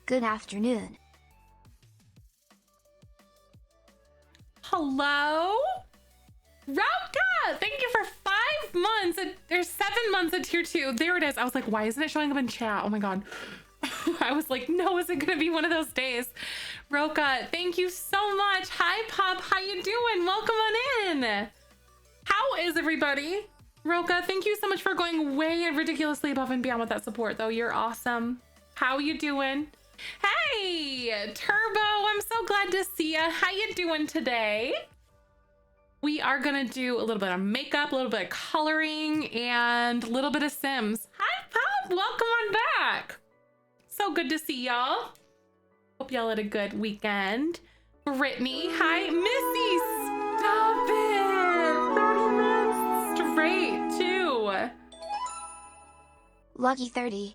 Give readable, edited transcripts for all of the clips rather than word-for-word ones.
Good afternoon. Hello? Rauka! Thank you for 5 months. There's 7 months at tier 2. There it is. I was like, why isn't it showing up in chat? Oh my God. I was like, no, is it gonna be one of those days? Roka, thank you so much. Hi, Pop. How you doing? Welcome on in. How is everybody? Roka, thank you so much for going way and ridiculously above and beyond with that support, though. You're awesome. How you doing? Hey, Turbo. I'm so glad to see ya. How you doing today? We are gonna do a little bit of makeup, a little bit of coloring, and a little bit of Sims. Hi, Pop. Welcome on back. So good to see y'all. Hope y'all had a good weekend. Brittany, hi. Missy, stop it. 30 minutes straight, too. Lucky 30.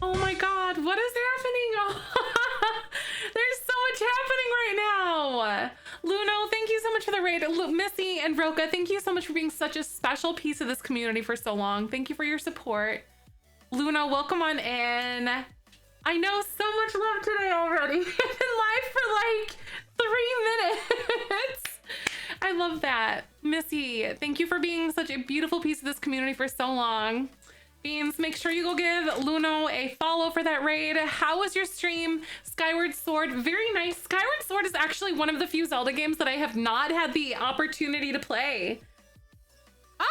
Oh my God, what is happening? There's so much happening right now. Luno, thank you so much for the raid. Missy and Roka, thank you so much for being such a special piece of this community for so long. Thank you for your support. Luna, welcome on in. I know so much love today already. I've been live for like 3 minutes. I love that. Missy, thank you for being such a beautiful piece of this community for so long. Beans, make sure you go give Luno a follow for that raid. How was your stream? Skyward Sword, very nice. Skyward Sword is actually one of the few Zelda games that I have not had the opportunity to play. Oh,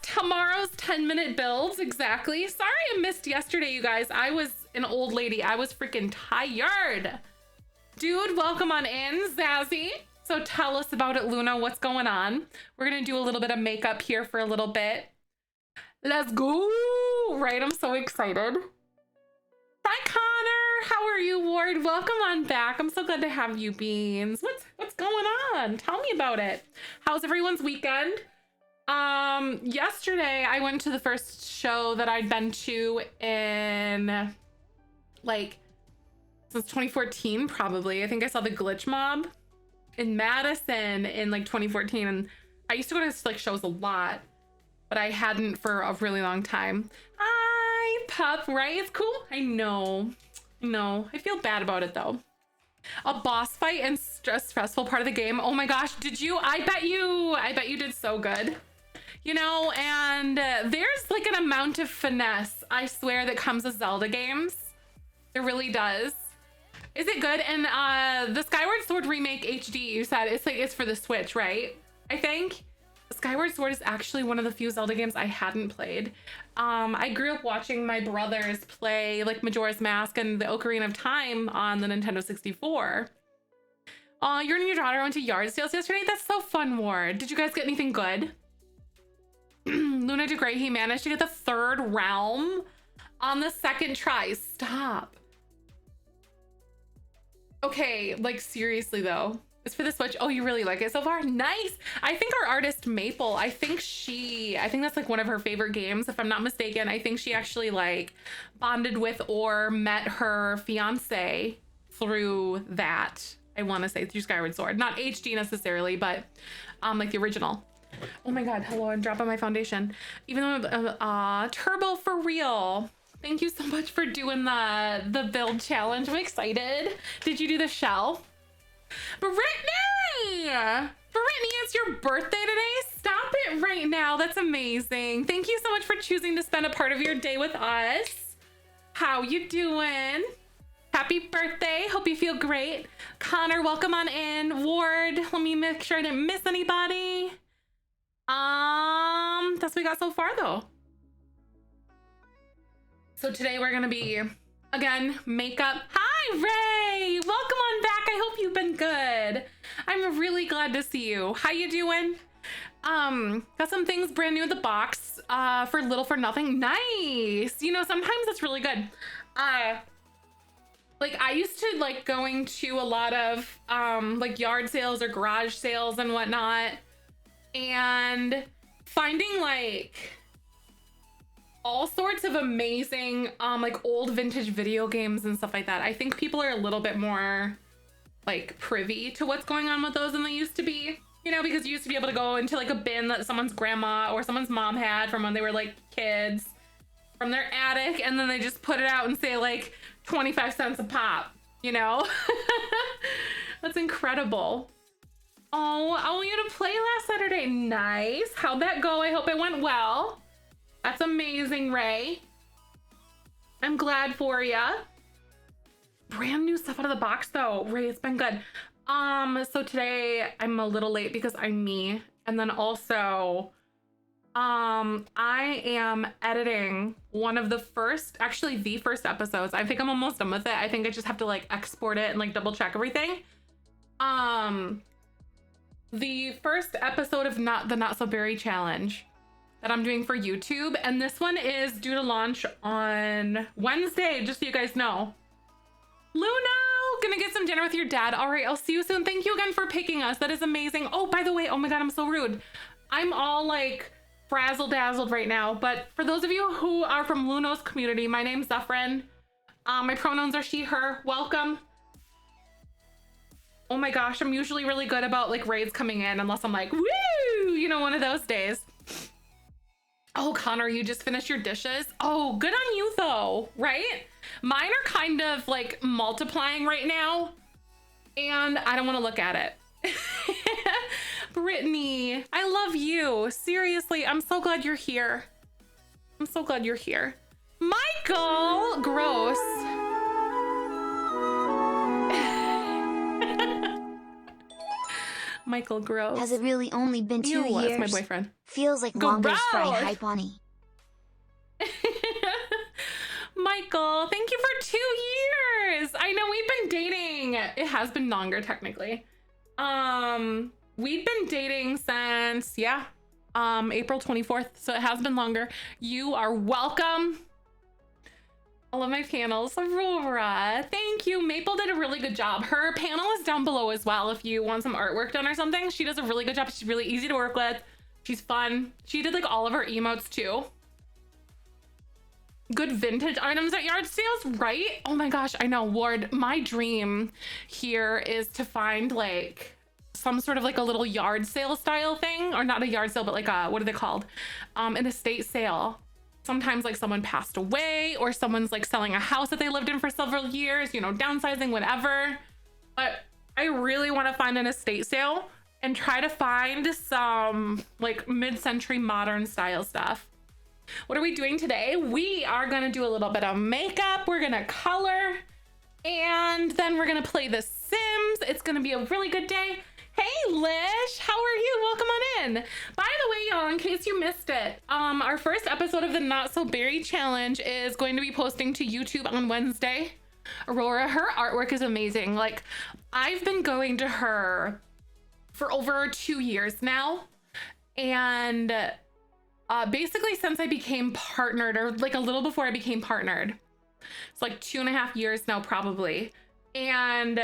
tomorrow's 10-minute builds, exactly. Sorry I missed yesterday, you guys. I was an old lady. I was freaking tired. Dude, welcome on in, Zazzy. So tell us about it, Luna. What's going on? We're gonna do a little bit of makeup here for a little bit. Let's go. Right, I'm so excited. Hi, Connor. How are you, Ward? Welcome on back. I'm so glad to have you, Beans. What's going on? Tell me about it. How's everyone's weekend? Yesterday I went to the first show that I'd been to in like since 2014, probably. I think I saw the Glitch Mob in Madison in like 2014, and I used to go to like shows a lot, but I hadn't for a really long time. Hi, Pup, right? It's cool. I know. I feel bad about it though. A boss fight and stressful part of the game. Oh my gosh, did you? I bet you did so good. You know, and there's like an amount of finesse, I swear, that comes with Zelda games. There really does. Is it good? And the Skyward Sword remake HD, you said it's for the Switch, right? I think Skyward Sword is actually one of the few Zelda games I hadn't played. I grew up watching my brothers play like Majora's Mask and the Ocarina of Time on the Nintendo 64. You and your daughter went to yard sales yesterday? That's so fun, Ward. Did you guys get anything good? Luna did great. He managed to get the 3rd realm on the 2nd try. Stop. Okay, like seriously though. It's for the Switch. Oh, you really like it so far? Nice. I think our artist Maple, I think that's like one of her favorite games, if I'm not mistaken. I think she actually like bonded with or met her fiance through that. I want to say through Skyward Sword. Not HD necessarily, but like the original. Oh my God, hello, I'm dropping my foundation. Even though, Turbo for real. Thank you so much for doing the build challenge. I'm excited. Did you do the shell? Brittany, it's your birthday today. Stop it right now. That's amazing. Thank you so much for choosing to spend a part of your day with us. How you doing? Happy birthday. Hope you feel great. Connor, welcome on in. Ward, let me make sure I didn't miss anybody. That's what we got so far though. So today we're gonna be, again, makeup. Hi, Ray! Welcome on back. I hope you've been good. I'm really glad to see you. How you doing? Got some things brand new in the box, for little for nothing. Nice. You know, sometimes that's really good. Like I used to like going to a lot of, like yard sales or garage sales and whatnot, and finding like all sorts of amazing like old vintage video games and stuff like that. I think people are a little bit more like privy to what's going on with those than they used to be, you know, because you used to be able to go into like a bin that someone's grandma or someone's mom had from when they were like kids from their attic, and then they just put it out and say like 25 cents a pop, you know? That's incredible. Oh, I want you to play last Saturday. Nice. How'd that go? I hope it went well. That's amazing, Ray. I'm glad for ya. Brand new stuff out of the box though. Ray, it's been good. So today I'm a little late because I'm me. And then also, I am editing one of the first, actually the first episodes. I think I'm almost done with it. I think I just have to like export it and like double check everything. The first episode of the Not So Berry Challenge that I'm doing for YouTube. And this one is due to launch on Wednesday, just so you guys know. Luna, gonna get some dinner with your dad. All right, I'll see you soon. Thank you again for picking us. That is amazing. Oh, by the way, oh my God, I'm so rude. I'm all like frazzle dazzled right now. But for those of you who are from Luno's community, my name's Zefrine. My pronouns are she, her. Welcome. Oh my gosh, I'm usually really good about like raids coming in unless I'm like, woo, you know, one of those days. Oh, Connor, you just finished your dishes? Oh, good on you though, right? Mine are kind of like multiplying right now and I don't want to look at it. Brittany, I love you. Seriously, I'm so glad you're here. I'm so glad you're here. Michael, gross. Michael, gross. Has it really only been 2 years? That's my boyfriend. Feels like longer to spray hype on me. Michael, thank you for 2 years. I know we've been dating. It has been longer technically. We've been dating since, yeah, April 24th. So it has been longer. You are welcome. All of my panels, Aurora. Thank you. Maple did a really good job. Her panel is down below as well if you want some artwork done or something. She does a really good job. She's really easy to work with. She's fun. She did like all of her emotes too. Good vintage items at yard sales, right? Oh my gosh, I know, Ward. My dream here is to find like some sort of like a little yard sale style thing, or not a yard sale, but like a, what are they called? An estate sale. Sometimes like someone passed away or someone's like selling a house that they lived in for several years, you know, downsizing, whatever. But I really want to find an estate sale and try to find some like mid-century modern style stuff. What are we doing today? We are going to do a little bit of makeup. We're going to color and then we're going to play The Sims. It's going to be a really good day. Hey Lish, how are you? Welcome on in. By the way, y'all, in case you missed it, our first episode of the Not So Berry Challenge is going to be posting to YouTube on Wednesday. Aurora, her artwork is amazing. Like, I've been going to her for over 2 years now. And basically since I became partnered, or like a little before I became partnered. It's like 2.5 years now, probably. And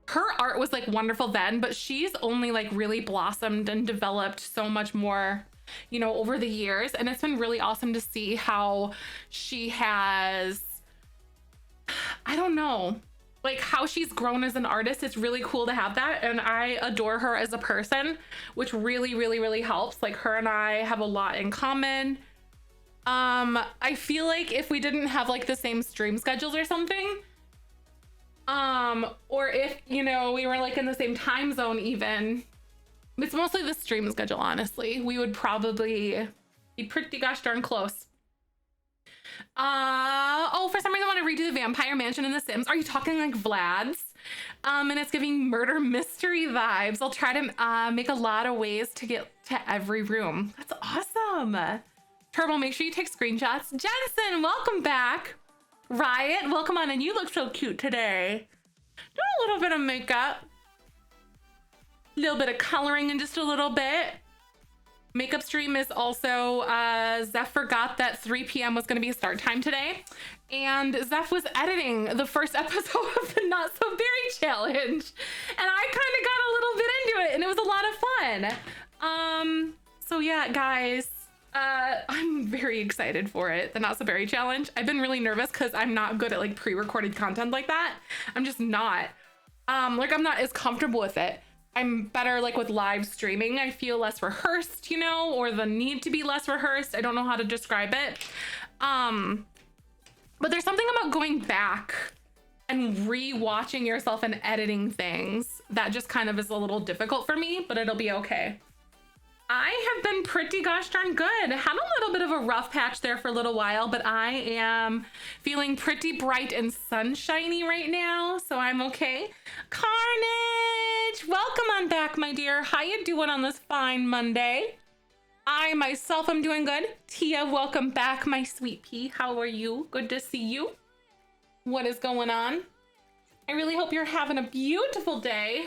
her art was like wonderful then, but she's only like really blossomed and developed so much more, you know, over the years. And it's been really awesome to see how she has, I don't know, like how she's grown as an artist. It's really cool to have that. And I adore her as a person, which really, really, really helps. Like her and I have a lot in common. I feel like if we didn't have like the same stream schedules or something, or if, you know, we were like in the same time zone even, it's mostly the stream schedule, honestly, we would probably be pretty gosh darn close. Oh, for some reason I want to redo the Vampire Mansion in The Sims. Are you talking like Vlad's? And it's giving murder mystery vibes. I'll try to make a lot of ways to get to every room. That's awesome. Turbo, make sure you take screenshots. Jensen, welcome back. Riot, welcome on, and you look so cute today. Do a little bit of makeup, a little bit of coloring, and just a little bit. Makeup stream is also, Zeph forgot that 3 p.m. was going to be a start time today, and Zeph was editing the first episode of the Not So Berry Challenge, and I kind of got a little bit into it, and it was a lot of fun. So yeah, guys. I'm very excited for it, the Not So Berry Challenge. I've been really nervous because I'm not good at like pre-recorded content like that. I'm just not. Like I'm not as comfortable with it. I'm better like with live streaming. I feel less rehearsed, you know, or the need to be less rehearsed. I don't know how to describe it. But there's something about going back and re-watching yourself and editing things that just kind of is a little difficult for me, but it'll be okay. I have been pretty gosh darn good. Had a little bit of a rough patch there for a little while, but I am feeling pretty bright and sunshiny right now, so I'm okay. Carnage, welcome on back, my dear. How you doing on this fine Monday? I myself am doing good. Tia, welcome back, my sweet pea. How are you? Good to see you. What is going on? I really hope you're having a beautiful day.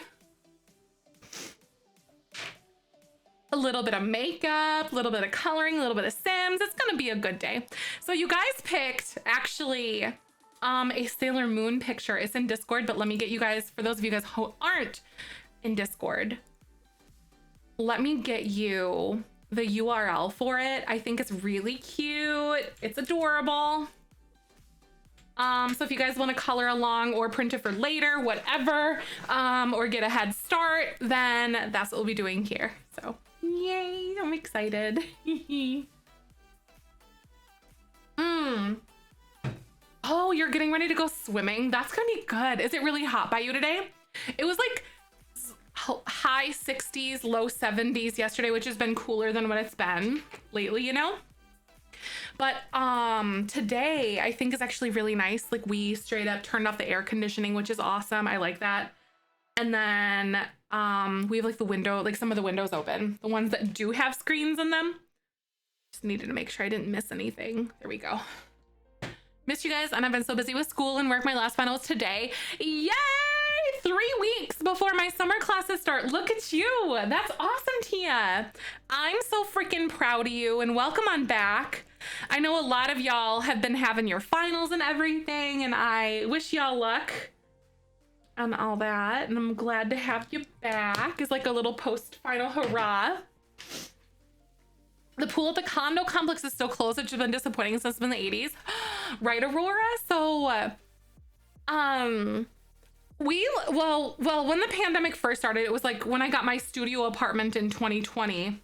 A little bit of makeup, a little bit of coloring, a little bit of Sims. It's gonna be a good day. So you guys picked actually a Sailor Moon picture. It's in Discord, but let me get you guys, for those of you guys who aren't in Discord, let me get you the URL for it. I think it's really cute. It's adorable. So if you guys want to color along or print it for later, whatever, or get a head start, then that's what we'll be doing here. So yay, I'm excited. Oh, you're getting ready to go swimming? That's gonna be good. Is it really hot by you today? It was like high 60s, low 70s yesterday, which has been cooler than what it's been lately, you know? But today I think is actually really nice. Like we straight up turned off the air conditioning, which is awesome. I like that. And then we have like the window, like some of the windows open, the ones that do have screens in them. Just needed to make sure I didn't miss anything. There we go. Missed you guys, and I've been so busy with school and work. My last finals today. Yay! 3 weeks before my summer classes start. Look at you. That's awesome, Tia. I'm so freaking proud of you, and welcome on back. I know a lot of y'all have been having your finals and everything, and I wish y'all luck and all that, and I'm glad to have you back. It's like a little post-final hurrah. The pool at the condo complex is still closed, which has been disappointing since it's been the 80s. Right, Aurora? So, well, when the pandemic first started, it was like when I got my studio apartment in 2020.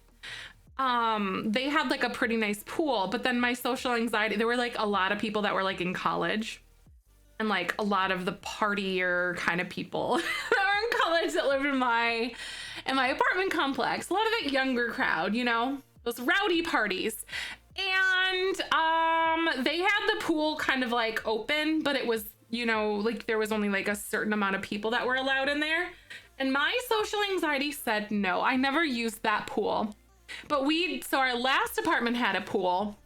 They had like a pretty nice pool, but then my social anxiety, there were like a lot of people that were like in college and like a lot of the partier kind of people that were in college that lived in my apartment complex. A lot of that younger crowd, you know, those rowdy parties. And they had the pool kind of like open, but it was, you know, like there was only like a certain amount of people that were allowed in there. And my social anxiety said no. I never used that pool. But so our last apartment had a pool,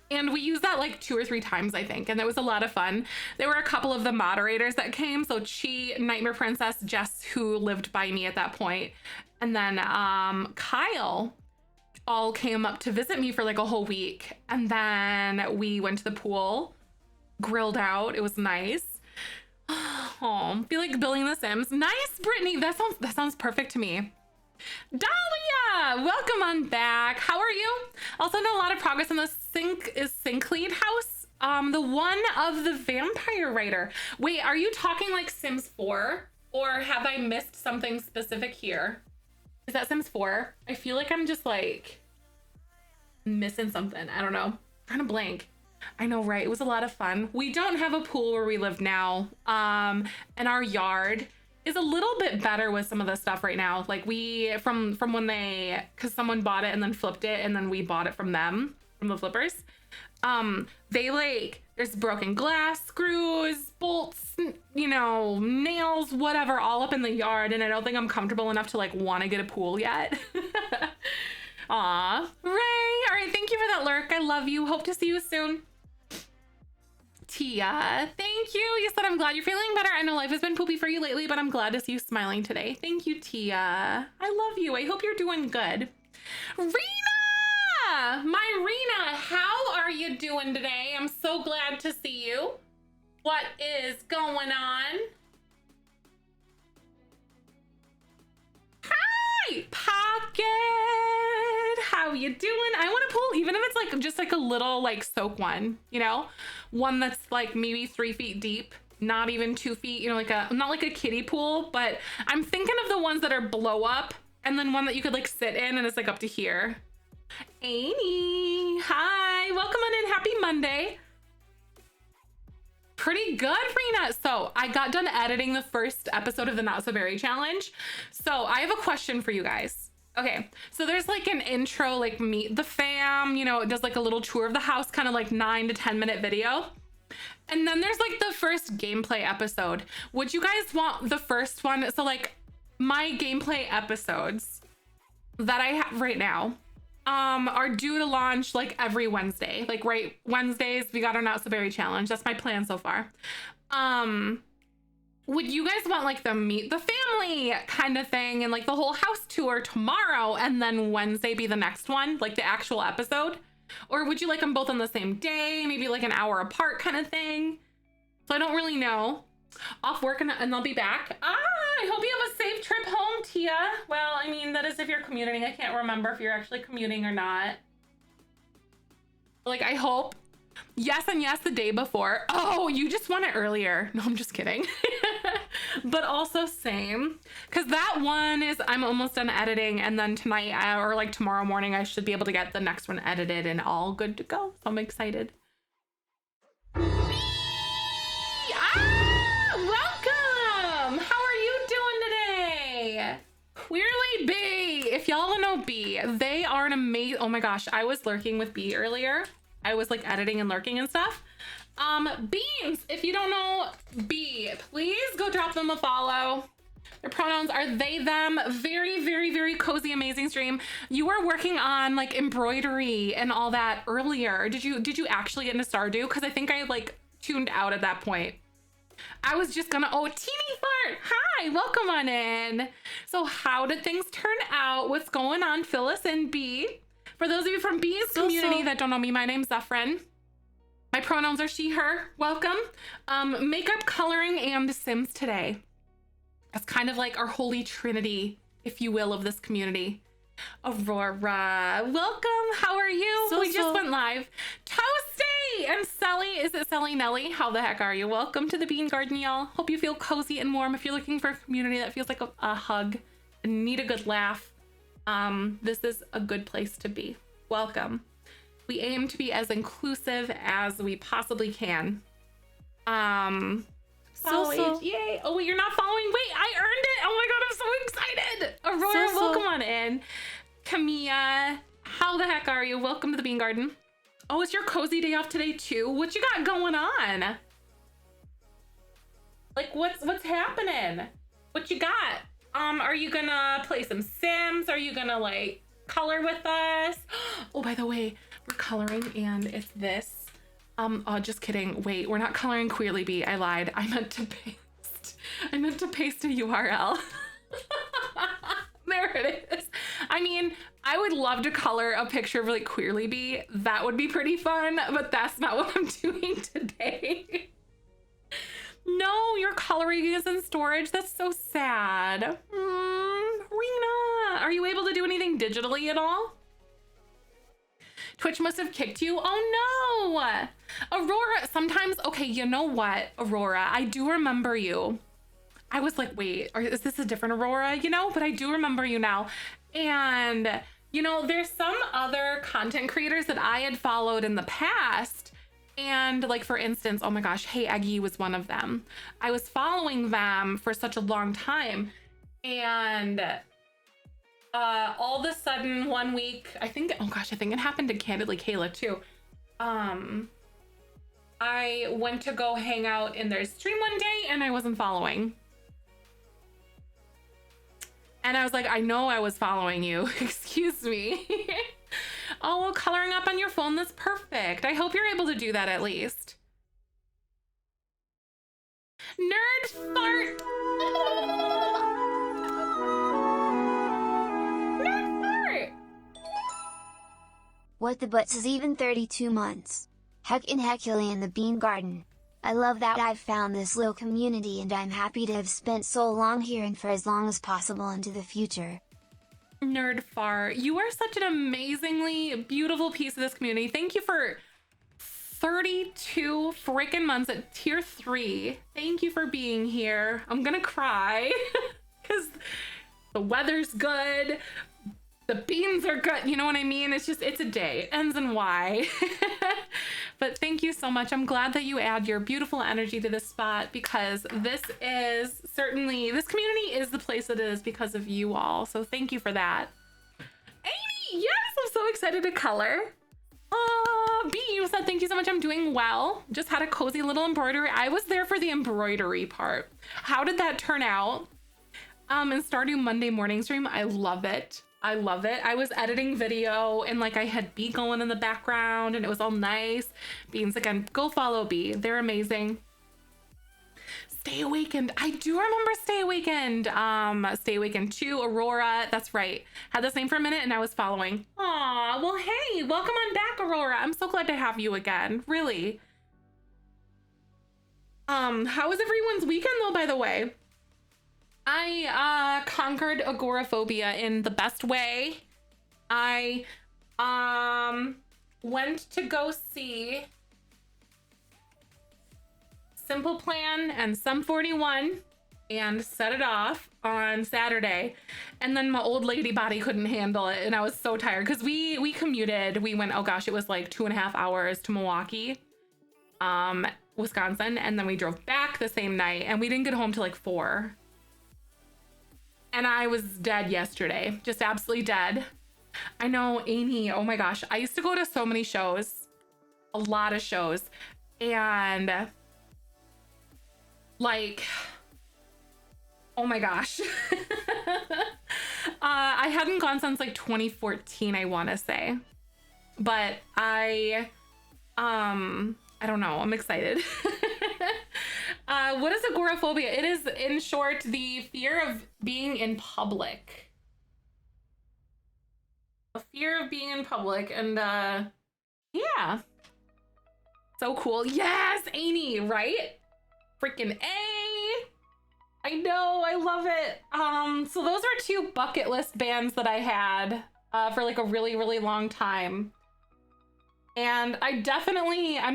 and we used that like 2 or 3 times, I think, and it was a lot of fun. There were a couple of the moderators that came, so Chi, Nightmare Princess, Jess, who lived by me at that point, and then Kyle all came up to visit me for like a whole week, and then we went to the pool, grilled out. It was nice. Oh, feel like building The Sims. Nice, Brittany. That sounds perfect to me. Dahlia, welcome on back. How are you? Also know a lot of progress in the Sinclair house. The one of the vampire writer. Wait, are you talking like Sims 4? Or have I missed something specific here? Is that Sims 4? I feel like I'm just like missing something. I don't know. I'm trying to blank. I know, right? It was a lot of fun. We don't have a pool where we live now. And our yard is a little bit better with some of the stuff right now. Like from when cause someone bought it and then flipped it, and then we bought it from them, from the flippers. There's broken glass, screws, bolts, you know, nails, whatever, all up in the yard. And I don't think I'm comfortable enough to like want to get a pool yet. Aw, Ray. All right. Thank you for that lurk. I love you. Hope to see you soon. Tia, thank you. You said I'm glad you're feeling better. I know life has been poopy for you lately, but I'm glad to see you smiling today. Thank you, Tia. I love you. I hope you're doing good. Rena! My Rena, how are you doing today? I'm so glad to see you. What is going on? Hi, Pocket. How you doing? I want a pool, even if it's like just like a little like soak one, you know, one that's like maybe 3 feet deep, not even 2 feet, you know, like not like a kiddie pool, but I'm thinking of the ones that are blow up and then one that you could like sit in and it's like up to here. Amy, hi, welcome on in, happy Monday. Pretty good, Rena. So I got done editing the first episode of the Not So Berry Challenge. So I have a question for you guys. Okay, so there's like an intro, like meet the fam, you know, it does like a little tour of the house, kind of like 9 to 10 minute video. And then there's like the first gameplay episode. Would you guys want the first one? So like my gameplay episodes that I have right now are due to launch like every Wednesday. Like right Wednesdays, we got our Not So Berry Challenge. That's my plan so far. Would you guys want like the meet the family kind of thing and like the whole house tour tomorrow and then Wednesday be the next one, like the actual episode? Or would you like them both on the same day, maybe like an hour apart kind of thing? So I don't really know. Off work and I'll be back. I hope you have a safe trip home, Tia. Well, I mean, that is if you're commuting. I can't remember if you're actually commuting or not. Like, I hope. Yes, and yes, the day before. Oh, you just want it earlier. No, I'm just kidding. But also same. Because that one is, I'm almost done editing. And then tonight or like tomorrow morning, I should be able to get the next one edited and all good to go. So I'm excited. Welcome. How are you doing today? Queerly B. If y'all know B, they are an amazing, oh my gosh, I was lurking with B earlier. I was like editing and lurking and stuff. Beans, if you don't know B, please go drop them a follow. Their pronouns are they, them. Very, very, very cozy, amazing stream. You were working on like embroidery and all that earlier. Did you actually get into Stardew? Because I think I like tuned out at that point. I was just gonna, oh, teeny fart. Hi, welcome on in. So how did things turn out? What's going on? Fill us in, B. For those of you from B's community that don't know me, my name's Zefrine. My pronouns are she, her. Welcome. Makeup, coloring, and Sims today. That's kind of like our holy trinity, if you will, of this community. Aurora, welcome. How are you? We just went live. Toasty and Sally. Is it Sally Nelly? How the heck are you? Welcome to the Bean Garden, y'all. Hope you feel cozy and warm. If you're looking for a community that feels like a hug and need a good laugh, this is a good place to be. Welcome. We aim to be as inclusive as we possibly can. Follow yay. Oh wait, you're not following. Wait, I earned it. Oh my god, I'm so excited. Aurora, welcome on in. Camilla, how the heck are you? Welcome to the Bean Garden. Oh, it's your cozy day off today too. What you got going on? Like what's happening? What you got? Are you gonna play some Sims? Are you gonna like color with us? Oh, by the way, we're coloring and it's this. Oh, just kidding. Wait, we're not coloring Queerly B. I lied. I meant to paste a URL. There it is. I mean, I would love to color a picture of like Queerly B. That would be pretty fun, but that's not what I'm doing today. No, your coloring is in storage. That's so sad. Rena, are you able to do anything digitally at all? Twitch must have kicked you. Oh no. Aurora, sometimes, okay, you know what, Aurora, I do remember you. I was like, wait, is this a different Aurora, you know? But I do remember you now. And, you know, there's some other content creators that I had followed in the past. And like, for instance, oh my gosh, Hey Eggy was one of them. I was following them for such a long time. And all of a sudden one week, I think it happened to Candidly Kayla too. I went to go hang out in their stream one day and I wasn't following. And I was like, I know I was following you. Excuse me. Oh, well, coloring up on your phone, that's perfect. I hope you're able to do that at least. Nerd fart. Nerd fart. What the butts is even 32 months. Heck in Hecula in the Bean Garden. I love that I've found this little community and I'm happy to have spent so long here and for as long as possible into the future. Nerd fart, you are such an amazingly beautiful piece of this community. Thank you for 32 freaking months at tier 3. Thank you for being here. I'm gonna cry because the weather's good. The beans are good. You know what I mean? It's just, it's a day. It ends in Y. But thank you so much. I'm glad that you add your beautiful energy to this spot, because this is certainly, this community is the place it is because of you all. So thank you for that. Amy, yes, I'm so excited to color. B, you said thank you so much. I'm doing well. Just had a cozy little embroidery. I was there for the embroidery part. How did that turn out? And Stardew Monday morning stream. I love it. I love it. I was editing video and like I had B going in the background and it was all nice. Beans again, go follow B. They're amazing. Stay Awakened. I do remember Stay Awakened. Stay Awakened 2, Aurora. That's right. Had this name for a minute and I was following. Aw, well, hey, welcome on back, Aurora. I'm so glad to have you again. Really. How was everyone's weekend though, by the way? I conquered agoraphobia in the best way. I went to go see Simple Plan and Sum 41 and set it off on Saturday, and then my old lady body couldn't handle it and I was so tired because we commuted. We went, oh gosh, it was like 2.5 hours to Milwaukee, Wisconsin, and then we drove back the same night and we didn't get home till like 4. And I was dead yesterday, just absolutely dead. I know, Amy, oh my gosh. I used to go to so many shows, a lot of shows. And like, oh my gosh. I hadn't gone since like 2014, I wanna say. But I don't know, I'm excited. What is agoraphobia? It is, in short, the fear of being in public. A fear of being in public, and yeah. So cool. Yes, Amy, right? Freaking A. I know, I love it. So those are 2 bucket list bands that I had for like a really, really long time. And I'm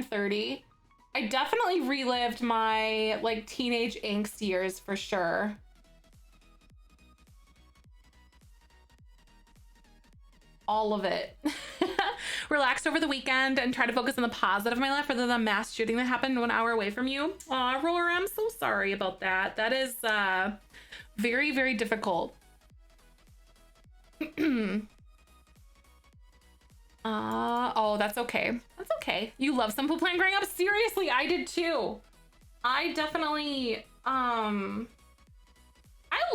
30. I definitely relived my like teenage angst years for sure. All of it. Relaxed over the weekend and try to focus on the positive of my life rather than the mass shooting that happened 1 hour away from you. Aw, Roar, I'm so sorry about that. That is very, very difficult. Oh, that's okay. That's okay. You love Simple Plan growing up? Seriously, I did too. I definitely, I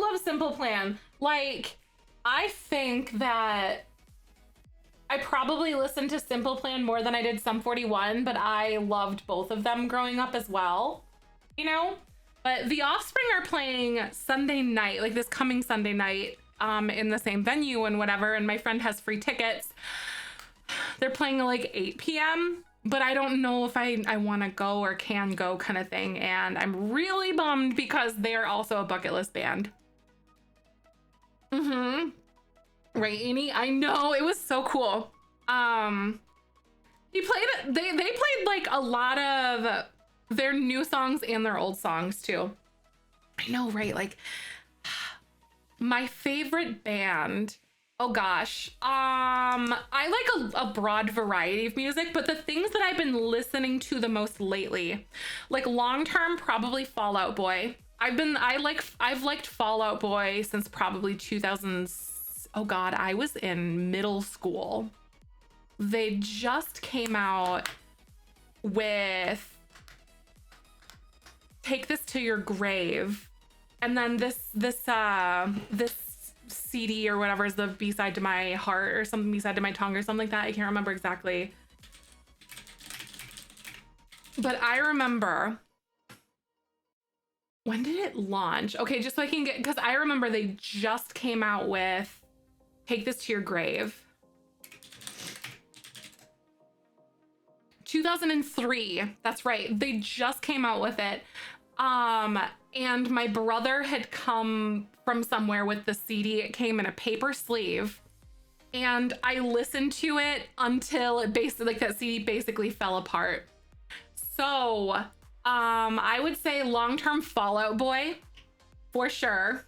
love Simple Plan. Like, I think that I probably listened to Simple Plan more than I did Sum 41, but I loved both of them growing up as well, you know? But The Offspring are playing Sunday night, like this coming Sunday night, in the same venue and whatever, and my friend has free tickets. They're playing at like 8 p.m., but I don't know if I want to go or can go kind of thing. And I'm really bummed because they're also a bucket list band. Right, Amy? I know, it was so cool. They played like a lot of their new songs and their old songs too. I know, right? Like my favorite band, oh gosh, I like a broad variety of music, but the things that I've been listening to the most lately, like long term, probably Fall Out Boy. I've liked Fall Out Boy since probably 2000. Oh God, I was in middle school. They just came out with Take This to Your Grave, and then this CD or whatever is the B-side to My Heart or something, B-side to My Tongue or something like that. I can't remember exactly. But I remember, when did it launch? Okay, just so I can get, because I remember they just came out with Take This to Your Grave. 2003, that's right. They just came out with it. And my brother had come from somewhere with the CD. It came in a paper sleeve. And I listened to it until it basically, like that CD basically fell apart. So, I would say long-term Fall Out Boy for sure.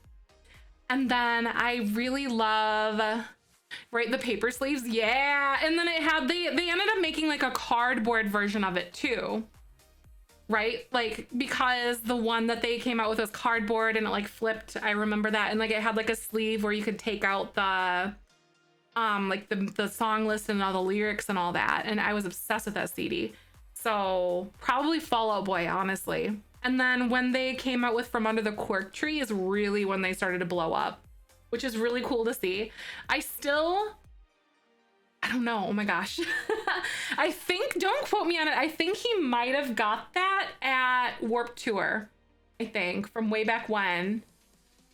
And then I really love, right, the paper sleeves. Yeah. And then it had, they ended up making like a cardboard version of it too. Right? Like, because the one that they came out with was cardboard and it like flipped. I remember that. And like it had like a sleeve where you could take out the like the song list and all the lyrics and all that. And I was obsessed with that CD. So probably Fall Out Boy, honestly. And then when they came out with From Under the Cork Tree is really when they started to blow up, which is really cool to see. I don't know. Oh my gosh. I think, don't quote me on it, I think he might have got that at Warped Tour, I think, from way back when.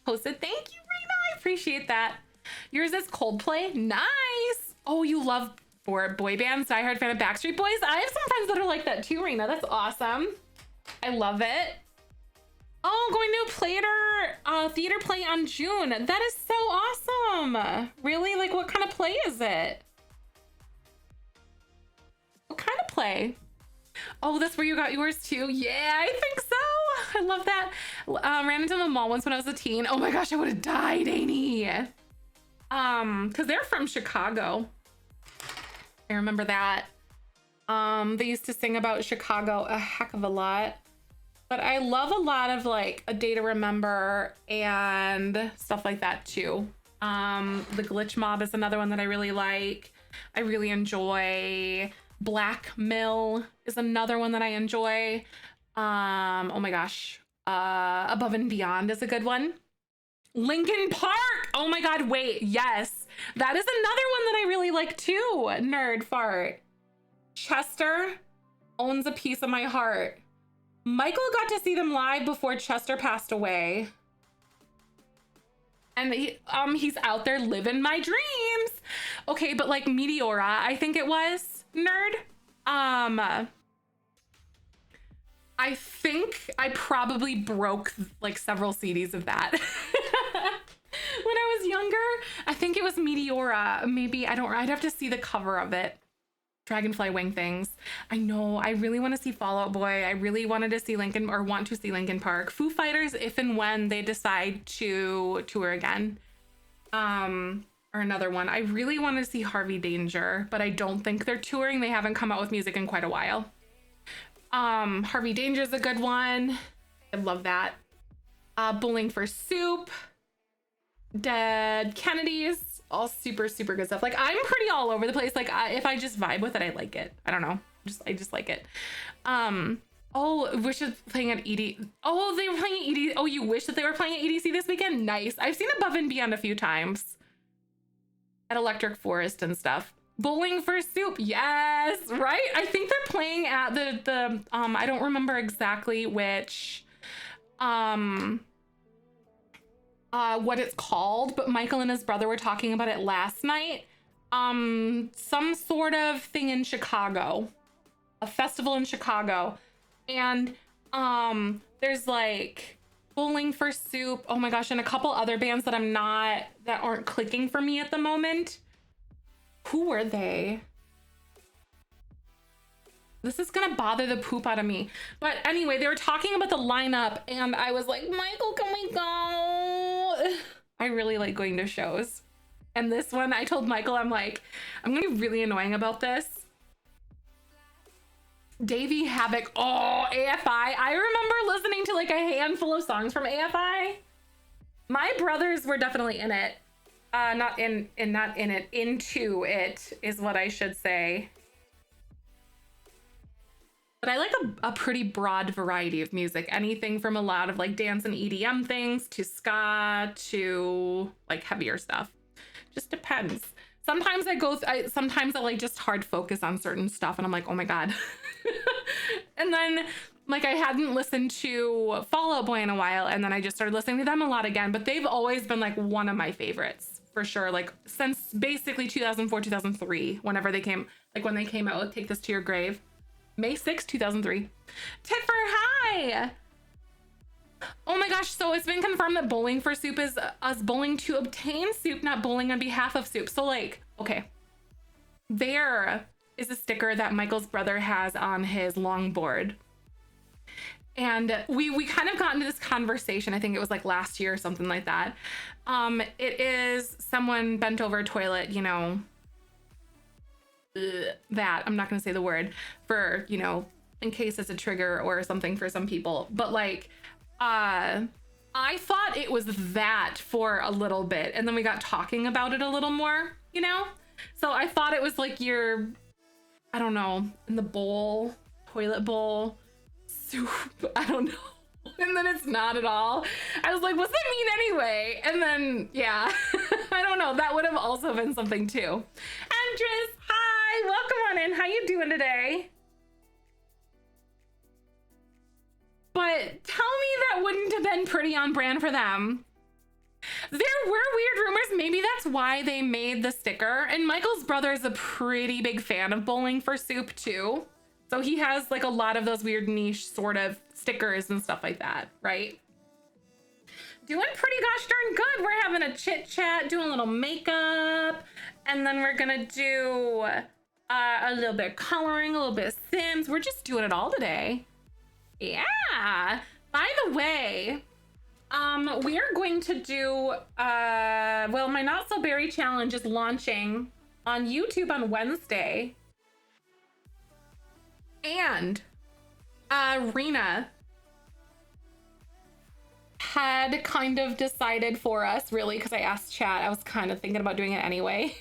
Posted, thank you, Rena. I appreciate that. Yours is Coldplay. Nice. Oh, you love boy bands. Diehard fan of Backstreet Boys. I have some friends that are like that too, Rena. That's awesome. I love it. Oh, going to a theater play on June. That is so awesome. Really? Like, what kind of play is it? What kind of play? Oh, that's where you got yours too? Yeah, I think so. I love that. Ran into the mall once when I was a teen. Oh my gosh, I would have died, Amy. Because they're from Chicago. I remember that. They used to sing about Chicago a heck of a lot. But I love a lot of like A Day to Remember and stuff like that too. The Glitch Mob is another one that I really like. I really enjoy. Black Mill is another one that I enjoy. Oh my gosh. Above and Beyond is a good one. Linkin Park. Oh my God, wait. Yes. That is another one that I really like too. Nerd fart. Chester owns a piece of my heart. Michael got to see them live before Chester passed away. And he's out there living my dreams. Okay, but like Meteora, I think it was, nerd. I think I probably broke like several CDs of that. When I was younger, I think it was Meteora. Maybe, I'd have to see the cover of it. Dragonfly Wing Things. I know, I really want to see Fall Out Boy. I really wanted to see want to see Linkin Park. Foo Fighters, if and when they decide to tour again. Or another one. I really want to see Harvey Danger, but I don't think they're touring. They haven't come out with music in quite a while. Harvey Danger is a good one. I love that. Bowling for Soup. Dead Kennedys. All super, super good stuff. Like, I'm pretty all over the place. Like, if I just vibe with it, I like it. I don't know. I just like it. Oh, wish it playing at ED. Oh, they were playing at ED. Oh, you wish that they were playing at EDC this weekend? Nice. I've seen Above and Beyond a few times. At Electric Forest and stuff. Bowling for Soup. Yes, right? I think they're playing at the I don't remember exactly which what it's called, but Michael and his brother were talking about it last night. Some sort of thing in Chicago, a festival in Chicago. And there's like Bowling for Soup, oh my gosh, and a couple other bands that that aren't clicking for me at the moment. Who were they? This is gonna bother the poop out of me. But anyway, they were talking about the lineup and I was like, Michael, can we go? I really like going to shows. And this one, I told Michael, I'm like, I'm gonna be really annoying about this. Davey Havoc, oh, AFI. I remember listening to like a handful of songs from AFI. My brothers were definitely in it. Into it is what I should say. But I like a pretty broad variety of music. Anything from a lot of like dance and EDM things to ska to like heavier stuff. Just depends. Sometimes sometimes I like just hard focus on certain stuff and I'm like, oh my God. And then like I hadn't listened to Fall Out Boy in a while and then I just started listening to them a lot again, but they've always been like one of my favorites for sure. Like since basically 2004, 2003, whenever they came, like when they came out with Take This to Your Grave. May 6th, 2003. Tit for Hi! Oh my gosh, so it's been confirmed that Bowling for Soup is us bowling to obtain soup, not bowling on behalf of soup. So like, okay. There is a sticker that Michael's brother has on his longboard. And we kind of got into this conversation. I think it was like last year or something like that. It is someone bent over a toilet, you know, that I'm not going to say the word for, you know, in case it's a trigger or something for some people. But like, I thought it was that for a little bit. And then we got talking about it a little more, you know? So I thought it was like your, I don't know, in the bowl, toilet bowl, soup, I don't know. And then it's not at all. I was like, what's that mean anyway? And then, yeah, I don't know. That would have also been something too. Andres, hi, welcome on in. How you doing today? But tell me that wouldn't have been pretty on brand for them. There were weird rumors. Maybe that's why they made the sticker. And Michael's brother is a pretty big fan of Bowling for Soup too. So he has like a lot of those weird niche sort of stickers and stuff like that, right? Doing pretty gosh darn good. We're having a chit chat, doing a little makeup, and then we're gonna do a little bit of coloring, a little bit of Sims. We're just doing it all today. Yeah. By the way, we are going to do, well, my Not So Berry challenge is launching on YouTube on Wednesday. And Rena had kind of decided for us, really, because I asked chat. I was kind of thinking about doing it anyway.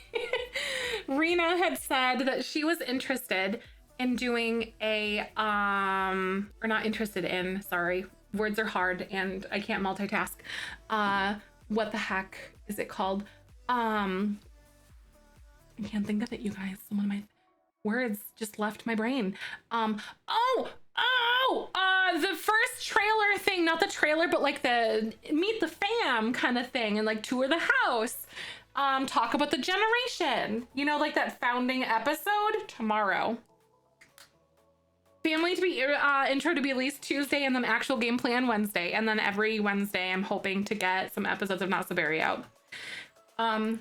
Rena had said that she was interested in doing a, or not interested in, sorry, words are hard and I can't multitask. What the heck is it called? I can't think of it, you guys. One of my words just left my brain. The first trailer thing, not the trailer, but like the meet the fam kind of thing, and like tour the house, talk about the generation, you know, like that founding episode tomorrow. Family to be intro to be released Tuesday, and then actual game plan Wednesday, and then every Wednesday I'm hoping to get some episodes of Not So Berry out. Hi,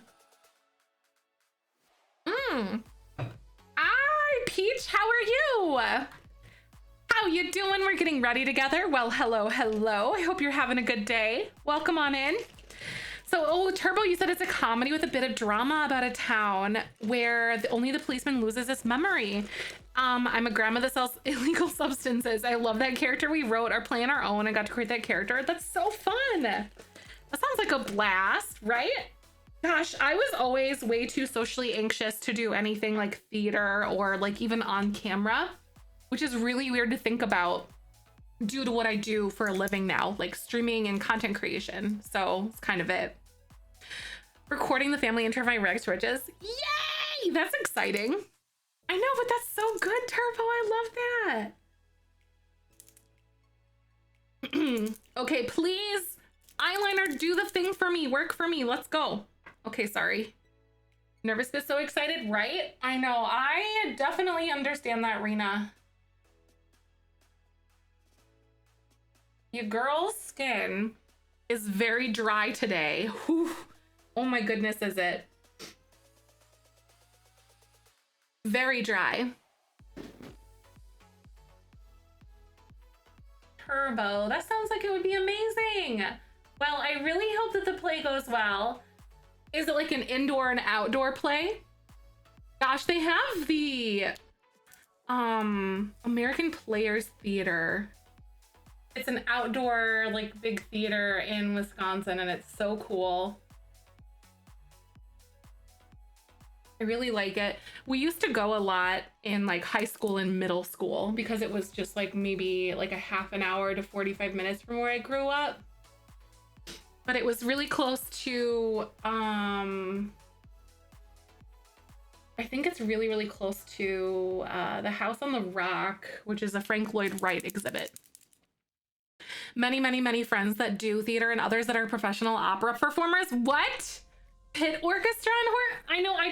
Peach, how are you? How you doing? We're getting ready together. Well, hello. I hope you're having a good day. Welcome on in. So, Turbo, you said it's a comedy with a bit of drama about a town where only the policeman loses his memory. I'm a grandma that sells illegal substances. I love that character we wrote, are playing our own, and got to create that character. That's so fun. That sounds like a blast, right? Gosh, I was always way too socially anxious to do anything like theater or like even on camera, which is really weird to think about due to what I do for a living now, like streaming and content creation. So it's kind of it. Recording the family intro of my Rex Riches. Yay! That's exciting. I know, but that's so good, Turbo. I love that. Okay, please, eyeliner, do the thing for me. Work for me. Let's go. Okay, sorry. Nervous but so excited, right? I know. I definitely understand that, Rena. Your girl's skin is very dry today. Whew. Oh my goodness, is it? Very dry. Turbo, that sounds like it would be amazing. Well, I really hope that the play goes well. Is it like an indoor and outdoor play? Gosh, they have the American Players Theater. It's an outdoor, like, big theater in Wisconsin, and it's so cool. I really like it. We used to go a lot in like high school and middle school because it was just like maybe like a half an hour to 45 minutes from where I grew up. But it was really close to, I think it's really, really close to the House on the Rock, which is a Frank Lloyd Wright exhibit. Many, many, many friends that do theater and others that are professional opera performers. What? Pit orchestra and horror? I know, I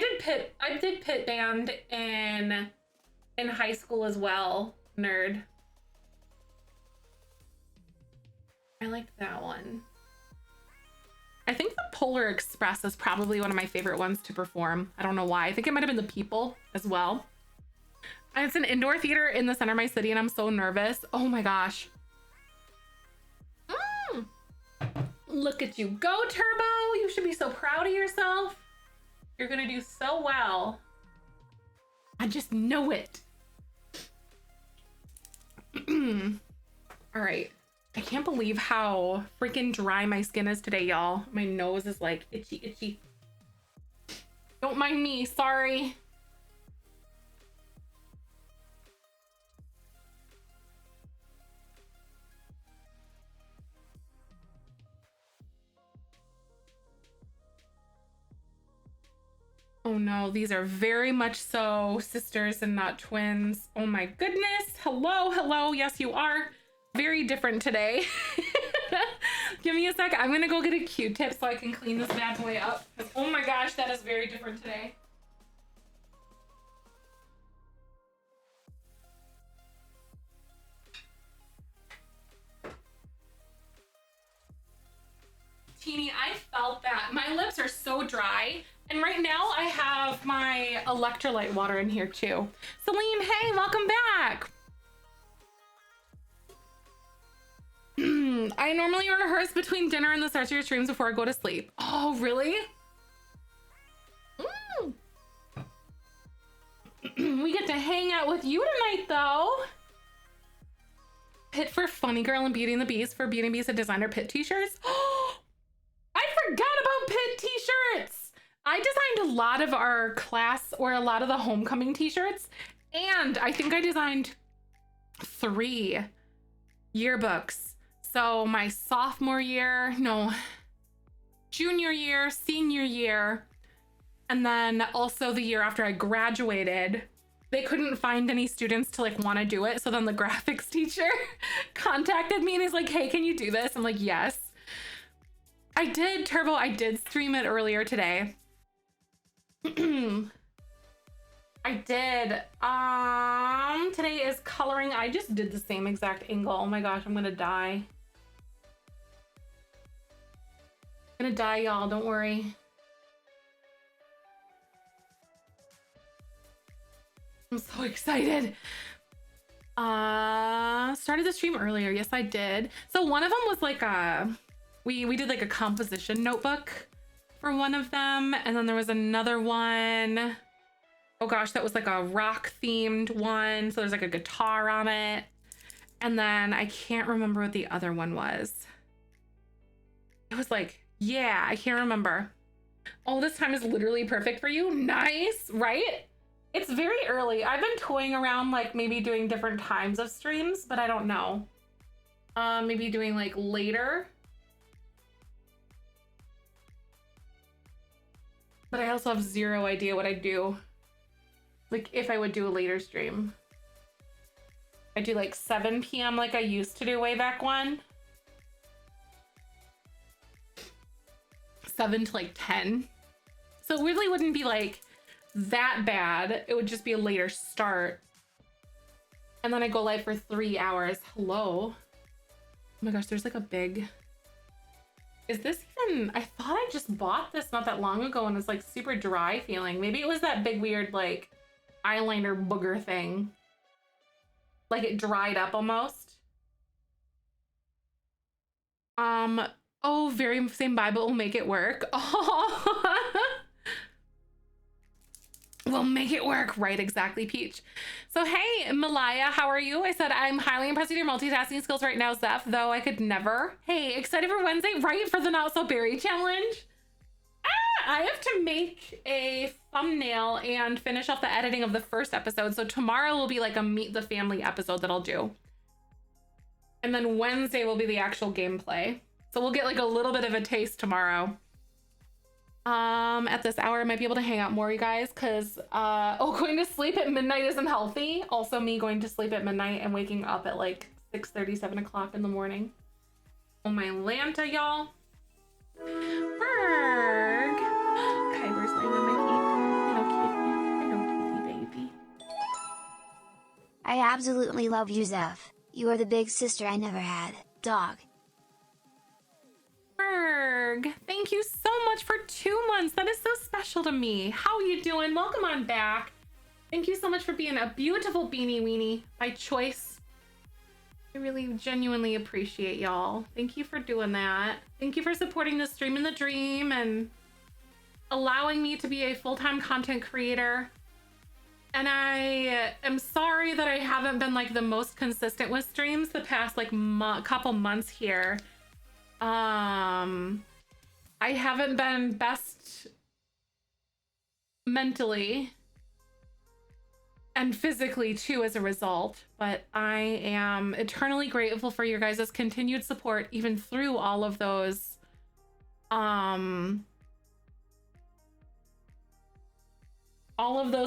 did pit band in high school as well. Nerd. I liked that one. I think the Polar Express is probably one of my favorite ones to perform. I don't know why. I think it might have been the People as well. And it's an indoor theater in the center of my city, and I'm so nervous. Oh my gosh. Look at you go, Turbo. You should be so proud of yourself. You're gonna do so well. I just know it. All right. I can't believe how freaking dry my skin is today, y'all. My nose is like itchy, itchy. Don't mind me, sorry. Oh no, these are very much so sisters and not twins. Oh my goodness. Hello, hello. Yes, you are very different today. Give me a sec. I'm gonna go get a Q-tip so I can clean this bad boy up. Oh my gosh, that is very different today. Teeny, I felt that. My lips are so dry. And right now I have my electrolyte water in here too. Celine, hey, welcome back. I normally rehearse between dinner and the start of your streams before I go to sleep. Oh, really? We get to hang out with you tonight though. Pit for Funny Girl and Beauty and the Beast for Beauty and Beast, a designer Pit t-shirts. I forgot about Pit t-shirts. I designed a lot of our class or a lot of the homecoming t-shirts, and I think I designed 3 yearbooks. So my sophomore year, no, junior year, senior year, and then also the year after I graduated. They couldn't find any students to like want to do it. So then the graphics teacher contacted me and he's like, hey, can you do this? I'm like, yes. I did, Turbo. I did stream it earlier today. I did. Today is coloring. I just did the same exact angle. Oh my gosh, I'm gonna die. I'm gonna die, y'all. Don't worry. I'm so excited. Started the stream earlier. Yes, I did. So one of them was like we did like a composition notebook for one of them, and then there was another one. Oh gosh, that was like a rock themed one. So there's like a guitar on it. And then I can't remember what the other one was. It was like, yeah, I can't remember. Oh, this time is literally perfect for you. Nice, right? It's very early. I've been toying around like maybe doing different times of streams, but I don't know. Maybe doing like later. But I also have zero idea what I'd do. Like if I would do a later stream. I do like 7 p.m. like I used to do way back when. 7 to like 10. So it really wouldn't be like that bad. It would just be a later start. And then I go live for 3 hours. Hello. Oh my gosh, there's like a big... Is this even... I thought I just bought this not that long ago and it's like super dry feeling. Maybe it was that big weird like eyeliner booger thing. Like it dried up almost. Oh, very same Bible will make it work. Oh. We'll make it work. Right, exactly, Peach. So hey, Malaya, how are you? I said, I'm highly impressed with your multitasking skills right now, Zef, though I could never. Hey, excited for Wednesday, right? For the Not So Berry challenge? I have to make a thumbnail and finish off the editing of the first episode. So tomorrow will be like a Meet the Family episode that I'll do. And then Wednesday will be the actual gameplay. So we'll get like a little bit of a taste tomorrow. At this hour I might be able to hang out more, you guys, because going to sleep at midnight isn't healthy. Also me going to sleep at midnight and waking up at like 6:30, 7 o'clock in the morning. Oh my Lanta, y'all. Berg. Kyber's laying on my feet. Hello, kitty. Hello, kitty baby. I absolutely love you, Zef. You are the big sister I never had, dog. Berg, thank you so much for 2 months. That is so special to me. How are you doing? Welcome on back. Thank you so much for being a beautiful beanie weenie by choice. I really genuinely appreciate y'all. Thank you for doing that. Thank you for supporting the stream and the dream and allowing me to be a full-time content creator. And I am sorry that I haven't been like the most consistent with streams the past like couple months here. I haven't been best mentally and physically too as a result, but I am eternally grateful for your guys' continued support even through all of those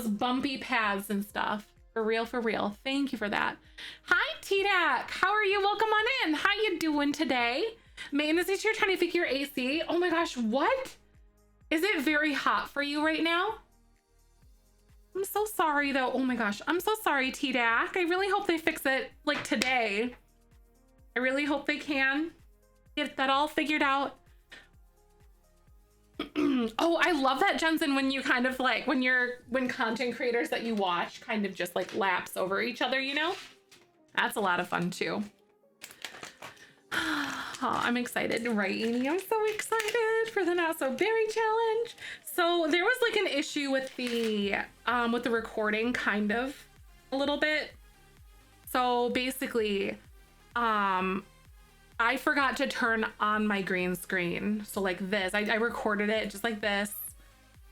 bumpy paths and stuff. For real, for real. Thank you for that. Hi, T-Dac. How are you? Welcome on in. How you doing today? Maintenance is here trying to fix your AC. Oh my gosh, what? Is it very hot for you right now? I'm so sorry though. Oh my gosh, I'm so sorry, T-Dac. I really hope they fix it like today. I really hope they can get that all figured out. Oh, I love that, Jensen, when you kind of like, when content creators that you watch kind of just like lapse over each other, you know? That's a lot of fun too. Oh, I'm excited, right, Amy? I'm so excited for the Not So Berry challenge. So there was like an issue with the recording, kind of a little bit. So basically, I forgot to turn on my green screen. So like this, I recorded it just like this,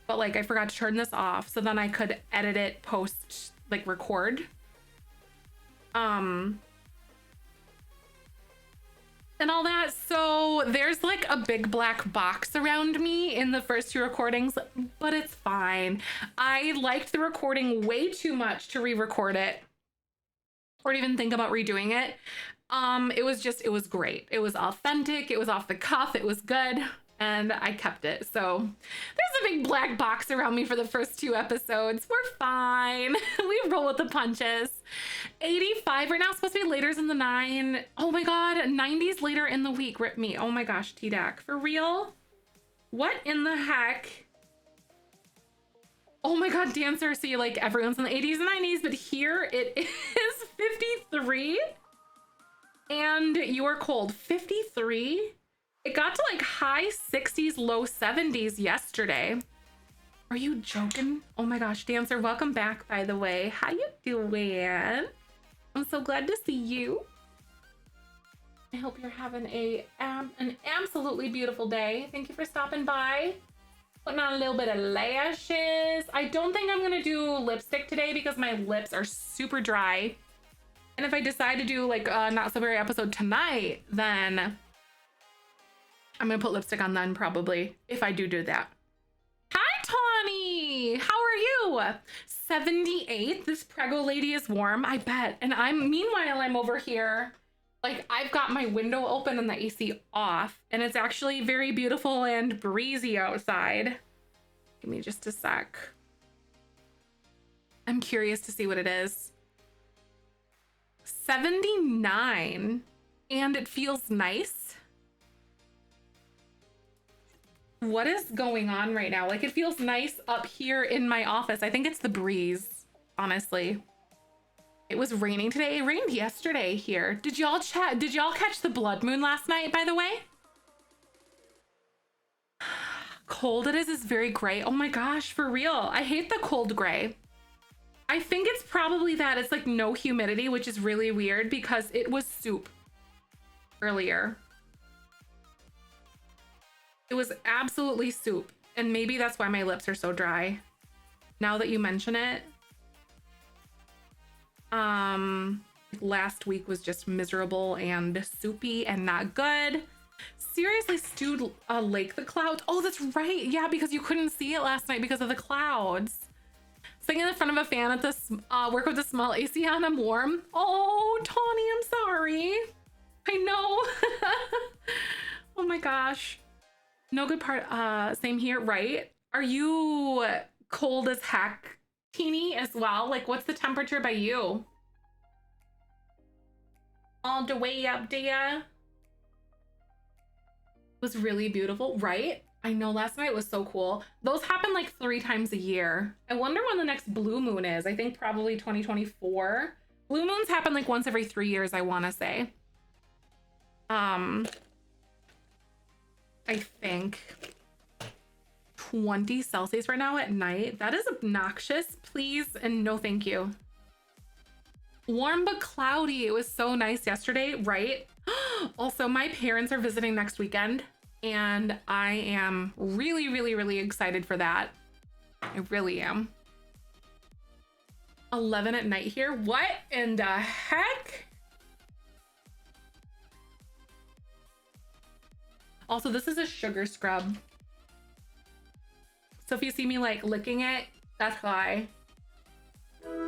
but like I forgot to turn this off. So then I could edit it post, like record. And all that. So there's like a big black box around me in the first two recordings, but it's fine. I liked the recording way too much to re-record it or even think about redoing it. It was great. It was authentic. It was off the cuff. It was good. And I kept it. So there's a big black box around me for the first two episodes. We're fine. We roll with the punches. 85 right now, supposed to be later in the 9. Oh my God, 90s later in the week. Rip me. Oh my gosh, T-Dac. For real? What in the heck? Oh my God, Dancer. See, like everyone's in the 80s and 90s, but here it is 53. And you are cold. 53? It got to like high 60s, low 70s yesterday. Are you joking? Oh my gosh, Dancer, welcome back, by the way. How you doing? I'm so glad to see you. I hope you're having an absolutely beautiful day. Thank you for stopping by. Putting on a little bit of lashes. I don't think I'm gonna do lipstick today because my lips are super dry. And if I decide to do like a Not So Berry episode tonight, then I'm gonna put lipstick on then probably, if I do that. Hi, Tawny! How are you? 78, this prego lady is warm, I bet. And meanwhile, I'm over here, like I've got my window open and the AC off, and it's actually very beautiful and breezy outside. Give me just a sec. I'm curious to see what it is. 79, and it feels nice. What is going on right now? Like it feels nice up here in my office. I think it's the breeze, honestly. It was raining today. It rained yesterday here. Did y'all catch the blood moon last night, by the way? Cold it is very gray. Oh my gosh, for real. I hate the cold gray. I think it's probably that it's like no humidity, which is really weird because it was soup earlier. It was absolutely soup. And maybe that's why my lips are so dry. Now that you mention it. Last week was just miserable and soupy and not good. Seriously, stewed Lake the Clouds. Oh, that's right. Yeah, because you couldn't see it last night because of the clouds. Sitting in the front of a fan at this work with a small AC on, I'm warm. Oh, Tawny, I'm sorry. I know. Oh my gosh. No good part. Same here, right? Are you cold as heck, Teeny, as well? Like, what's the temperature by you? All the way up there. It was really beautiful, right? I know, last night was so cool. Those happen like 3 times a year. I wonder when the next blue moon is. I think probably 2024. Blue moons happen like once every 3 years, I want to say. I think 20 Celsius right now at night. That is obnoxious. Please and no thank you. Warm but cloudy. It was so nice yesterday, right? Also, my parents are visiting next weekend, and I am really, really, really excited for that. I really am. 11 at night here. What in the heck? Also, this is a sugar scrub. So if you see me like licking it, that's why. Piggle!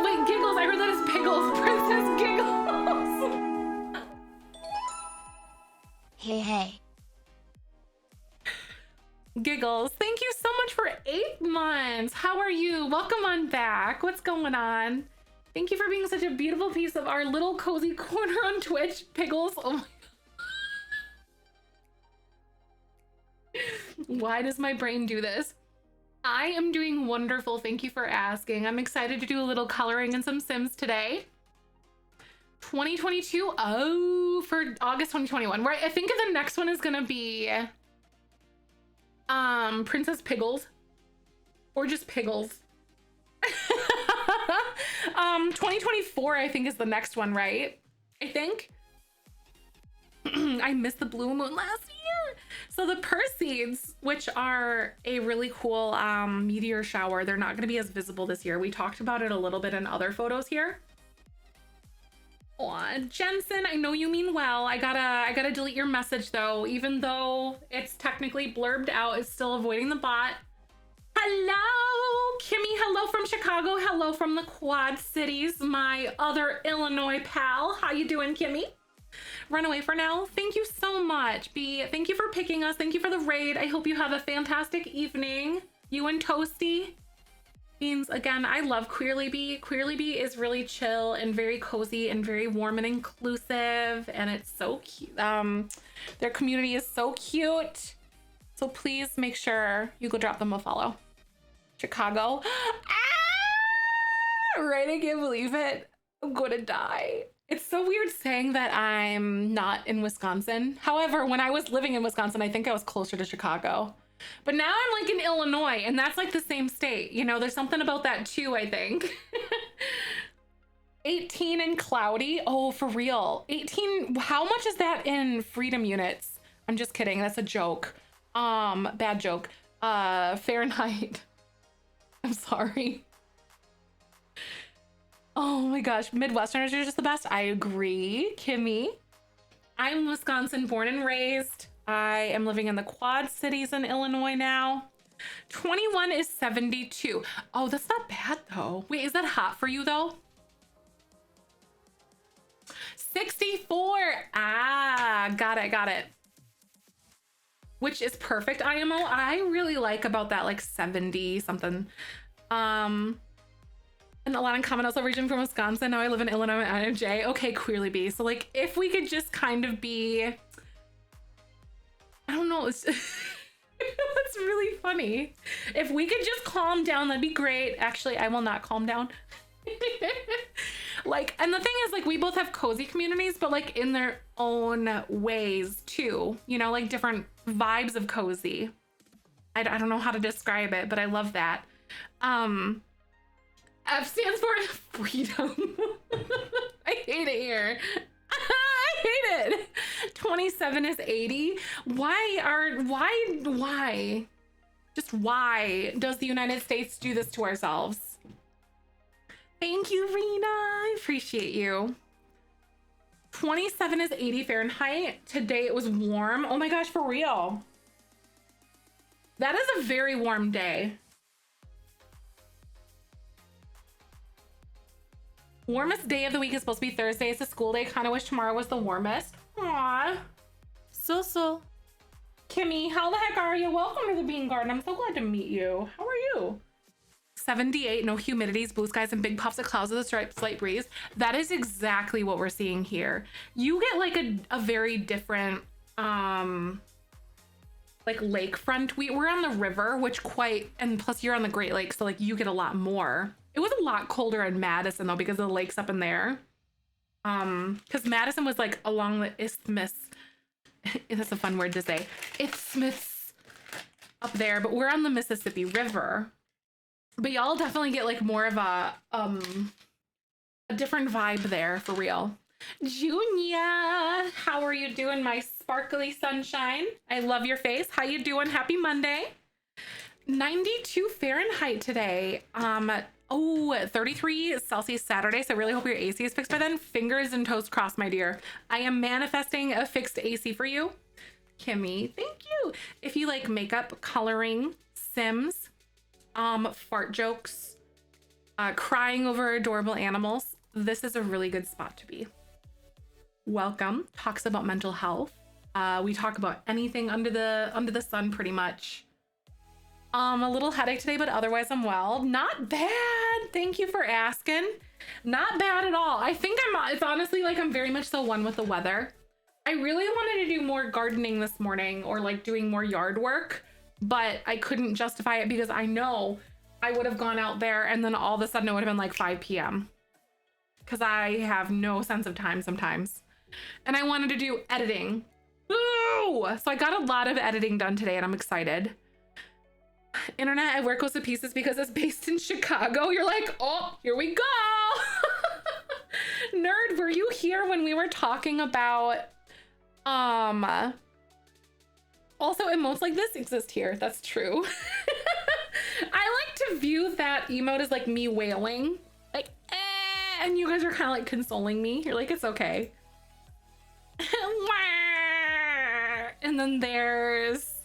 Wait, Giggles. I heard that is Piggles. Princess Giggles. Hey. Giggles, thank you so much for 8 months. How are you? Welcome on back. What's going on? Thank you for being such a beautiful piece of our little cozy corner on Twitch. Piggles. Oh my God. Why does my brain do this? I am doing wonderful. Thank you for asking. I'm excited to do a little coloring and some Sims today. 2022. Oh, for August 2021. Right. I think the next one is gonna be Princess Piggles, or just Piggles. 2024 I think is the next one, right? I think. I missed the blue moon last year. So the Perseids, which are a really cool meteor shower, they're not going to be as visible this year. We talked about it a little bit in other photos here. Aw, Jensen, I know you mean well. I gotta delete your message though, even though it's technically blurbed out. It's still avoiding the bot. Hello, Kimmy. Hello from Chicago. Hello from the Quad Cities. My other Illinois pal. How you doing, Kimmy? Run away for now. Thank you so much, B. Thank you for picking us. Thank you for the raid. I hope you have a fantastic evening. You and Toasty. Beans, again, I love Queerly Bee. Queerly Bee is really chill and very cozy and very warm and inclusive, and it's so cute. Their community is so cute. So please make sure you go drop them a follow. Chicago. Ah! Right, I can't believe it. I'm gonna die. It's so weird saying that I'm not in Wisconsin. However, when I was living in Wisconsin, I think I was closer to Chicago. But now I'm like in Illinois, and that's like the same state. You know, there's something about that too, I think. 18 and cloudy. Oh, for real. 18. How much is that in freedom units? I'm just kidding. That's a joke. Bad joke. Fahrenheit. I'm sorry. Oh my gosh. Midwesterners are just the best. I agree, Kimmy. I'm Wisconsin born and raised. I am living in the Quad Cities in Illinois now. 21 is 72. Oh, that's not bad though. Wait, is that hot for you though? 64. Ah, got it. Which is perfect IMO. I really like about that like 70 something. And a lot in comment also region from Wisconsin. Now I live in Illinois and IMJ. Okay, Queerly Bee. So like if we could just kind of be, I don't know, it's it's really funny. If we could just calm down, that'd be great. Actually, I will not calm down. Like, and the thing is, like, we both have cozy communities, but like in their own ways too, you know, like different vibes of cozy. I don't know how to describe it, but I love that. F stands for freedom. I hate it here. I hate it. 27 is 80. Why? Just why does the United States do this to ourselves? Thank you, Rena. I appreciate you. 27 is 80 Fahrenheit. Today it was warm. Oh my gosh, for real. That is a very warm day. Warmest day of the week is supposed to be Thursday. It's a school day. Kind of wish tomorrow was the warmest. Aww. So. Kimmy, how the heck are you? Welcome to the Bean Garden. I'm so glad to meet you. How are you? 78, no humidities, blue skies, and big puffs of clouds with a slight breeze. That is exactly what we're seeing here. You get like a very different, like lakefront. We're on the river, which and plus you're on the Great Lakes, so like you get a lot more. It was a lot colder in Madison though, because of the lakes up in there. Because Madison was like along the isthmus. That's a fun word to say. Isthmus up there, but we're on the Mississippi River. But y'all definitely get like more of a different vibe there for real. Junia, how are you doing, my sparkly sunshine? I love your face. How you doing? Happy Monday. 92 Fahrenheit today. 33 Celsius Saturday. So I really hope your AC is fixed by then. Fingers and toes crossed, my dear. I am manifesting a fixed AC for you. Kimmy, thank you. If you like makeup, coloring, Sims, fart jokes, crying over adorable animals, this is a really good spot to be. Welcome. Talks about mental health. We talk about anything under the sun pretty much. A little headache today, but otherwise I'm well. Not bad. Thank you for asking. Not bad at all. I think it's honestly like I'm very much so one with the weather. I really wanted to do more gardening this morning or like doing more yard work, but I couldn't justify it because I know I would have gone out there and then all of a sudden it would have been like 5 p.m. because I have no sense of time sometimes. And I wanted to do editing. Ooh! So I got a lot of editing done today and I'm excited. Internet at work goes to pieces because it's based in Chicago. You're like, oh, here we go. Nerd, were you here when we were talking about also emotes like this exist here? That's true. I like to view that emote as like me wailing, like and you guys are kind of like consoling me. You're like, it's okay. And then there's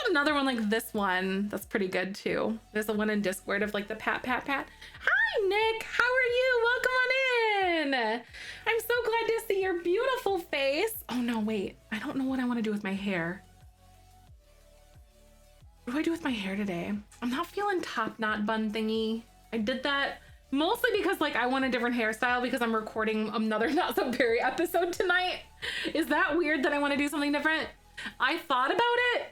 another one like this one that's pretty good too. There's the one in Discord of like the pat pat pat. Hi Nick, how are you? Welcome on in. I'm so glad to see your beautiful face. Oh no, wait, I don't know what I want to do with my hair. What do I do with my hair today? I'm not feeling top knot bun thingy. I did that mostly because like I want a different hairstyle because I'm recording another Not So Berry episode tonight. Is that weird that I want to do something different? I thought about it,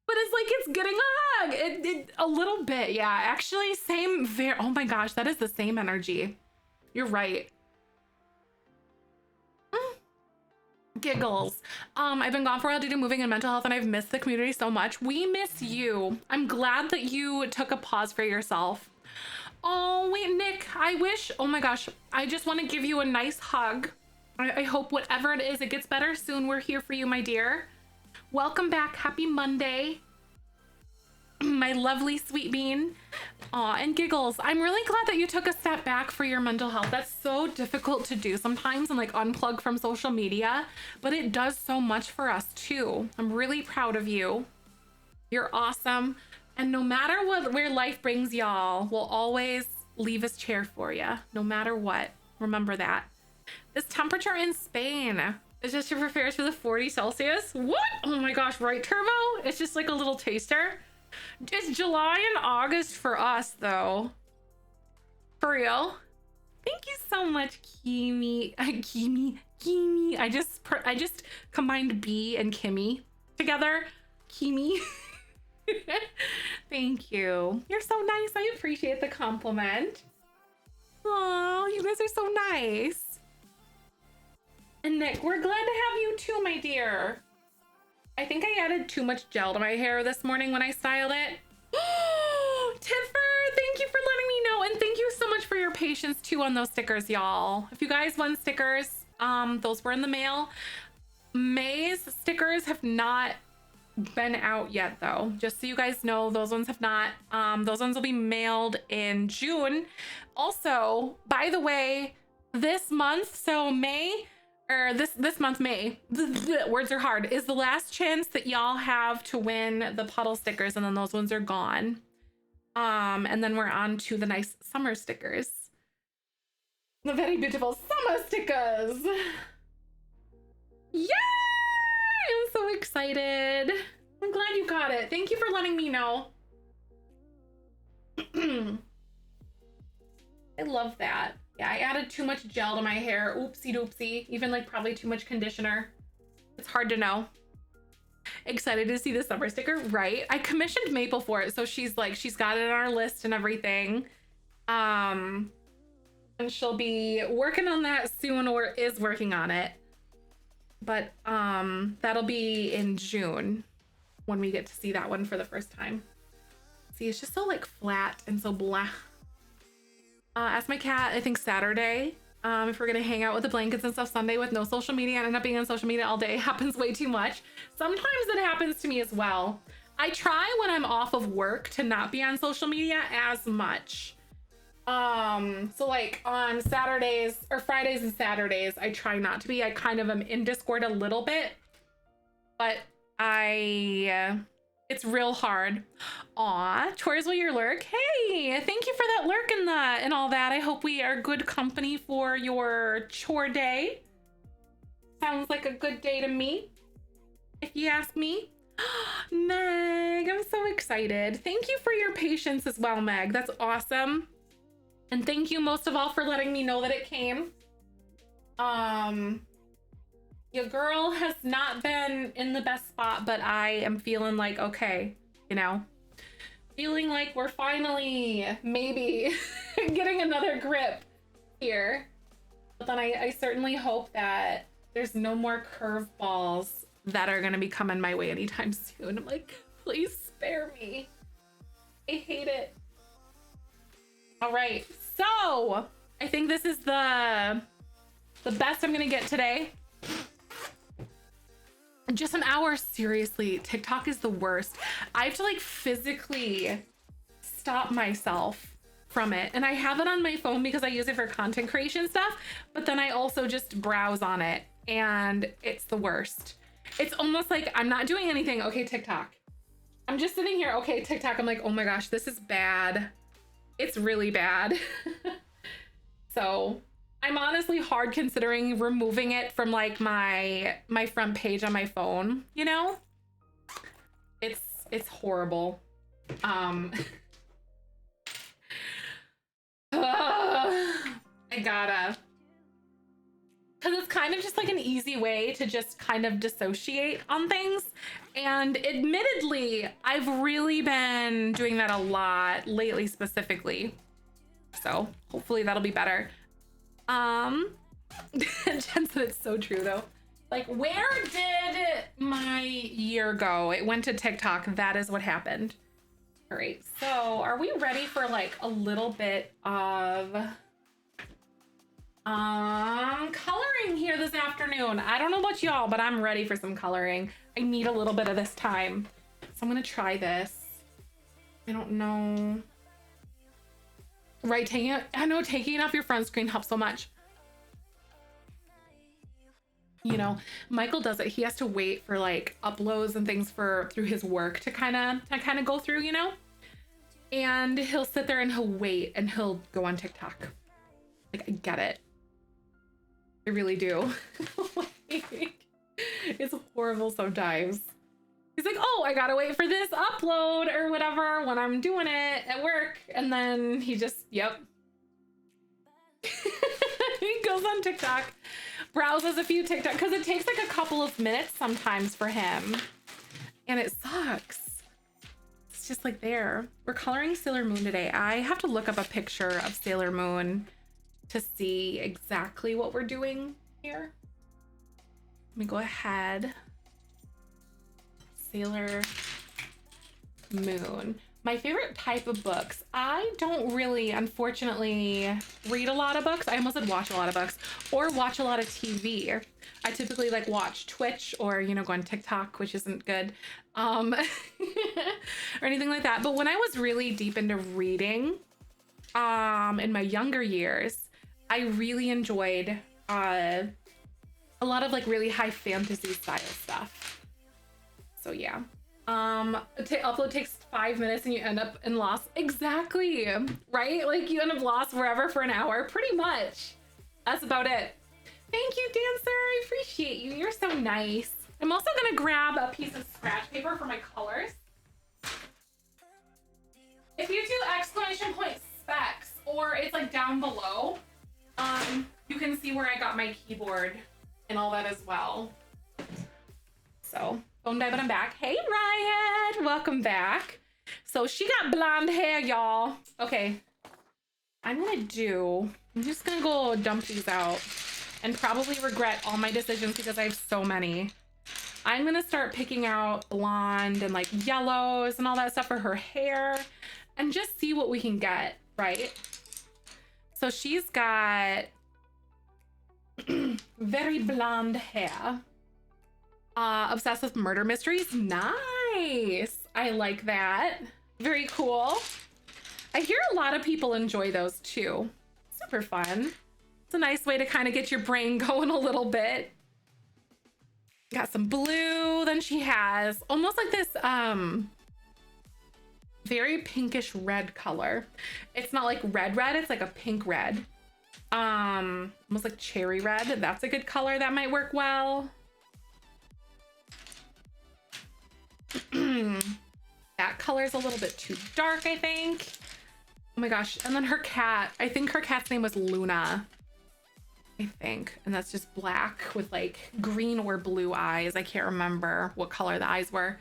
but it's like it's getting a hug. It a little bit, yeah. Actually, same. Oh my gosh, that is the same energy. You're right. Giggles. I've been gone for a while due to moving and mental health, and I've missed the community so much. We miss you. I'm glad that you took a pause for yourself. Oh wait, Nick. I wish. Oh my gosh. I just want to give you a nice hug. I hope whatever it is, it gets better soon. We're here for you, my dear. Welcome back. Happy Monday. My lovely sweet bean. Aw, and Giggles. I'm really glad that you took a step back for your mental health. That's so difficult to do sometimes and like unplug from social media, but it does so much for us too. I'm really proud of you. You're awesome. And no matter where life brings y'all, we'll always leave us cheer for you, no matter what. Remember that. This temperature in Spain is just your prefers for the 40 Celsius. What? Oh my gosh, right, Turbo? It's just like a little taster. It's July and August for us, though. For real. Thank you so much, Kimi. Kimi. I just combined B and Kimmy together. Kimi. Thank you. You're so nice. I appreciate the compliment. Oh, you guys are so nice. And Nick, we're glad to have you too, my dear. I think I added too much gel to my hair this morning when I styled it. Tiffer, thank you for letting me know. And thank you so much for your patience too on those stickers, y'all. If you guys want stickers, those were in the mail. May's stickers have not been out yet though. Just so you guys know, those ones have not. Those ones will be mailed in June. Also, by the way, this month, so May, or this month, May, words are hard, is the last chance that y'all have to win the puddle stickers, and then those ones are gone. And then we're on to the nice summer stickers. The very beautiful summer stickers. Yay! I'm so excited. I'm glad you got it. Thank you for letting me know. I love that. Yeah, I added too much gel to my hair. Oopsie doopsie. Even like probably too much conditioner. It's hard to know. Excited to see the summer sticker, right? I commissioned Maple for it, so she's got it on our list and everything. And she'll be working on that soon, or is working on it. But that'll be in June when we get to see that one for the first time. See, it's just so like flat and so blah. Ask my cat, I think Saturday, if we're gonna hang out with the blankets and stuff Sunday with no social media and end up being on social media all day. Happens way too much. Sometimes it happens to me as well. I try when I'm off of work to not be on social media as much. So like on Saturdays or Fridays and Saturdays, I try not to be. I kind of am in Discord a little bit, but it's real hard. Aw, chores will your lurk. Hey, thank you for that lurk and all that. I hope we are good company for your chore day. Sounds like a good day to me, if you ask me. Meg, I'm so excited. Thank you for your patience as well, Meg. That's awesome. And thank you most of all for letting me know that it came. Your girl has not been in the best spot, but I am feeling like, okay, you know, feeling like we're finally maybe getting another grip here. But then I certainly hope that there's no more curveballs that are gonna be coming my way anytime soon. I'm like, please spare me. I hate it. All right, so I think this is the best I'm gonna get today. Just an hour, seriously, TikTok is the worst. I have to like physically stop myself from it. And I have it on my phone because I use it for content creation stuff, but then I also just browse on it and it's the worst. It's almost like I'm not doing anything. Okay, TikTok. I'm just sitting here. Okay, TikTok. I'm like, oh my gosh, this is bad. It's really bad. So I'm honestly hard considering removing it from like my front page on my phone, you know? It's horrible. I gotta, because it's kind of just like an easy way to just kind of dissociate on things. And admittedly, I've really been doing that a lot lately specifically. So hopefully that'll be better. Jen said it's so true though. Like, where did my year go? It went to TikTok. That is what happened. All right, so are we ready for like a little bit of coloring here this afternoon? I don't know about y'all, but I'm ready for some coloring. I need a little bit of this time. So I'm gonna try this. I don't know. Right, I know taking it off your front screen helps so much. You know, Michael does it. He has to wait for like uploads and things through his work to kind of go through, you know? And he'll sit there and he'll wait and he'll go on TikTok. Like, I get it. I really do. It's horrible sometimes. He's like, oh, I gotta wait for this upload or whatever when I'm doing it at work. And then he just, yep. He goes on TikTok, browses a few TikTok, because it takes like a couple of minutes sometimes for him. And it sucks. It's just like there. We're coloring Sailor Moon today. I have to look up a picture of Sailor Moon to see exactly what we're doing here. Let me go ahead. Sailor Moon. My favorite type of books. I don't really, unfortunately, read a lot of books. I almost said watch a lot of books or watch a lot of TV. I typically like watch Twitch or, you know, go on TikTok, which isn't good, or anything like that. But when I was really deep into reading, in my younger years, I really enjoyed a lot of like really high fantasy style stuff. So yeah. Upload takes 5 minutes and you end up in lost. Exactly, right? Like you end up lost wherever for an hour, pretty much. That's about it. Thank you, Dancer. I appreciate you. You're so nice. I'm also gonna grab a piece of scratch paper for my colors. If you do exclamation point specs, or it's like down below, you can see where I got my keyboard and all that as well. So, phone die, but I'm back. Hey, Riot, welcome back. So she got blonde hair, y'all. Okay, I'm just gonna go dump these out and probably regret all my decisions because I have so many. I'm gonna start picking out blonde and like yellows and all that stuff for her hair and just see what we can get, right? So she's got very blonde hair. Obsessed with murder mysteries. Nice. I like that. Very cool. I hear a lot of people enjoy those too. Super fun. It's a nice way to kind of get your brain going a little bit. Got some blue. Then she has almost like this very pinkish red color. It's not like red, it's like a pink red. Almost like cherry red. That's a good color. That might work well. That color is a little bit too dark, I think. Oh my gosh. And then her cat, I think her cat's name was Luna, I think. And that's just black with like green or blue eyes. I can't remember what color the eyes were.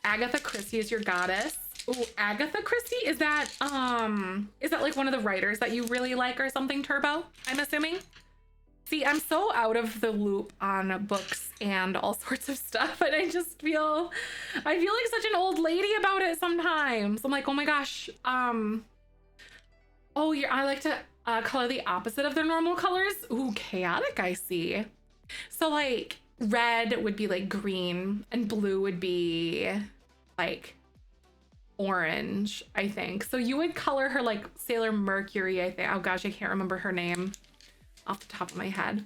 Agatha Christie is your goddess. Oh, Agatha Christie? Is that like one of the writers that you really like or something, Turbo? I'm assuming. See, I'm so out of the loop on books and all sorts of stuff, and I feel like such an old lady about it sometimes. I'm like, oh my gosh. I like to color the opposite of their normal colors. Ooh, chaotic, I see. So like red would be like green and blue would be like orange, I think. So you would color her like Sailor Mercury, I think. Oh gosh, I can't remember her name off the top of my head.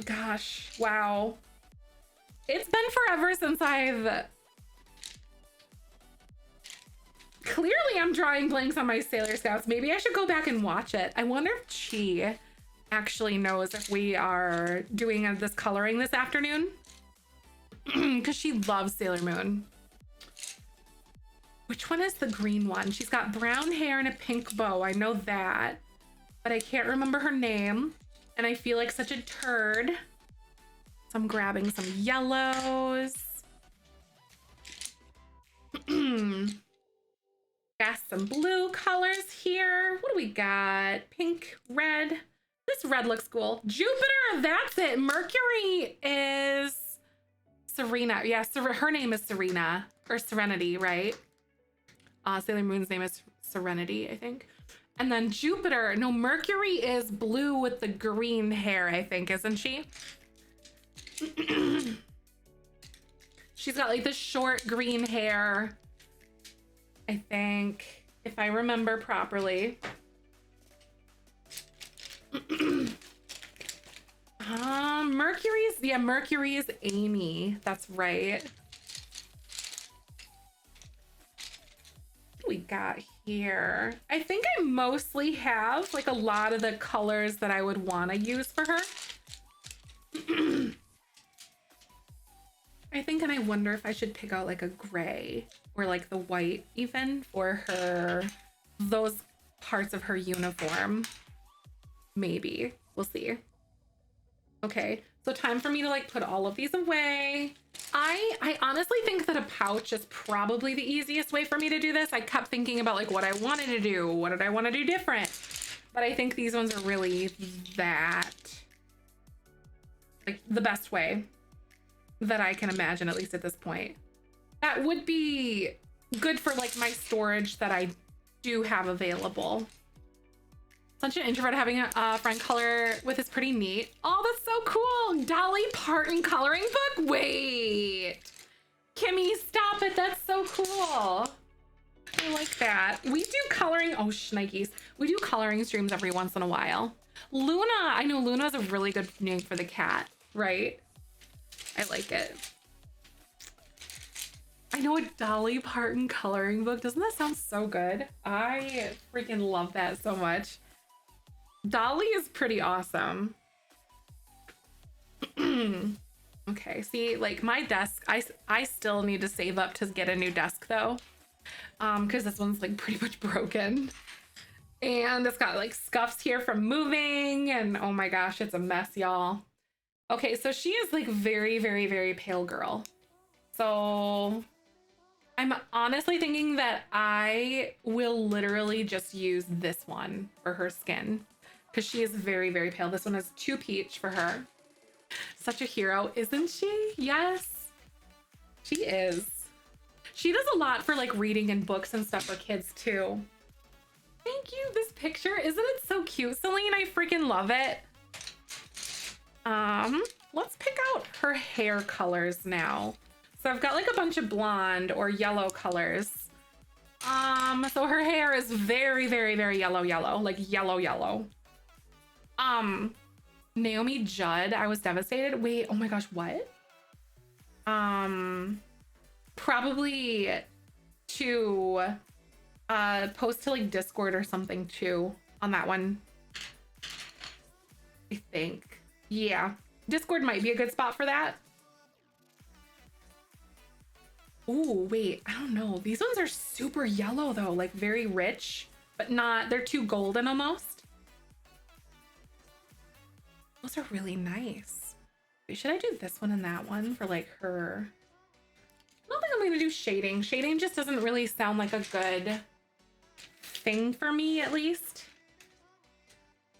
Gosh, wow. It's been forever since clearly I'm drawing blanks on my Sailor Scouts. Maybe I should go back and watch it. I wonder if she actually knows if we are doing this coloring this afternoon. Because she loves Sailor Moon. Which one is the green one? She's got brown hair and a pink bow. I know that. But I can't remember her name. And I feel like such a turd. So I'm grabbing some yellows. Got some blue colors here. What do we got? Pink, red. This red looks cool. Jupiter, that's it. Mercury is Serena. Yeah, her name is Serena. Or Serenity, right? Sailor Moon's name is Serenity, I think. And then Jupiter, no, Mercury is blue with the green hair, I think, isn't she? She's got like this short green hair, I think, if I remember properly. Mercury is Amy. That's right. We got here. I think I mostly have like a lot of the colors that I would want to use for her. I think, and I wonder if I should pick out like a gray or like the white even for her, those parts of her uniform. Maybe. We'll see. Okay, so time for me to like put all of these away. I honestly think that a pouch is probably the easiest way for me to do this. I kept thinking about like what I wanted to do. What did I want to do different? But I think these ones are really like the best way that I can imagine, at least at this point. That would be good for like my storage that I do have available. Such an introvert, having a friend color with is pretty neat. Oh, that's so cool. Dolly Parton coloring book. Wait, Kimmy, stop it. That's so cool. I like that. We do coloring. Oh, shnikes. We do coloring streams every once in a while. Luna. I know Luna is a really good name for the cat, right? I like it. I know a Dolly Parton coloring book. Doesn't that sound so good? I freaking love that so much. Dolly is pretty awesome. Okay, see, like my desk, I still need to save up to get a new desk though. Because this one's like pretty much broken. And it's got like scuffs here from moving, and oh my gosh, it's a mess, y'all. Okay, so she is like very, very, very pale girl. So I'm honestly thinking that I will literally just use this one for her skin because she is very, very pale. This one is too peach for her. Such a hero, isn't she? Yes, she is. She does a lot for like reading and books and stuff for kids too. Thank you. This picture, isn't it so cute, Celine? I freaking love it. Let's pick out her hair colors now. So I've got like a bunch of blonde or yellow colors. So her hair is very, very, very yellow, like yellow. Naomi Judd, I was devastated. Wait, oh my gosh, what? Probably to post to like Discord or something too on that one. I think. Yeah. Discord might be a good spot for that. Ooh, wait, I don't know. These ones are super yellow though, like very rich, but not, they're too golden almost. Those are really nice. Wait, should I do this one and that one for like her? I don't think I'm gonna do shading. Shading just doesn't really sound like a good thing for me, at least.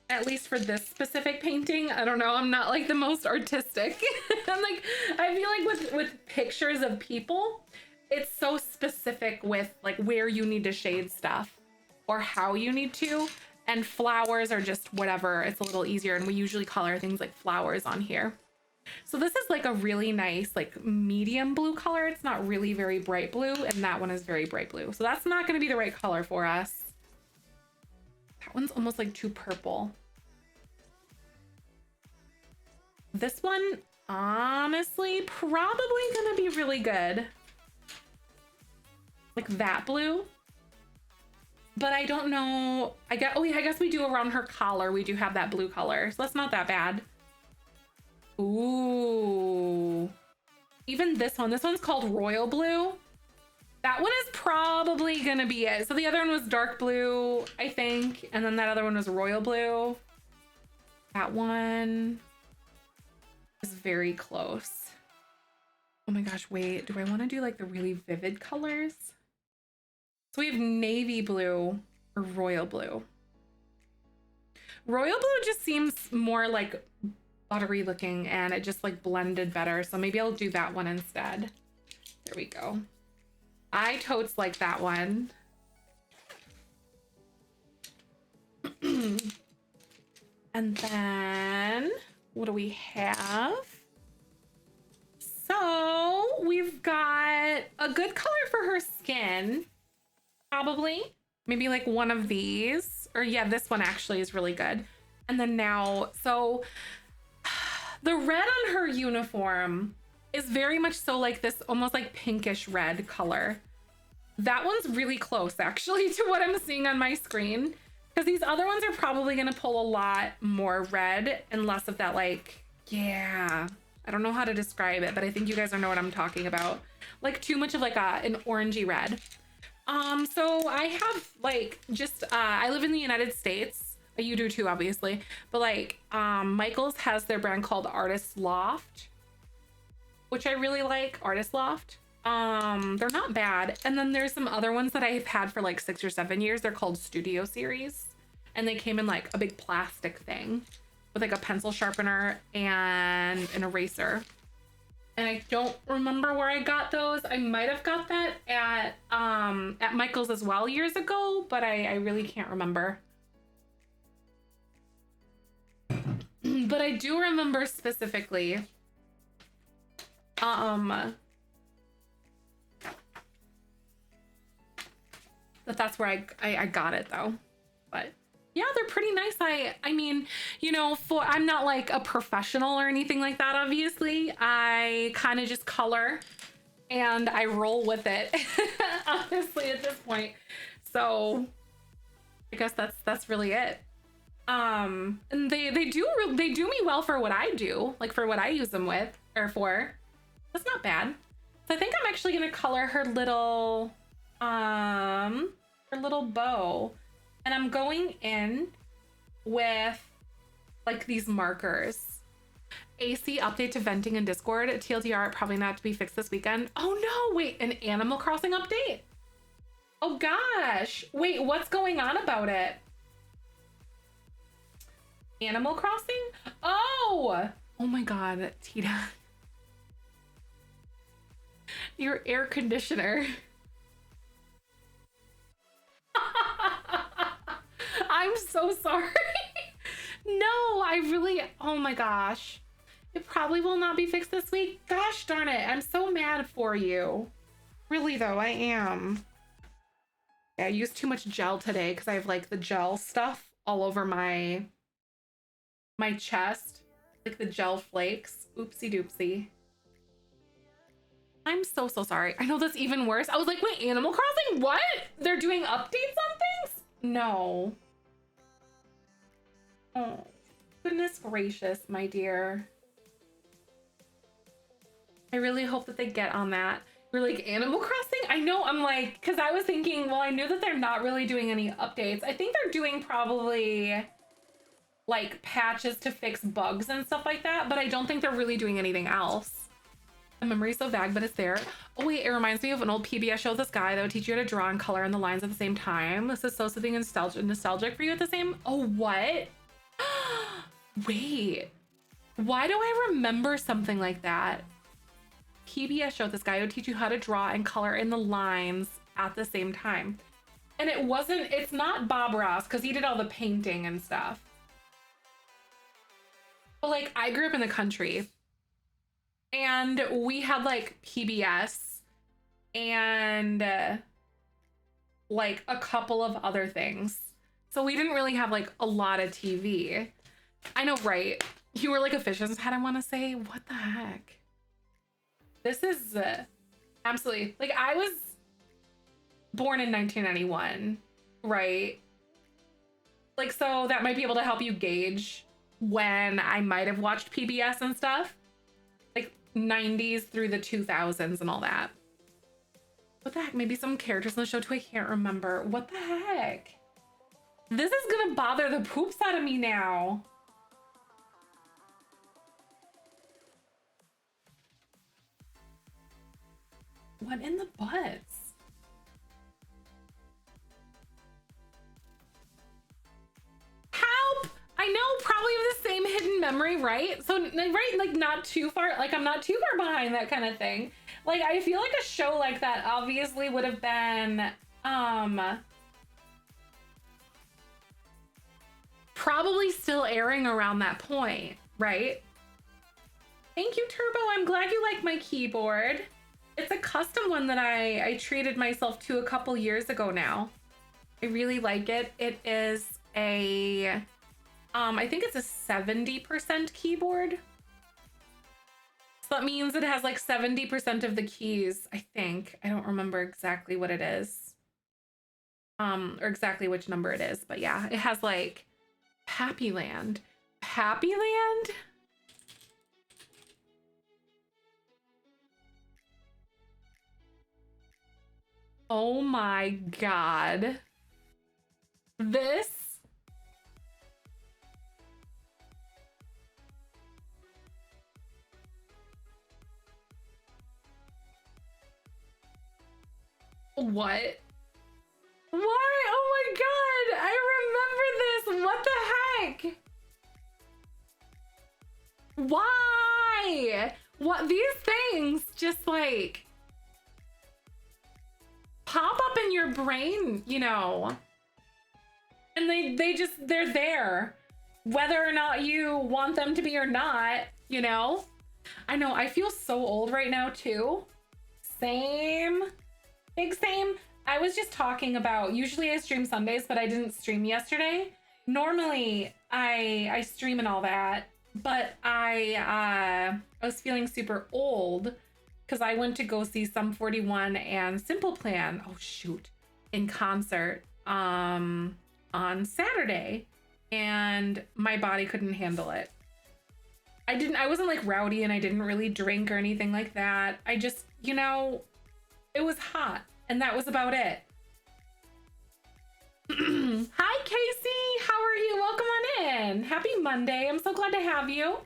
At least for this specific painting. I don't know, I'm not like the most artistic. I'm like, I feel like with pictures of people, it's so specific with like where you need to shade stuff or how you need to, and flowers are just whatever, it's a little easier, and we usually color things like flowers on here. So this is like a really nice like medium blue color. It's not really very bright blue, and that one is very bright blue, so that's not going to be the right color for us. That one's almost like too purple. This one, honestly, probably gonna be really good. Like that blue. But I don't know. I guess we do around her collar. We do have that blue color, so that's not that bad. Ooh. Even this one's called Royal Blue. That one is probably gonna be it. So the other one was dark blue, I think. And then that other one was royal blue. That one is very close. Oh my gosh, wait, do I want to do like the really vivid colors? So we have navy blue or royal blue. Royal blue just seems more like buttery looking, and it just like blended better. So maybe I'll do that one instead. There we go. I totes like that one. And then what do we have? So we've got a good color for her skin. Probably maybe like one of these, or yeah, this one actually is really good. And then now, so the red on her uniform is very much so like this almost like pinkish red color. That one's really close actually to what I'm seeing on my screen, because these other ones are probably going to pull a lot more red and less of that, like, yeah, I don't know how to describe it, but I think you guys know what I'm talking about. Like too much of like an orangey red. So I have like just I live in the United States. You do too, obviously, but like Michael's has their brand called Artist Loft, which I really like. Artist Loft. They're not bad. And then there's some other ones that I've had for like 6 or 7 years. They're called Studio Series, and they came in like a big plastic thing with like a pencil sharpener and an eraser. And I don't remember where I got those. I might have got that at Michael's as well years ago, but I really can't remember. But I do remember specifically that's where I got it though. But yeah, they're pretty nice. I mean, you know, I'm not like a professional or anything like that, obviously. I kind of just color and I roll with it, honestly, at this point. So I guess that's really it. And they do me well for what I do, like for what I use them with or for. That's not bad. So I think I'm actually gonna color her little bow, and I'm going in with like these markers, AC update to venting in Discord. TLDR, probably not to be fixed this weekend. Oh no, wait, an Animal Crossing update? Oh gosh, wait, what's going on about it? Animal Crossing? Oh my God, Tita. Your air conditioner. I'm so sorry. No, I really, oh my gosh. It probably will not be fixed this week. Gosh darn it, I'm so mad for you. Really though, I am. Yeah, I used too much gel today because I have like the gel stuff all over my chest. Like the gel flakes. Oopsie doopsie. I'm so sorry. I know that's even worse. I was like, wait, Animal Crossing? What? They're doing updates on things? No. Oh, goodness gracious, my dear. I really hope that they get on that. You're like, Animal Crossing? I know, I'm like, because I was thinking, well, I knew that they're not really doing any updates. I think they're doing probably like patches to fix bugs and stuff like that, but I don't think they're really doing anything else. The memory's so vague, but it's there. Oh wait, it reminds me of an old PBS show, this guy that would teach you how to draw and color in the lines at the same time. This is so something nostalgic for you at the same. Oh, what? Wait, why do I remember something like that? PBS show, this guy would teach you how to draw and color in the lines at the same time. And it's not Bob Ross, because he did all the painting and stuff. But like, I grew up in the country and we had like PBS and like a couple of other things. So we didn't really have like a lot of TV. I know, right? You were like a fish's head, I want to say. What the heck? This is absolutely, like, I was born in 1991, right? Like, so that might be able to help you gauge when I might have watched PBS and stuff. Like 90s through the 2000s and all that. What the heck? Maybe some characters in the show too, I can't remember. What the heck? This is gonna bother the poops out of me now. What in the butts? Help! I know, probably have the same hidden memory, right? So, right, like not too far, like I'm not too far behind that kind of thing. Like, I feel like a show like that obviously would have been, probably still airing around that point, right? Thank you, Turbo. I'm glad you like my keyboard. It's a custom one that I treated myself to a couple years ago now. I really like it. It is a, I think it's a 70% keyboard. So that means it has like 70% of the keys, I think. I don't remember exactly what it is. Or exactly which number it is, but yeah, it has like Happy Land. Happy Land? Oh my God. This. What? Why? Oh my God. I remember this. What the heck? Why? What? These things just like pop up in your brain, you know, and they're there whether or not you want them to be or not, you know. I know, I feel so old right now too. Same, big same. I was just talking about, usually I stream Sundays, but I didn't stream yesterday. Normally I stream and all that, but I was feeling super old because I went to go see Sum 41 and Simple Plan, oh shoot, in concert on Saturday, and my body couldn't handle it. I wasn't like rowdy and I didn't really drink or anything like that. I just, you know, it was hot and that was about it. Hi Casey, how are you? Welcome on in. Happy Monday. I'm so glad to have you.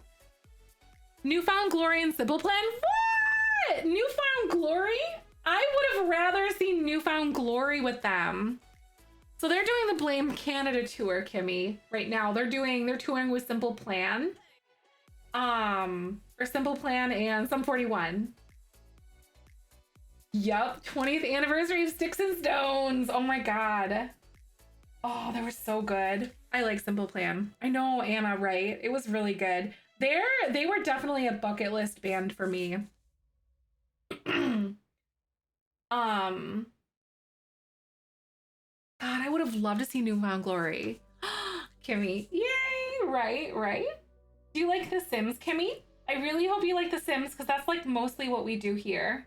Newfound Glory and Simple Plan. What? Newfound Glory? I would have rather seen Newfound Glory with them. So they're doing the Blame Canada tour, Kimmy. Right now, they're touring with Simple Plan. Or Simple Plan and Sum 41. Yup, 20th anniversary of Sticks and Stones. Oh my god. Oh, they were so good. I like Simple Plan. I know, Anna, right? It was really good. They were definitely a bucket list band for me. God, I would have loved to see Newfound Glory. Kimmy, yay, right? Do you like The Sims, Kimmy? I really hope you like The Sims because that's like mostly what we do here.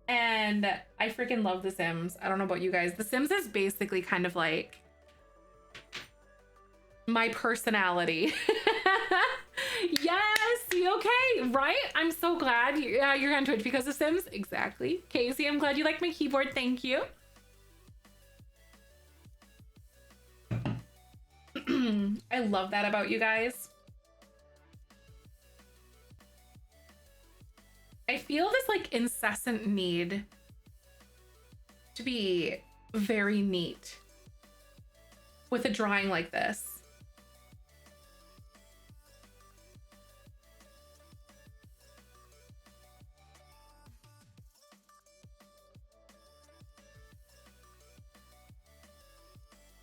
And I freaking love The Sims. I don't know about you guys. The Sims is basically kind of like my personality. Yes, okay, right? I'm so glad you're on Twitch because of Sims. Exactly. Casey, I'm glad you like my keyboard. Thank you. I love that about you guys. I feel this like incessant need to be very neat with a drawing like this.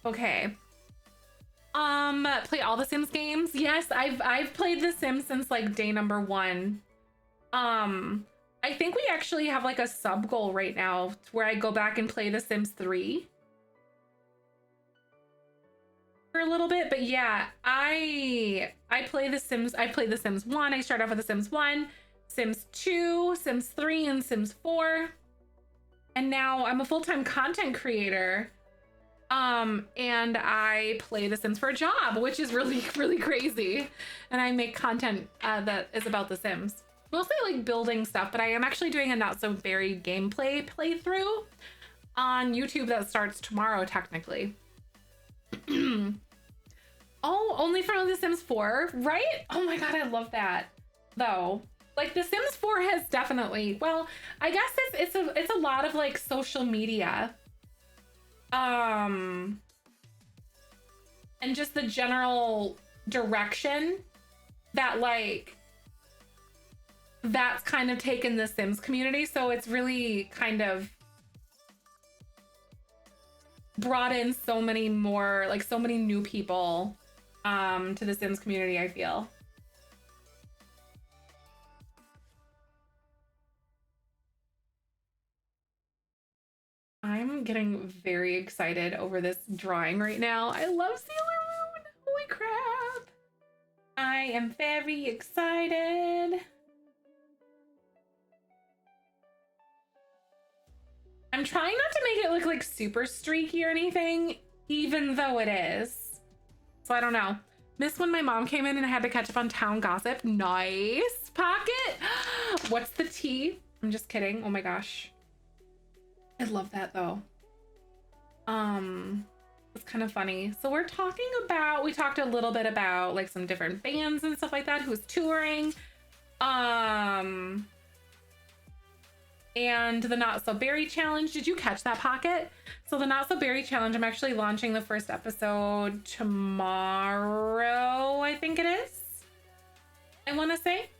Okay. Play all the Sims games. Yes, I've played The Sims since like day number 1. I think we actually have like a sub goal right now where I go back and play The Sims 3 for a little bit. But yeah, I play The Sims. I played The Sims 1. I started off with The Sims 1, Sims 2, Sims 3, and Sims 4. And now I'm a full-time content creator. And I play The Sims for a job, which is really, really crazy. And I make content that is about The Sims. Mostly like building stuff, but I am actually doing a Not So Very gameplay playthrough on YouTube that starts tomorrow, technically. Oh, only from The Sims 4, right? Oh my god, I love that, though. Like, The Sims 4 has definitely, well, I guess it's a lot of like social media. And just the general direction that like that's kind of taken the Sims community. So it's really kind of brought in so many more, like so many new people to the Sims community, I feel. I'm getting very excited over this drawing right now. I love Sailor Moon. Holy crap. I am very excited. I'm trying not to make it look like super streaky or anything, even though it is. So I don't know. Missed when my mom came in and I had to catch up on town gossip. Nice pocket. What's the tea? I'm just kidding. Oh my gosh. I love that though. It's kind of funny. So we talked a little bit about like some different bands and stuff like that, who's touring. And the Not So Berry Challenge. Did you catch that, Pocket? So the Not So Berry Challenge, I'm actually launching the first episode tomorrow, I think it is. I want to say.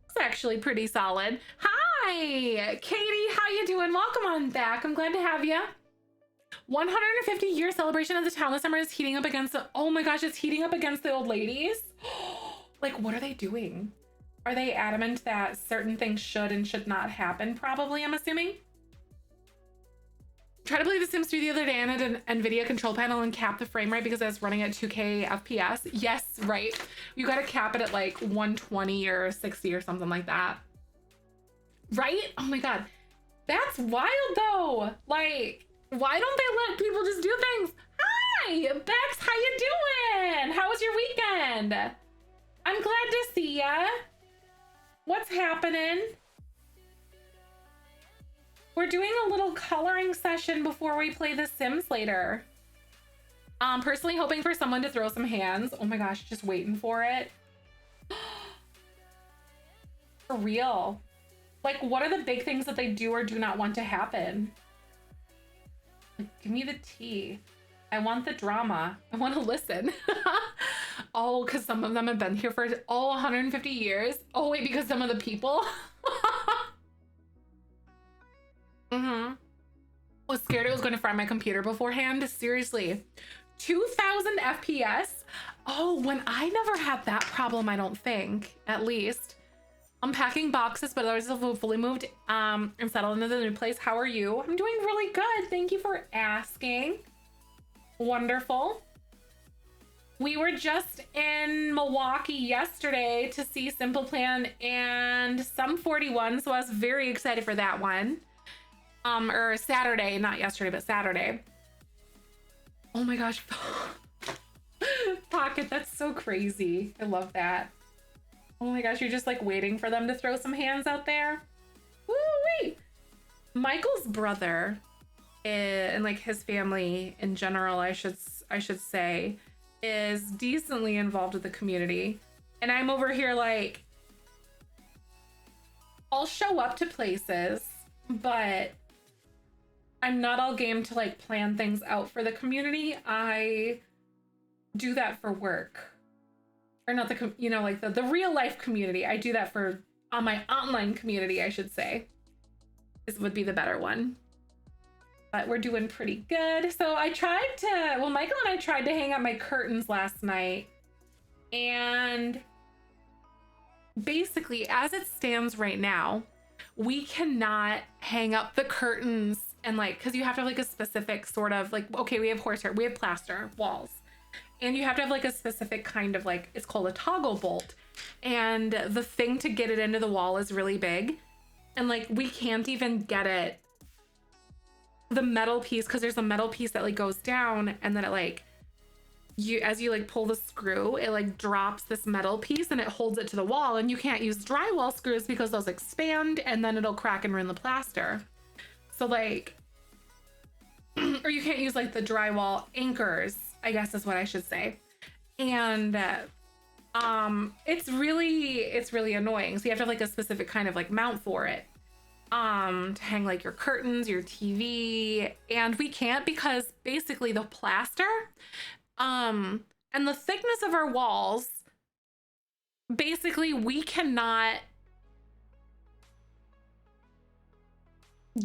It's actually pretty solid. Hi, Katie, how you doing? Welcome on back. I'm glad to have you. 150-year celebration of the town this summer is heating up against the, oh my gosh, it's heating up against the old ladies. Like, what are they doing? Are they adamant that certain things should and should not happen? Probably, I'm assuming. Tried to play The Sims 3 the other day and an NVIDIA control panel and cap the frame rate because I was running at 2K FPS. Yes, right. You gotta cap it at like 120 or 60 or something like that. Right? Oh my god. That's wild though. Like, why don't they let people just do things? Hi, Bex, how you doing? How was your weekend? I'm glad to see ya. What's happening? We're doing a little coloring session before we play The Sims later. Personally hoping for someone to throw some hands. Oh my gosh, just waiting for it. For real. Like, what are the big things that they do or do not want to happen? Like, give me the tea. I want the drama. I want to listen. Oh, because some of them have been here for all 150 years. Oh, wait, because some of the people? Was scared it was going to fry my computer beforehand. Seriously. 2000 FPS? Oh, when I never had that problem, I don't think, at least. Unpacking boxes, but others have fully moved and settled into the new place. How are you? I'm doing really good. Thank you for asking. Wonderful. We were just in Milwaukee yesterday to see Simple Plan and Sum 41, so I was very excited for that one. Or Saturday, not yesterday, but Saturday. Oh my gosh. Pocket, that's so crazy. I love that. Oh my gosh, you're just like waiting for them to throw some hands out there. Woo-wee. Michael's brother and like his family in general, I should say, is decently involved with the community. And I'm over here like, I'll show up to places, but I'm not all game to like plan things out for the community. I do that for work. Or not the, you know, like the real life community. I do that for, on my online community, I should say. This would be the better one. But we're doing pretty good. So I tried to, well, Michael and I tried to hang up my curtains last night. And basically, as it stands right now, we cannot hang up the curtains and like, because you have to have like a specific sort of like, okay, we have horsehair, we have plaster walls. And you have to have like a specific kind of like, it's called a toggle bolt. And the thing to get it into the wall is really big. And like, we can't even get it, the metal piece, because there's a metal piece that like goes down and then it like, as you like pull the screw, it like drops this metal piece and it holds it to the wall. And you can't use drywall screws because those expand and then it'll crack and ruin the plaster. So like, or you can't use like the drywall anchors, I guess is what I should say. And it's really annoying. So you have to have like a specific kind of like mount for it to hang like your curtains, your TV, and we can't because basically the plaster and the thickness of our walls, basically we cannot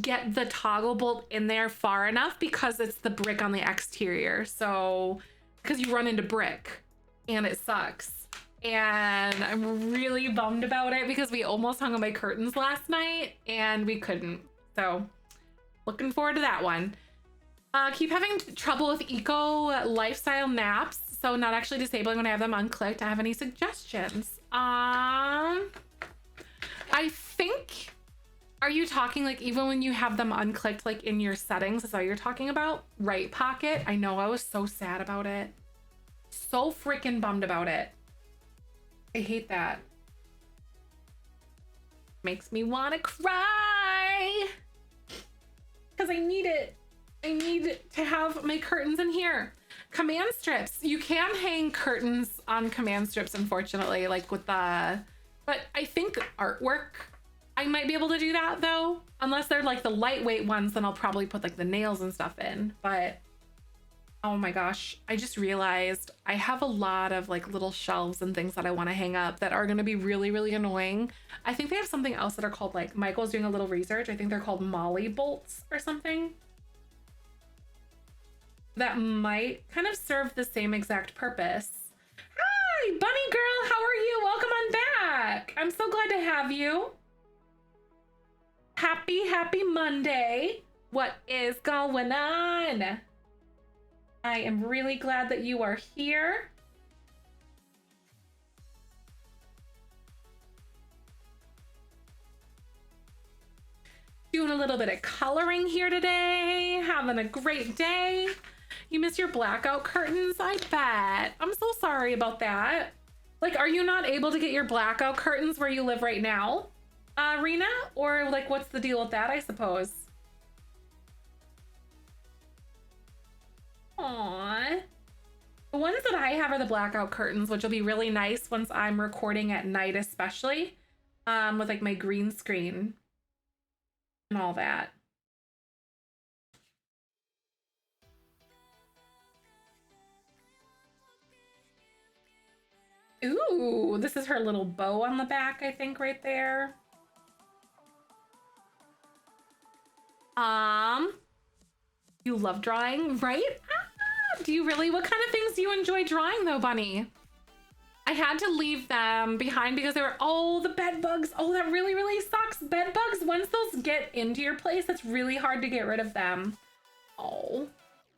get the toggle bolt in there far enough because it's the brick on the exterior. So because you run into brick and it sucks. And I'm really bummed about it because we almost hung on my curtains last night and we couldn't. So looking forward to that one. Keep having trouble with eco lifestyle naps. So not actually disabling when I have them unclicked. Do I have any suggestions? I think, are you talking like even when you have them unclicked, like in your settings, is that what you're talking about? Right, Pocket? I know, I was so sad about it. So freaking bummed about it. I hate that. Makes me want to cry. Because I need it. I need to have my curtains in here. Command strips. You can hang curtains on command strips, unfortunately, like with the, but I think artwork, I might be able to do that though. Unless they're like the lightweight ones, then I'll probably put like the nails and stuff in. But oh my gosh, I just realized I have a lot of like little shelves and things that I want to hang up that are going to be really annoying. I think they have something else that are called, like, Michael's doing a little research. I think they're called Molly bolts or something. That might kind of serve the same exact purpose. Hi, Bunny Girl, how are you? Welcome on back. I'm so glad to have you. Happy Monday. What is going on? I am really glad that you are here. Doing a little bit of coloring here today. Having a great day. You miss your blackout curtains? I bet. I'm so sorry about that. Like, are you not able to get your blackout curtains where you live right now, Rena? Or like, what's the deal with that, I suppose? Aww. The ones that I have are the blackout curtains, which will be really nice once I'm recording at night, especially with like my green screen and all that. Ooh, this is her little bow on the back, I think, right there. You love drawing, right? Ah, do you really? What kind of things do you enjoy drawing though, Bunny? I had to leave them behind because they were, oh, the bed bugs. Oh, that really, really sucks. Bed bugs, once those get into your place, it's really hard to get rid of them. Oh,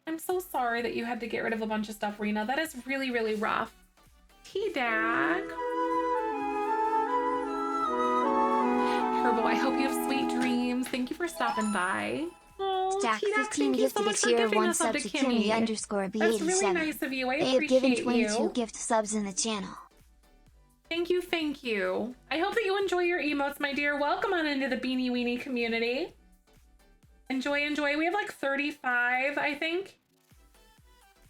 I'm so sorry that you had to get rid of a bunch of stuff, Rena. That is really, really rough. T-Dag. Herbo, I hope you have sweet dreams. Thank you for stopping by. Oh, Stack T-Dag, 15 thank you so gifted a much for tier giving 1 us up sub to to Kimmy. Kimmy_B87. That's really nice of you. I They have given appreciate 22 you. gift subs in the channel. Thank you, thank you. I hope that you enjoy your emotes, my dear. Welcome on into the Beanie Weenie community. Enjoy, enjoy. We have like 35, I think,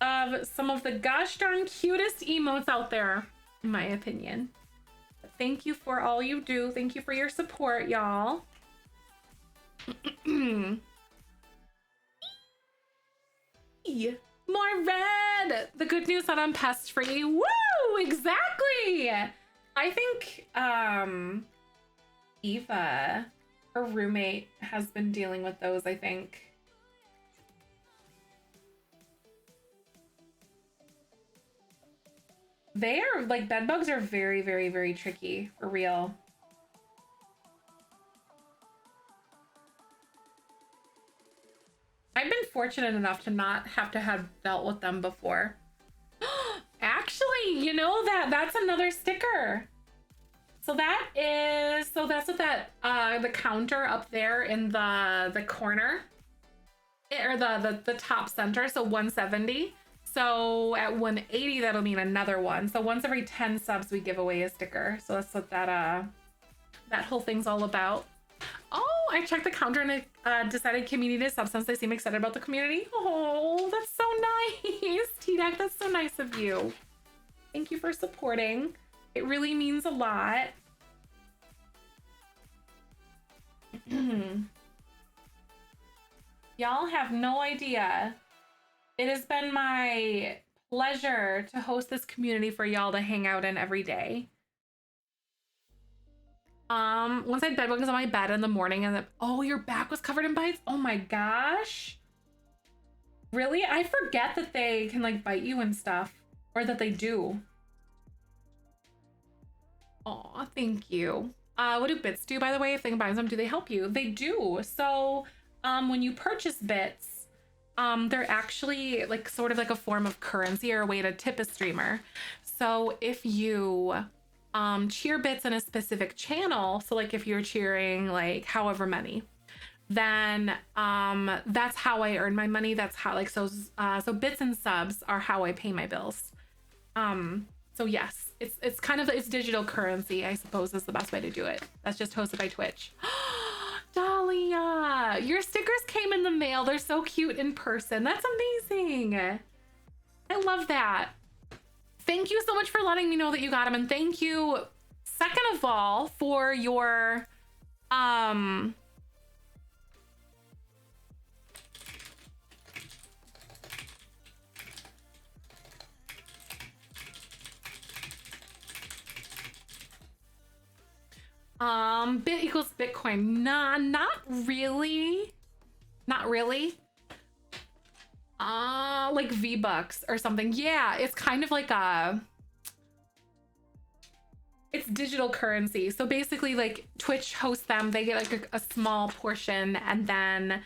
of some of the gosh darn cutest emotes out there, in my opinion. But thank you for all you do. Thank you for your support, y'all. More red. The good news that I'm pest free. Woo! Exactly. I think Eva, her roommate, has been dealing with those, I think. They are like, bed bugs are very, very, very tricky, for real. I've been fortunate enough to not have to have dealt with them before. Actually, you know, that's another sticker. So that's what that the counter up there in the corner, or the top center, so 170. So at 180 that'll mean another one. So once every 10 subs we give away a sticker. So that's what that whole thing's all about. Oh, I checked the counter and I decided Kimmy needed subs since they seem excited about the community. Oh, that's so nice. T-Dag, that's so nice of you. Thank you for supporting. It really means a lot. Y'all have no idea. It has been my pleasure to host this community for y'all to hang out in every day. Once I had bedbugs on my bed in the morning and oh, your back was covered in bites? Oh my gosh. Really? I forget that they can like bite you and stuff, or that they do. Oh, thank you. What do bits do, by the way? If they can buy them, do they help you? They do. So when you purchase bits, they're actually like sort of like a form of currency or a way to tip a streamer. So if you cheer bits in a specific channel, so like if you're cheering like however many, then that's how I earn my money. That's how, like, so bits and subs are how I pay my bills. So yes, it's kind of, it's digital currency, I suppose, is the best way to do it. That's just hosted by Twitch. Dahlia, your stickers came in the mail. They're so cute in person. That's amazing. I love that. Thank you so much for letting me know that you got them, and thank you, second of all, for your bit equals Bitcoin. Nah, not really. Not really. Like V-Bucks or something. Yeah, it's kind of like it's digital currency. So basically, like, Twitch hosts them, they get like a small portion, and then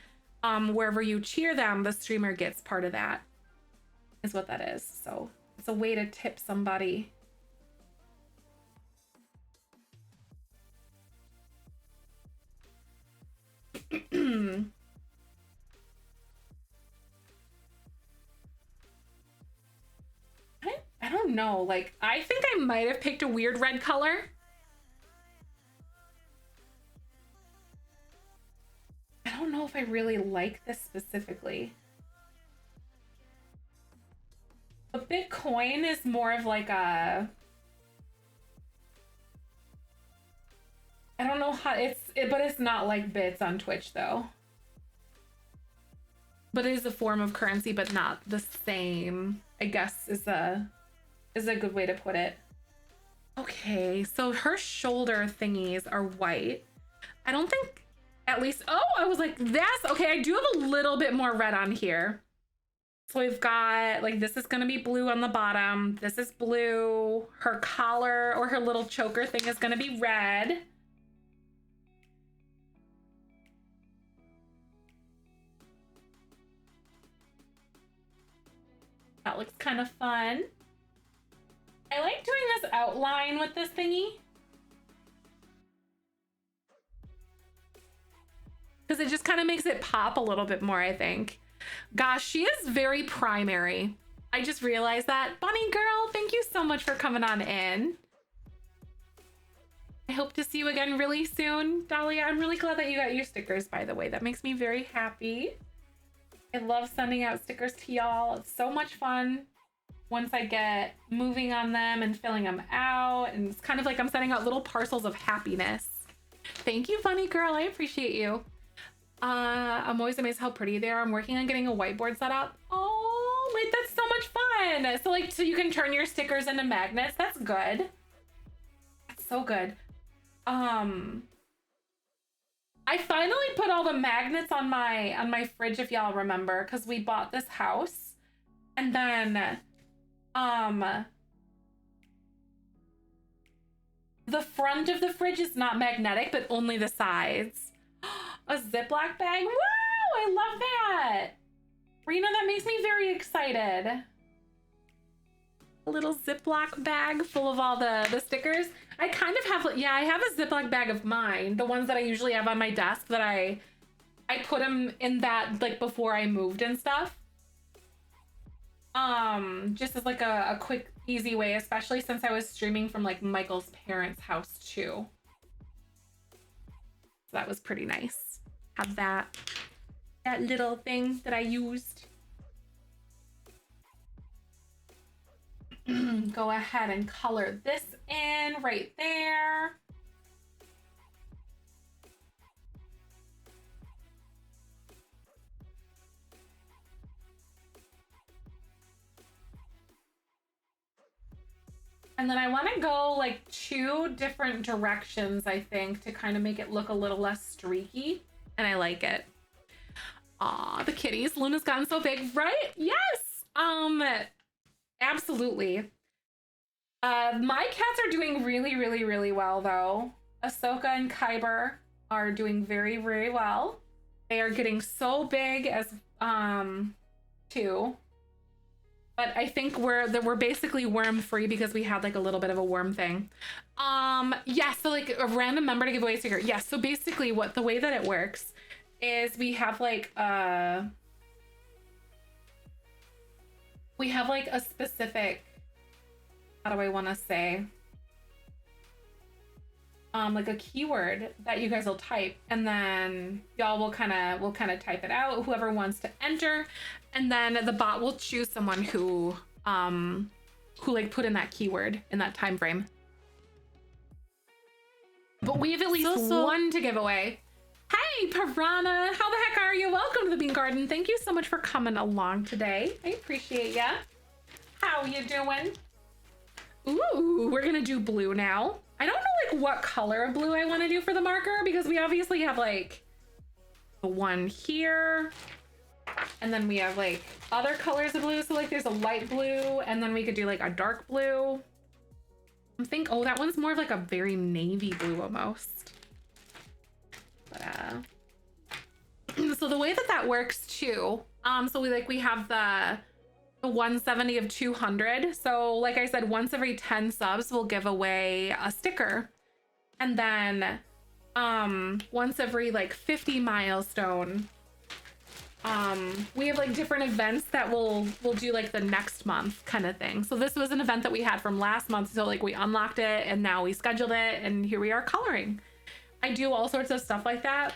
wherever you cheer them, the streamer gets part of that, is what that is. So it's a way to tip somebody. I don't know, like, I think I might have picked a weird red color. I don't know if I really like this specifically. But Bitcoin is more of like a, I don't know how but it's not like bits on Twitch though. But it is a form of currency, but not the same, I guess is a good way to put it. Okay, so her shoulder thingies are white. I don't think, at least, oh, I was like, that's, okay, I do have a little bit more red on here. So we've got, like, this is gonna be blue on the bottom. This is blue. Her collar or her little choker thing is gonna be red. That looks kind of fun. I like doing this outline with this thingy, because it just kind of makes it pop a little bit more, I think. Gosh, she is very primary. I just realized that. Bunny girl, thank you so much for coming on in. I hope to see you again really soon. Dahlia, I'm really glad that you got your stickers, by the way. That makes me very happy. I love sending out stickers to y'all. It's so much fun once I get moving on them and filling them out. And it's kind of like I'm sending out little parcels of happiness. Thank you, Bunny girl. I appreciate you. I'm always amazed how pretty they are. I'm working on getting a whiteboard set up. Oh, wait, that's so much fun. So like, so you can turn your stickers into magnets. That's good. That's so good. I finally put all the magnets on my fridge, if y'all remember, because we bought this house, and then the front of the fridge is not magnetic, but only the sides. A Ziploc bag. Wow, I love that. Rena, that makes me very excited. A little Ziploc bag full of all the stickers. I kind of have, yeah, I have a Ziploc bag of mine, the ones that I usually have on my desk that I put them in that, like, before I moved and stuff. Just as like a quick, easy way, especially since I was streaming from like Michael's parents' house too. So that was pretty nice. Have that little thing that I used. Go ahead and color this in right there. And then I want to go like 2 different directions, I think, to kind of make it look a little less streaky. And I like it. Aw, the kitties. Luna's gotten so big, right? Yes. Absolutely. My cats are doing really, really, really well, though. Ahsoka and Kyber are doing very, very well. They are getting so big as too. But I think we're basically worm free because we had like a little bit of a worm thing. Yeah, so like a random member to give away a sticker. Yeah, so basically the way that it works is we have like a specific, how do I want to say, like a keyword that you guys will type, and then y'all will kind of type it out, whoever wants to enter, and then the bot will choose someone who like put in that keyword in that time frame. But we have at least one to give away. Hey, Piranha, how the heck are you? Welcome to the Bean Garden. Thank you so much for coming along today. I appreciate ya. How you doing? Ooh, we're gonna do blue now. I don't know like what color of blue I want to do for the marker, because we obviously have like the one here, and then we have like other colors of blue. So like there's a light blue, and then we could do like a dark blue. I think, oh, that one's more of like a very navy blue almost. But so the way that works too, so we have the 170 of 200. So like I said, once every 10 subs we'll give away a sticker, and then once every like 50 milestone we have like different events that we'll do like the next month kind of thing. So this was an event that we had from last month, so like we unlocked it and now we scheduled it, and here we are coloring. I do all sorts of stuff like that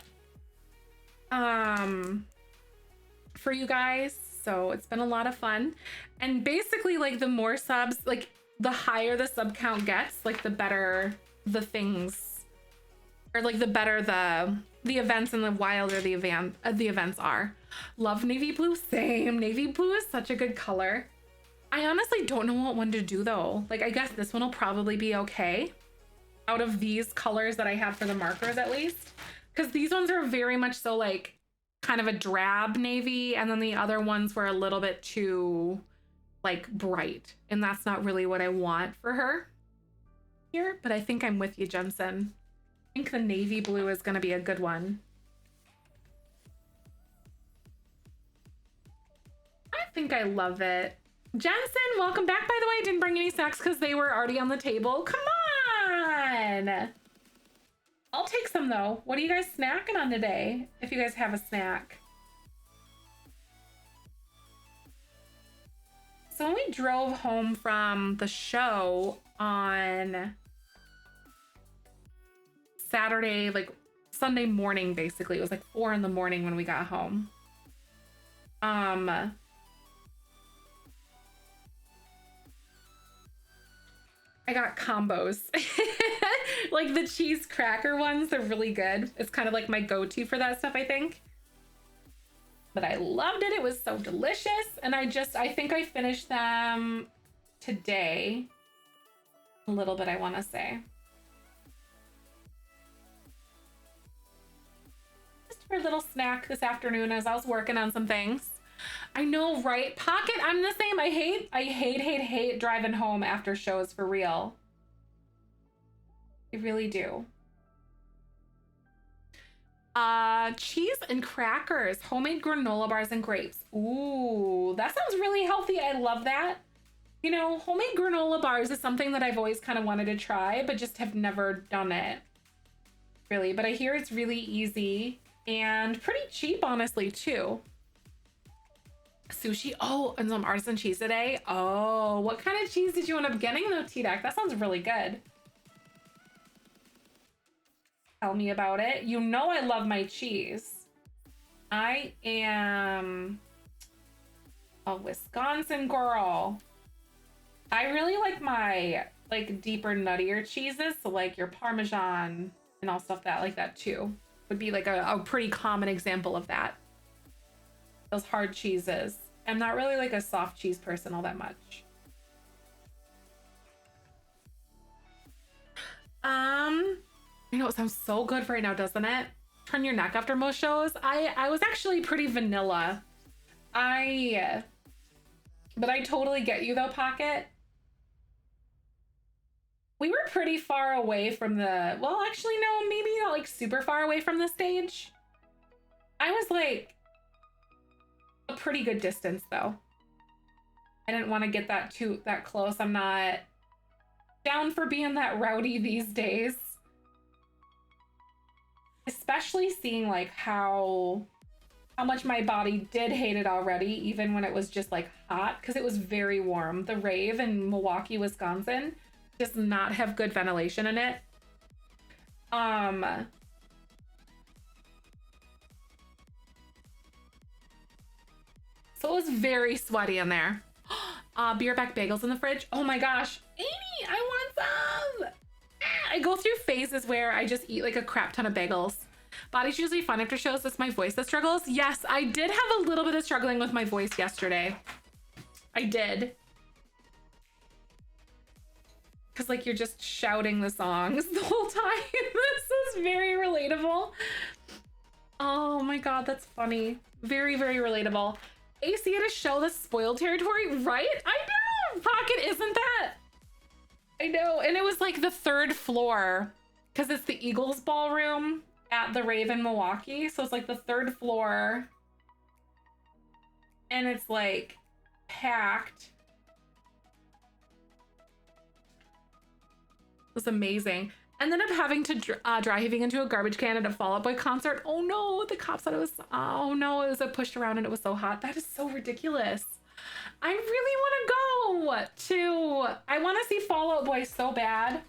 for you guys. So it's been a lot of fun. And basically, like, the more subs, like, the higher the sub count gets, like, the better the things, or like the better the events and the wilder the events are. Love navy blue. Same. Navy blue is such a good color. I honestly don't know what one to do though. Like, I guess this one will probably be okay out of these colors that I have for the markers, at least, because these ones are very much so like kind of a drab navy, and then the other ones were a little bit too like bright, and that's not really what I want for her here. But I think I'm with you, Jensen. I think the navy blue is going to be a good one. I think I love it. Jensen, welcome back, by the way. I didn't bring any snacks because they were already on the table. Come on. I'll take some, though. What are you guys snacking on today, if you guys have a snack? So when we drove home from the show on Saturday, like Sunday morning, basically, it was like 4 in the morning when we got home. I got combos. Like the cheese cracker ones, they're really good. It's kind of like my go-to for that stuff, I think. But I loved it. It was so delicious. And I think I finished them today. A little bit, I want to say. Just for a little snack this afternoon as I was working on some things. I know, right? Pocket, I'm the same. I hate driving home after shows, for real. I really do. Cheese and crackers, homemade granola bars and grapes. Ooh, that sounds really healthy. I love that. You know, homemade granola bars is something that I've always kind of wanted to try, but just have never done it. Really, but I hear it's really easy and pretty cheap, honestly, too. Sushi. Oh, and some artisan cheese today. Oh, what kind of cheese did you end up getting though, T-Deck? That sounds really good. Tell me about it. You know I love my cheese. I am a Wisconsin girl. I really like my like deeper, nuttier cheeses. So like your Parmesan and all stuff that like that too. Would be like a pretty common example of that. Those hard cheeses. I'm not really like a soft cheese person all that much. I know it sounds so good right now, doesn't it? Turn your neck after most shows. I was actually pretty vanilla. But I totally get you though, Pocket. We were pretty far away from the, well, actually no, maybe not like super far away from the stage. I was like a pretty good distance though. I didn't want to get that close. I'm not down for being that rowdy these days. Especially seeing like how much my body did hate it already, even when it was just like hot, because it was very warm. The rave in Milwaukee, Wisconsin does not have good ventilation in it. So it was very sweaty in there. Beer back bagels in the fridge. Oh my gosh, Amy, I want some. I go through phases where I just eat like a crap ton of bagels. Body's usually fun after shows. It's my voice that struggles. Yes, I did have a little bit of struggling with my voice yesterday. I did. Because like you're just shouting the songs the whole time. This is very relatable. Oh my God, that's funny. Very, very relatable. AC at a show that's spoiled territory, right? I know, Pocket, isn't that? I know, and it was like the 3rd floor because it's the Eagles ballroom at the rave in Milwaukee. So it's like the 3rd floor and it's like packed. It was amazing. Ended up having to dry heaving into a garbage can at a Fall Out Boy concert. Oh no, the cops said it was, oh no, it was pushed around and it was so hot. That is so ridiculous. I really want to go to, I want to see Fall Out Boy so bad.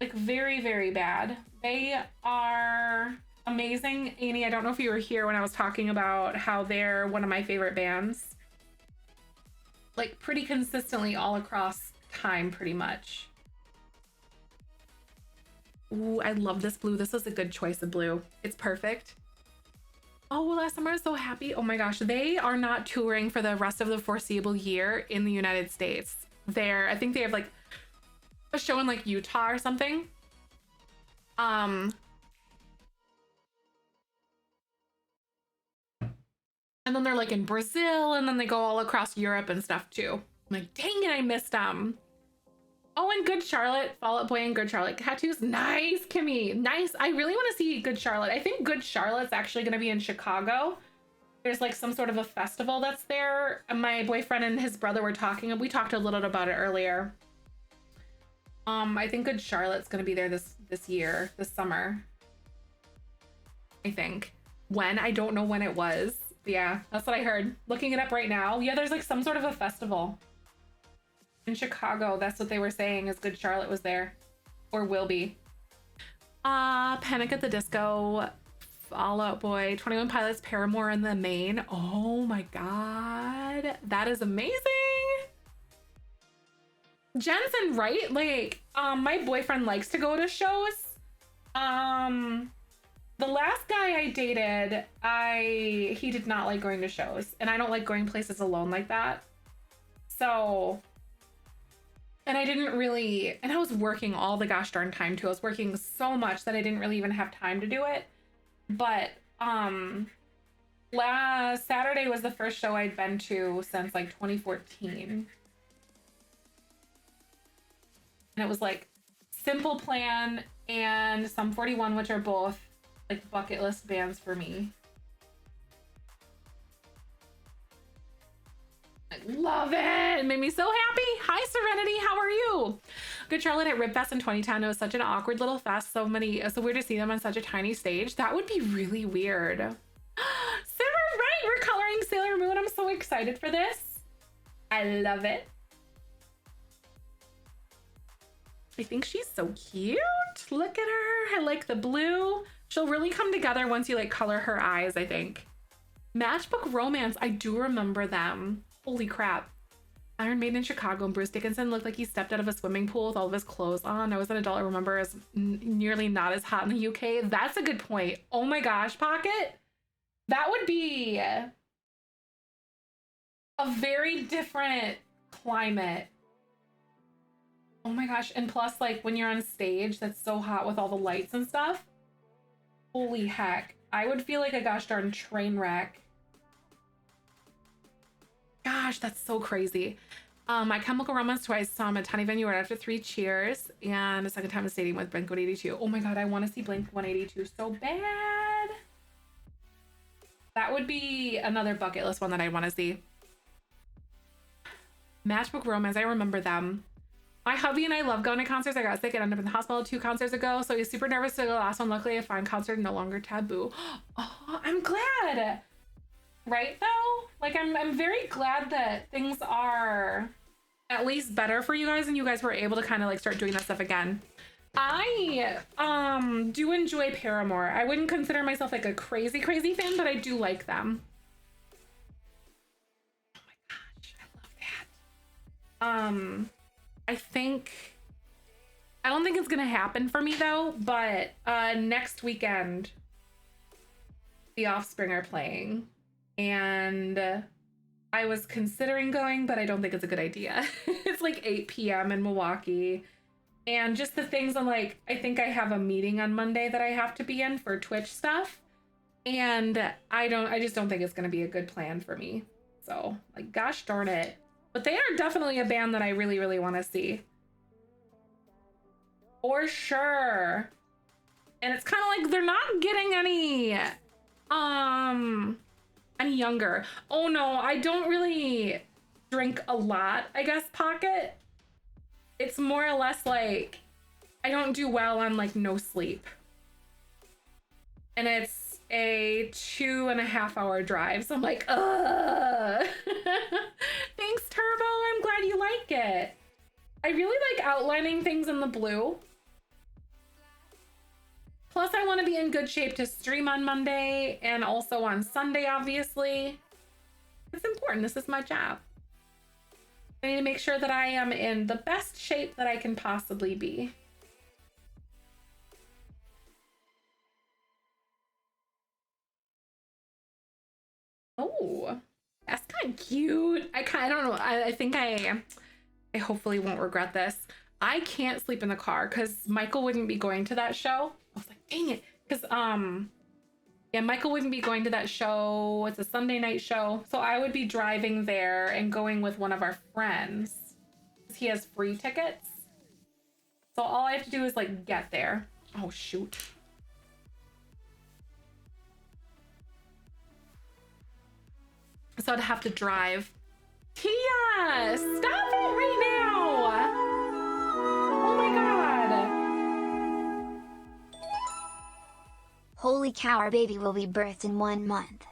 Like very, very bad. They are Amazing. Annie, I don't know if you were here when I was talking about how they're one of my favorite bands. Like pretty consistently all across time, pretty much. Ooh, I love this blue. This is a good choice of blue. It's perfect. Oh, last summer I was so happy. Oh my gosh, they are not touring for the rest of the foreseeable year in the United States. I think they have like a show in like Utah or something. And then they're like in Brazil, and then they go all across Europe and stuff too. I'm like, dang it, I missed them. Oh, and Good Charlotte, Fall Out Boy and Good Charlotte tattoos. Nice, Kimmy. Nice. I really want to see Good Charlotte. I think Good Charlotte's actually going to be in Chicago. There's like some sort of a festival that's there. My boyfriend and his brother were talking. We talked a little about it earlier. I think Good Charlotte's going to be there this year, this summer. I think. When? I don't know when it was. Yeah, that's what I heard. Looking it up right now. Yeah, there's like some sort of a festival in Chicago. That's what they were saying, is Good Charlotte was there or will be. Panic at the Disco, Fall Out Boy, 21 Pilots, Paramore in the main. Oh my god, that is amazing. Jensen, right? Like my boyfriend likes to go to shows. The last guy I dated, he did not like going to shows, and I don't like going places alone like that. So, and I didn't really, and I was working all the gosh darn time too. I was working so much that I didn't really even have time to do it. But last Saturday was the first show I'd been to since like 2014. And it was like Simple Plan and Sum 41, which are both like bucket list bands for me. I love it. It made me so happy. Hi, Serenity. How are you? Good Charlotte at Rib Fest in 2010. It was such an awkward little fest. So weird to see them on such a tiny stage. That would be really weird. Sarah, right? We're coloring Sailor Moon. I'm so excited for this. I love it. I think she's so cute. Look at her. I like the blue. She'll really come together once you like color her eyes, I think. Matchbook Romance. I do remember them. Holy crap. Iron Maiden in Chicago, and Bruce Dickinson looked like he stepped out of a swimming pool with all of his clothes on. I was an adult, I remember, as nearly not as hot in the UK. That's a good point. Oh my gosh, Pocket. That would be a very different climate. Oh my gosh. And plus, like, when you're on stage, that's so hot with all the lights and stuff. Holy heck. I would feel like a gosh darn train wreck. Gosh, that's so crazy. My Chemical Romance twice, saw him at Tiny Venue right after 3 Cheers, and a second time in the stadium with Blink 182. Oh my god, I want to see Blink 182 so bad. That would be another bucket list one that I want to see. Matchbook Romance, I remember them. My hubby and I love going to concerts. I got sick and ended up in the hospital 2 concerts ago, so he's super nervous to go to the last one. Luckily, a fine concert, no longer taboo. Oh, I'm glad. Right, though? Like, I'm very glad that things are at least better for you guys, and you guys were able to kind of, like, start doing that stuff again. I do enjoy Paramore. I wouldn't consider myself, like, a crazy fan, but I do like them. Oh my gosh, I love that. I don't think it's gonna happen for me though, but next weekend The Offspring are playing, and I was considering going, but I don't think it's a good idea. It's like 8 p.m. in Milwaukee, and just the things I'm like, I think I have a meeting on Monday that I have to be in for Twitch stuff, and I just don't think it's gonna be a good plan for me. So, like, gosh darn it. But they are definitely a band that I really want to see. For sure. And it's kind of like they're not getting any younger. Oh no, I don't really drink a lot, I guess, Pocket. It's more or less like I don't do well on like no sleep. And it's a 2.5 hour drive, so I'm like, ugh. Thanks, Turbo. I'm glad you like it. I really like outlining things in the blue. Plus, I want to be in good shape to stream on Monday and also on Sunday, obviously. It's important. This is my job. I need to make sure that I am in the best shape that I can possibly be. Oh, that's kind of cute. I don't know. I think I hopefully won't regret this. I can't sleep in the car because Michael wouldn't be going to that show. I was like, dang it. Because, yeah, Michael wouldn't be going to that show. It's a Sunday night show. So I would be driving there and going with one of our friends. He has free tickets. So all I have to do is like get there. Oh, shoot. So I'd have to drive. Tia, stop it right now. Oh my God. Holy cow, our baby will be birthed in 1 month.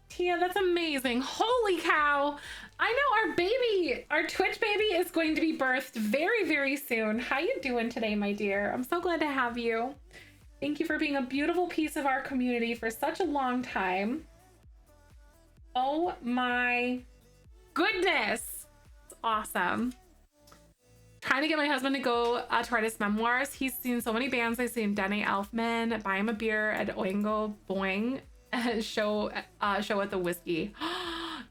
Tia, that's amazing. Holy cow. I know our baby, our Twitch baby is going to be birthed very, very soon. How you doing today, my dear? I'm so glad to have you. Thank you for being a beautiful piece of our community for such a long time. Oh my goodness. It's awesome. Trying to get my husband to go to write his memoirs. He's seen so many bands. I've seen Danny Elfman, Buy Him a Beer at Oingo Boing show at the Whiskey.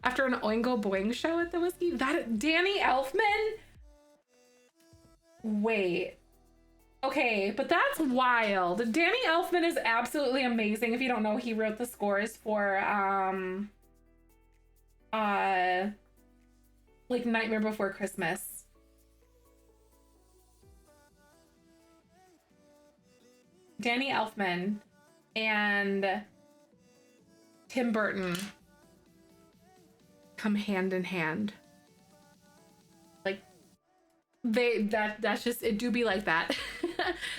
After an Oingo Boing show at the Whiskey? That Danny Elfman? Wait. Okay, but that's wild. Danny Elfman is absolutely amazing. If you don't know, he wrote the scores for like Nightmare Before Christmas. Danny Elfman and Tim Burton come hand in hand. Like that's just, it do be like that.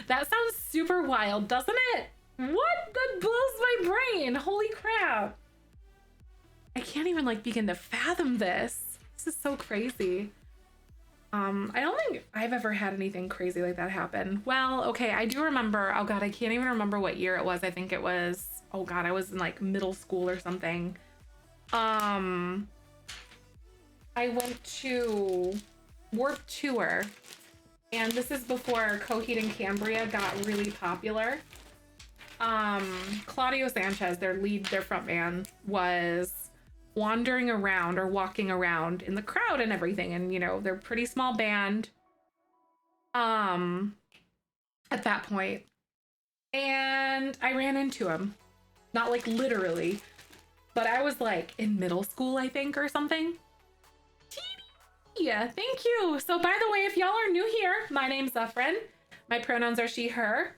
That sounds super wild, doesn't it? What? That blows my brain. Holy crap. I can't even like begin to fathom this. This is so crazy. I don't think I've ever had anything crazy like that happen. Well, okay, I do remember. Oh God, I can't even remember what year it was. I think it was, oh God, I was in like middle school or something. I went to Warped Tour, and this is before Coheed and Cambria got really popular. Claudio Sanchez, their front man, was wandering around or walking around in the crowd and everything, and you know, they're a pretty small band at that point, and I ran into him. Not like literally, but I was like in middle school, I think, or something. Yeah, thank you. So by the way, if y'all are new here, my name's Zefrine. My pronouns are she, her.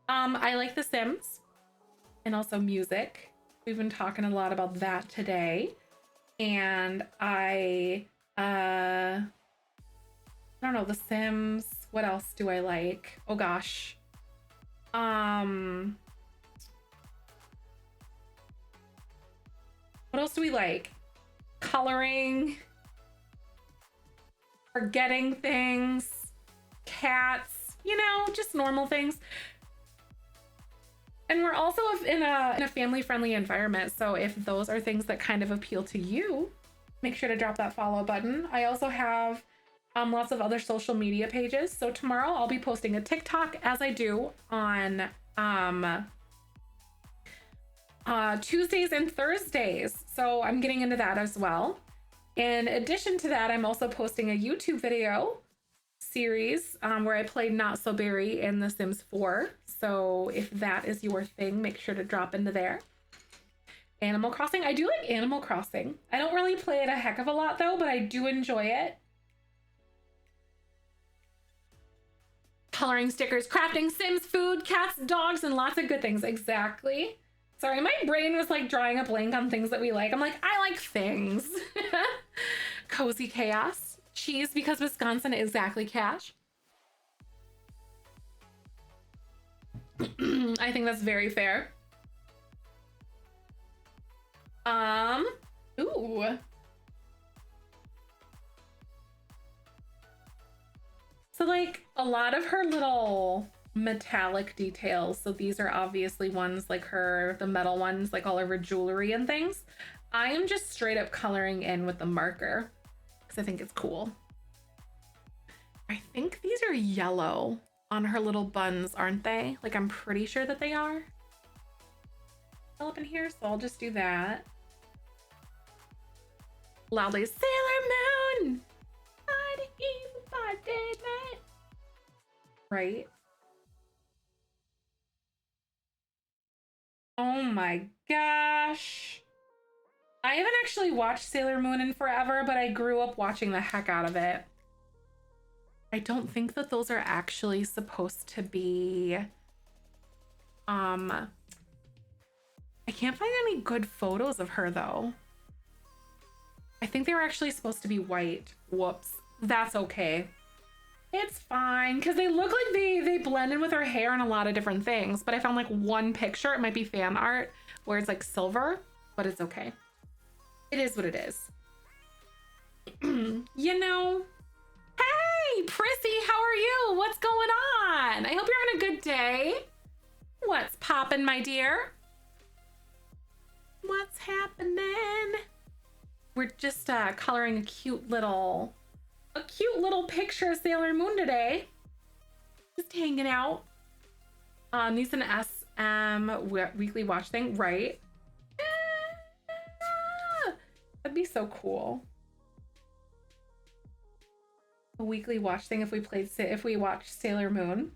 I like The Sims and also music. We've been talking a lot about that today. And I don't know, The Sims. What else do I like? Oh gosh. What else do we like? Coloring, forgetting things, cats, you know, just normal things. And we're also in a family-friendly environment, so if those are things that kind of appeal to you, make sure to drop that follow button. I also have lots of other social media pages. So tomorrow I'll be posting a TikTok, as I do on Tuesdays and Thursdays. So I'm getting into that as well. In addition to that, I'm also posting a YouTube video series where I played Not So Berry in The Sims 4. So if that is your thing, make sure to drop into there. Animal Crossing. I do like Animal Crossing. I don't really play it a heck of a lot though, but I do enjoy it. Coloring, stickers, crafting, Sims, food, cats, dogs, and lots of good things. Exactly. Sorry, my brain was like drawing a blank on things that we like. I'm like, I like things. Cozy chaos. Cheese, because Wisconsin, exactly, Cash. I think that's very fair. Ooh. So like a lot of her little metallic details. So these are obviously ones like her, the metal ones, like all of her jewelry and things. I am just straight up coloring in with the marker because I think it's cool. I think these are yellow on her little buns, aren't they? Like, I'm pretty sure that they are. All up in here, so I'll just do that. Loudly, Sailor Moon! Right? Oh my gosh. I haven't actually watched Sailor Moon in forever, but I grew up watching the heck out of it. I don't think that those are actually supposed to be, I can't find any good photos of her though. I think they were actually supposed to be white. Whoops. That's okay. It's fine, because they look like they blend in with her hair and a lot of different things, but I found like one picture, it might be fan art, where it's like silver, but it's okay. It is what it is. You know? Hey, Prissy, how are you? What's going on? I hope you're having a good day. What's poppin', my dear? What's happening? We're just coloring a cute little picture of Sailor Moon today. Just hanging out. These an SM weekly watch thing, right? That'd be so cool. A weekly watch thing if we watched Sailor Moon.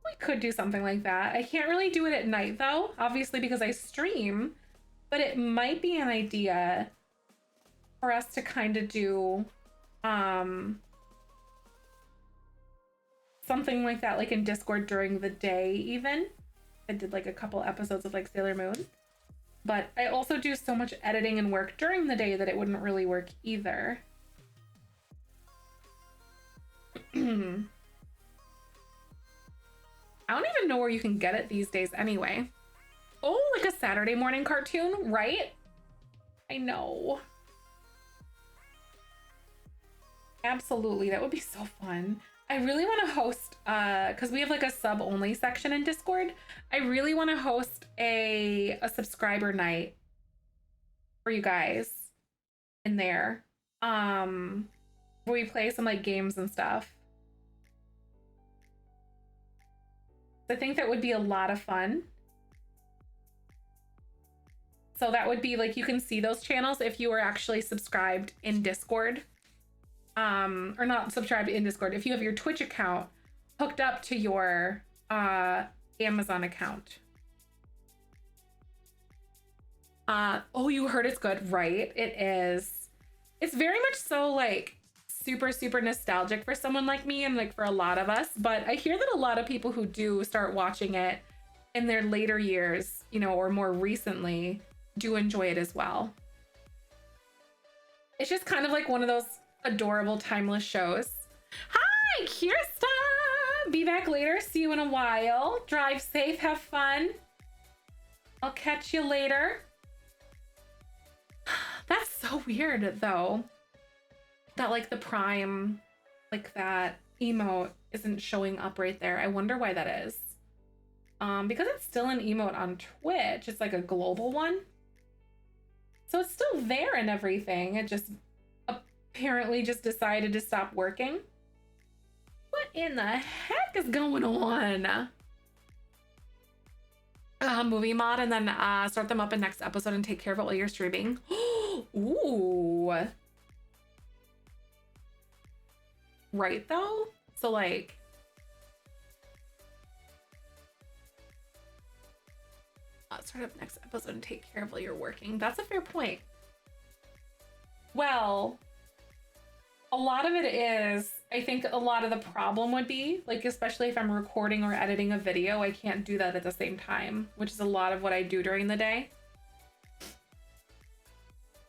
We could do something like that. I can't really do it at night though, obviously because I stream, but it might be an idea for us to kind of do something like that, like in Discord during the day even. I did like a couple episodes of like Sailor Moon, but I also do so much editing and work during the day that it wouldn't really work either. I don't even know where you can get it these days anyway. Oh, like a Saturday morning cartoon, right? I know. Absolutely, that would be so fun. I really want to host, because we have like a sub-only section in Discord. I really want to host a subscriber night for you guys in there. Where we play some like games and stuff. I think that would be a lot of fun. So that would be like, you can see those channels if you are actually subscribed in Discord. Or not subscribed in Discord. If you have your Twitch account hooked up to your Amazon account. Oh, you heard it's good, right? It is. It's very much so like super nostalgic for someone like me and like for a lot of us, but I hear that a lot of people who do start watching it in their later years, you know, or more recently, do enjoy it as well. It's just kind of like one of those adorable timeless shows. Hi, Kirsta! Be back later. See you in a while. Drive safe. Have fun. I'll catch you later. That's so weird though, that like the Prime, like that emote isn't showing up right there. I wonder why that is. Because it's still an emote on Twitch. It's like a global one. So it's still there and everything. It just apparently just decided to stop working. What in the heck is going on? Movie mod and then start them up in next episode and take care of it while you're streaming. Ooh. Right though? So like, start up next episode and take care of while you're working. That's a fair point. Well, a lot of it is, I think a lot of the problem would be, like, especially if I'm recording or editing a video, I can't do that at the same time, which is a lot of what I do during the day.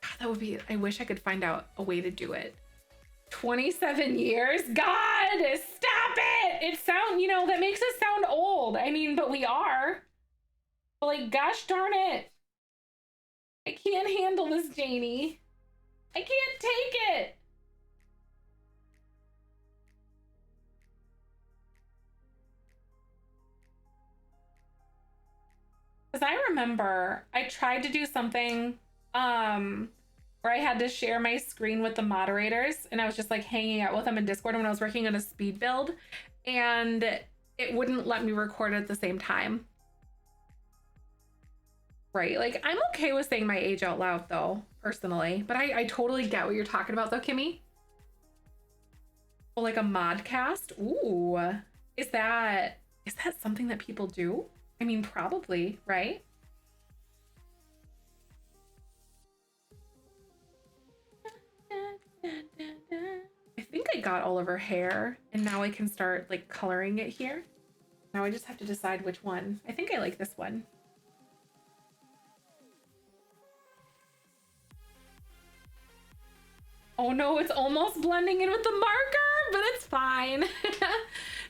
God, that would be, I wish I could find out a way to do it. 27 years? God, stop it! It sound, you know, that makes us sound old. I mean, but we are. But like, gosh darn it. I can't handle this, Janie. I can't take it. Because I remember I tried to do something where I had to share my screen with the moderators, and I was just like hanging out with them in Discord when I was working on a speed build, and it wouldn't let me record at the same time. Right, like I'm okay with saying my age out loud though, personally, but I totally get what you're talking about though, Kimmy. Oh, like a modcast? Ooh, is that something that people do? I mean, probably, right? I think I got all of her hair, and now I can start like coloring it here. Now I just have to decide which one. I think I like this one. Oh no, it's almost blending in with the marker, but it's fine.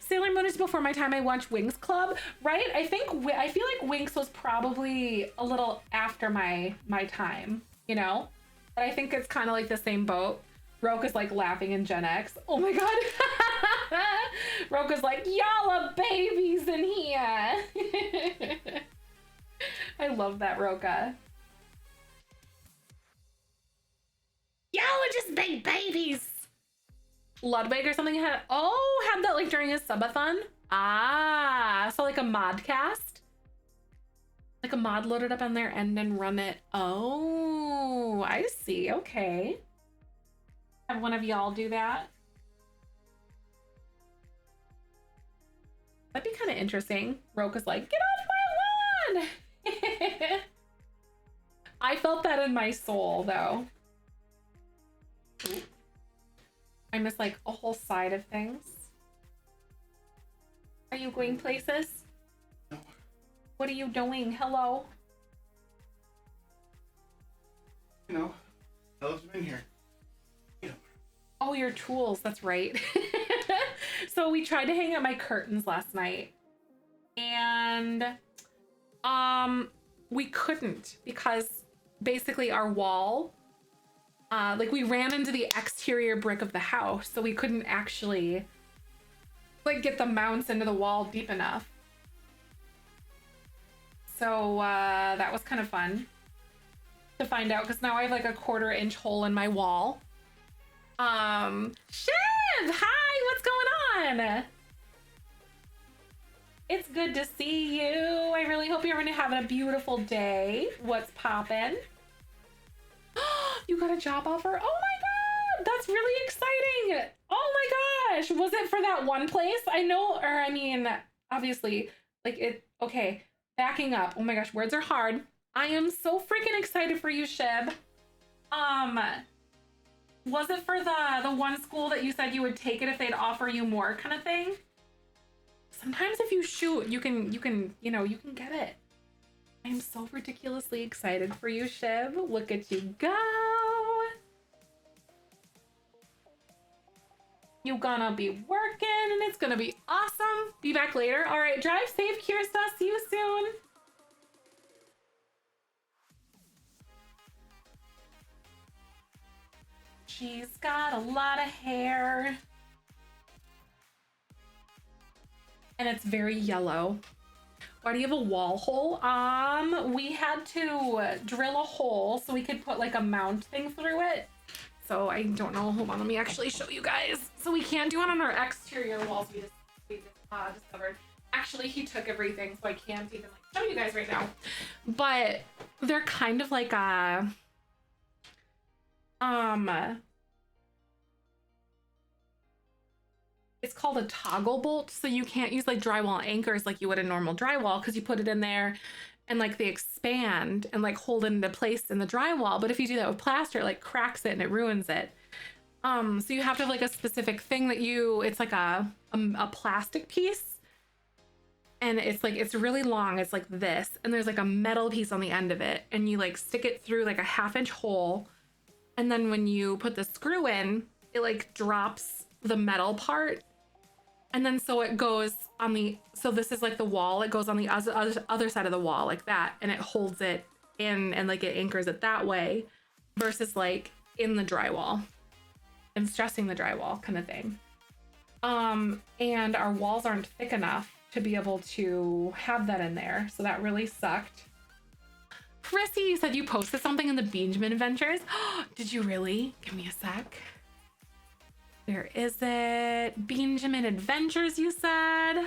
Sailor Moon is before my time. I watched Winx Club, right? I feel like Winx was probably a little after my time, you know? But I think it's kind of like the same boat. Roka's like laughing in Gen X. Oh my god. Roka's like, y'all are babies in here. I love that, Roka. Y'all are just big babies. Ludwig or something had that like during his subathon. Ah, so like a modcast, like a mod loaded up on their end and run it. Oh, I see. Okay, have one of y'all do that. That'd be kind of interesting. Roka's like, get off my lawn. I felt that in my soul though. Ooh. I miss like a whole side of things. Are you going places? No. What are you doing? Hello? You know, Ella's been here. You know. Oh, your tools. That's right. So we tried to hang out my curtains last night, and we couldn't because basically our wall, like we ran into the exterior brick of the house, so we couldn't actually like get the mounts into the wall deep enough. So that was kind of fun to find out, because now I have like a 1/4 inch hole in my wall. Shiv, hi, what's going on? It's good to see you. I really hope you're having a beautiful day. What's poppin'? You got a job offer? Oh my god, that's really exciting. Oh my gosh, was it for that one place? I know, or I mean, obviously, like it, okay, backing up. Oh my gosh, words are hard. I am so freaking excited for you, Shib. Was it for the one school that you said you would take it if they'd offer you more kind of thing? Sometimes if you shoot, you can get it. I'm so ridiculously excited for you, Shiv. Look at you go. You're gonna be working and it's gonna be awesome. Be back later. All right, drive safe, Kirsta. See you soon. She's got a lot of hair. And it's very yellow. Why do you have a wall hole? We had to drill a hole so we could put like a mount thing through it. So I don't know. Hold on, let me actually show you guys. So we can't do it on our exterior walls. We just discovered. Actually, he took everything, so I can't even like show you guys right now. But they're kind of like a it's called a toggle bolt, so you can't use like drywall anchors like you would a normal drywall, because you put it in there and like they expand and like hold it into place in the drywall. But if you do that with plaster, it like cracks it and it ruins it. So you have to have like a specific thing that it's like a plastic piece, and it's really long. It's like this, and there's like a metal piece on the end of it, and you like stick it through like a 1/2 inch hole, and then when you put the screw in, it like drops the metal part. And then so it goes on so this is like the wall, it goes on the other side of the wall like that, and it holds it in and like it anchors it that way, versus like in the drywall and stressing the drywall kind of thing. And our walls aren't thick enough to be able to have that in there, so that really sucked. Chrissy, you said you posted something in the Benjamin Adventures. Did you really? Give me a sec. Where is it? Benjamin Adventures, you said.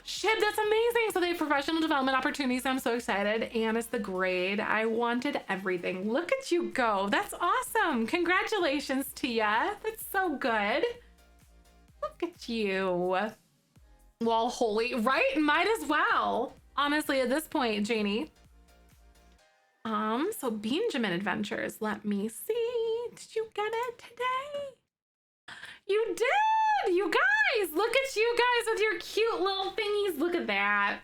Shit, that's amazing. So they have professional development opportunities. I'm so excited. And it's the grade. I wanted everything. Look at you go. That's awesome. Congratulations to ya. That's so good. Look at you. Well, holy, right? Might as well. Honestly, at this point, Janie. So Benjamin Adventures, let me see. Did you get it today? You did! You guys! Look at you guys with your cute little thingies. Look at that.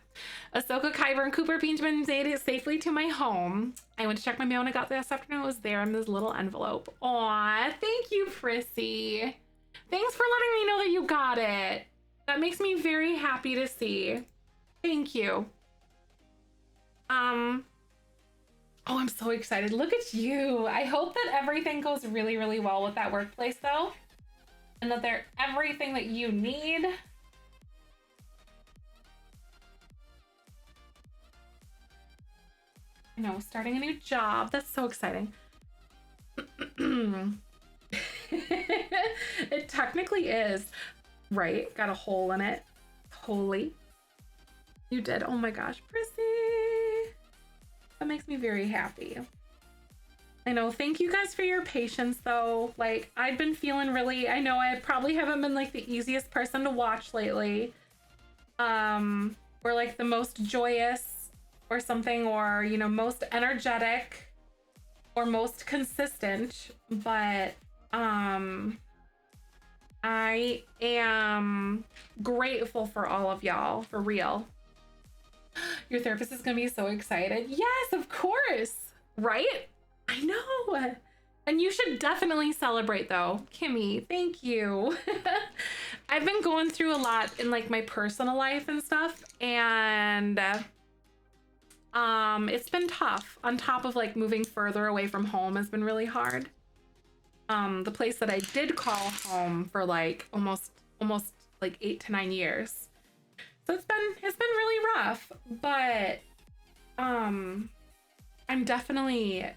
Ahsoka, Kyber, and Cooper Benjamin made it safely to my home. I went to check my mail and I got this afternoon. It was there in this little envelope. Aw, thank you, Prissy. Thanks for letting me know that you got it. That makes me very happy to see. Thank you. Oh, I'm so excited. Look at you. I hope that everything goes really, really well with that workplace though. And that they're everything that you need. You know, starting a new job. That's so exciting. It technically is, right? Got a hole in it. Holy. You did. Oh my gosh, Prissy. That makes me very happy. I know. Thank you guys for your patience though. Like, I've been feeling really, I know I probably haven't been like the easiest person to watch lately. Or like the most joyous or something, or, you know, most energetic or most consistent, but I am grateful for all of y'all, for real. Your therapist is gonna be so excited. Yes, of course, right? I know. And you should definitely celebrate though. Kimmy, thank you. I've been going through a lot in like my personal life and stuff, and it's been tough. On top of like moving further away from home has been really hard. The place that I did call home for like almost like 8 to 9 years. So it's been really rough, but I'm definitely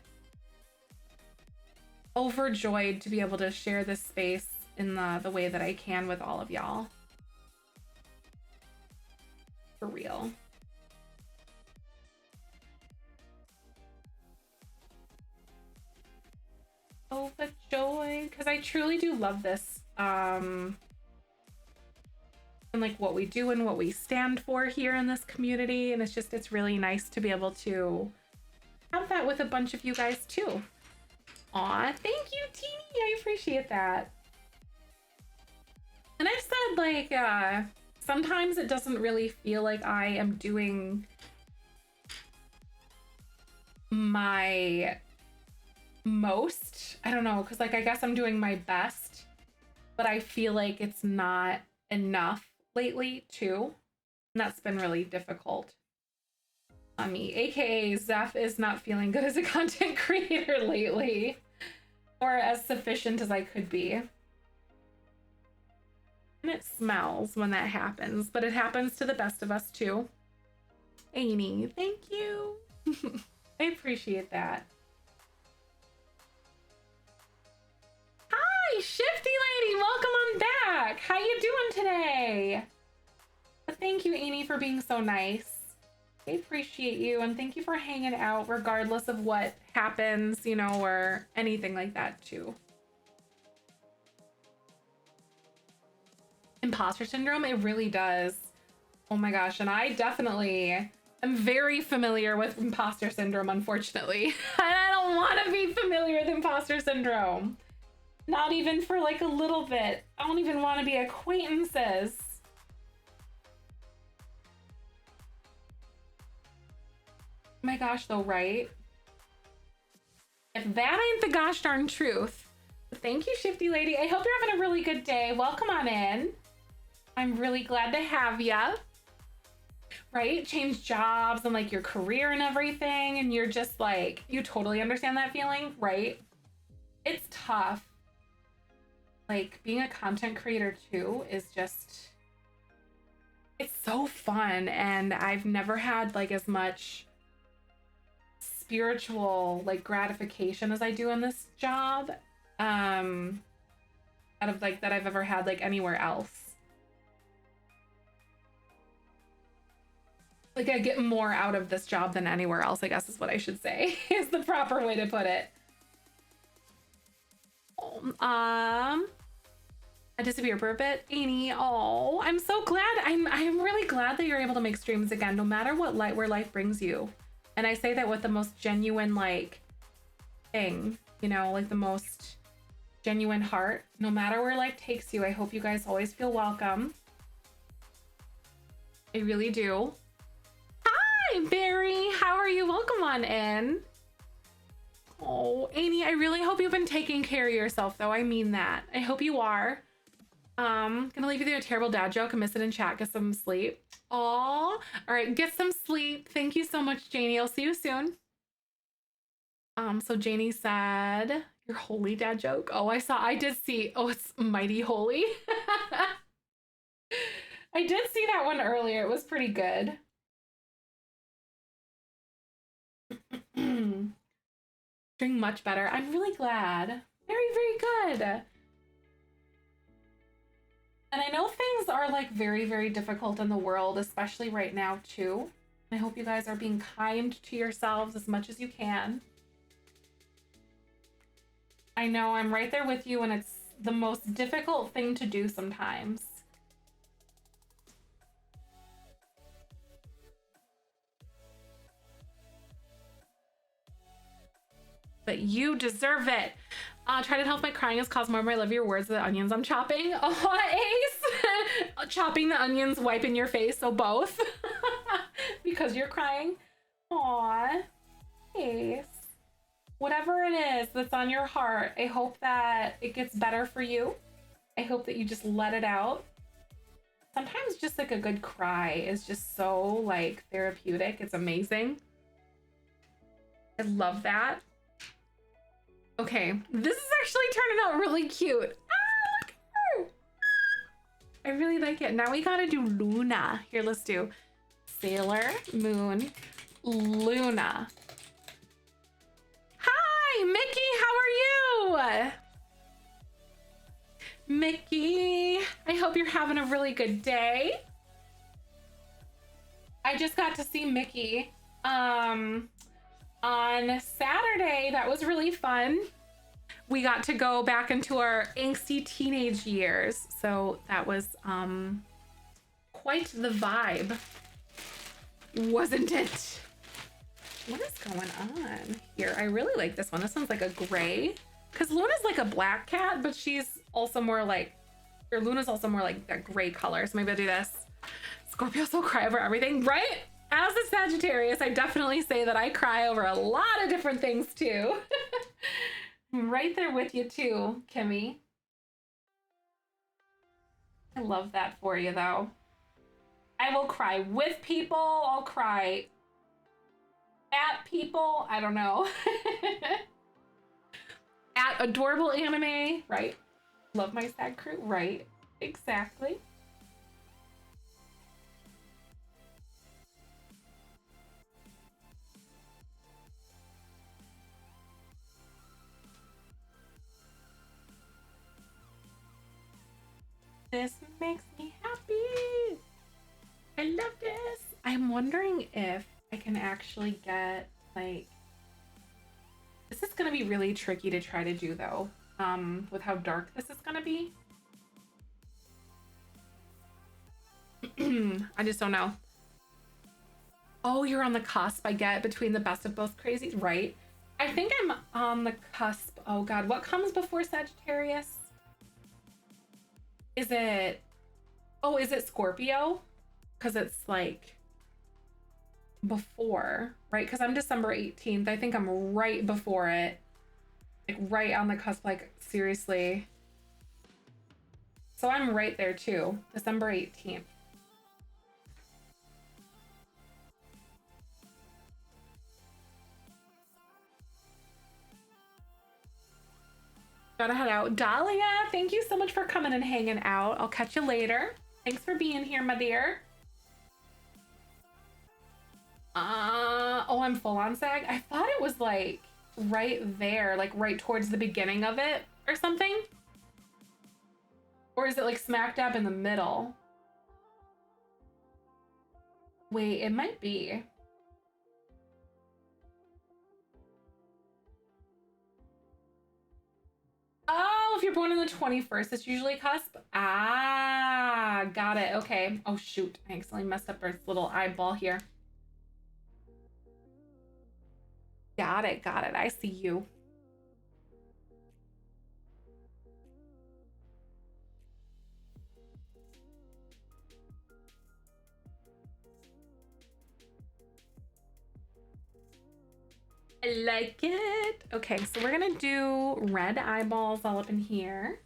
overjoyed to be able to share this space in the way that I can with all of y'all. For real. Overjoyed, because I truly do love this. And like what we do and what we stand for here in this community. And it's really nice to be able to have that with a bunch of you guys too. Aw, thank you, Teeny. I appreciate that. And I've said like, sometimes it doesn't really feel like I am doing my most. I don't know, because like I guess I'm doing my best, but I feel like it's not enough lately too, and that's been really difficult on me. AKA Zef is not feeling good as a content creator lately, or as sufficient as I could be. And it smells when that happens, but it happens to the best of us too. Amy, thank you. I appreciate that. Hi, Shifty Lady, welcome on back. How you doing today? Thank you, Amy, for being so nice. I appreciate you, and thank you for hanging out regardless of what happens, you know, or anything like that too. Imposter syndrome, it really does. Oh my gosh, and I definitely am very familiar with imposter syndrome, unfortunately. And I don't want to be familiar with imposter syndrome. Not even for like a little bit. I don't even want to be acquaintances. Oh my gosh, though, right? If that ain't the gosh darn truth. Thank you, Shifty Lady. I hope you're having a really good day. Welcome on in. I'm really glad to have ya. Right? Change jobs and like your career and everything. And you're just like, you totally understand that feeling, right? It's tough. Like being a content creator too is just, it's so fun. And I've never had like as much spiritual like gratification as I do in this job, out of like that I've ever had like anywhere else. Like I get more out of this job than anywhere else, I guess is what I should say, is the proper way to put it. I disappeared for a bit, Annie. Oh, I'm so glad. I'm really glad that you're able to make streams again, no matter what where life brings you. And I say that with the most genuine like thing, you know, like the most genuine heart. No matter where life takes you, I hope you guys always feel welcome. I really do. Hi, Barry. How are you? Welcome on in. Oh, Annie, I really hope you've been taking care of yourself, though. I mean that. I hope you are. Gonna leave you there a terrible dad joke. I miss it in chat. Get some sleep. Aw. All right, get some sleep. Thank you so much, Janie. I'll see you soon. So Janie said, your holy dad joke. Oh, I did see. Oh, it's mighty holy. I did see that one earlier. It was pretty good. Doing much better. I'm really glad. Very, very good. And I know things are like very, very difficult in the world, especially right now too. I hope you guys are being kind to yourselves as much as you can. I know I'm right there with you, and it's the most difficult thing to do sometimes. But you deserve it. Try to help my crying has caused more of my love your words, the onions I'm chopping. Oh, Ace! Chopping the onions, wiping your face, so both. Because you're crying. Aw, Ace. Whatever it is that's on your heart, I hope that it gets better for you. I hope that you just let it out. Sometimes just like a good cry is just so like therapeutic. It's amazing. I love that. Okay, this is actually turning out really cute. Ah, look at her. I really like it. Now we gotta do Luna. Here, let's do Sailor Moon Luna. Hi, Mickey, how are you? Mickey, I hope you're having a really good day. I just got to see Mickey on Saturday. That was really fun. We got to go back into our angsty teenage years, so that was quite the vibe, wasn't it? What is going on here? I really like this one. This one's like a gray, because Luna's like a black cat, but she's also more like, or Luna's also more like that gray color. So maybe I'll do this. Scorpios will cry over everything, right? As a Sagittarius, I definitely say that I cry over a lot of different things too. I'm right there with you too, Kimmy. I love that for you though. I will cry with people. I'll cry at people. I don't know. At adorable anime, right? Love my sad crew, right? Exactly. This makes me happy. I love this. I'm wondering if I can actually get like, this is gonna be really tricky to try to do though, with how dark this is gonna be. I just don't know. Oh, you're on the cusp, I get, between the best of both crazies, right? I think I'm on the cusp. Oh God, what comes before Sagittarius? Is it, oh, is it Scorpio? Because it's like before, right? Because I'm December 18th. I think I'm right before it. Like right on the cusp, like seriously. So I'm right there too, December 18th. Gotta head out. Dahlia, thank you so much for coming and hanging out. I'll catch you later. Thanks for being here, my dear. Oh, I'm full on sag. I thought it was like right there, like right towards the beginning of it or something. Or is it like smack dab in the middle? Wait, it might be. Oh, if you're born on the 21st, it's usually cusp. Ah, got it. Okay. Oh, shoot. I accidentally messed up our little eyeball here. Got it. Got it. I see you. I like it. Okay, so we're gonna do red eyeballs all up in here.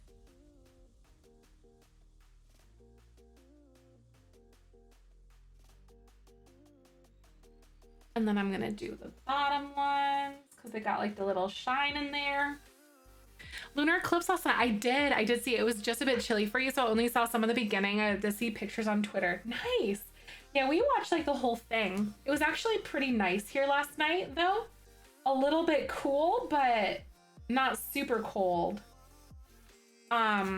And then I'm gonna do the bottom ones because they got like the little shine in there. Lunar eclipse last night. I did see it. It was just a bit chilly for you, so I only saw some of the beginning. I did see pictures on Twitter. Nice. Yeah, we watched like the whole thing. It was actually pretty nice here last night though. A little bit cool, but not super cold. Yeah,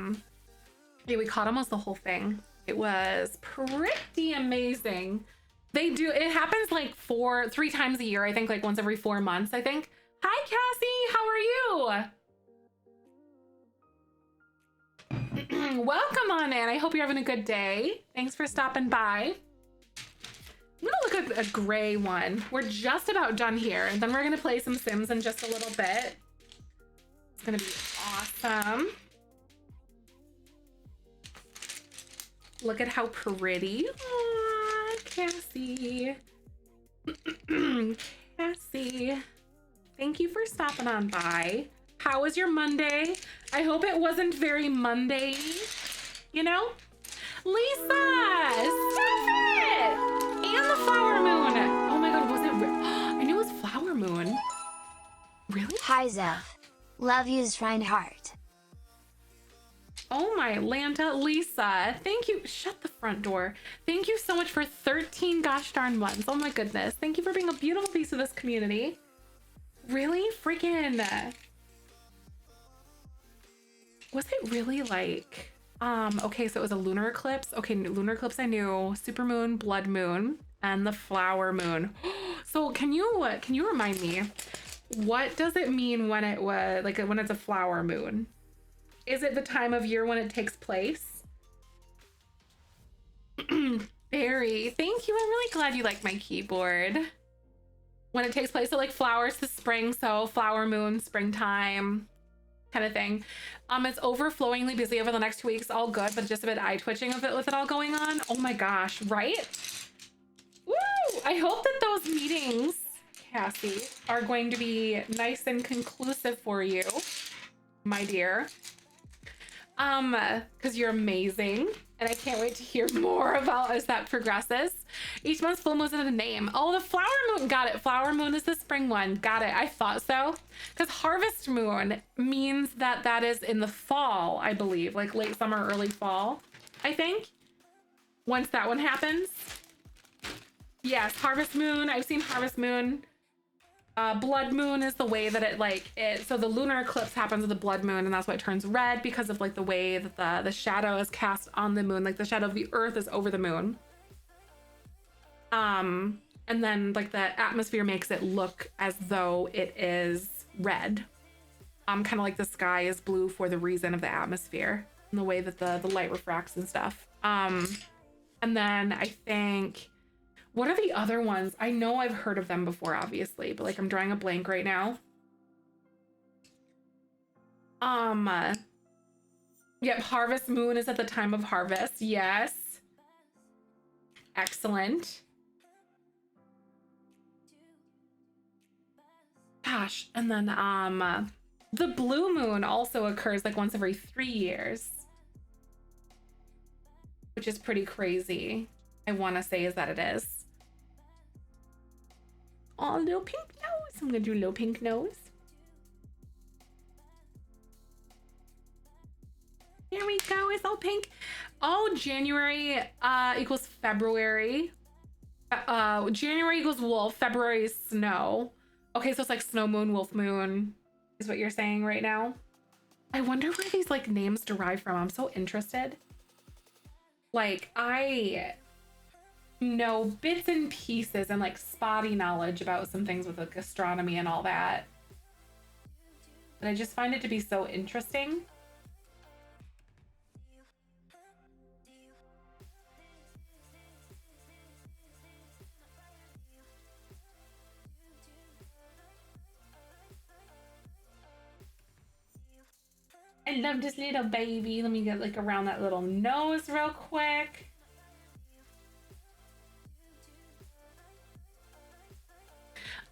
we caught almost the whole thing. It was pretty amazing. They do, it happens like 3 times a year, I think, like once every 4 months, I think. Hi, Cassie, how are you? Welcome on in. I hope you're having a good day. Thanks for stopping by. I'm gonna look at a gray one. We're just about done here, and then we're gonna play some Sims in just a little bit. It's gonna be awesome. Look at how pretty. Aww, Cassie. Cassie, thank you for stopping on by. How was your Monday? I hope it wasn't very Monday, you know? Lisa, stop it! And the flower moon. Oh my god, was it? I knew it was flower moon. Really? Hi Zef. Love you, zefrineTTV. Oh my Lanta, Lisa, thank you. Shut the front door. Thank you so much for 13 gosh darn months. Oh my goodness. Thank you for being a beautiful piece of this community. Really? Freaking. Was it really like... okay, so it was a lunar eclipse. Okay, lunar eclipse I knew, supermoon, blood moon, and the flower moon. So can you remind me, what does it mean when it was like when it's a flower moon? Is it the time of year when it takes place? Barry, thank you. I'm really glad you like my keyboard. When it takes place, so like flowers to spring, so flower moon, springtime kind of thing. It's overflowingly busy over the next 2 weeks, all good, but just a bit eye twitching with it all going on. Oh my gosh, right? Woo! I hope that those meetings, Cassie, are going to be nice and conclusive for you, my dear. Because you're amazing, and I can't wait to hear more about as that progresses. Each month's full moon is a name. Oh, the flower moon, got it. Flower moon is the spring one, got it. I thought so, because harvest moon means that is in the fall, I believe, like late summer, early fall, I think. Once that one happens, yes, harvest moon. I've seen harvest moon. Blood moon is the way that so the lunar eclipse happens with the blood moon, and that's why it turns red, because of like the way that the shadow is cast on the moon, like the shadow of the earth is over the moon. And then like the atmosphere makes it look as though it is red. Kind of like the sky is blue for the reason of the atmosphere and the way that the light refracts and stuff. And then I think, what are the other ones? I know I've heard of them before, obviously, but like I'm drawing a blank right now. Yep, harvest moon is at the time of harvest. Yes. Excellent. Gosh, and then the blue moon also occurs like once every 3 years, which is pretty crazy. I want to say is that it is. Oh, little pink nose. I'm gonna do a little pink nose. Here we go. It's all pink. Oh, January equals February. January equals wolf, February is snow. Okay, so it's like snow moon, wolf moon is what you're saying right now. I wonder where these like names derive from. I'm so interested. Like, I know bits and pieces and like spotty knowledge about some things with like astronomy and all that. But I just find it to be so interesting. I love this little baby. Let me get like around that little nose real quick.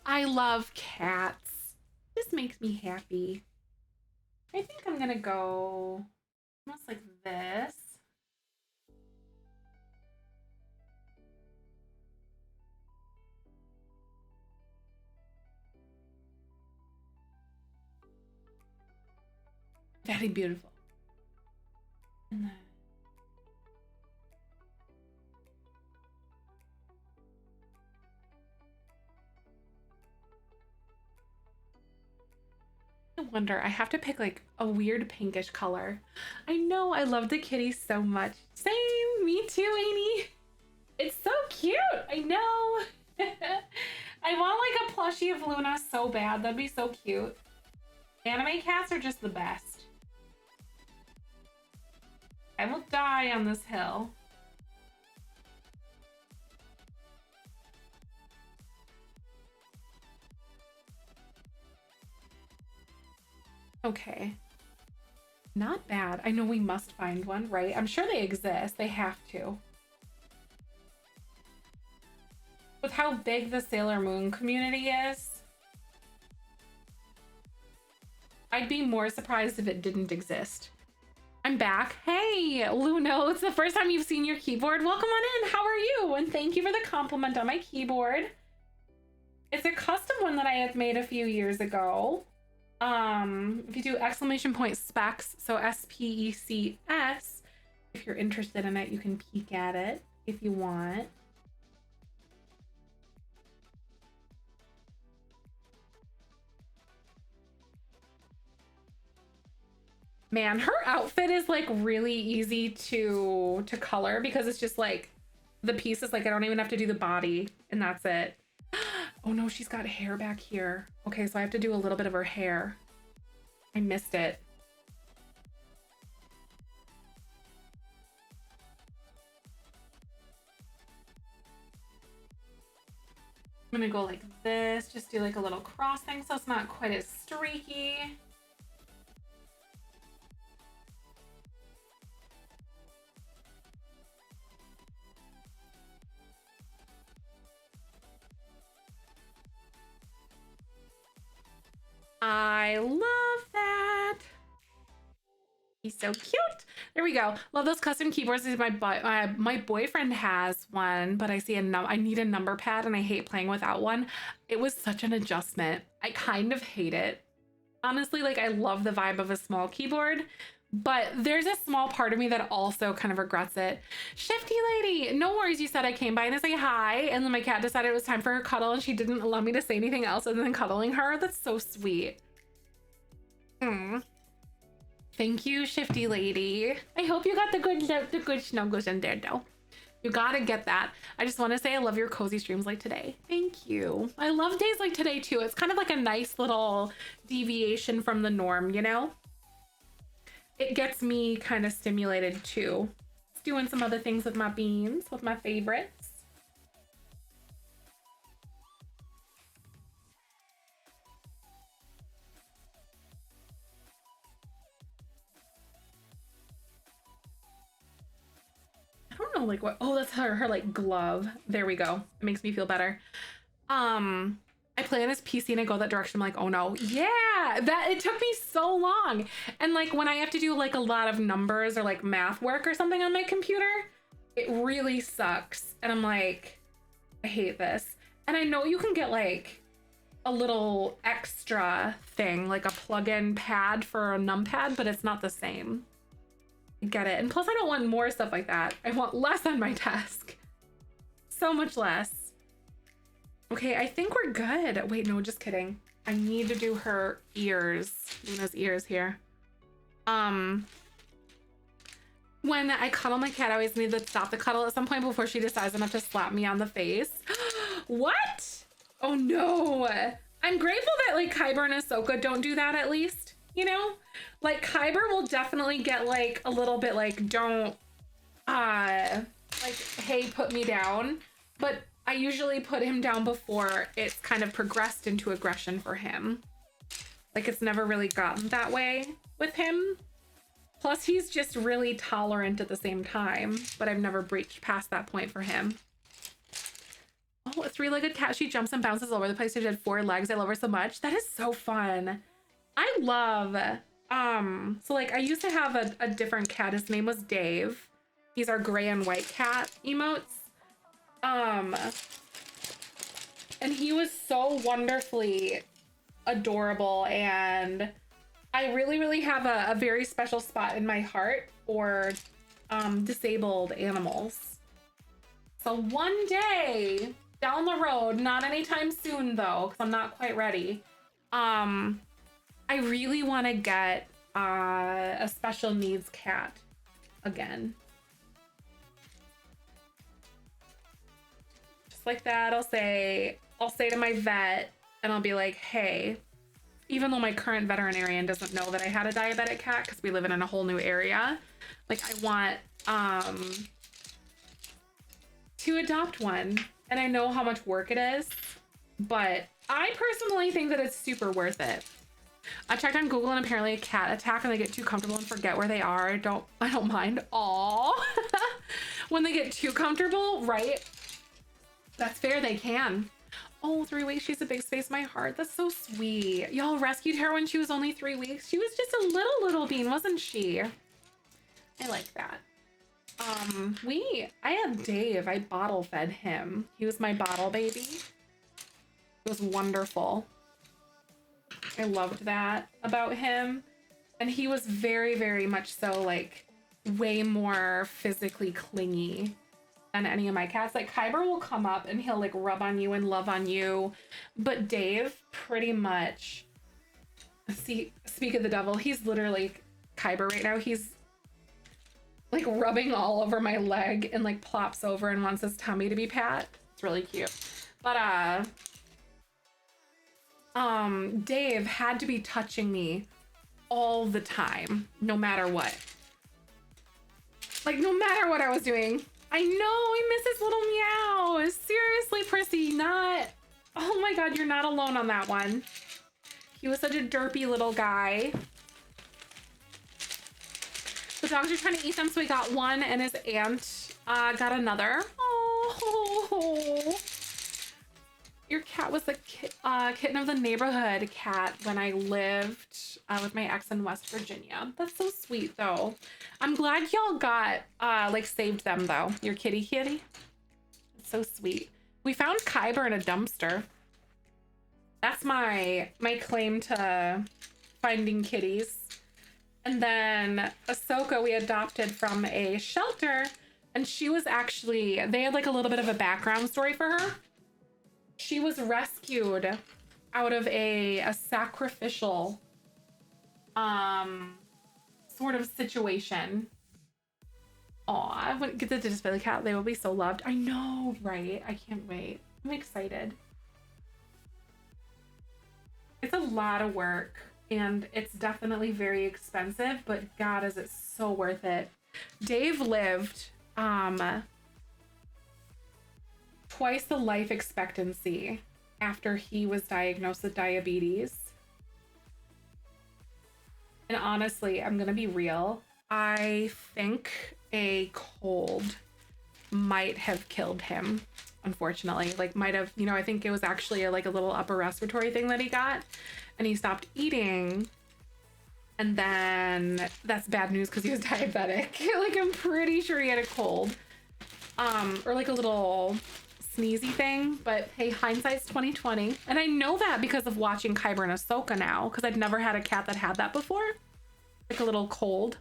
I love cats. This makes me happy. I think I'm gonna go almost like this. Very beautiful. And then I wonder, I have to pick like a weird pinkish color. I know, I love the kitty so much. Same, me too, Amy. It's so cute, I know. I want like a plushie of Luna so bad, that'd be so cute. Anime cats are just the best. I will die on this hill. Okay. Not bad. I know we must find one, right? I'm sure they exist. They have to. With how big the Sailor Moon community is, I'd be more surprised if it didn't exist. I'm back. Hey, Luno, it's the first time you've seen your keyboard. Welcome on in. How are you? And thank you for the compliment on my keyboard. It's a custom one that I had made a few years ago. If you do exclamation point specs, so SPECS, if you're interested in it, you can peek at it if you want. Man, her outfit is like really easy to color because it's just like the pieces, like I don't even have to do the body and that's it. Oh no, she's got hair back here. Okay, so I have to do a little bit of her hair. I missed it. I'm gonna go like this, just do like a little cross thing so it's not quite as streaky. I love that. He's so cute. There we go. Love those custom keyboards. My boyfriend has one, but I see I need a number pad and I hate playing without one. It was such an adjustment. I kind of hate it. Honestly, like I love the vibe of a small keyboard, but there's a small part of me that also kind of regrets it. Shifty lady, no worries. You said I came by to say hi, and then my cat decided it was time for her cuddle and she didn't allow me to say anything else other than cuddling her. That's so sweet. Thank you, Shifty lady. I hope you got the good snuggles in there though. You gotta get that. I just want to say I love your cozy streams like today. Thank you. I love days like today too. It's kind of like a nice little deviation from the norm, you know? It gets me kind of stimulated too. Just doing some other things with my beans, with my favorites. I don't know like what, oh, that's her like glove. There we go. It makes me feel better. I play on this PC and I go that direction. I'm like, oh no. Yeah, that it took me so long. And like when I have to do like a lot of numbers or like math work or something on my computer, it really sucks. And I'm like, I hate this. And I know you can get like a little extra thing, like a plug-in pad for a numpad, but it's not the same. I get it. And plus I don't want more stuff like that. I want less on my desk. So much less. Okay, I think we're good. Wait, no, just kidding. I need to do her ears. Luna's ears here. When I cuddle my cat, I always need to stop the cuddle at some point before she decides enough to slap me on the face. What? Oh no. I'm grateful that like Kyber and Ahsoka don't do that at least, you know? Like Kyber will definitely get like a little bit like, don't, like, hey, put me down. But I usually put him down before it's kind of progressed into aggression for him. Like it's never really gotten that way with him. Plus he's just really tolerant at the same time, but I've never breached past that point for him. Oh, a three-legged cat. She jumps and bounces all over the place. She had 4 legs. I love her so much. That is so fun. I love, so like I used to have a different cat. His name was Dave. He's our gray and white cat emotes. And he was so wonderfully adorable, and I really, really have a very special spot in my heart for disabled animals. So one day down the road, not anytime soon though, because I'm not quite ready, I really want to get a special needs cat again. Just like that, I'll say to my vet and I'll be like, hey, even though my current veterinarian doesn't know that I had a diabetic cat because we live in a whole new area, like I want to adopt one. And I know how much work it is, but I personally think that it's super worth it. I checked on Google and apparently a cat attack and they get too comfortable and forget where they are. I don't mind. Aww. When they get too comfortable, right? That's fair, they can. Oh, 3 weeks, she's a big space in my heart. That's so sweet. Y'all rescued her when she was only 3 weeks. She was just a little bean, wasn't she? I like that. I had Dave. I bottle fed him. He was my bottle baby. It was wonderful. I loved that about him. And he was very, very much so like way more physically clingy than any of my cats. Like Kyber will come up and he'll like rub on you and love on you. But Dave pretty much, speak of the devil, he's literally Kyber right now. He's like rubbing all over my leg and like plops over and wants his tummy to be pat. It's really cute. But Dave had to be touching me all the time, no matter what. Like no matter what I was doing. I know, I miss his little meow. Seriously, Prissy, not, oh my God, you're not alone on that one. He was such a derpy little guy. The dogs are trying to eat them, so we got one, and his aunt got another. Oh, your cat was the kitten of the neighborhood cat when I lived with my ex in West Virginia. That's so sweet, though. I'm glad y'all got like saved them, though. Your kitty. It's so sweet. We found Kyber in a dumpster. That's my claim to finding kitties. And then Ahsoka we adopted from a shelter, and she was actually, they had like a little bit of a background story for her. She was rescued out of a sacrificial sort of situation. Aw, I wouldn't get to display the cat. They will be so loved. I know, right? I can't wait. I'm excited. It's a lot of work. And it's definitely very expensive, but God, is it so worth it. Dave lived twice the life expectancy after he was diagnosed with diabetes. And honestly, I'm gonna be real. I think a cold might have killed him, unfortunately. Like might have, you know, I think it was actually like a little upper respiratory thing that he got. And he stopped eating, and then that's bad news because he was diabetic. Like I'm pretty sure he had a cold, or like a little sneezy thing. But hey, hindsight's 2020, and I know that because of watching Kyber and Ahsoka now, because I'd never had a cat that had that before, like a little cold.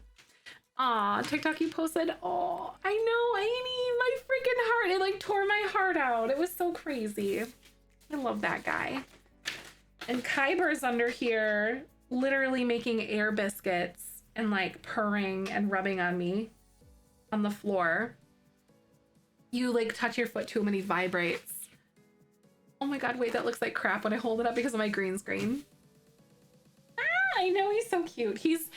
TikTok you posted. Oh, I know, Amy, my freaking heart. It like tore my heart out. It was so crazy. I love that guy. And Kyber's under here, literally making air biscuits and like purring and rubbing on me on the floor. You like touch your foot to him and he vibrates. Oh my God, wait, that looks like crap when I hold it up because of my green screen. Ah, I know, he's so cute. He's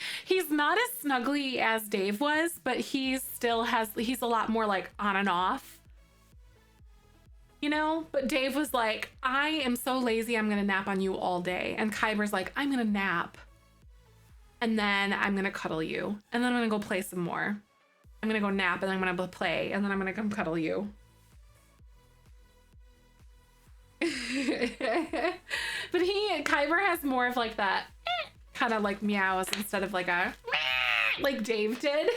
not as snuggly as Dave was, but he's a lot more like on and off. You know, but Dave was like, I am so lazy, I'm gonna nap on you all day. And Kyber's like, I'm gonna nap. And then I'm gonna cuddle you. And then I'm gonna go play some more. I'm gonna go nap and then I'm gonna play and then I'm gonna come cuddle you. But Kyber has more of like that kind of like meows instead of like a like Dave did.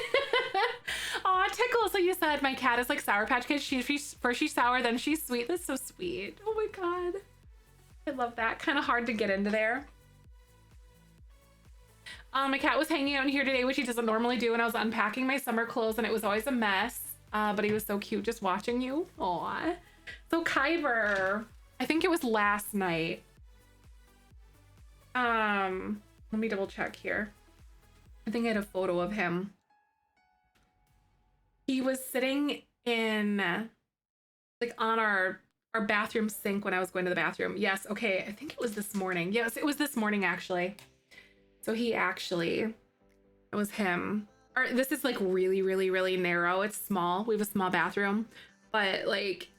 Aw, Tickle. So you said my cat is like Sour Patch Kids. First she's sour, then she's sweet. That's so sweet. Oh my God. I love that. Kind of hard to get into there. My cat was hanging out in here today, which he doesn't normally do, and I was unpacking my summer clothes and it was always a mess. But he was so cute just watching you. Aw. So Kyber, I think it was last night. Let me double check here. I think I had a photo of him. He was sitting in like on our bathroom sink when I was going to the bathroom. Yes, okay, I think it was this morning. Yes, it was this morning actually. So it was him. This is like really, really, really narrow. It's small. We have a small bathroom, but like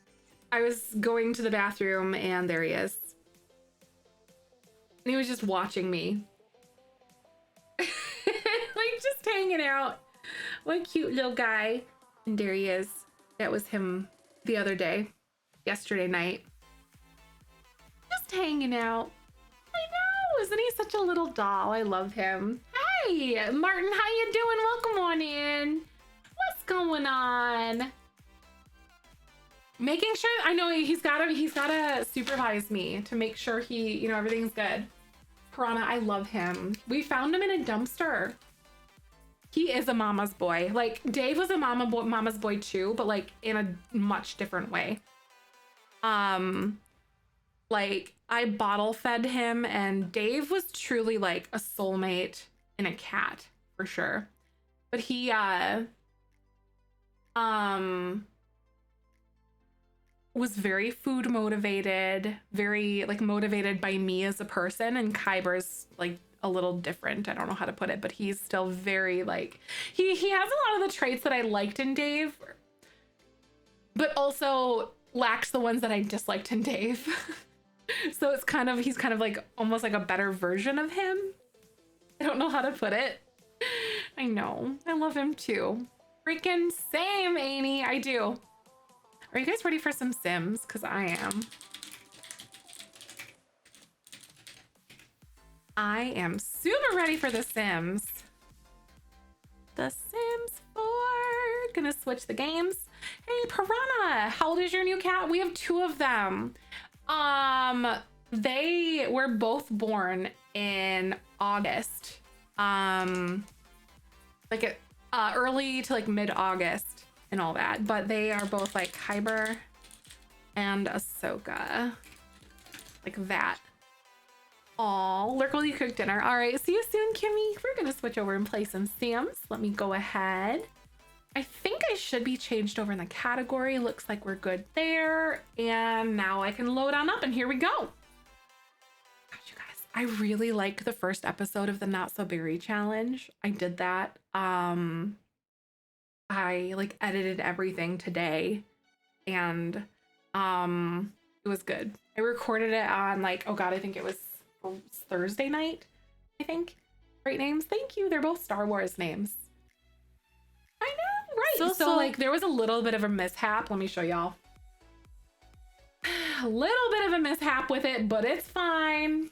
I was going to the bathroom and there he is. And he was just watching me. Like just hanging out. What a cute little guy. And there he is. That was him the other day. Yesterday night. Just hanging out. I know. Isn't he such a little doll? I love him. Hey, Martin, how you doing? Welcome on in. What's going on? Making sure, I know he's gotta supervise me to make sure everything's good. Piranha, I love him. We found him in a dumpster. He is a mama's boy. Like Dave was a mama's boy too, but like in a much different way. Like I bottle fed him and Dave was truly like a soulmate in a cat for sure. But he was very food motivated, very like motivated by me as a person, and Kyber's like a little different. I don't know how to put it, but he's still very like he has a lot of the traits that I liked in Dave, but also lacks the ones that I disliked in Dave. So he's kind of like almost like a better version of him. I don't know how to put it. I know. I love him too. Freaking same, Amy. I do. Are you guys ready for some Sims? Because I am. I am super ready for the Sims. The Sims 4. Gonna switch the games. Hey, Piranha, how old is your new cat? We have 2 of them. They were both born in August. Like early to like mid-August and all that. But they are both like Kyber and Ahsoka. Like that. Aw, Lurk, will you cook dinner? All right, see you soon, Kimmy. We're gonna switch over and play some Sims. Let me go ahead. I think I should be changed over in the category. Looks like we're good there. And now I can load on up and here we go. Gosh, you guys, I really like the first episode of the Not So Berry Challenge. I did that. I like edited everything today and it was good. I recorded it on like, oh God, I think it was Thursday night, I think. Great names. Thank you. They're both Star Wars names. I know, right? So like there was a little bit of a mishap. Let me show y'all. A little bit of a mishap with it, but it's fine.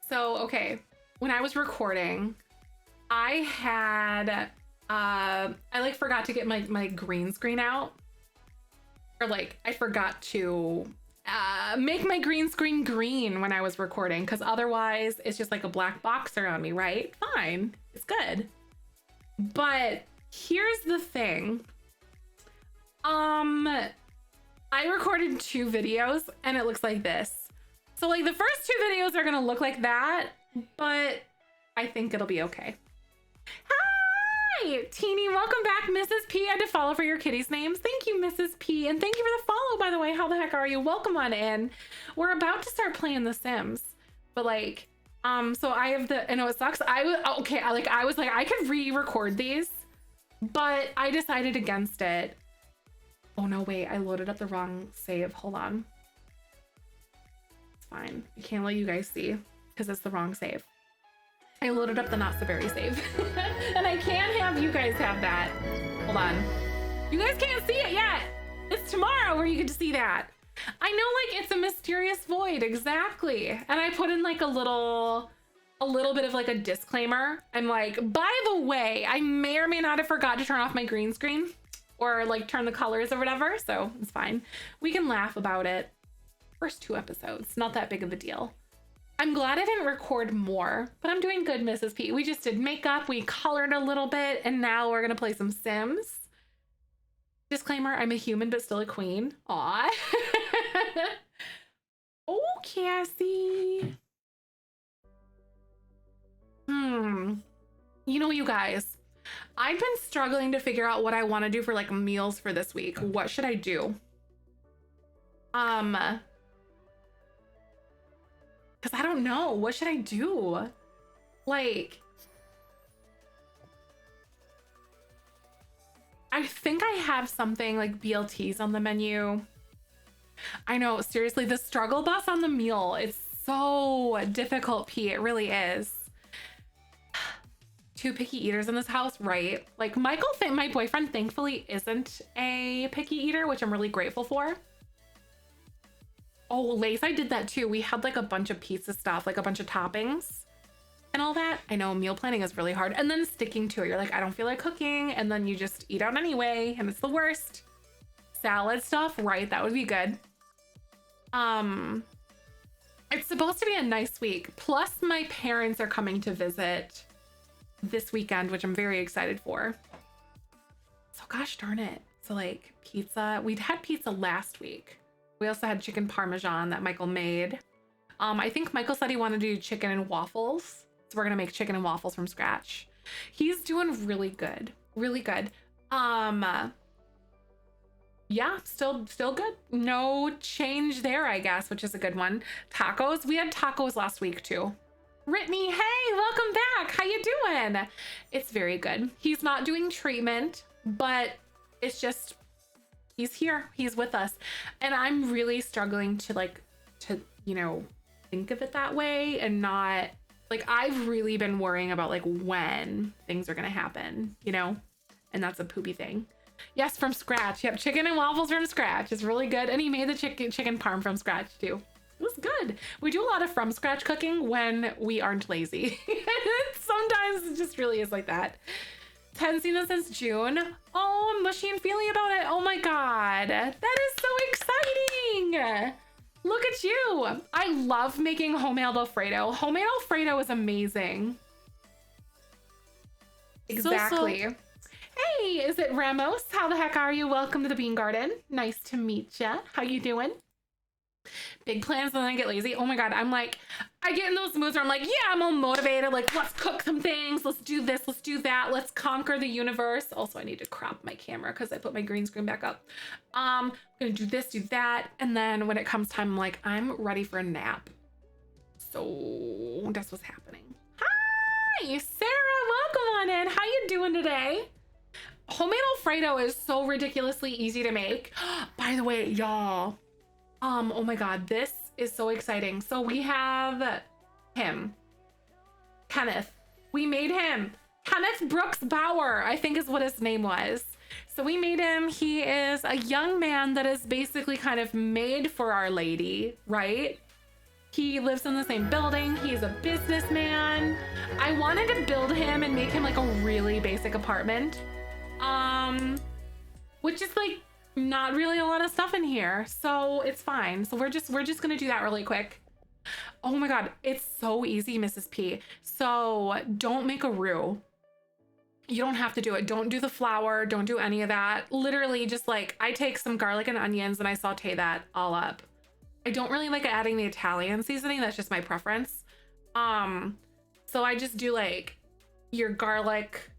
So, okay, when I was recording, I had, I like forgot to get my green screen out. Or like, I forgot to make my green screen green when I was recording, because otherwise it's just like a black box around me, right? Fine, it's good. But here's the thing. I recorded 2 videos and it looks like this. So like the first 2 videos are gonna look like that, but I think it'll be okay. Hi, Teeny, welcome back, Mrs. P. I had to follow for your kitties' names. Thank you, Mrs. P. And thank you for the follow, by the way. How the heck are you? Welcome on in. We're about to start playing The Sims, but like, so I have I know it sucks. I was like, I could re-record these, but I decided against it. Oh no, wait, I loaded up the wrong save. Hold on. It's fine. I can't let you guys see because it's the wrong save. I loaded up the not so very save. And I can't have you guys have that. Hold on. You guys can't see it yet. It's tomorrow where you get to see that. I know, like, it's a mysterious void. Exactly. And I put in like a little bit of like a disclaimer. I'm like, by the way, I may or may not have forgot to turn off my green screen or like turn the colors or whatever. So it's fine. We can laugh about it. First 2 episodes, not that big of a deal. I'm glad I didn't record more, but I'm doing good, Mrs. P. We just did makeup, we colored a little bit, and now we're gonna play some Sims. Disclaimer, I'm a human, but still a queen. Aw. Oh, Cassie. You know, you guys, I've been struggling to figure out what I want to do for like meals for this week. What should I do? Because I don't know. What should I do? Like, I think I have something like BLTs on the menu. I know, seriously, the struggle bus on the meal, it's so difficult, P. It really is. 2 picky eaters in this house, right? Like Michael, my boyfriend, thankfully isn't a picky eater, which I'm really grateful for. Oh, Lace, I did that too. We had like a bunch of pizza stuff, like a bunch of toppings and all that. I know meal planning is really hard. And then sticking to it. You're like, I don't feel like cooking. And then you just eat out anyway. And it's the worst. Salad stuff, right? That would be good. It's supposed to be a nice week. Plus my parents are coming to visit this weekend, which I'm very excited for. So gosh darn it. So like pizza, we'd had pizza last week. We also had chicken parmesan that Michael made. I think Michael said he wanted to do chicken and waffles. So we're gonna make chicken and waffles from scratch. He's doing really good, really good. Yeah, still good. No change there, I guess, which is a good one. Tacos, we had tacos last week too. Brittany, hey, welcome back. How you doing? It's very good. He's not doing treatment, but it's just, he's here, he's with us. And I'm really struggling to you know, think of it that way and not, like, I've really been worrying about like when things are gonna happen, you know? And that's a poopy thing. Yes, from scratch. Yep, chicken and waffles from scratch is really good. And he made the chicken parm from scratch too. It was good. We do a lot of from scratch cooking when we aren't lazy. Sometimes it just really is like that. Hadn't seen this since June. Oh, I'm mushy and feely about it. Oh my God. That is so exciting. Look at you. I love making homemade Alfredo. Homemade Alfredo is amazing. Exactly. So. Hey, is it Ramos? How the heck are you? Welcome to the Bean Garden. Nice to meet ya. How you doing? Big plans and then I get lazy. Oh my God, I'm like, I get in those moods where I'm like, yeah, I'm all motivated. Like, let's cook some things. Let's do this. Let's do that. Let's conquer the universe. Also, I need to crop my camera because I put my green screen back up. I'm gonna do this, do that. And then when it comes time, I'm like, I'm ready for a nap. So that's what's happening. Hi, Sarah, welcome on in. How you doing today? Homemade Alfredo is so ridiculously easy to make. By the way, y'all, oh my God, this is so exciting. So we have him, Kenneth. We made him. Kenneth Brooks Bauer, I think is what his name was. So we made him. He is a young man that is basically kind of made for Our Lady, right? He lives in the same building. He's a businessman. I wanted to build him and make him like a really basic apartment. Which is like not really a lot of stuff in here, so it's fine. So we're just gonna do that really quick. Oh my God, it's so easy, Mrs. P. So don't make a roux. You don't have to do it. Don't do the flour. Don't do any of that. Literally just like, I take some garlic and onions and I saute that all up. I don't really like adding the Italian seasoning. That's just my preference. So I just do like your garlic,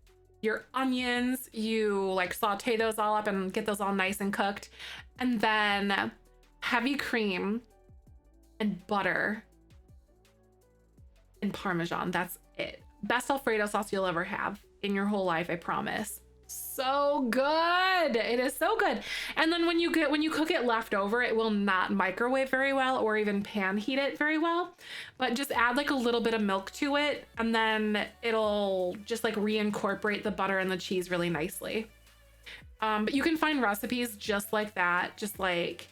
your onions, you like saute those all up and get those all nice and cooked. And then heavy cream and butter and Parmesan. That's it. Best Alfredo sauce you'll ever have in your whole life, I promise. So good. It is so good. And then when you cook it left over, it will not microwave very well or even pan heat it very well. But just add like a little bit of milk to it, and then it'll just like reincorporate the butter and the cheese really nicely. But you can find recipes just like that, just like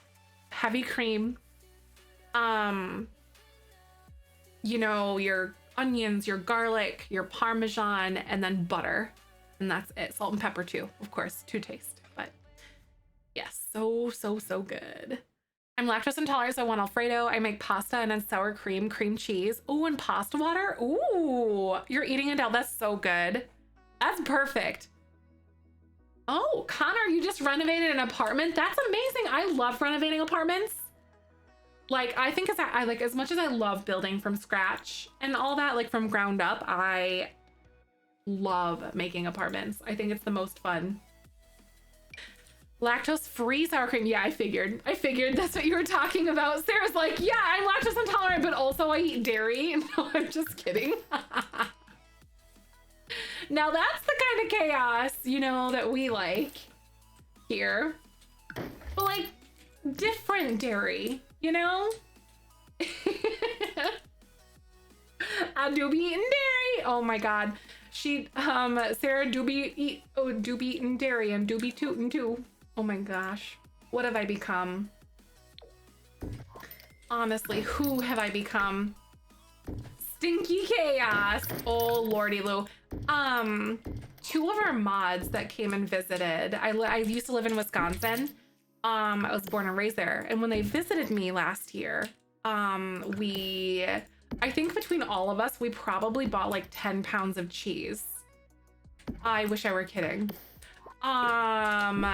heavy cream, you know, your onions, your garlic, your Parmesan, and then butter. And that's it. Salt and pepper too, of course, to taste. But yes, so good. I'm lactose intolerant, so I want Alfredo. I make pasta and then sour cream, cream cheese. Oh, and pasta water. Ooh, you're eating Adele. That's so good. That's perfect. Oh, Connor, you just renovated an apartment. That's amazing. I love renovating apartments. Like, I think I like, as much as I love building from scratch and all that, like from ground up, I love making apartments. I think it's the most fun. Lactose free sour cream. Yeah, I figured that's what you were talking about. Sarah's like, yeah, I'm lactose intolerant, but also I eat dairy. No, I'm just kidding. Now that's the kind of chaos, you know, that we like here. But like different dairy, you know? I do be eating dairy. Oh my God. She, Sarah do be eating dairy and do be tootin' too. Oh my gosh. What have I become? Honestly, who have I become? Stinky chaos. Oh lordy Lou. Two of our mods that came and visited. I used to live in Wisconsin. I was born and raised there. And when they visited me last year, I think between all of us, we probably bought like 10 pounds of cheese. I wish I were kidding. And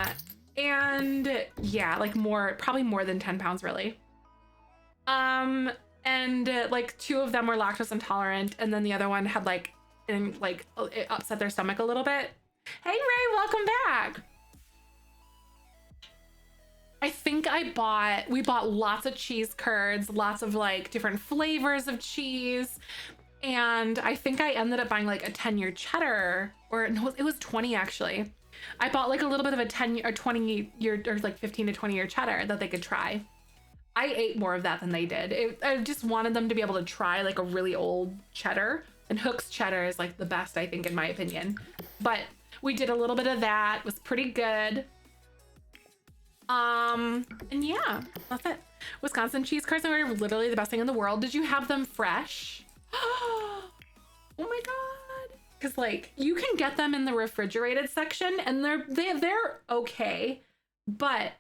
yeah, like probably more than 10 pounds really. Like two of them were lactose intolerant, and then the other one had like, it upset their stomach a little bit. Hey Ray, welcome back. I think we bought lots of cheese curds, lots of like different flavors of cheese. And I think I ended up buying like a 10-year cheddar, or no, it was 20 actually. I bought like a little bit of a 10 or 20 year, or like 15 to 20 year cheddar that they could try. I ate more of that than they did. I just wanted them to be able to try like a really old cheddar, and Hook's cheddar is like the best, I think, in my opinion. But we did a little bit of that. It was pretty good. And yeah, that's it. Wisconsin cheese curds are literally the best thing in the world. Did you have them fresh? Oh my God. Cause like you can get them in the refrigerated section and they're okay. But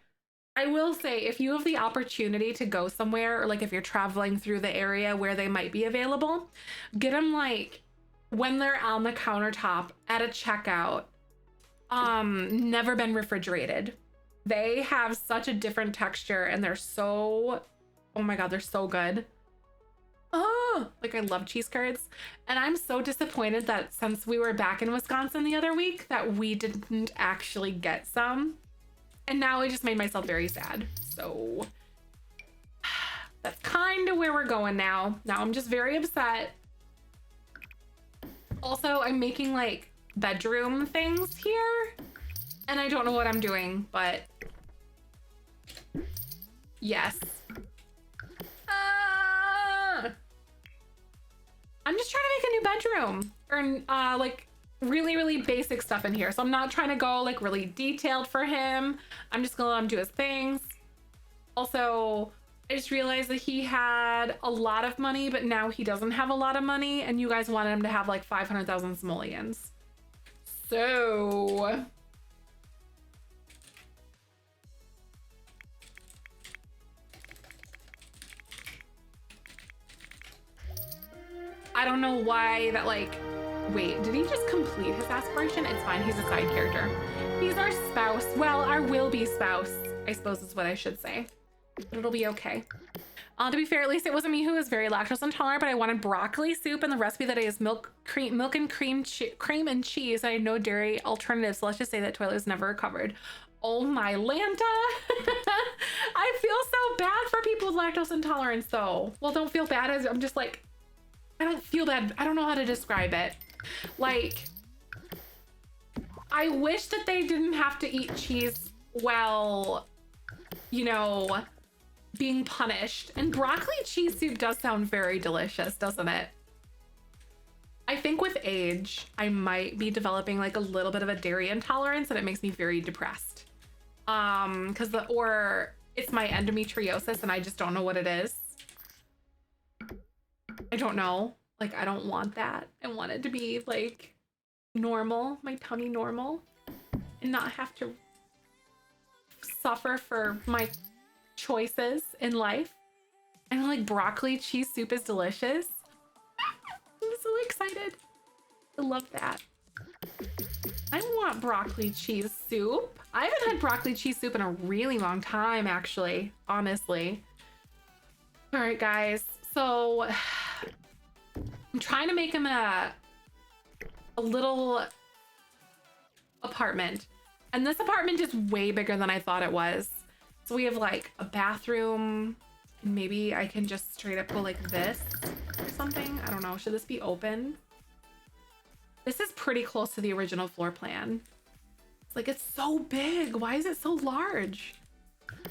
I will say, if you have the opportunity to go somewhere, or like if you're traveling through the area where they might be available, get them like when they're on the countertop at a checkout, never been refrigerated. They have such a different texture and they're so, oh my God, they're so good. Oh, like I love cheese curds. And I'm so disappointed that since we were back in Wisconsin the other week that we didn't actually get some. And now I just made myself very sad. So that's kind of where we're going now. Now I'm just very upset. Also, I'm making like bedroom things here. And I don't know what I'm doing, but yes. I'm just trying to make a new bedroom, or like really basic stuff in here. So I'm not trying to go like really detailed for him. I'm just gonna let him do his things. Also, I just realized that he had a lot of money, but now he doesn't have a lot of money, and you guys wanted him to have like 500,000 simoleons. So I don't know why that like Wait, did he just complete his aspiration? It's fine, he's a side character. He's our spouse. Well, our will-be spouse, I suppose is what I should say. But it'll be okay. To be fair, at least it wasn't me who was very lactose intolerant, but I wanted broccoli soup and the recipe that is milk and cream and cheese. I had no dairy alternatives. So let's just say that toilet was never recovered. Oh my Lanta. I feel so bad for people with lactose intolerance though. Well, don't feel bad. I'm just like, I don't feel bad. I don't know how to describe it. Like, I wish that they didn't have to eat cheese while, you know, being punished. And broccoli cheese soup does sound very delicious, doesn't it? I think with age, I might be developing like a little bit of a dairy intolerance and it makes me very depressed. Or it's my endometriosis and I just don't know what it is. I don't know. Like, I don't want that. I want it to be like normal, my tummy normal, and not have to suffer for my choices in life. And like broccoli cheese soup is delicious. I'm so excited. I love that. I want broccoli cheese soup. I haven't had broccoli cheese soup in a really long time, actually, honestly. All right, guys. So I'm trying to make him a little apartment. And this apartment is way bigger than I thought it was. So we have like a bathroom, and maybe I can just straight up go like this or something. I don't know. Should this be open? This is pretty close to the original floor plan. It's like, it's so big. Why is it so large?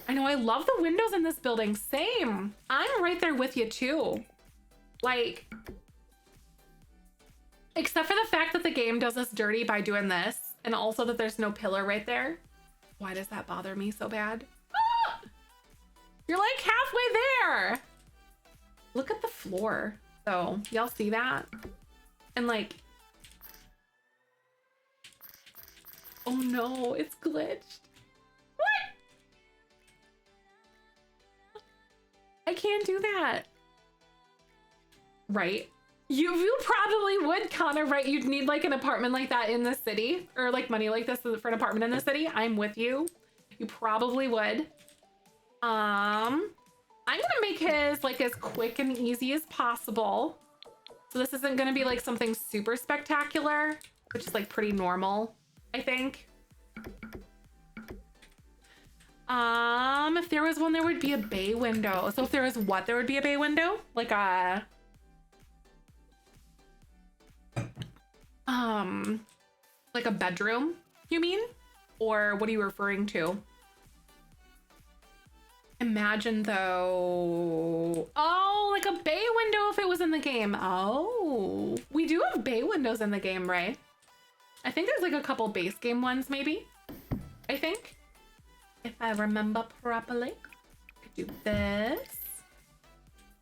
I know, I love the windows in this building. Same. I'm right there with you too. Like, except for the fact that the game does us dirty by doing this, and also that there's no pillar right there. Why does that bother me so bad? You're like halfway there. Look at the floor. So y'all see that? And like, oh no, it's glitched. What? I can't do that. Right? You probably would, Connor, right? You'd need like an apartment like that in the city, or like money like this for an apartment in the city. I'm with you. You probably would. I'm gonna make his like as quick and easy as possible. So this isn't gonna be like something super spectacular, which is like pretty normal, I think. If there was one, there would be a bay window. So if there was what, there would be a bay window? Like a like a bedroom, you mean? Or what are you referring to? Imagine though, oh, like a bay window if it was in the game. Oh, we do have bay windows in the game, right? I think there's like a couple base game ones, maybe. I think, if I remember properly. I could do this.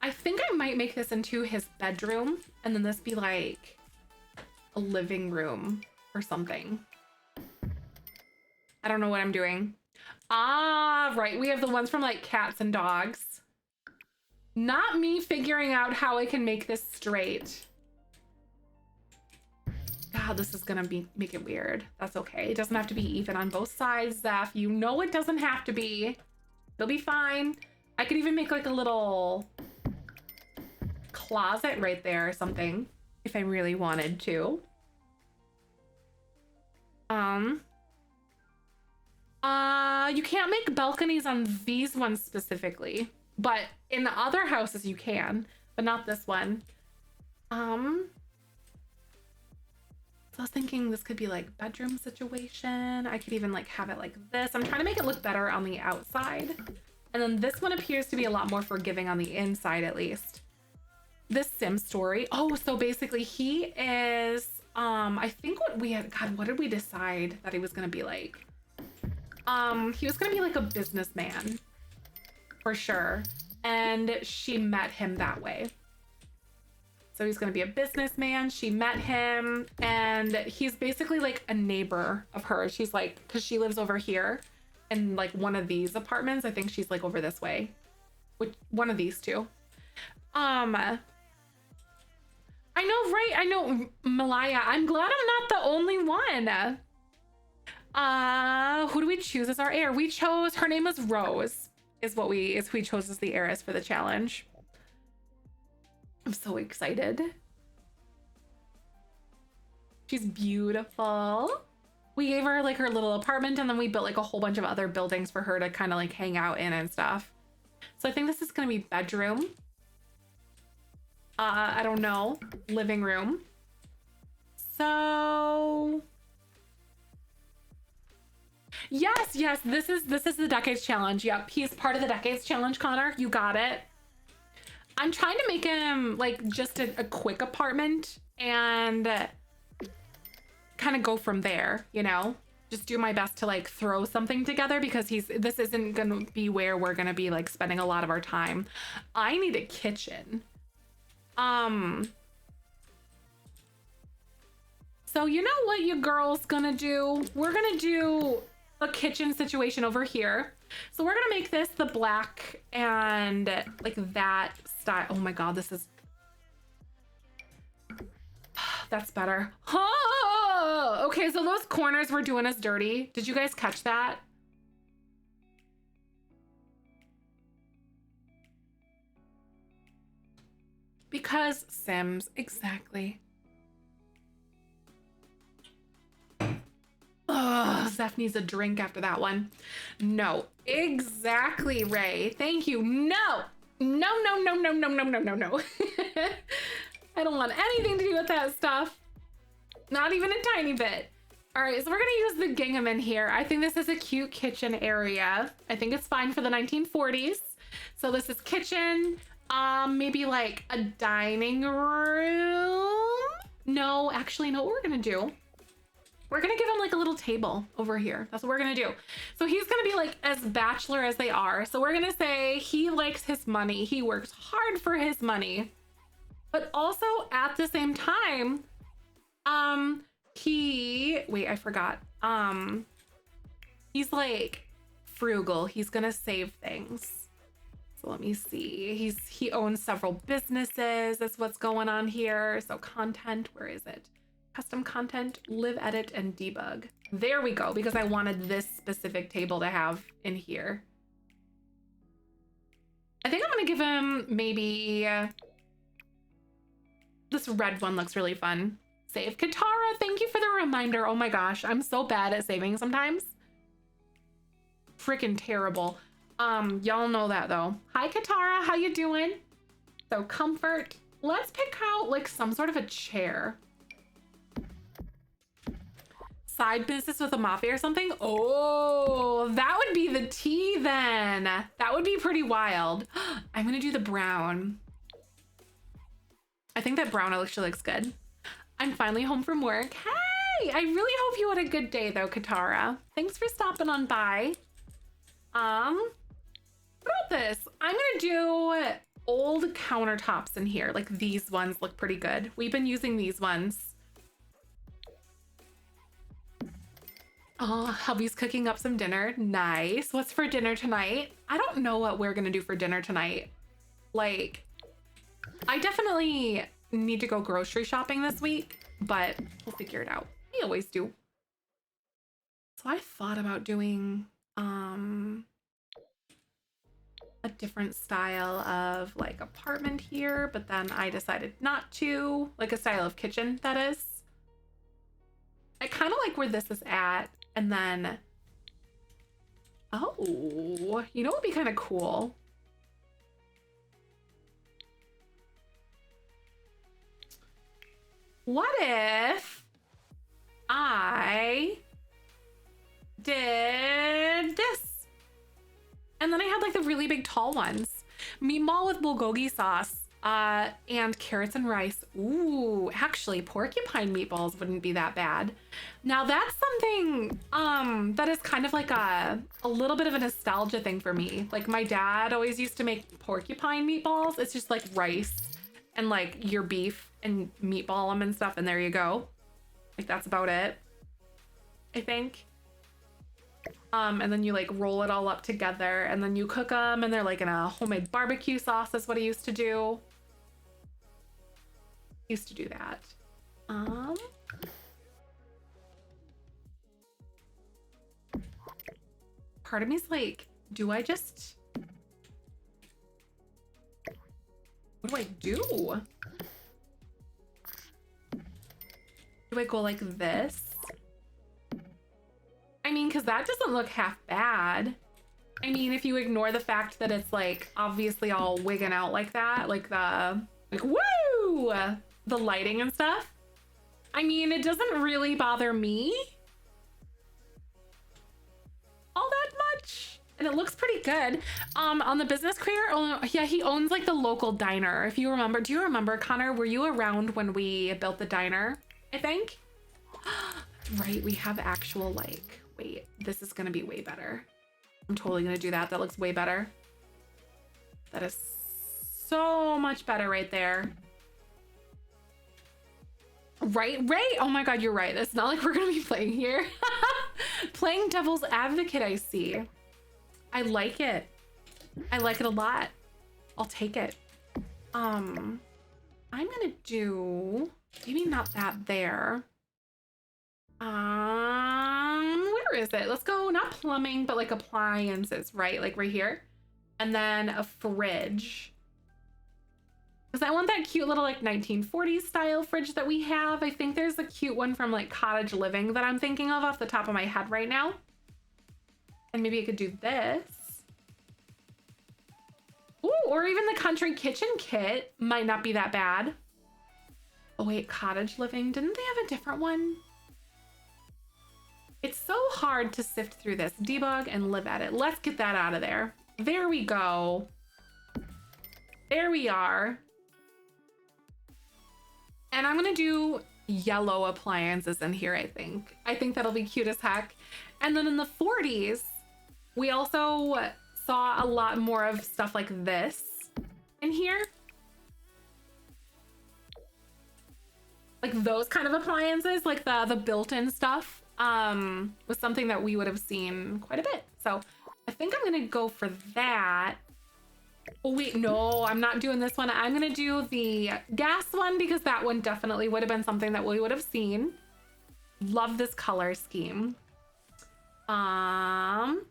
I think I might make this into his bedroom, and then this be like a living room or something. I don't know what I'm doing. Ah, right. We have the ones from like cats and dogs. Not me figuring out how I can make this straight. God, this is gonna make it weird. That's okay. It doesn't have to be even on both sides, Zef. You know it doesn't have to be. It'll be fine. I could even make like a little closet right there or something if I really wanted to. You can't make balconies on these ones specifically, but in the other houses you can, but not this one. So I was thinking this could be like bedroom situation. I could even like have it like this. I'm trying to make it look better on the outside. And then this one appears to be a lot more forgiving on the inside, at least. This Sim story. Oh, so basically he is, I think what we had, God, what did we decide that he was gonna be like? He was gonna be like a businessman for sure. And she met him that way. So he's gonna be a businessman. She met him and he's basically like a neighbor of hers. She's like, cause she lives over here in like one of these apartments. I think she's like over this way, which one of these two. I I know, right? I know, Malaya. I'm glad I'm not the only one. Who do we choose as our heir? We chose, her name was Rose, is who we chose as the heiress for the challenge. I'm so excited. She's beautiful. We gave her like her little apartment, and then we built like a whole bunch of other buildings for her to kind of like hang out in and stuff. So I think this is gonna be bedroom. I don't know, living room. So yes, this is the Decades Challenge. Yep, he's part of the Decades Challenge, Connor. You got it. I'm trying to make him like just a quick apartment and kind of go from there, you know? Just do my best to like throw something together, because this isn't gonna be where we're gonna be like spending a lot of our time. I need a kitchen. So you know what you girls gonna do? We're gonna do a kitchen situation over here. So we're gonna make this the black and like that style. Oh my God, this is, that's better. Oh, okay, so those corners were doing us dirty. Did you guys catch that? Because Sims, exactly. Ugh, Zef needs a drink after that one. No, exactly, Ray. Thank you. No, no, no, no, no, no, no, no, no, no. I don't want anything to do with that stuff. Not even a tiny bit. All right, so we're gonna use the gingham in here. I think this is a cute kitchen area. I think it's fine for the 1940s. So this is kitchen. Maybe like a dining room. No, actually, know what we're gonna do? We're gonna give him like a little table over here. That's what we're gonna do. So he's gonna be like as bachelor as they are. So we're gonna say he likes his money. He works hard for his money. But also at the same time, wait, I forgot. He's like frugal. He's gonna save things. So let me see. He owns several businesses. That's what's going on here. So content, where is it? Custom content, live, edit, and debug. There we go, because I wanted this specific table to have in here. I think I'm gonna give him maybe, this red one looks really fun. Save. Katara, thank you for the reminder. Oh my gosh, I'm so bad at saving sometimes. Freaking terrible. Y'all know that though. Hi Katara, how you doing? So comfort. Let's pick out like some sort of a chair. Side business with a mafia or something? Oh, that would be the tea then. That would be pretty wild. I'm gonna do the brown. I think that brown actually looks good. I'm finally home from work. Hey, I really hope you had a good day though, Katara. Thanks for stopping on by. What about this? I'm gonna do old countertops in here. Like these ones look pretty good. We've been using these ones. Oh, hubby's cooking up some dinner. Nice. What's for dinner tonight? I don't know what we're gonna do for dinner tonight. Like, I definitely need to go grocery shopping this week, but we'll figure it out. We always do. So I thought about doing a different style of like apartment here, but then I decided not to. Like a style of kitchen, that is. I kind of like where this is at. And then, oh, you know what would be kind of cool? What if I did this? And then I had like the really big tall ones. Meatball with bulgogi sauce and carrots and rice. Ooh, actually porcupine meatballs wouldn't be that bad. Now that's something that is kind of like a little bit of a nostalgia thing for me. Like my dad always used to make porcupine meatballs. It's just like rice and like your beef and meatball them and stuff, and there you go. Like that's about it, I think. And then you like roll it all up together and then you cook them, and they're like in a homemade barbecue sauce. That's what I used to do. Used to do that. Part of me is like, do I just... What do I do? Do I go like this? I mean, because that doesn't look half bad. I mean, if you ignore the fact that it's like obviously all wigging out like that, like the, like, woo! The lighting and stuff. I mean, it doesn't really bother me all that much. And it looks pretty good. On the business career, oh yeah, he owns like the local diner. If you remember, do you remember, Connor? Were you around when we built the diner? I think. Right, we have actual like, wait, this is gonna be way better. I'm totally gonna do that. That looks way better. That is so much better right there. Right, Ray? Oh my God, you're right. It's not like we're gonna be playing here. Playing devil's advocate, I see. I like it. I like it a lot. I'll take it. I'm gonna do, maybe not that there. Where is it? Let's go, not plumbing, but like appliances, right? Like right here. And then a fridge. Because I want that cute little like 1940s style fridge that we have. I think there's a cute one from like Cottage Living that I'm thinking of off the top of my head right now. And maybe I could do this. Ooh, or even the country kitchen kit might not be that bad. Oh wait, Cottage Living, didn't they have a different one? It's so hard to sift through this. Debug and live edit. Let's get that out of there. There we go. There we are. And I'm gonna do yellow appliances in here, I think. I think that'll be cute as heck. And then in the 40s, we also saw a lot more of stuff like this in here. Like those kind of appliances, like the built-in stuff, was something that we would have seen quite a bit. So I think I'm gonna go for that. Oh wait, no, I'm not doing this one. I'm gonna do the gas one because that one definitely would have been something that we would have seen. Love this color scheme. And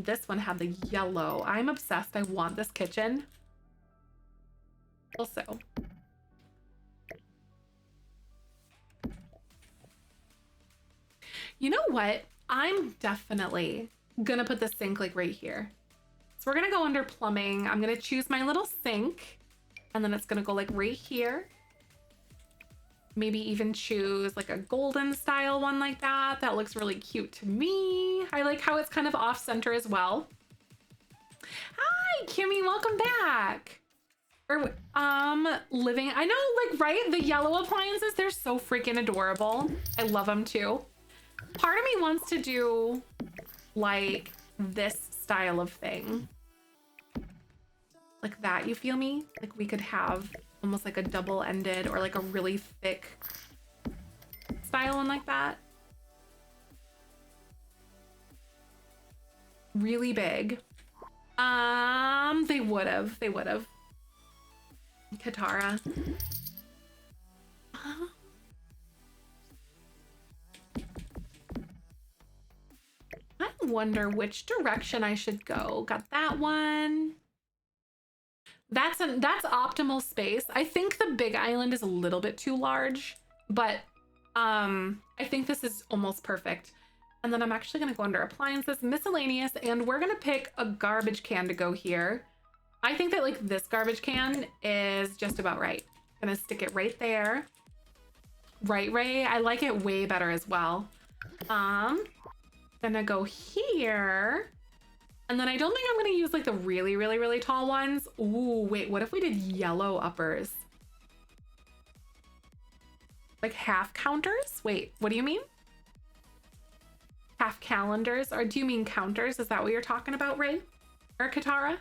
this one had the yellow. I'm obsessed. I want this kitchen. Also, you know what? I'm definitely gonna put the sink like right here. So we're gonna go under plumbing. I'm gonna choose my little sink and then it's gonna go like right here. Maybe even choose like a golden style one like that. That looks really cute to me. I like how it's kind of off center as well. Hi, Kimmy, welcome back. Or, living, I know, like, right? The yellow appliances, they're so freaking adorable. I love them too. Part of me wants to do like this style of thing. Like that, you feel me? Like we could have almost like a double-ended or like a really thick style one like that. Really big. They would have. Katara. I wonder which direction I should go. Got that one. That's optimal space. I think the big island is a little bit too large, but I think this is almost perfect. And then I'm actually gonna go under appliances, miscellaneous, and we're gonna pick a garbage can to go here. I think that like this garbage can is just about right. Gonna stick it right there. Right, Ray? I like it way better as well. Gonna go here. And then I don't think I'm gonna use like the really, really, really tall ones. Ooh, wait, what if we did yellow uppers? Like half counters? Wait, what do you mean? Half calendars? Or do you mean counters? Is that what you're talking about, Ray? Or Katara?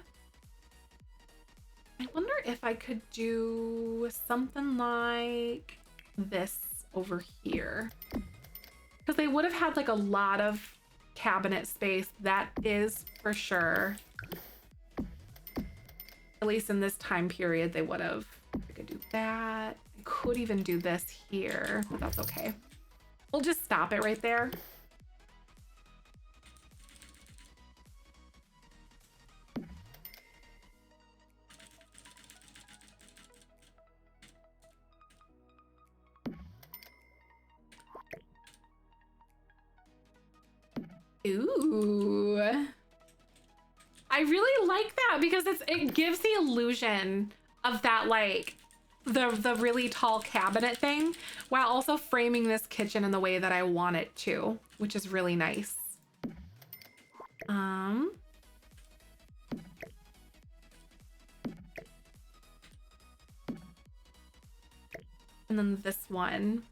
I wonder if I could do something like this over here. Because they would have had like a lot of cabinet space. That is for sure. At least in this time period, they would have. I could do that. I could even do this here, but that's okay. We'll just stop it right there. Ooh. I really like that because it gives the illusion of that, like, the really tall cabinet thing while also framing this kitchen in the way that I want it to, which is really nice. And then this one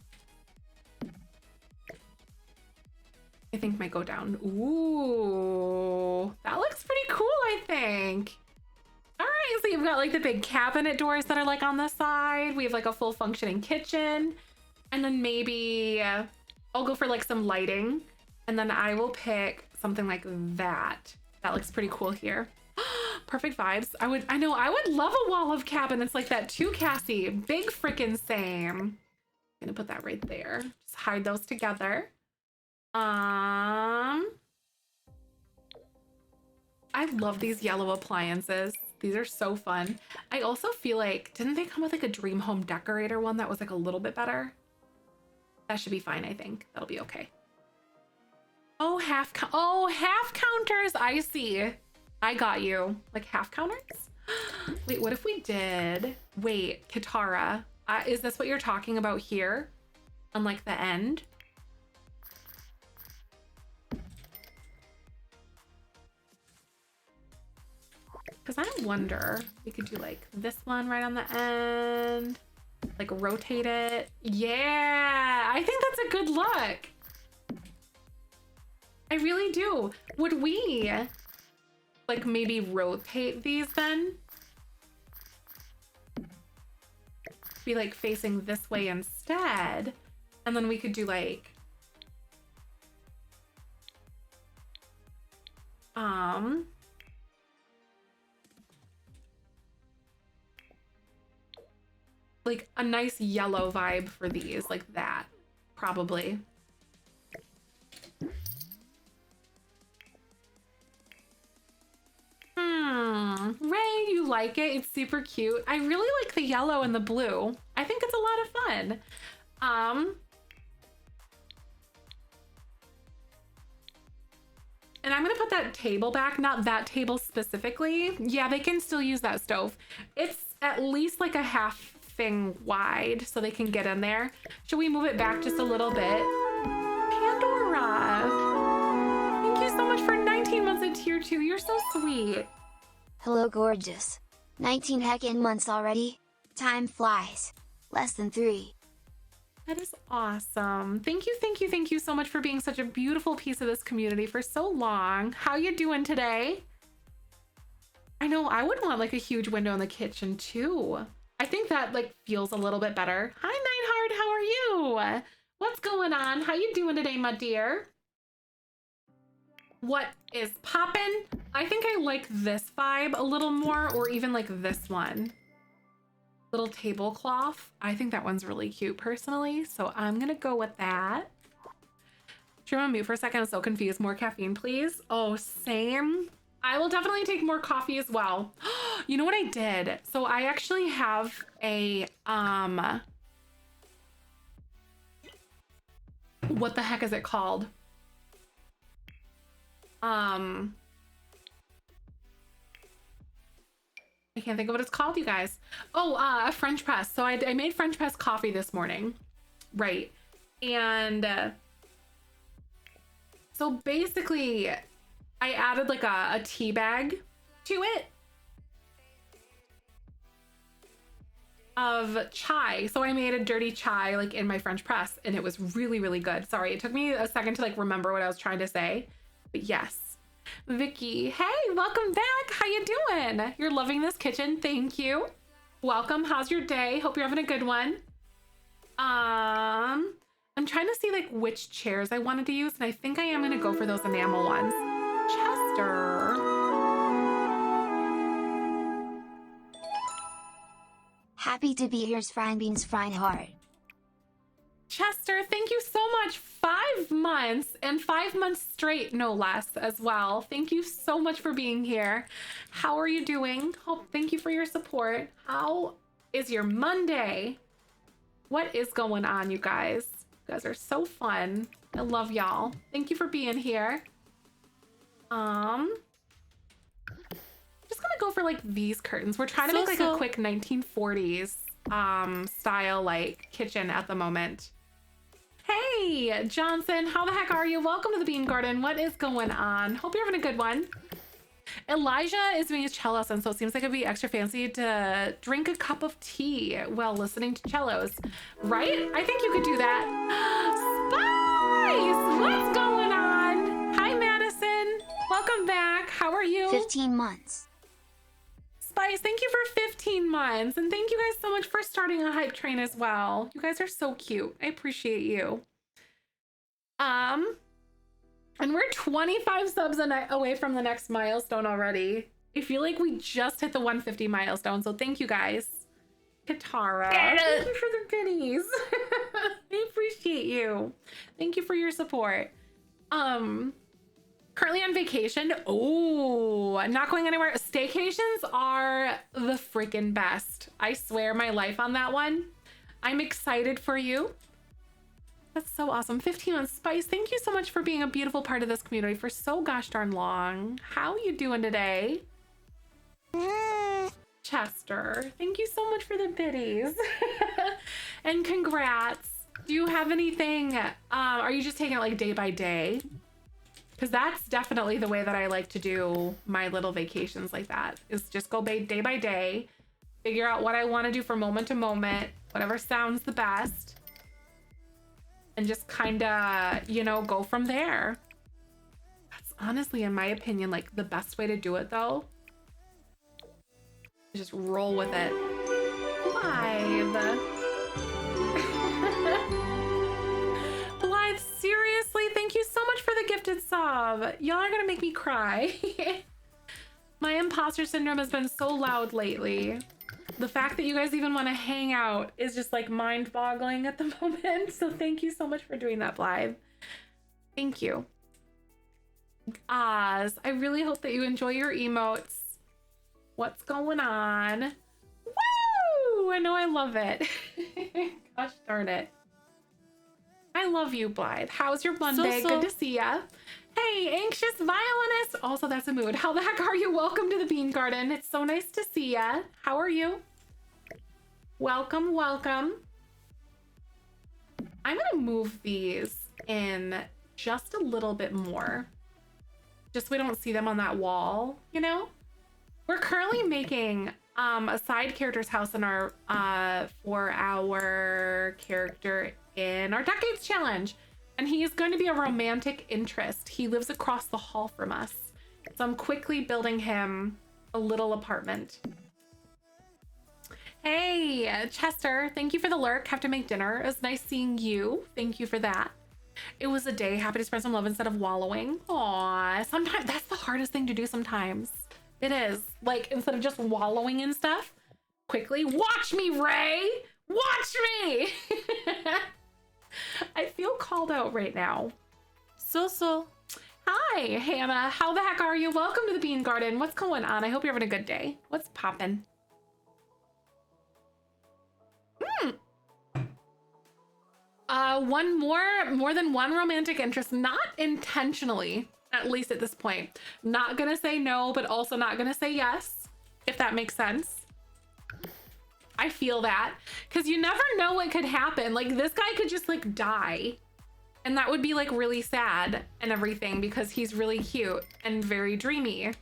I think might go down. Ooh, that looks pretty cool, I think. All right, so you've got like the big cabinet doors that are like on the side. We have like a full functioning kitchen. And then maybe I'll go for like some lighting. And then I will pick something like that. That looks pretty cool here. Perfect vibes. I would love a wall of cabinets like that too, Cassie. Big freaking same. I'm gonna put that right there. Just hide those together. I love these yellow appliances. These are so fun. I also feel like, didn't they come with like a dream home decorator one that was like a little bit better? That should be fine, I think. That'll be okay. Oh, half counters. I see. I got you. Like half counters? Wait, what if we did? Wait, Katara. Is this what you're talking about here? On like the end? Because I wonder, we could do like this one right on the end, like rotate it. Yeah, I think that's a good look. I really do. Would we like maybe rotate these then? Be like facing this way instead. And then we could do like, like a nice yellow vibe for these, like that, probably. Ray, you like it? It's super cute. I really like the yellow and the blue. I think it's a lot of fun. And I'm gonna put that table back, not that table specifically. Yeah, they can still use that stove. It's at least like a half thing wide so they can get in there. Should we move it back just a little bit? Pandora, thank you so much for 19 months at tier 2. You're so sweet. Hello gorgeous. 19 heckin' months already? Time flies. Less than 3. That is awesome. Thank you so much for being such a beautiful piece of this community for so long. How you doing today? I know I would want like a huge window in the kitchen too. I think that like feels a little bit better. Hi Nightheart, how are you? What's going on? How you doing today, my dear? What is poppin'? I think I like this vibe a little more, or even like this one. Little tablecloth. I think that one's really cute personally, so I'm gonna go with that. Should I mute for a second? I'm so confused. More caffeine, please. Oh, same. I will definitely take more coffee as well. You know what I did? So I actually have a, what the heck is it called? I can't think of what it's called, you guys. Oh, a French press. So I made French press coffee this morning. Right. And so basically I added like a tea bag to it of chai. So I made a dirty chai like in my French press and it was really, really good. Sorry, it took me a second to like remember what I was trying to say, but yes. Vicky, hey, welcome back. How you doing? You're loving this kitchen. Thank you. Welcome. How's your day? Hope you're having a good one. I'm trying to see like which chairs I wanted to use, and I think I am gonna go for those enamel ones. Chester. Happy to be here, Frine Beans Frine Heart. Chester, thank you so much. 5 months, and 5 months straight, no less, as well. Thank you so much for being here. How are you doing? Thank you for your support. How is your Monday? What is going on, you guys? You guys are so fun. I love y'all. Thank you for being here. Just gonna go for like these curtains. We're trying to make like a quick 1940s style like kitchen at the moment. Hey, Johnson, how the heck are you? Welcome to the Bean Garden. What is going on? Hope you're having a good one. Elijah is doing his cello lesson, so it seems like it'd be extra fancy to drink a cup of tea while listening to cellos, right? I think you could do that. Spice, what's going on? Hi, Madison. Welcome back. How are you? 15 months. Spice, thank you for 15 months. And thank you guys so much for starting a hype train as well. You guys are so cute. I appreciate you. And we're 25 subs away from the next milestone already. I feel like we just hit the 150 milestone. So thank you guys. Katara, thank you for the goodies. I appreciate you. Thank you for your support. Currently on vacation. Oh, I'm not going anywhere. Staycations are the freaking best. I swear my life on that one. I'm excited for you. That's so awesome. 15 months. Spice, thank you so much for being a beautiful part of this community for so gosh darn long. How you doing today? Chester, thank you so much for the biddies. And congrats. Do you have anything? Are you just taking it like day by day? Because that's definitely the way that I like to do my little vacations like that, is just go day by day, figure out what I want to do from moment to moment, whatever sounds the best, and just kind of, you know, go from there. That's honestly, in my opinion, like the best way to do it though. Just roll with it. Live. Blythe, seriously, thank you so much for the gifted sub. Y'all are gonna make me cry. My imposter syndrome has been so loud lately. The fact that you guys even want to hang out is just like mind-boggling at the moment. So thank you so much for doing that, Blythe. Thank you. Oz, I really hope that you enjoy your emotes. What's going on? Woo! I know, I love it. Gosh darn it. I love you, Blythe. How's your Monday? Good to see ya. Hey, anxious violinist. Also, that's a mood. How the heck are you? Welcome to the Bean Garden. It's so nice to see ya. How are you? Welcome, welcome. I'm gonna move these in just a little bit more. Just so we don't see them on that wall, you know? We're currently making a side character's house in our for our character in our Decades Challenge. And he is going to be a romantic interest. He lives across the hall from us. So I'm quickly building him a little apartment. Hey, Chester, thank you for the lurk. Have to make dinner. It was nice seeing you. Thank you for that. It was a day. Happy to spread some love instead of wallowing. Aw, sometimes that's the hardest thing to do sometimes. It is. Like, instead of just wallowing in stuff, quickly, watch me, Ray! Watch me! I feel called out right now. So. Hi, Hannah. How the heck are you? Welcome to the Bean Garden. What's going on? I hope you're having a good day. What's poppin'? One more than one romantic interest, not intentionally, at least at this point. Not gonna say no, but also not gonna say yes, if that makes sense. I feel that, because you never know what could happen. Like, this guy could just like die, and that would be like really sad and everything, because he's really cute and very dreamy.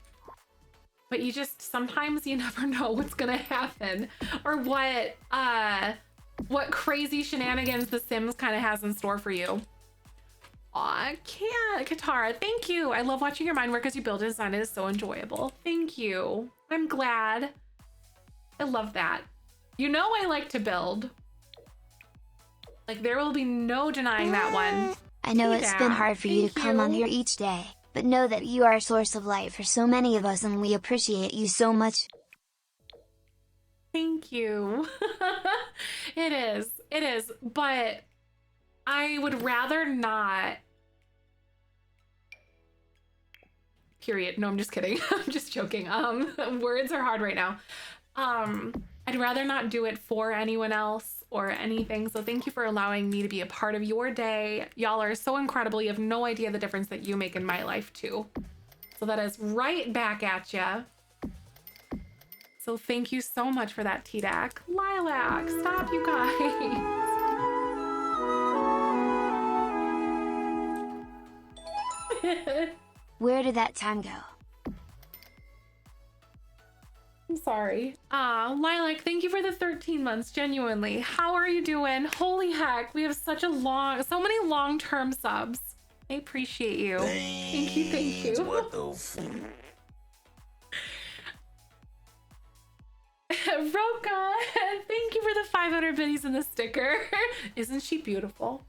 But you just, sometimes you never know what's gonna happen, or what crazy shenanigans The Sims kind of has in store for you. Aw, Katara, thank you. I love watching your mind work as you build and design. It is so enjoyable. Thank you. I'm glad. I love that. You know I like to build. Like, there will be no denying that one. I know it's been hard for you to come on here each day, but know that you are a source of light for so many of us, and we appreciate you so much. Thank you. It is, but I would rather not. Period. No, I'm just kidding. I'm just joking. Words are hard right now. I'd rather not do it for anyone else or anything. So thank you for allowing me to be a part of your day. Y'all are so incredible. You have no idea the difference that you make in my life too. So that is right back at ya. So thank you so much for that, TDAC. Lilac, stop, you guys. Where did that time go? I'm sorry. Lilac, thank you for the 13 months, genuinely. How are you doing? Holy heck, we have so many long-term subs. I appreciate you. Thank you. What the fuck? Roka, thank you for the 500 biddies and the sticker. Isn't she beautiful?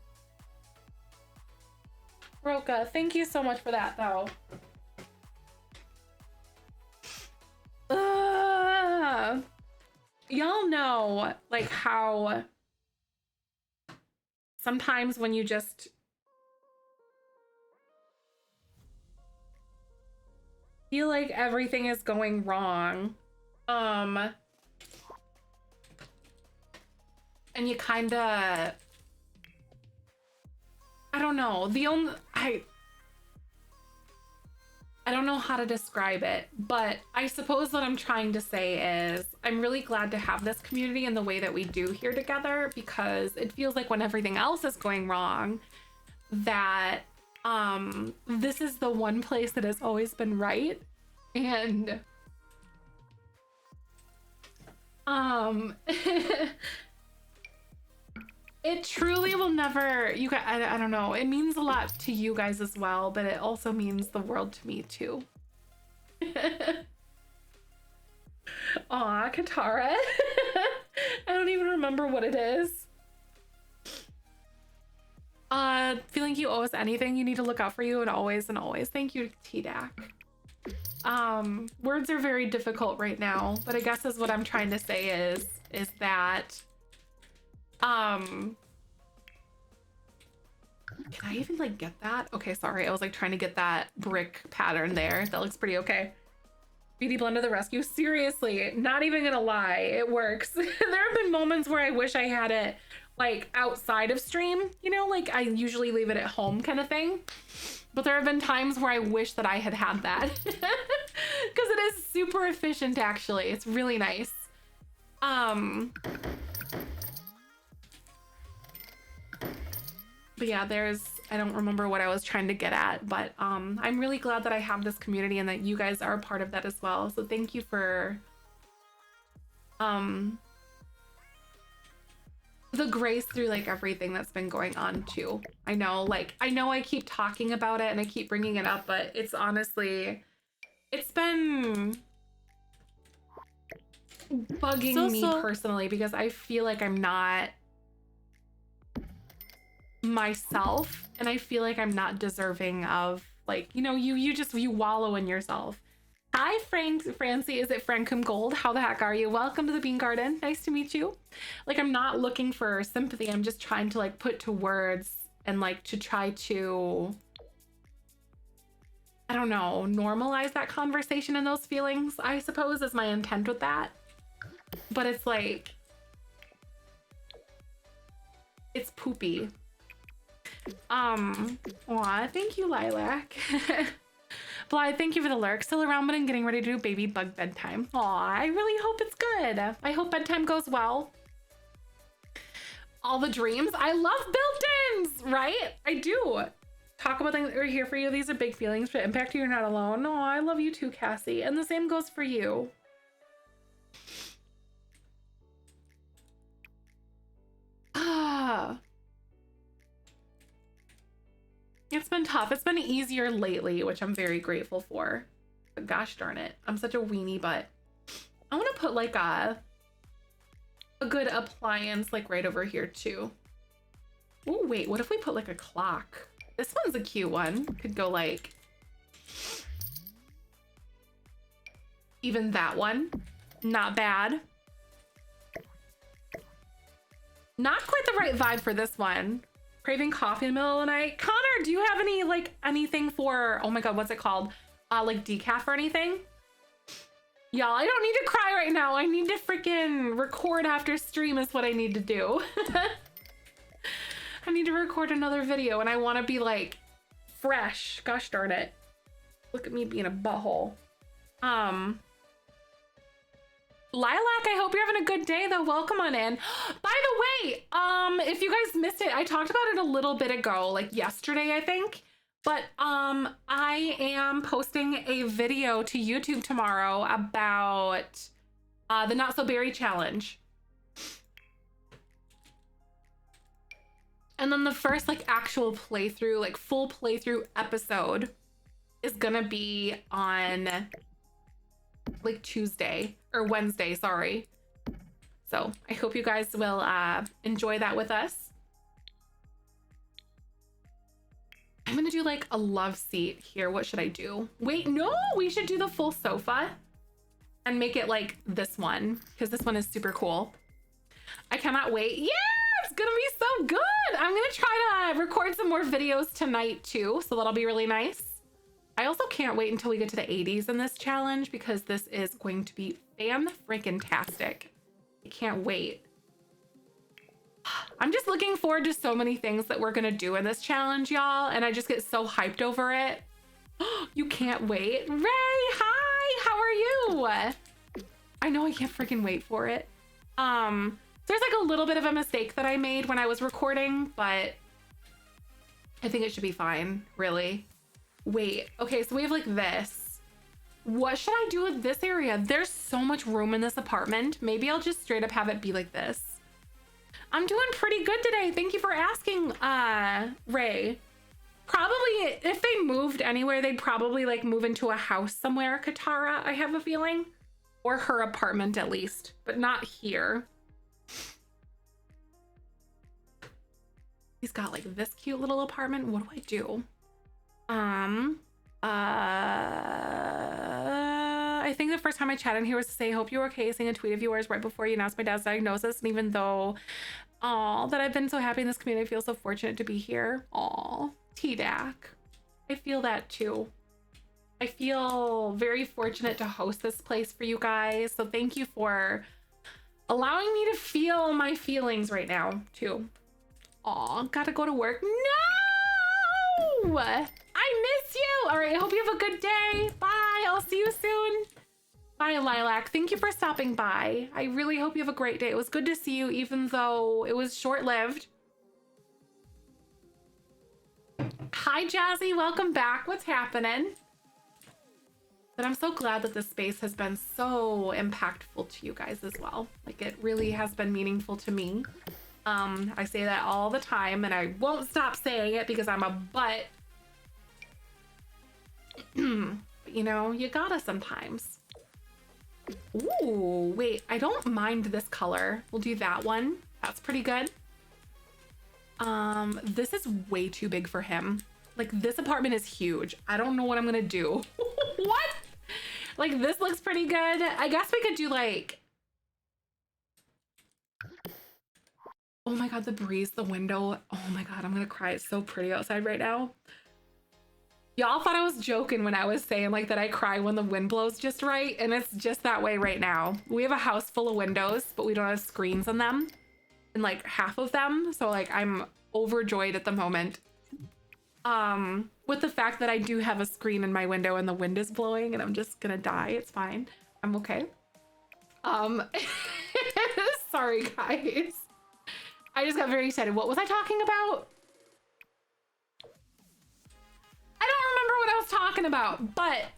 Roka, thank you so much for that, though. Y'all know, like, how sometimes when you just feel like everything is going wrong, and you kind of, I don't know, I don't know how to describe it, but I suppose what I'm trying to say is I'm really glad to have this community in the way that we do here together, because it feels like when everything else is going wrong, that this is the one place that has always been right. And it truly will never, you guys, I don't know, it means a lot to you guys as well, but it also means the world to me too. Aw, Katara. I don't even remember what it is. Feeling you owe us anything, you need to look out for you and always. Thank you, TDAC. Words are very difficult right now, but I guess is what I'm trying to say is that can I even like get that? Okay, sorry, I was like trying to get that brick pattern there. That looks pretty okay. Beauty blend to the rescue. Seriously, not even gonna lie, it works. There have been moments where I wish I had it like outside of stream, you know, like I usually leave it at home kind of thing. But there have been times where I wish that I had that because it is super efficient, actually. It's really nice. But yeah, I don't remember what I was trying to get at, but I'm really glad that I have this community and that you guys are a part of that as well. So thank you for the grace through like everything that's been going on too. I know I keep talking about it and I keep bringing it up, but it's honestly, it's been bugging me personally because I feel like I'm not myself and I feel like I'm not deserving of, like, you know, you wallow in yourself. Hi Francie, is it Frankum Gold? How the heck are you? Welcome to the Bean Garden. Nice to meet you. Like, I'm not looking for sympathy. I'm just trying to like put to words and like to try to, I don't know, normalize that conversation and those feelings, I suppose, is my intent with that. But it's like, it's poopy. Aw, thank you, Lilac. Blythe, thank you for the lurk. Still around, but I'm getting ready to do baby bug bedtime. Aw, I really hope it's good. I hope bedtime goes well. All the dreams. I love built-ins, right? I do. Talk about things that are here for you. These are big feelings, but impact you, you're not alone. Aw, I love you too, Cassie. And the same goes for you. Ah. It's been tough. It's been easier lately, which I'm very grateful for. But gosh darn it, I'm such a weenie butt. I want to put like a good appliance like right over here too. Oh wait, what if we put like a clock? This one's a cute one. Could go like even that one. Not bad. Not quite the right vibe for this one. Craving coffee in the middle of the night. Connor, do you have any, like, anything for, oh my God, what's it called? Like decaf or anything? Y'all, I don't need to cry right now. I need to freaking record after stream is what I need to do. I need to record another video and I want to be like fresh. Gosh darn it. Look at me being a butthole. Lilac, I hope you're having a good day though. Welcome on in. By the way, if you guys missed it, I talked about it a little bit ago, like yesterday, I think. But I am posting a video to YouTube tomorrow about the Not So Berry Challenge. And then the first like actual playthrough, like full playthrough episode is gonna be on like Tuesday or Wednesday, sorry. So I hope you guys will enjoy that with us. I'm gonna do like a love seat here. What should I do? Wait, no, we should do the full sofa and make it like this one because this one is super cool. I cannot wait. Yeah, it's gonna be so good. I'm gonna try to record some more videos tonight too, so that'll be really nice. I also can't wait until we get to the 80s in this challenge because this is going to be fan-freaking-tastic. I can't wait. I'm just looking forward to so many things that we're gonna do in this challenge, y'all, and I just get so hyped over it. You can't wait. Ray, hi, how are you? I know I can't freaking wait for it. There's like a little bit of a mistake that I made when I was recording, but I think it should be fine, really. Wait, okay, so we have like this. What should I do with this area? There's so much room in this apartment. Maybe I'll just straight up have it be like this. I'm doing pretty good today. Thank you for asking, Ray. Probably, if they moved anywhere, they'd probably like move into a house somewhere, Katara, I have a feeling. Or her apartment at least, but not here. He's got like this cute little apartment. What do I do? I think the first time I chatted here was to say, hope you're okay, seeing a tweet of yours right before you announced my dad's diagnosis. And even though, that I've been so happy in this community, I feel so fortunate to be here. Aw, T-Dac. I feel that too. I feel very fortunate to host this place for you guys. So thank you for allowing me to feel my feelings right now too. Aw, gotta go to work. No! I miss you. All right, I hope you have a good day. Bye, I'll see you soon. Bye, Lilac. Thank you for stopping by. I really hope you have a great day. It was good to see you, even though it was short-lived. Hi, Jazzy. Welcome back. What's happening? But I'm so glad that this space has been so impactful to you guys as well. Like, it really has been meaningful to me. I say that all the time, and I won't stop saying it because I'm a butt. But, you know, you gotta sometimes. Ooh, wait, I don't mind this color. We'll do that one. That's pretty good. This is way too big for him. Like, this apartment is huge. I don't know what I'm gonna do. What? Like, this looks pretty good. I guess we could do like... Oh my God, the breeze, the window. Oh my God, I'm gonna cry. It's so pretty outside right now. Y'all thought I was joking when I was saying like that I cry when the wind blows just right, and it's just that way right now. We have a house full of windows, but we don't have screens in them, and like half of them. So like I'm overjoyed at the moment. With the fact that I do have a screen in my window and the wind is blowing and I'm just gonna die. It's fine. I'm okay. Sorry guys. I just got very excited. What was I talking about? I don't remember what I was talking about, but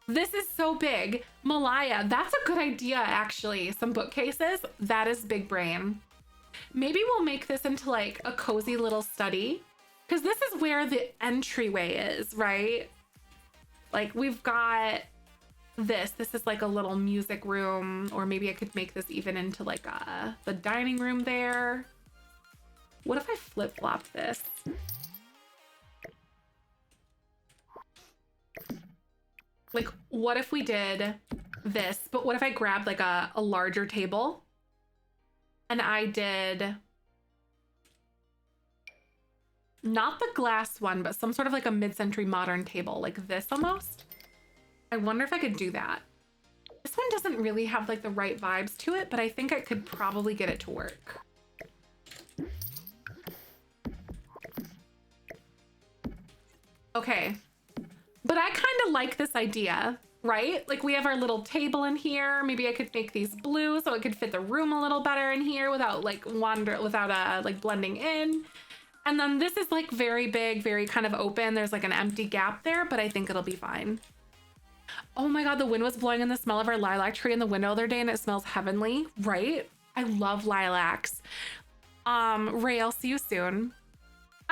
this is so big. Malaya, that's a good idea actually. Some bookcases, that is big brain. Maybe we'll make this into like a cozy little study, because this is where the entryway is, right? Like we've got this is like a little music room, or maybe I could make this even into like the dining room there. What if I flip-flop this? Like, what if we did this, but what if I grabbed like a larger table And I did not the glass one, but some sort of like a mid-century modern table, like this almost. I wonder if I could do that. This one doesn't really have like the right vibes to it, but I think I could probably get it to work. Okay, but I kind of like this idea, right? Like we have our little table in here. Maybe I could make these blue so it could fit the room a little better in here without like like blending in. And then this is like very big, very kind of open. There's like an empty gap there, but I think it'll be fine. Oh my God, the wind was blowing in the smell of our lilac tree in the window the other day and it smells heavenly, right? I love lilacs. Ray, I'll see you soon.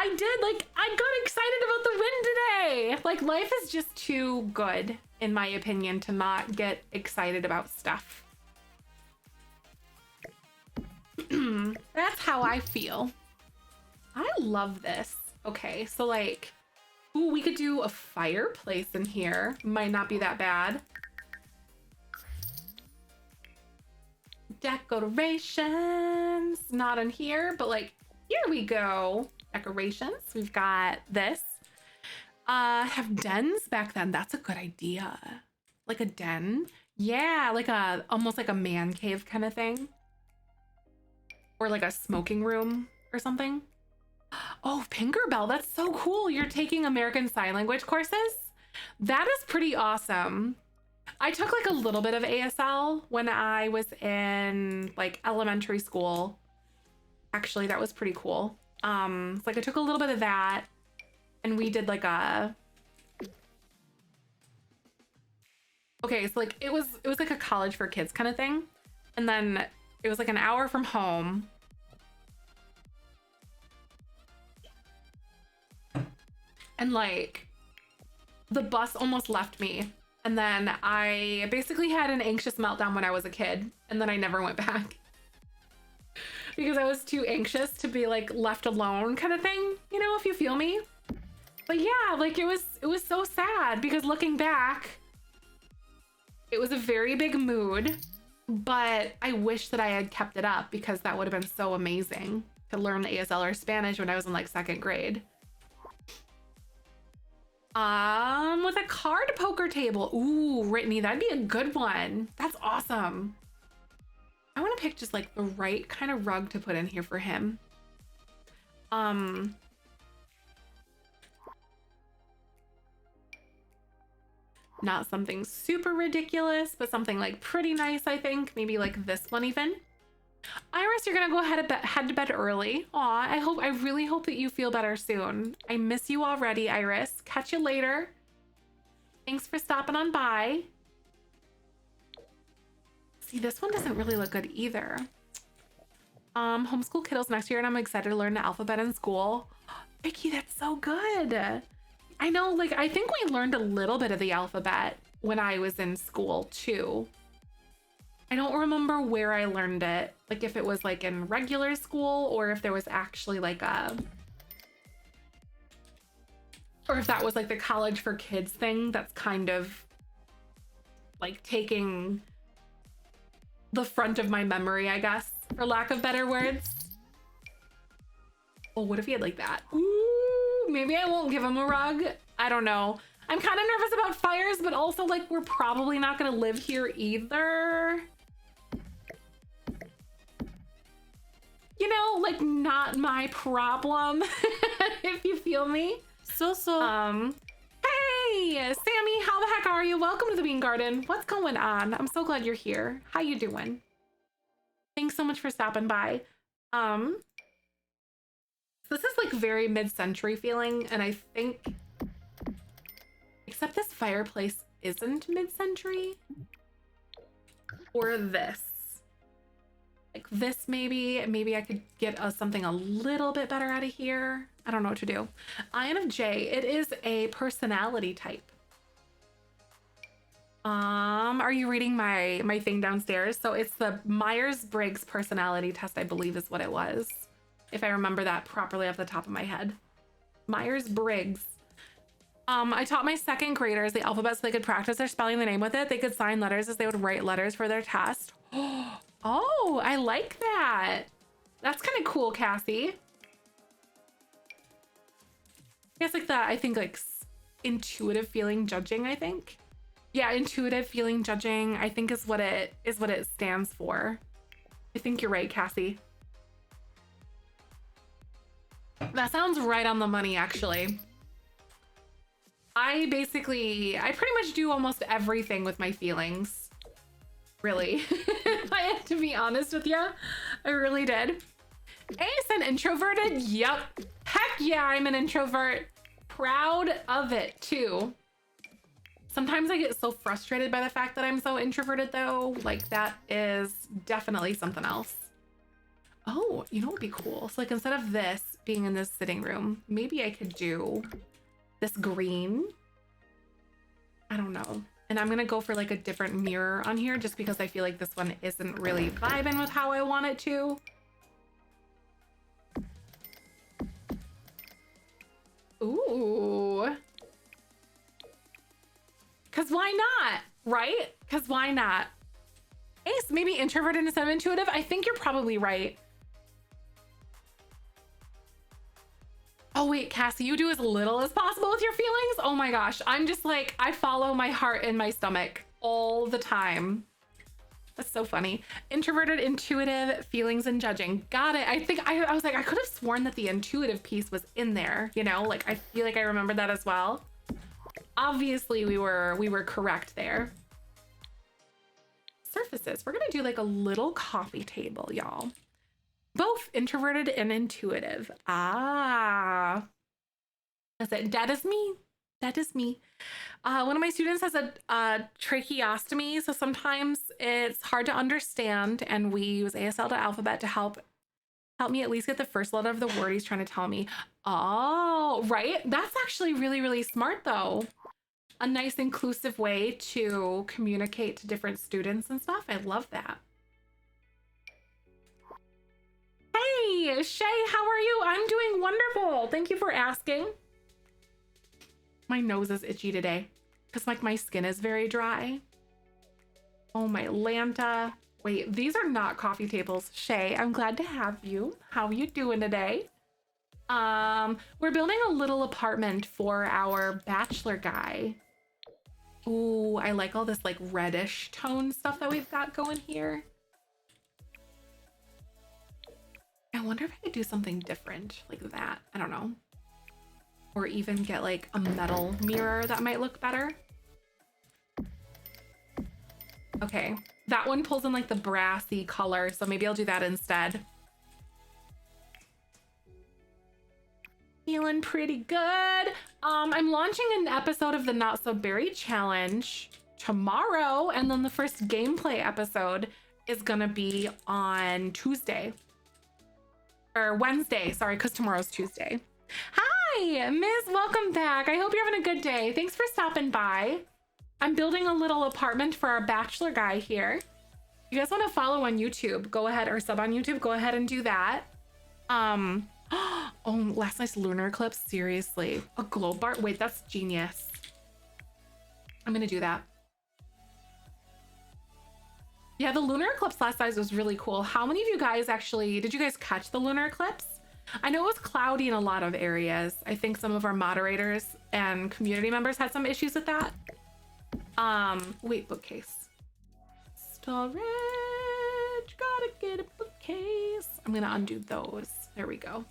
I got excited about the wind today. Like life is just too good, in my opinion, to not get excited about stuff. That's how I feel. I love this. Okay, so like, ooh, we could do a fireplace in here. Might not be that bad. Decorations, not in here, but like, here we go. Decorations, we've got this. Have dens back then. That's a good idea. Like a den. Yeah, like almost like a man cave kind of thing. Or like a smoking room or something. Oh, Pinkerbell, that's so cool. You're taking American Sign Language courses? That is pretty awesome. I took like a little bit of ASL when I was in like elementary school. Actually, that was pretty cool. It's like I took a little bit of that and we did like okay, so like it was like a college for kids kind of thing. And then it was like an hour from home. And like the bus almost left me. And then I basically had an anxious meltdown when I was a kid. And then I never went back. Because I was too anxious to be like left alone kind of thing, you know, if you feel me. But yeah, like it was so sad because looking back, it was a very big mood, but I wish that I had kept it up because that would have been so amazing to learn ASL or Spanish when I was in like 2nd grade. With a card poker table. Ooh, Brittany, that'd be a good one. That's awesome. I want to pick just like the right kind of rug to put in here for him. Not something super ridiculous, but something like pretty nice, I think. Maybe like this one even. Iris, you're gonna go head to bed early. Aw, I really hope that you feel better soon. I miss you already, Iris. Catch you later. Thanks for stopping on by. See, this one doesn't really look good either. Homeschool kiddos next year and I'm excited to learn the alphabet in school. Vicky, that's so good. I know, like, I think we learned a little bit of the alphabet when I was in school too. I don't remember where I learned it. Like if it was like in regular school or if there was actually like or if that was like the college for kids thing that's kind of like taking the front of my memory, I guess, for lack of better words. Oh, what if he had like that? Ooh, maybe I won't give him a rug. I don't know. I'm kind of nervous about fires, but also like we're probably not gonna live here either. You know, like not my problem, if you feel me. So. Hey, Sammy, how the heck are you? Welcome to the Bean Garden. What's going on? I'm so glad you're here. How you doing? Thanks so much for stopping by. This is like very mid-century feeling, and I think, except this fireplace isn't mid-century, or this. Like this maybe I could get something a little bit better out of here. I don't know what to do. INFJ, it is a personality type. Are you reading my thing downstairs? So it's the Myers-Briggs personality test, I believe is what it was. If I remember that properly off the top of my head. Myers-Briggs. I taught my 2nd graders the alphabet so they could practice their spelling the name with it. They could sign letters as they would write letters for their test. Oh, I like that. That's kind of cool, Cassie. It's like that, I think like intuitive feeling judging, I think. Yeah, intuitive feeling judging, I think is what it stands for. I think you're right, Cassie. That sounds right on the money, actually. I pretty much do almost everything with my feelings. Really. I have to be honest with you. I really did. Ace, an introverted? Yep. Heck yeah, I'm an introvert. Proud of it, too. Sometimes I get so frustrated by the fact that I'm so introverted, though. Like, that is definitely something else. Oh, you know what would be cool? So, like, instead of this being in this sitting room, maybe I could do this green. I don't know. And I'm gonna go for like a different mirror on here just because I feel like this one isn't really vibing with how I want it to. Ooh. Cause why not, right? Cause why not? Ace, maybe introverted instead of intuitive? I think you're probably right. Oh wait, Cassie, you do as little as possible with your feelings? Oh my gosh, I'm just like, I follow my heart in my stomach all the time. That's so funny. Introverted, intuitive, feelings, and judging. Got it. I think I was like, I could have sworn that the intuitive piece was in there, you know? Like, I feel like I remembered that as well. Obviously, we were correct there. Surfaces. We're gonna do like a little coffee table, y'all. Both introverted and intuitive. Ah. That's it. That is me. That is me. One of my students has a tracheostomy, so sometimes it's hard to understand, and we use ASL to alphabet to help me at least get the first letter of the word he's trying to tell me. Oh, right. That's actually really, really smart, though. A nice inclusive way to communicate to different students and stuff. I love that. Hey, Shay, how are you? I'm doing wonderful. Thank you for asking. My nose is itchy today because like my skin is very dry. Oh, my Lanta. Wait, these are not coffee tables. Shay, I'm glad to have you. How are you doing today? We're building a little apartment for our bachelor guy. Ooh, I like all this like reddish tone stuff that we've got going here. I wonder if I could do something different like that. I don't know. Or even get like a metal mirror that might look better. Okay, that one pulls in like the brassy color, so maybe I'll do that instead. Feeling pretty good. I'm launching an episode of the Not So Berry Challenge tomorrow, and then the first gameplay episode is gonna be on Tuesday. Or Wednesday, sorry, because tomorrow's Tuesday. Hi, Miss, welcome back. I hope you're having a good day. Thanks for stopping by. I'm building a little apartment for our bachelor guy here. You guys want to follow on YouTube, go ahead, or sub on YouTube, go ahead and do that. Oh, last night's lunar eclipse, seriously. A globe bar? Wait, that's genius. I'm gonna do that. Yeah, the lunar eclipse last night was really cool. How many of you guys actually, did you guys catch the lunar eclipse? I know it was cloudy in a lot of areas. I think some of our moderators and community members had some issues with that. Wait, bookcase. Storage, gotta get a bookcase. I'm gonna undo those. There we go.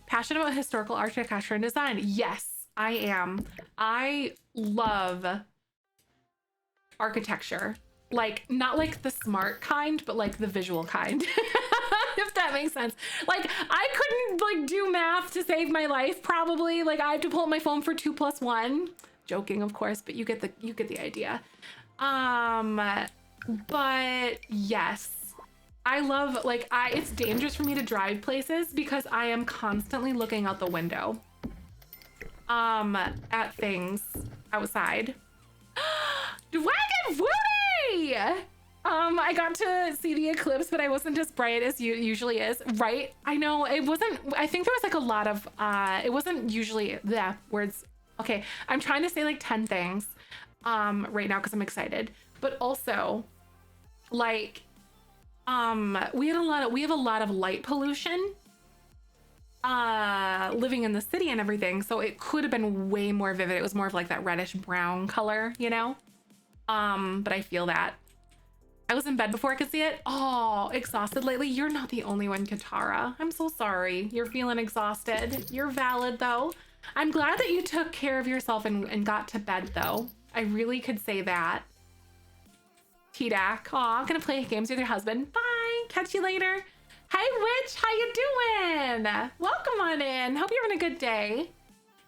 Passionate about historical architecture and design. Yes, I am. I love architecture. Like, not like the smart kind, but like the visual kind. If that makes sense. Like, I couldn't like do math to save my life, probably. Like, I have to pull up my phone for 2 + 1. Joking, of course, but you get the idea. But yes. I love, like, it's dangerous for me to drive places because I am constantly looking out the window at things outside. Dragon Woody! I got to see the eclipse, but I wasn't as bright as usually is, right? I know, it wasn't, I think there was like a lot of, it wasn't usually the words. Okay, I'm trying to say like 10 things right now because I'm excited. but also like, we have a lot of light pollution, living in the city and everything. So it could have been way more vivid. It was more of like that reddish brown color, you know? But I feel that. I was in bed before I could see it. Oh, exhausted lately. You're not the only one, Katara. I'm so sorry. You're feeling exhausted. You're valid though. I'm glad that you took care of yourself and got to bed though. I really could say that. T-Dac, aw, gonna play games with your husband. Bye, catch you later. Hey, Witch, how you doing? Welcome on in. Hope you're having a good day.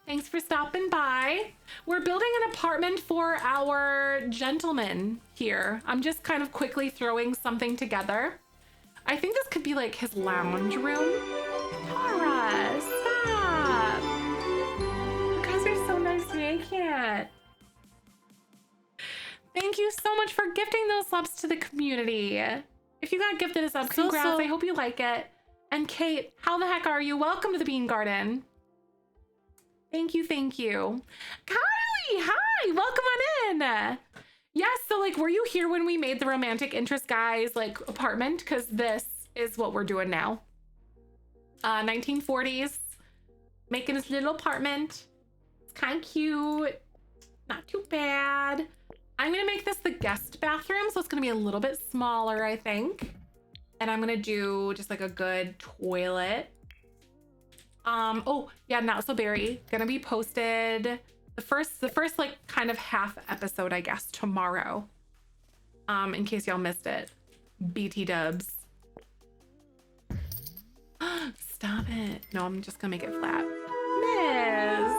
Thanks for stopping by. We're building an apartment for our gentleman here. I'm just kind of quickly throwing something together. I think this could be like his lounge room. Tara, stop. You guys are so nice to me, I can't. Thank you so much for gifting those subs to the community. If you got gifted a sub, congrats. I hope you like it. And Kate, how the heck are you? Welcome to the Bean Garden. Thank you, thank you. Kylie, hi, welcome on in. Yes, so like, were you here when we made the romantic interest guys like apartment? Because this is what we're doing now. 1940s, making this little apartment. It's kind of cute, not too bad. I'm gonna make this the guest bathroom, so it's gonna be a little bit smaller, I think. And I'm gonna do just like a good toilet. Oh yeah, Not So Berry, gonna be posted the first like kind of half episode, I guess, tomorrow. In case y'all missed it. BT dubs. Stop it. No, I'm just gonna make it flat. Miss.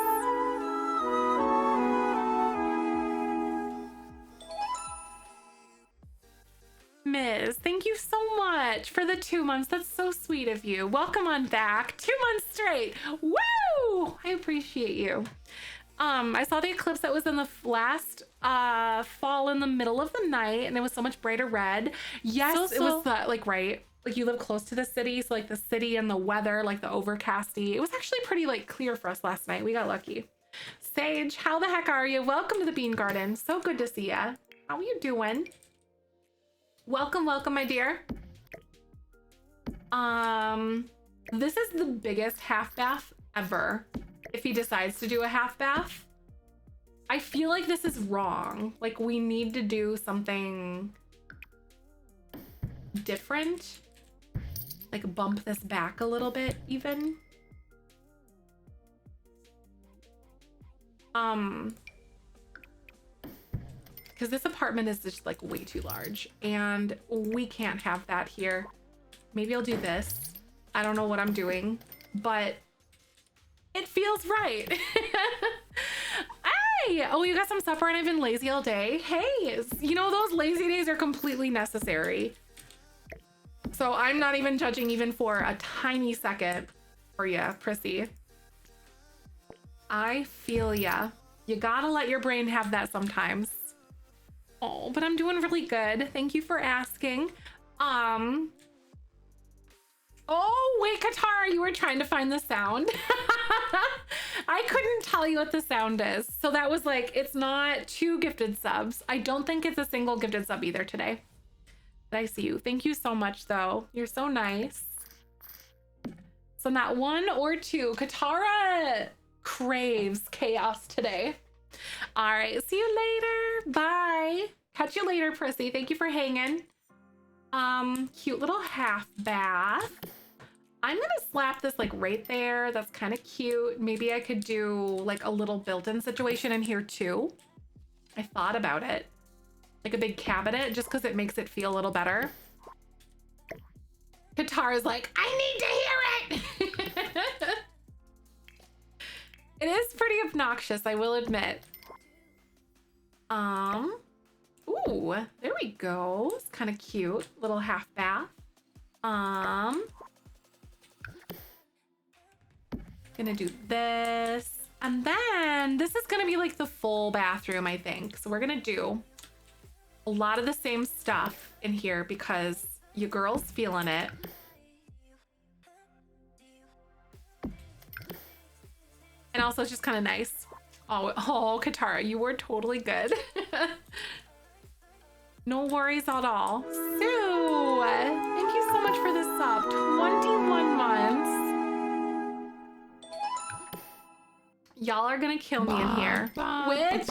Miss, thank you so much for the 2 months. That's so sweet of you. Welcome on back. 2 months straight. Woo! I appreciate you. I saw the eclipse that was in the last fall in the middle of the night, and it was so much brighter red. Yes, it was the, like, right. Like, you live close to the city, so like the city and the weather, like the overcasty. It was actually pretty like clear for us last night. We got lucky. Sage, how the heck are you? Welcome to the Bean Garden. So good to see ya. How are you doing? Welcome, welcome, my dear. This is the biggest half bath ever. If he decides to do a half bath, I feel like this is wrong. Like, we need to do something different. Like, bump this back a little bit, even. Because this apartment is just like way too large and we can't have that here. Maybe I'll do this. I don't know what I'm doing, but it feels right. Hey, oh, you got some supper and I've been lazy all day. Hey, you know, those lazy days are completely necessary. So I'm not even judging even for a tiny second for ya, Prissy. I feel ya. You gotta let your brain have that sometimes. Oh, but I'm doing really good. Thank you for asking. Oh, wait, Katara, you were trying to find the sound. I couldn't tell you what the sound is. So that was like, it's not 2 gifted subs. I don't think it's a single gifted sub either today. But I see you. Thank you so much, though. You're so nice. So not 1 or 2. Katara craves chaos today. All right, see you later. Bye. Catch you later, Prissy. Thank you for hanging. Cute little half bath. I'm gonna slap this like right there. That's kind of cute. Maybe I could do like a little built-in situation in here too. I thought about it. Like a big cabinet, just because it makes it feel a little better. Katara's like, I need to hear it. It is pretty obnoxious, I will admit. Ooh, there we go. It's kind of cute. Little half bath. Gonna do this. And then this is gonna be like the full bathroom, I think. So we're gonna do a lot of the same stuff in here because your girl's feeling it. And also it's just kind of nice. Oh, Katara, you were totally good. No worries at all. Sue, thank you so much for the sub. 21 months. Y'all are gonna kill me in here. Which?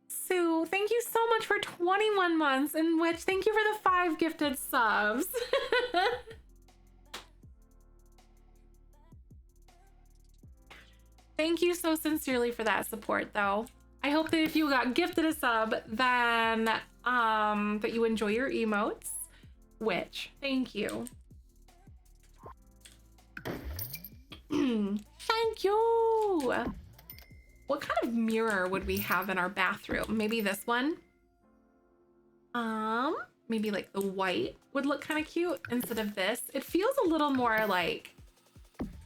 Sue, thank you so much for 21 months, in which thank you for the 5 gifted subs. Thank you so sincerely for that support, though. I hope that if you got gifted a sub, then that you enjoy your emotes, which, thank you. Thank you. What kind of mirror would we have in our bathroom? Maybe this one? Maybe like the white would look kind of cute instead of this. It feels a little more like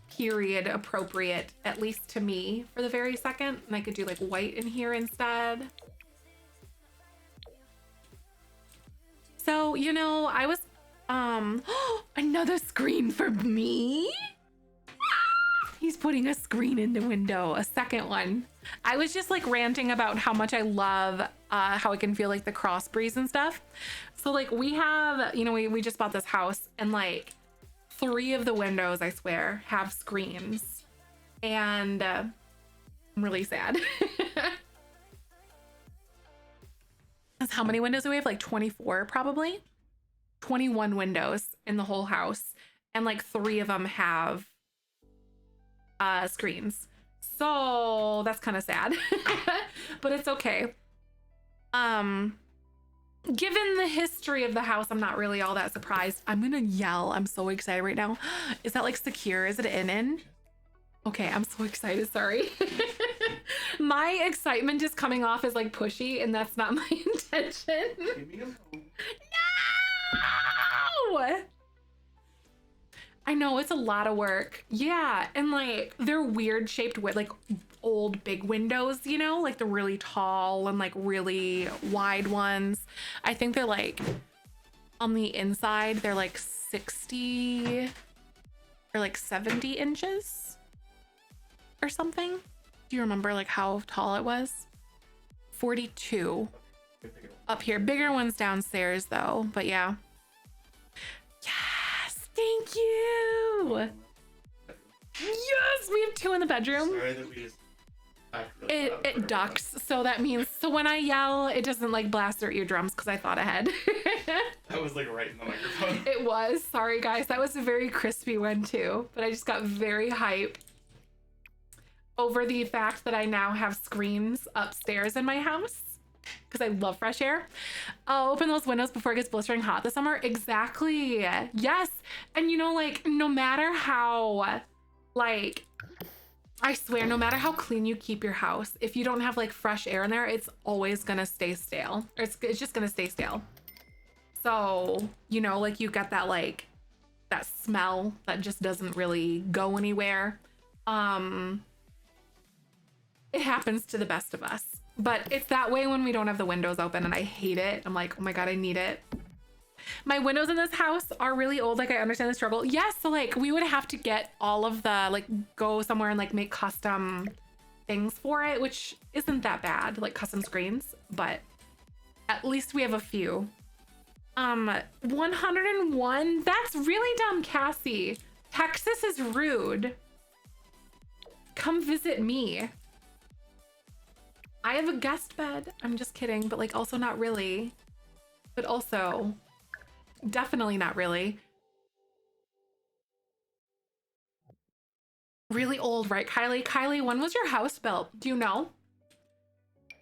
period appropriate, at least to me, for the very second. And I could do like white in here instead. So, you know, I was, another screen for me? He's putting a screen in the window, a second one. I was just like ranting about how much I love how it can feel like the cross breeze and stuff. So like we have, you know, we just bought this house and like 3 of the windows, I swear, have screens. And I'm really sad. That's how many windows do we have? Like 24 probably? 21 windows in the whole house. And like 3 of them have screens. So that's kind of sad. But it's okay. Given the history of the house, I'm not really all that surprised. I'm gonna yell. I'm so excited right now. Is that like secure? Is it in? Okay, I'm so excited. Sorry. My excitement is coming off as like pushy, and that's not my intention. No! I know, it's a lot of work. Yeah, and like they're weird shaped with like old big windows, you know, like the really tall and like really wide ones. I think they're like on the inside, they're like 60 or like 70 inches or something. Do you remember like how tall it was? 42 up here. Bigger ones downstairs though, but yeah. Yes, thank you. Yes, we have 2 in the bedroom. Sorry that we just it ducks, so that means so when I yell, it doesn't like blast their eardrums because I thought ahead. That was like right in the microphone. It was. Sorry guys, that was a very crispy one too, but I just got very hype over the fact that I now have screens upstairs in my house because I love fresh air. I'll open those windows before it gets blistering hot this summer. Exactly. Yes. And you know, like no matter how like I swear, no matter how clean you keep your house, if you don't have like fresh air in there, it's always gonna stay stale. Or it's just gonna stay stale. So, you know, like you get that like that smell that just doesn't really go anywhere. It happens to the best of us. But it's that way when we don't have the windows open and I hate it. I'm like, oh my God, I need it. My windows in this house are really old. Like I understand the struggle. Yes, so like we would have to get all of the like go somewhere and like make custom things for it, which isn't that bad, like custom screens, but at least we have a few. 101. That's really dumb, Cassie. Texas is rude. Come visit me. I have a guest bed. I'm just kidding, but like also not really. But also definitely not really. Really old, right, Kylie? Kylie, when was your house built? Do you know?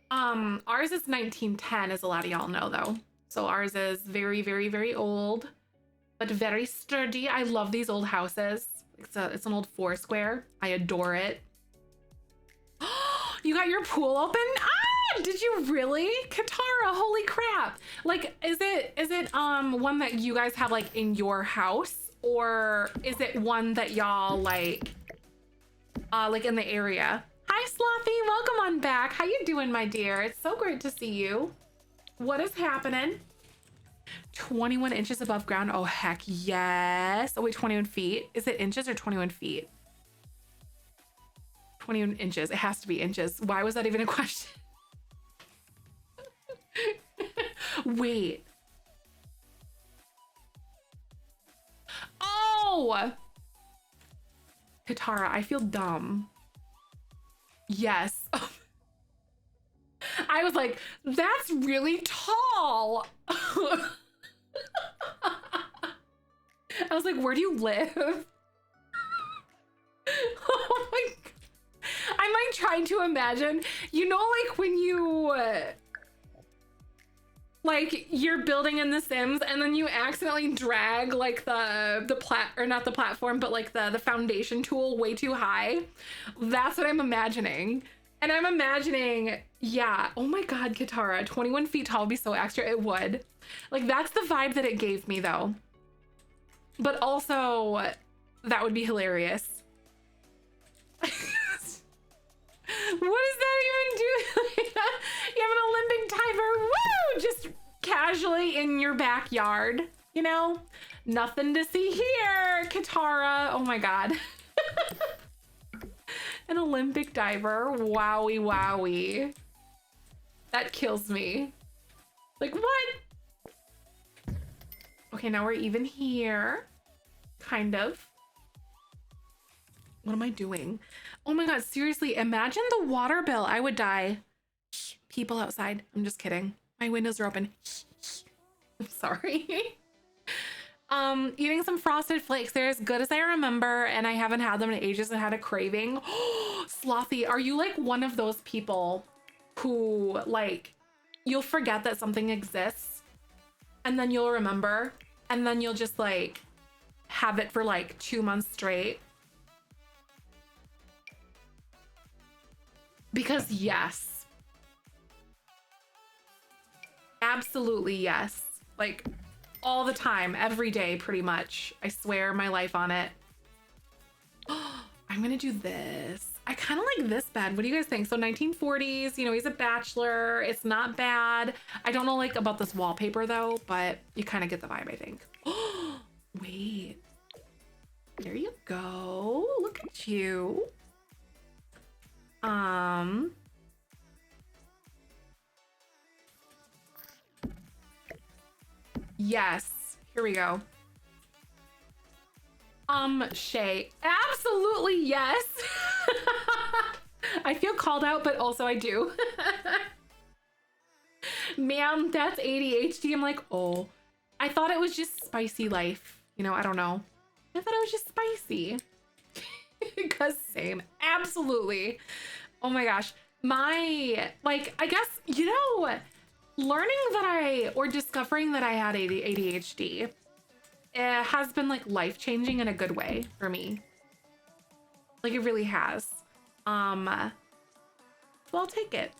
Ours is 1910, as a lot of y'all know, though. So ours is very, very, very old, but very sturdy. I love these old houses. It's an old 4-square. I adore it. You got your pool open? Ah, did you really? Katara, holy crap. Like, is it one that you guys have like in your house, or is it one that y'all like in the area? Hi, Slothy, welcome on back. How you doing, my dear? It's so great to see you. What is happening? 21 inches above ground. Oh, heck yes. Oh, wait, 21 feet. Is it inches or 21 feet? 21 inches. It has to be inches. Why was that even a question? Wait. Oh! Katara, I feel dumb. Yes. I was like, that's really tall. I was like, where do you live? Oh my God. I'm like trying to imagine, you know, like when you, like you're building in The Sims and then you accidentally drag like not the platform, but like the foundation tool way too high. That's what I'm imagining. And I'm imagining, yeah, oh my God, Katara, 21 feet tall would be so extra. It would. Like, that's the vibe that it gave me though. But also, that would be hilarious. What does that even do? You have an Olympic diver, woo! Just casually in your backyard, you know? Nothing to see here, Katara. Oh my God. An Olympic diver, wowie wowie. That kills me. Like, what? Okay, now we're even here. Kind of. What am I doing? Oh my God, seriously, imagine the water bill. I would die. People outside. I'm just kidding. My windows are open. I'm sorry. Eating some Frosted Flakes. They're as good as I remember, and I haven't had them in ages and had a craving. Slothy, are you like one of those people who like, you'll forget that something exists and then you'll remember and then you'll just like have it for like 2 months straight? Because yes, absolutely yes. Like all the time, every day, pretty much. I swear my life on it. I'm gonna do this. I kind of like this bed. What do you guys think? So 1940s, you know, he's a bachelor. It's not bad. I don't know like about this wallpaper though, but you kind of get the vibe, I think. Wait, there you go. Look at you. Yes, here we go. Shay, absolutely yes. I feel called out, but also I do. Man, that's ADHD. I'm like, oh, I thought it was just spicy life. You know, I don't know. I thought it was just spicy. Because same, absolutely. Oh my gosh. Like, I guess, you know, learning or discovering that I had ADHD, it has been like life-changing in a good way for me. Like it really has. So I'll take it.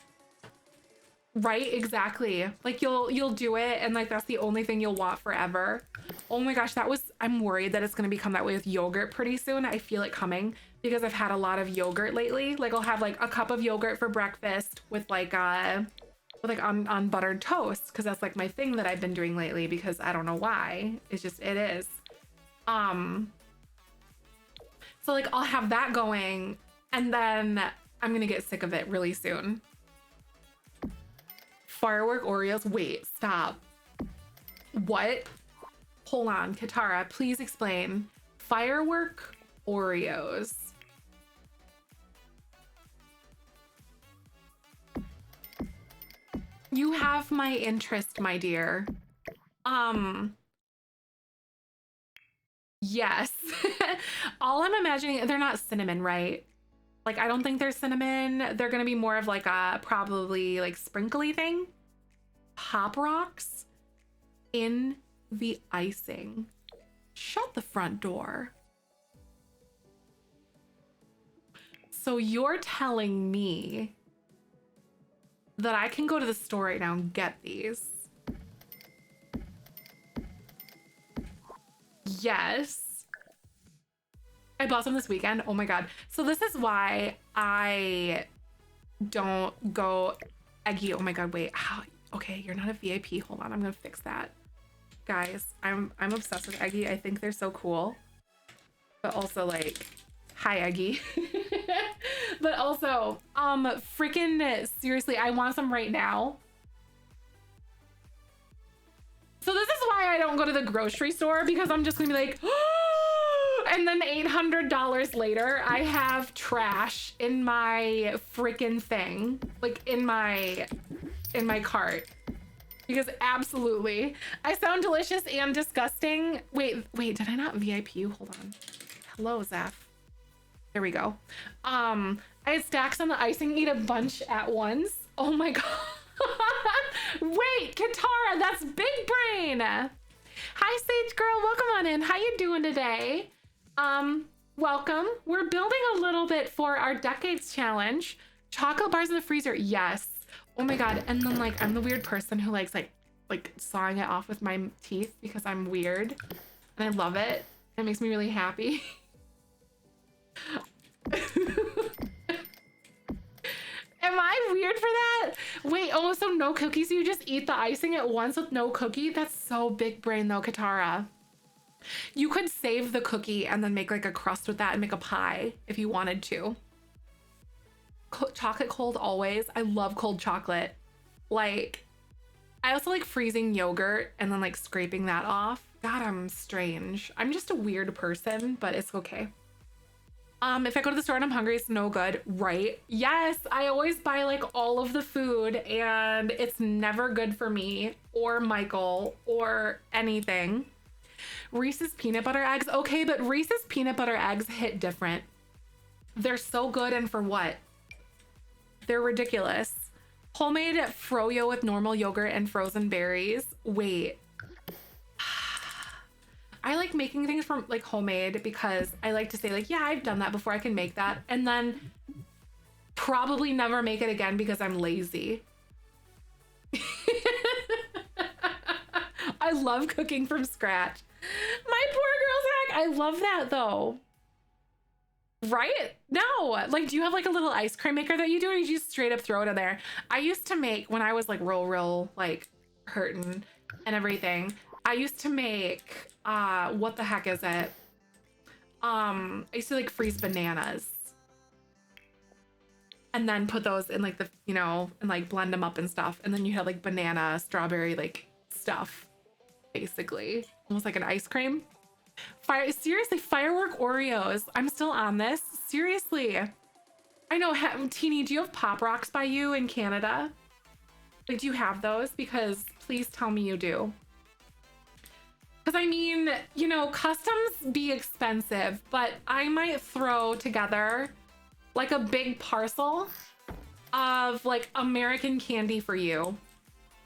Right, exactly. Like you'll do it and like that's the only thing you'll want forever. Oh my gosh, I'm worried that it's gonna become that way with yogurt pretty soon. I feel it coming because I've had a lot of yogurt lately. Like I'll have like a cup of yogurt for breakfast with like on buttered toast, because that's like my thing that I've been doing lately because I don't know why. It is. So like I'll have that going and then I'm gonna get sick of it really soon. Firework Oreos. Wait, stop. What? Hold on, Katara, please explain. Firework Oreos. You have my interest, my dear. Yes. All I'm imagining, they're not cinnamon, right? Like, I don't think they're cinnamon. They're gonna be more of like a probably like sprinkly thing. Pop Rocks in the icing. Shut the front door. So you're telling me that I can go to the store right now and get these? Yes. I bought them this weekend. Oh my God. So this is why I don't go eggy. Oh my God, wait. How? Okay, you're not a VIP. Hold on, I'm gonna fix that. Guys, I'm obsessed with Eggy. I think they're so cool. But also like, hi Eggy. But also, freaking seriously, I want some right now. So this is why I don't go to the grocery store, because I'm just gonna be like, and then $800 later, I have trash in my freaking thing, like in my cart. Because absolutely, I sound delicious and disgusting. Wait, did I not VIP you? Hold on. Hello, Zef. There we go. I had stacks on the icing, eat a bunch at once. Oh my God. Wait, Katara, that's big brain. Hi, Sage Girl, welcome on in. How you doing today? Welcome. We're building a little bit for our Decades Challenge. Chocolate bars in the freezer, yes. Oh my God, and then like, I'm the weird person who likes like sawing it off with my teeth because I'm weird. And I love it. It makes me really happy. Am I weird for that? Wait, oh, so no cookies? You just eat the icing at once with no cookie? That's so big brain though, Katara. You could save the cookie and then make like a crust with that and make a pie if you wanted to. Chocolate cold always. I love cold chocolate. Like, I also like freezing yogurt and then like scraping that off. God, I'm strange. I'm just a weird person, but it's okay. If I go to the store and I'm hungry, it's no good, right? Yes, I always buy like all of the food and it's never good for me or Michael or anything. Reese's peanut butter eggs. Okay, but Reese's peanut butter eggs hit different. They're so good, and for what? They're ridiculous. Homemade froyo with normal yogurt and frozen berries. Wait. I like making things from like homemade because I like to say like, yeah, I've done that before, I can make that. And then probably never make it again because I'm lazy. I love cooking from scratch. My poor girl's hack. I love that though. Right? No, like, do you have like a little ice cream maker that you do, or you just straight up throw it in there? I used to make, when I was like real like hurting and everything, I used to make, what the heck is it? I used to like freeze bananas and then put those in like the, you know, and like blend them up and stuff. And then you had like banana, strawberry, like stuff, basically almost like an ice cream. Seriously, firework Oreos. I'm still on this. Seriously. I know, Teeny, do you have Pop Rocks by you in Canada? Like, do you have those? Because please tell me you do. Because I mean, you know, customs be expensive, but I might throw together like a big parcel of like American candy for you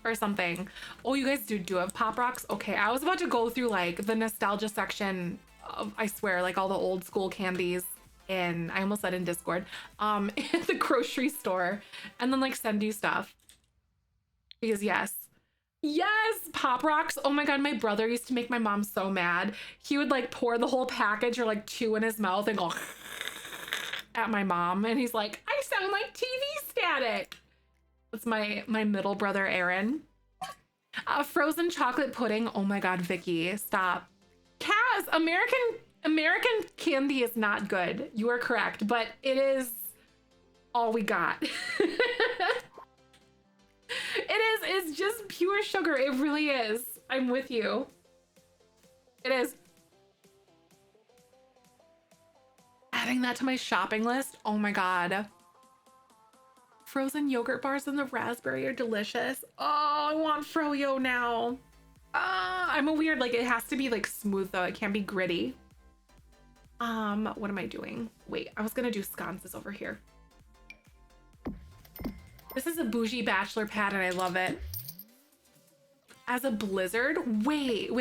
or something. Oh, you guys do have Pop Rocks? Okay, I was about to go through like the nostalgia section of, I swear, like all the old school candies in, I almost said in Discord, in the grocery store, and then like send you stuff. Because yes, Pop Rocks. Oh my God, my brother used to make my mom so mad. He would like pour the whole package or like chew in his mouth and go at my mom, and he's like, I sound like TV static. That's my middle brother, Aaron. Frozen chocolate pudding. Oh my God, Vicky, stop. Kaz, American candy is not good. You are correct, but it is all we got. It's just pure sugar. It really is. I'm with you. It is. Adding that to my shopping list. Oh my God. Frozen yogurt bars and the raspberry are delicious. Oh, I want froyo now. I'm a weird, like, it has to be like smooth though. It can't be gritty. What am I doing? Wait, I was gonna do sconces over here. This is a bougie bachelor pad and I love it. As a blizzard? Wait.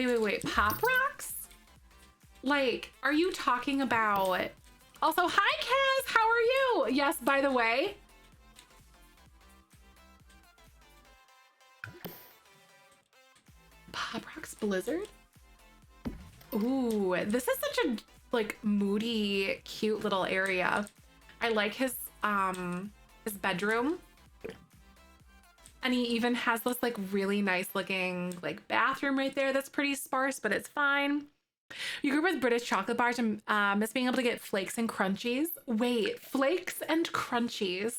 Pop Rocks? Like, are you talking about... Also, hi Kaz, how are you? Yes, by the way. Pop Rocks Blizzard? Ooh, this is such a like moody, cute little area. I like his bedroom. And he even has this like really nice looking like bathroom right there that's pretty sparse, but it's fine. You grew up with British chocolate bars and miss being able to get flakes and crunchies. Wait, flakes and crunchies.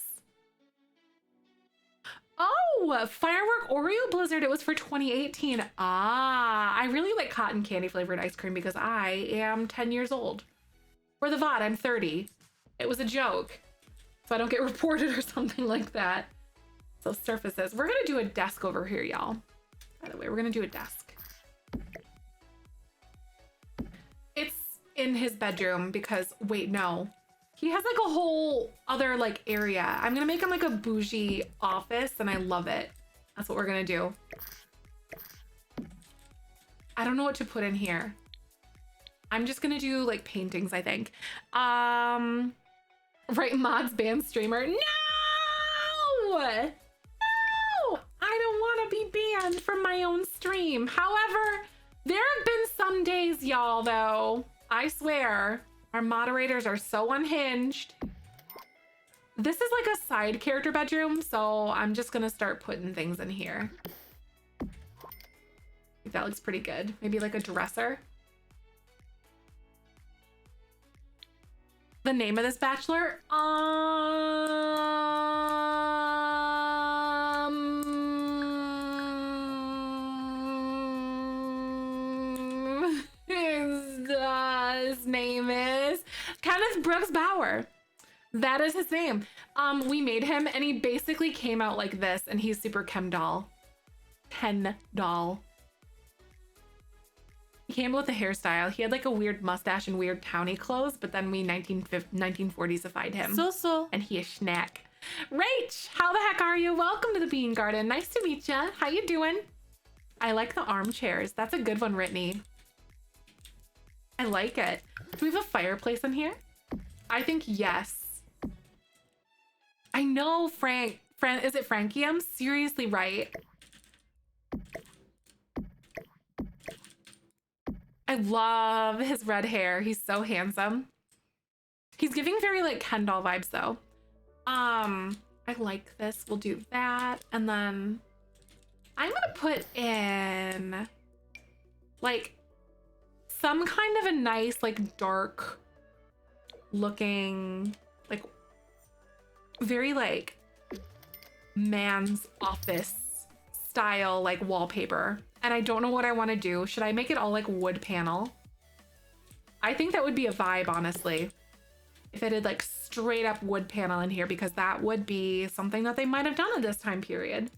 Oh, firework Oreo blizzard. It was for 2018. Ah, I really like cotton candy flavored ice cream because I am 10 years old. For the VOD, I'm 30. It was a joke. So I don't get reported or something like that. So surfaces. We're gonna do a desk over here, y'all. By the way, we're gonna do a desk. It's in his bedroom because, wait, no. He has like a whole other like area. I'm gonna make him like a bougie office and I love it. That's what we're gonna do. I don't know what to put in here. I'm just gonna do like paintings, I think. Right, mods ban streamer. No! No! I don't wanna be banned from my own stream. However, there have been some days, y'all, though. I swear. Our moderators are so unhinged. This is like a side character bedroom, so I'm just gonna start putting things in here. I think that looks pretty good. Maybe like a dresser. The name of this bachelor? His name is Kenneth Brooks Bauer. That is his name. We made him and he basically came out like this and he's super Ken doll. Ken doll. He came with a hairstyle. He had like a weird mustache and weird towny clothes, but then we 1940s-ified him. So. And he is schnack. Rach, how the heck are you? Welcome to the Bean Garden. Nice to meet ya. How you doing? I like the armchairs. That's a good one, Brittany. I like it. Do we have a fireplace in here? I think yes. I know, Frank. Is it Frankie? I'm seriously right. I love his red hair. He's so handsome. He's giving very like Ken doll vibes though. I like this. We'll do that. And then I'm gonna put in like some kind of a nice like dark looking like very like man's office style like wallpaper. And I don't know what I want to do. Should I make it all like wood panel? I think that would be a vibe, honestly. If it had like straight up wood panel in here, because that would be something that they might have done at this time period.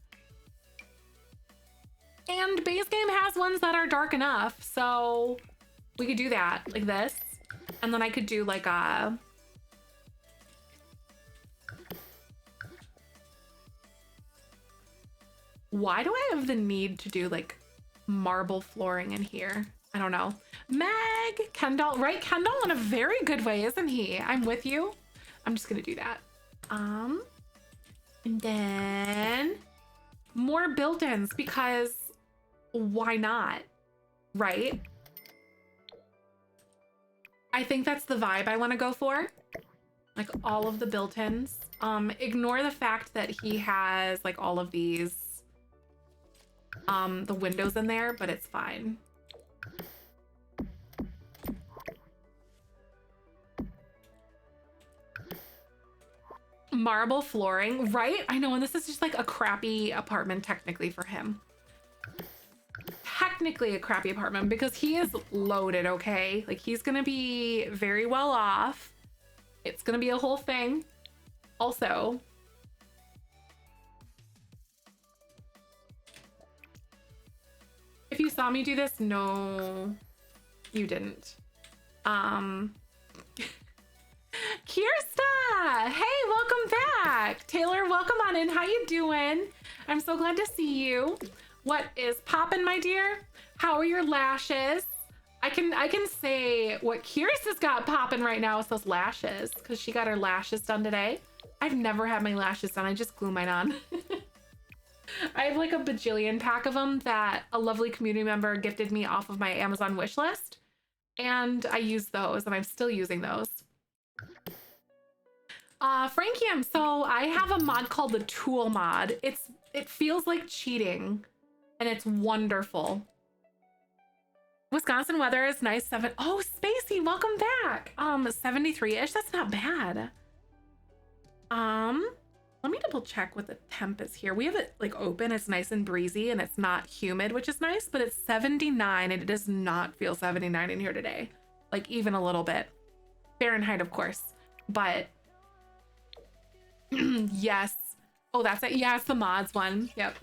And base game has ones that are dark enough, so we could do that like this. And then I could do like a why do I have the need to do like marble flooring in here? I don't know. Meg, Kendall, right? Kendall in a very good way, isn't he? I'm with you. I'm just gonna do that. And then more built-ins because why not? Right? I think that's the vibe I want to go for. Like all of the built-ins. Ignore the fact that he has like all of these the windows in there, but it's fine. Marble flooring, right? I know, and this is just like a crappy apartment technically for him. Technically a crappy apartment because he is loaded, okay? Like he's gonna be very well off. It's gonna be a whole thing. Also, if you saw me do this, no, you didn't. Kirsta! Hey, welcome back. Taylor, welcome on in. How you doing? I'm so glad to see you. What is poppin', my dear? How are your lashes? I can say what Kirsta's got poppin' right now is those lashes, because she got her lashes done today. I've never had my lashes done. I just glue mine on. I have like a bajillion pack of them that a lovely community member gifted me off of my Amazon wish list. And I used those and I'm still using those. Frankium, so I have a mod called the Tool mod. It feels like cheating and it's wonderful. Wisconsin weather is nice. Oh, Spacey, welcome back. 73-ish. That's not bad. Let me double check what the temp is here. We have it like open. It's nice and breezy and it's not humid, which is nice, but it's 79 and it does not feel 79 in here today. Like even a little bit. Fahrenheit, of course, but yes. Oh, that's it. Yeah, it's the mods one. Yep.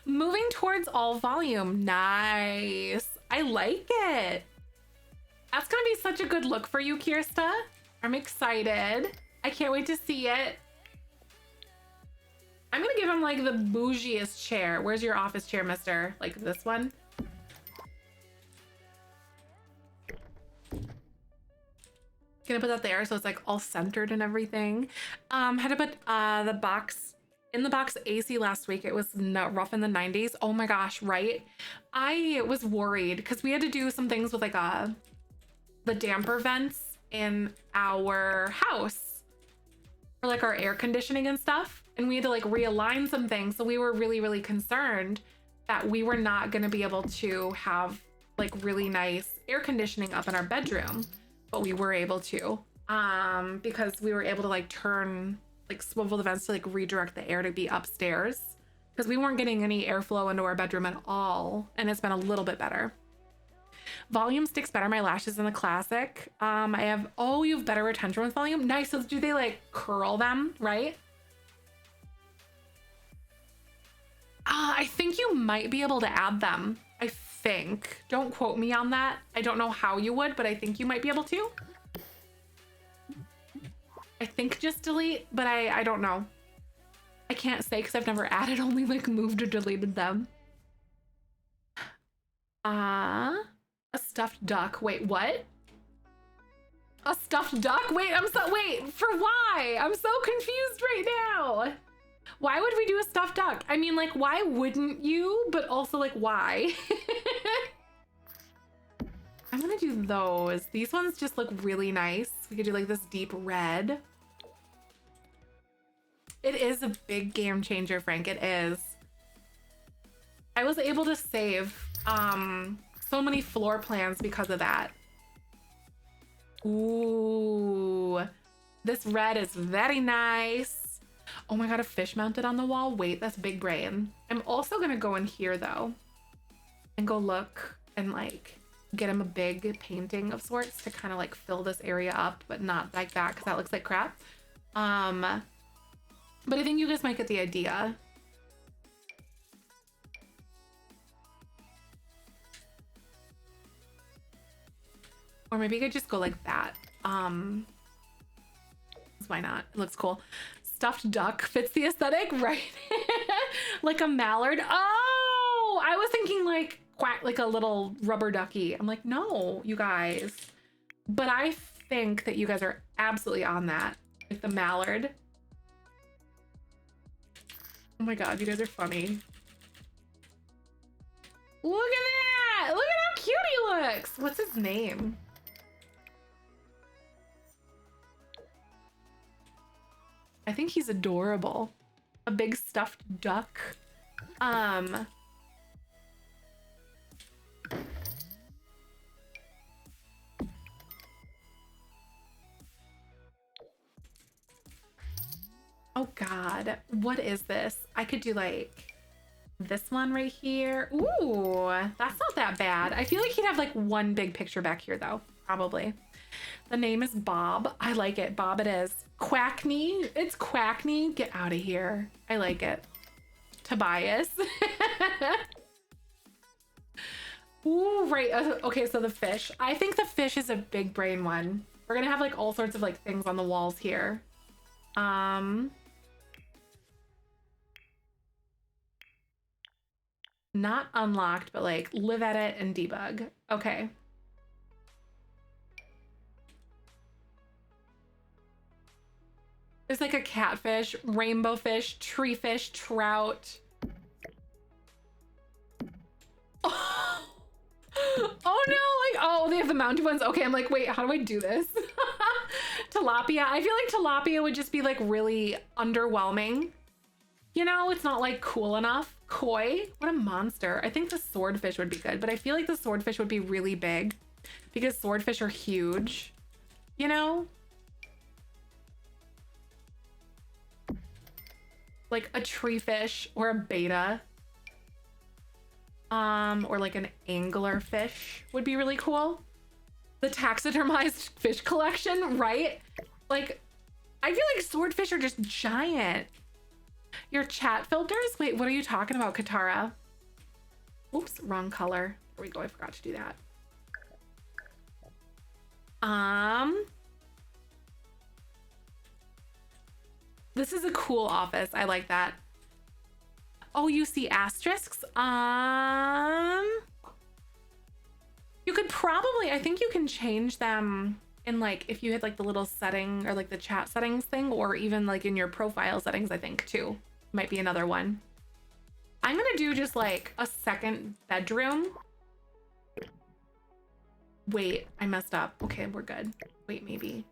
Moving towards all volume. Nice. I like it. That's gonna be such a good look for you, Kirsta. I'm excited. I can't wait to see it. I'm gonna give him like the bougiest chair. Where's your office chair, mister? Like this one? Gonna put that there so it's like all centered and everything. Had to put the box in the box AC last week. It was rough in the 90s. Oh my gosh, right? I was worried because we had to do some things with like the damper vents in our house for like our air conditioning and stuff. And we had to like realign some things. So we were really concerned that we were not going to be able to have like really nice air conditioning up in our bedroom, but we were able to because we were able to like swivel the vents to like redirect the air to be upstairs because we weren't getting any airflow into our bedroom at all. And it's been a little bit better. Volume sticks better my lashes in the classic. I have, oh, you have better retention with volume. Nice. So do they like curl them, right? I think you might be able to add them. I think. Don't quote me on that. I don't know how you would, but I think you might be able to. I think just delete, but I don't know. I can't say because I've never added, only like moved or deleted them. A stuffed duck. Wait, what? A stuffed duck? Wait, wait, for why? I'm so confused right now. Why would we do a stuffed duck? I mean, like, why wouldn't you? But also, like, why? I'm gonna do those. These ones just look really nice. We could do like this deep red. It is a big game changer, Frank. It is. I was able to save so many floor plans because of that. Ooh, this red is very nice. Oh my god, a fish mounted on the wall. Wait, that's big brain. I'm also gonna go in here though and go look and like get him a big painting of sorts to kind of like fill this area up, but not like that because that looks like crap. But I think you guys might get the idea. Or maybe you could just go like that. Why not? It looks cool. Stuffed duck fits the aesthetic, right? Like a mallard. Oh, I was thinking like quack, like a little rubber ducky. I'm like, no, you guys. But I think that you guys are absolutely on that. Like the mallard. Oh my god, you guys are funny. Look at that! Look at how cute he looks! What's his name? I think he's adorable. A big stuffed duck. Oh god, what is this? I could do like this one right here. Ooh, that's not that bad. I feel like he'd have like one big picture back here though, probably. The name is Bob. I like it. Bob it is. Quackney. It's Quackney. Get out of here. I like it. Tobias. Ooh, right. Okay, so the fish. I think the fish is a big brain one. We're gonna have like all sorts of like things on the walls here. Not unlocked, but like live edit and debug. Okay. There's like a catfish, rainbow fish, tree fish, trout. Oh, oh no, like, oh, they have the mounted ones. Okay, I'm like, wait, how do I do this? Tilapia. I feel like tilapia would just be like really underwhelming. You know, it's not like cool enough. Koi, what a monster. I think the swordfish would be good, but I feel like the swordfish would be really big because swordfish are huge, you know? Like a tree fish or a beta. Or like an angler fish would be really cool. The taxidermized fish collection, right? Like, I feel like swordfish are just giant. Your chat filters? Wait, what are you talking about, Katara? Oops, wrong color. There we go, I forgot to do that. This is a cool office. I like that. Oh, you see asterisks? You could probably, I think you can change them in like, if you hit like the little setting or like the chat settings thing, or even like in your profile settings, I think too. Might be another one. I'm gonna do just like a second bedroom. Wait, I messed up. Okay, we're good. Wait, maybe.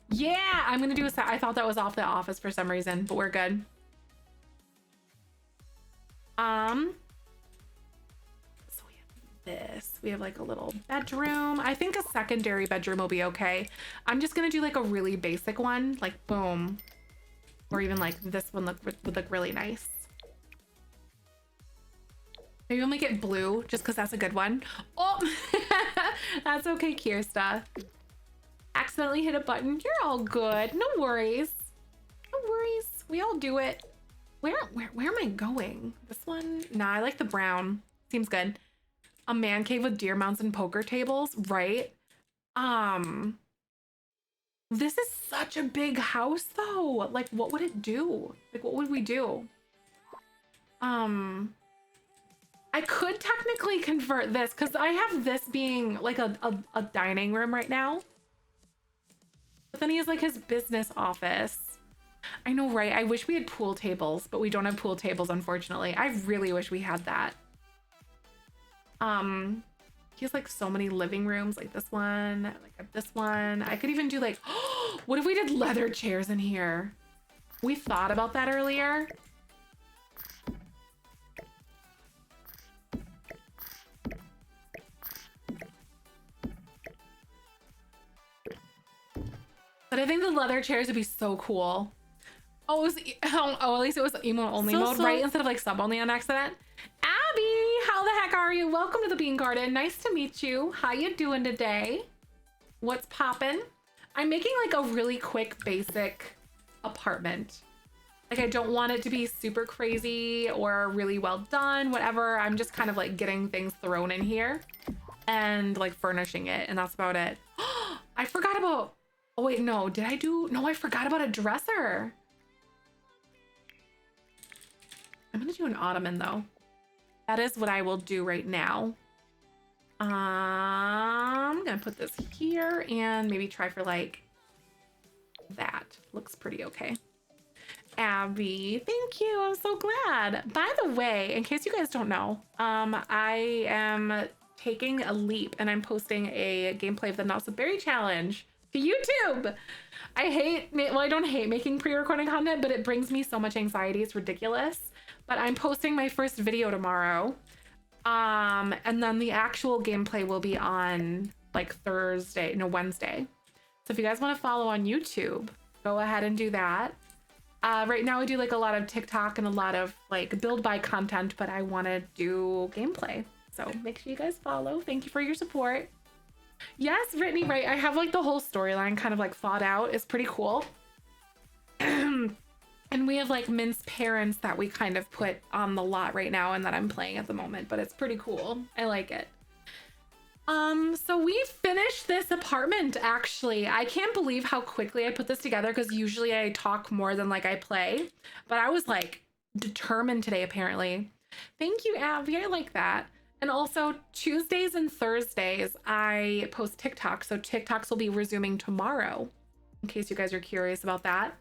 Yeah, I'm gonna do a set. I thought that was off the office for some reason, but we're good. So we have this. We have like a little bedroom. I think a secondary bedroom will be okay. I'm just gonna do like a really basic one, like boom. Or even like this one would look really nice. Maybe we'll make it blue just because that's a good one. Oh, that's okay, Kirsta. Accidentally hit a button. You're all good. No worries. No worries. We all do it. Where am I going? This one? Nah, I like the brown. Seems good. A man cave with deer mounts and poker tables, right? This is such a big house though. Like, what would it do? Like, what would we do? I could technically convert this because I have this being like a dining room right now. But then he has like his business office. I know, right? I wish we had pool tables, but we don't have pool tables, unfortunately. I really wish we had that. He has like so many living rooms, like this one, like this one. I could even do like, what if we did leather chairs in here? We thought about that earlier. But I think the leather chairs would be so cool. Oh, it was, at least it was emo only mode, right? Instead of like sub only on accident. Abby, how the heck are you? Welcome to the Bean Garden. Nice to meet you. How you doing today? What's poppin'? I'm making like a really quick, basic apartment. Like I don't want it to be super crazy or really well done, whatever. I'm just kind of like getting things thrown in here and like furnishing it, and that's about it. I forgot about, oh wait, no, did I do? No, I forgot about a dresser. I'm gonna do an ottoman though. That is what I will do right now. I'm gonna put this here and maybe try for like that. Looks pretty okay. Abby, thank you. I'm so glad. By the way, in case you guys don't know, I am taking a leap and I'm posting a gameplay of the Not So Berry Challenge to YouTube. I don't hate making pre-recording content, but it brings me so much anxiety. It's ridiculous. But I'm posting my first video tomorrow. And then the actual gameplay will be on like Wednesday. So if you guys want to follow on YouTube, go ahead and do that. Right now I do like a lot of TikTok and a lot of like build by content, but I want to do gameplay. So make sure you guys follow. Thank you for your support. Yes, Brittany, right. I have like the whole storyline kind of like thought out. It's pretty cool. And we have like Mint's parents that we kind of put on the lot right now and that I'm playing at the moment, but it's pretty cool. I like it. So we finished this apartment actually. I can't believe how quickly I put this together because usually I talk more than like I play, but I was like determined today apparently. Thank you, Abby. I like that. And also Tuesdays and Thursdays I post TikTok, so TikToks will be resuming tomorrow in case you guys are curious about that.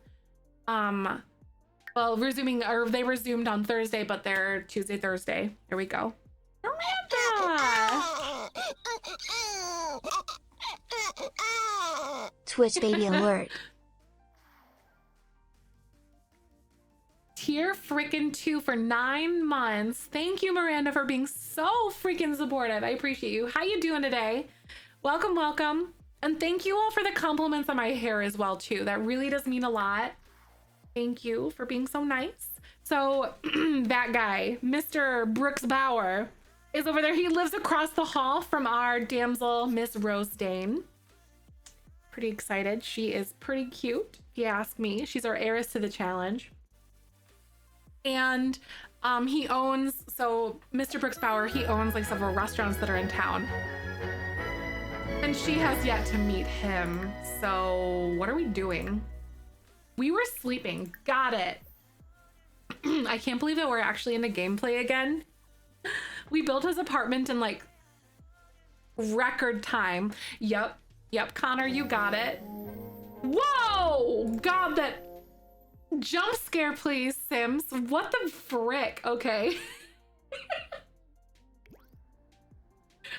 Well, they resumed on Thursday, but they're Tuesday, Thursday. There we go. Miranda! Twitch baby alert. tier freaking 2 for 9 months. Thank you, Miranda, for being so freaking supportive. I appreciate you. How you doing today? Welcome, welcome. And thank you all for the compliments on my hair as well, too. That really does mean a lot. Thank you for being so nice. So that guy, Mr. Brooks Bauer, is over there. He lives across the hall from our damsel, Miss Rose Dane. Pretty excited. She is pretty cute, if you ask me. She's our heiress to the challenge. And he owns, so Mr. Brooks Bauer, he owns like several restaurants that are in town. And she has yet to meet him. So what are we doing? We were sleeping. Got it. I can't believe that we're actually in the gameplay again. We built his apartment in like record time. Yep, Connor, you got it. Whoa! God, that jump scare, please, Sims. What the frick? Okay.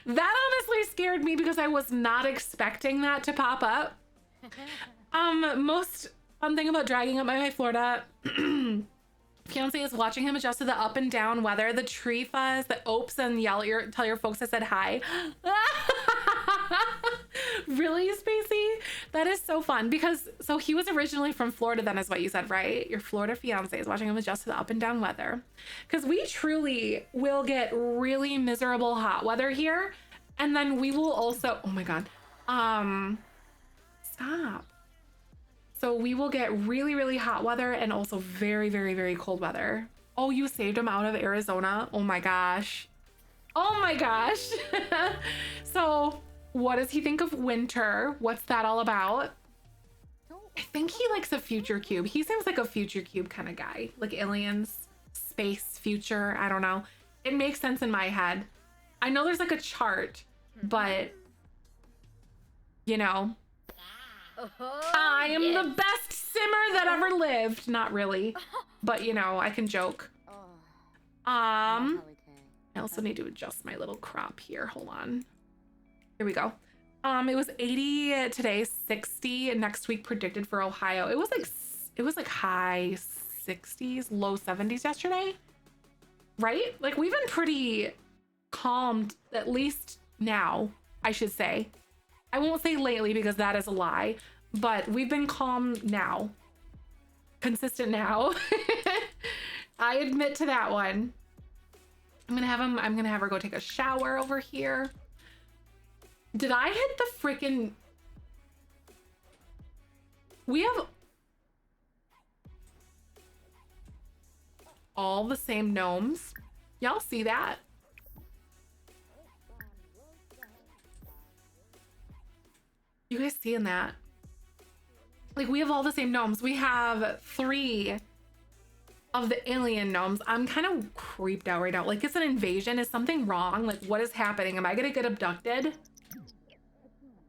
That honestly scared me because I was not expecting that to pop up. Most fun thing about dragging up my Florida fiance is watching him adjust to the up and down weather, the tree fuzz, the opes, and tell your folks I said hi. Really, Spacey? That is so fun because so he was originally from Florida then is what you said, right? Your Florida fiance is watching him adjust to the up and down weather. Because we truly will get really miserable hot weather here. And then we will also, oh my God, stop. So we will get really, really hot weather and also very, very, very cold weather. Oh, you saved him out of Arizona. Oh my gosh. Oh my gosh. So what does he think of winter? What's that all about? I think he likes a future cube. He seems like a future cube kind of guy, like aliens, space, future. I don't know. It makes sense in my head. I know there's like a chart, but you know, I am the best simmer that ever lived. Not really, but you know, I can joke. I also need to adjust my little crop here. Hold on. Here we go. It was 80 today, 60 next week predicted for Ohio. It was like high 60s, low 70s yesterday, right? Like we've been pretty calmed, at least now, I should say. I won't say lately because that is a lie, but we've been calm now. Consistent now. I admit to that one. I'm gonna have her go take a shower over here. Did I hit the freaking... We have all the same gnomes. Y'all see that? You guys seeing that? Like we have all the same gnomes. We have 3 of the alien gnomes. I'm kind of creeped out right now. Like it's an invasion. Is something wrong? Like what is happening? Am I gonna get abducted?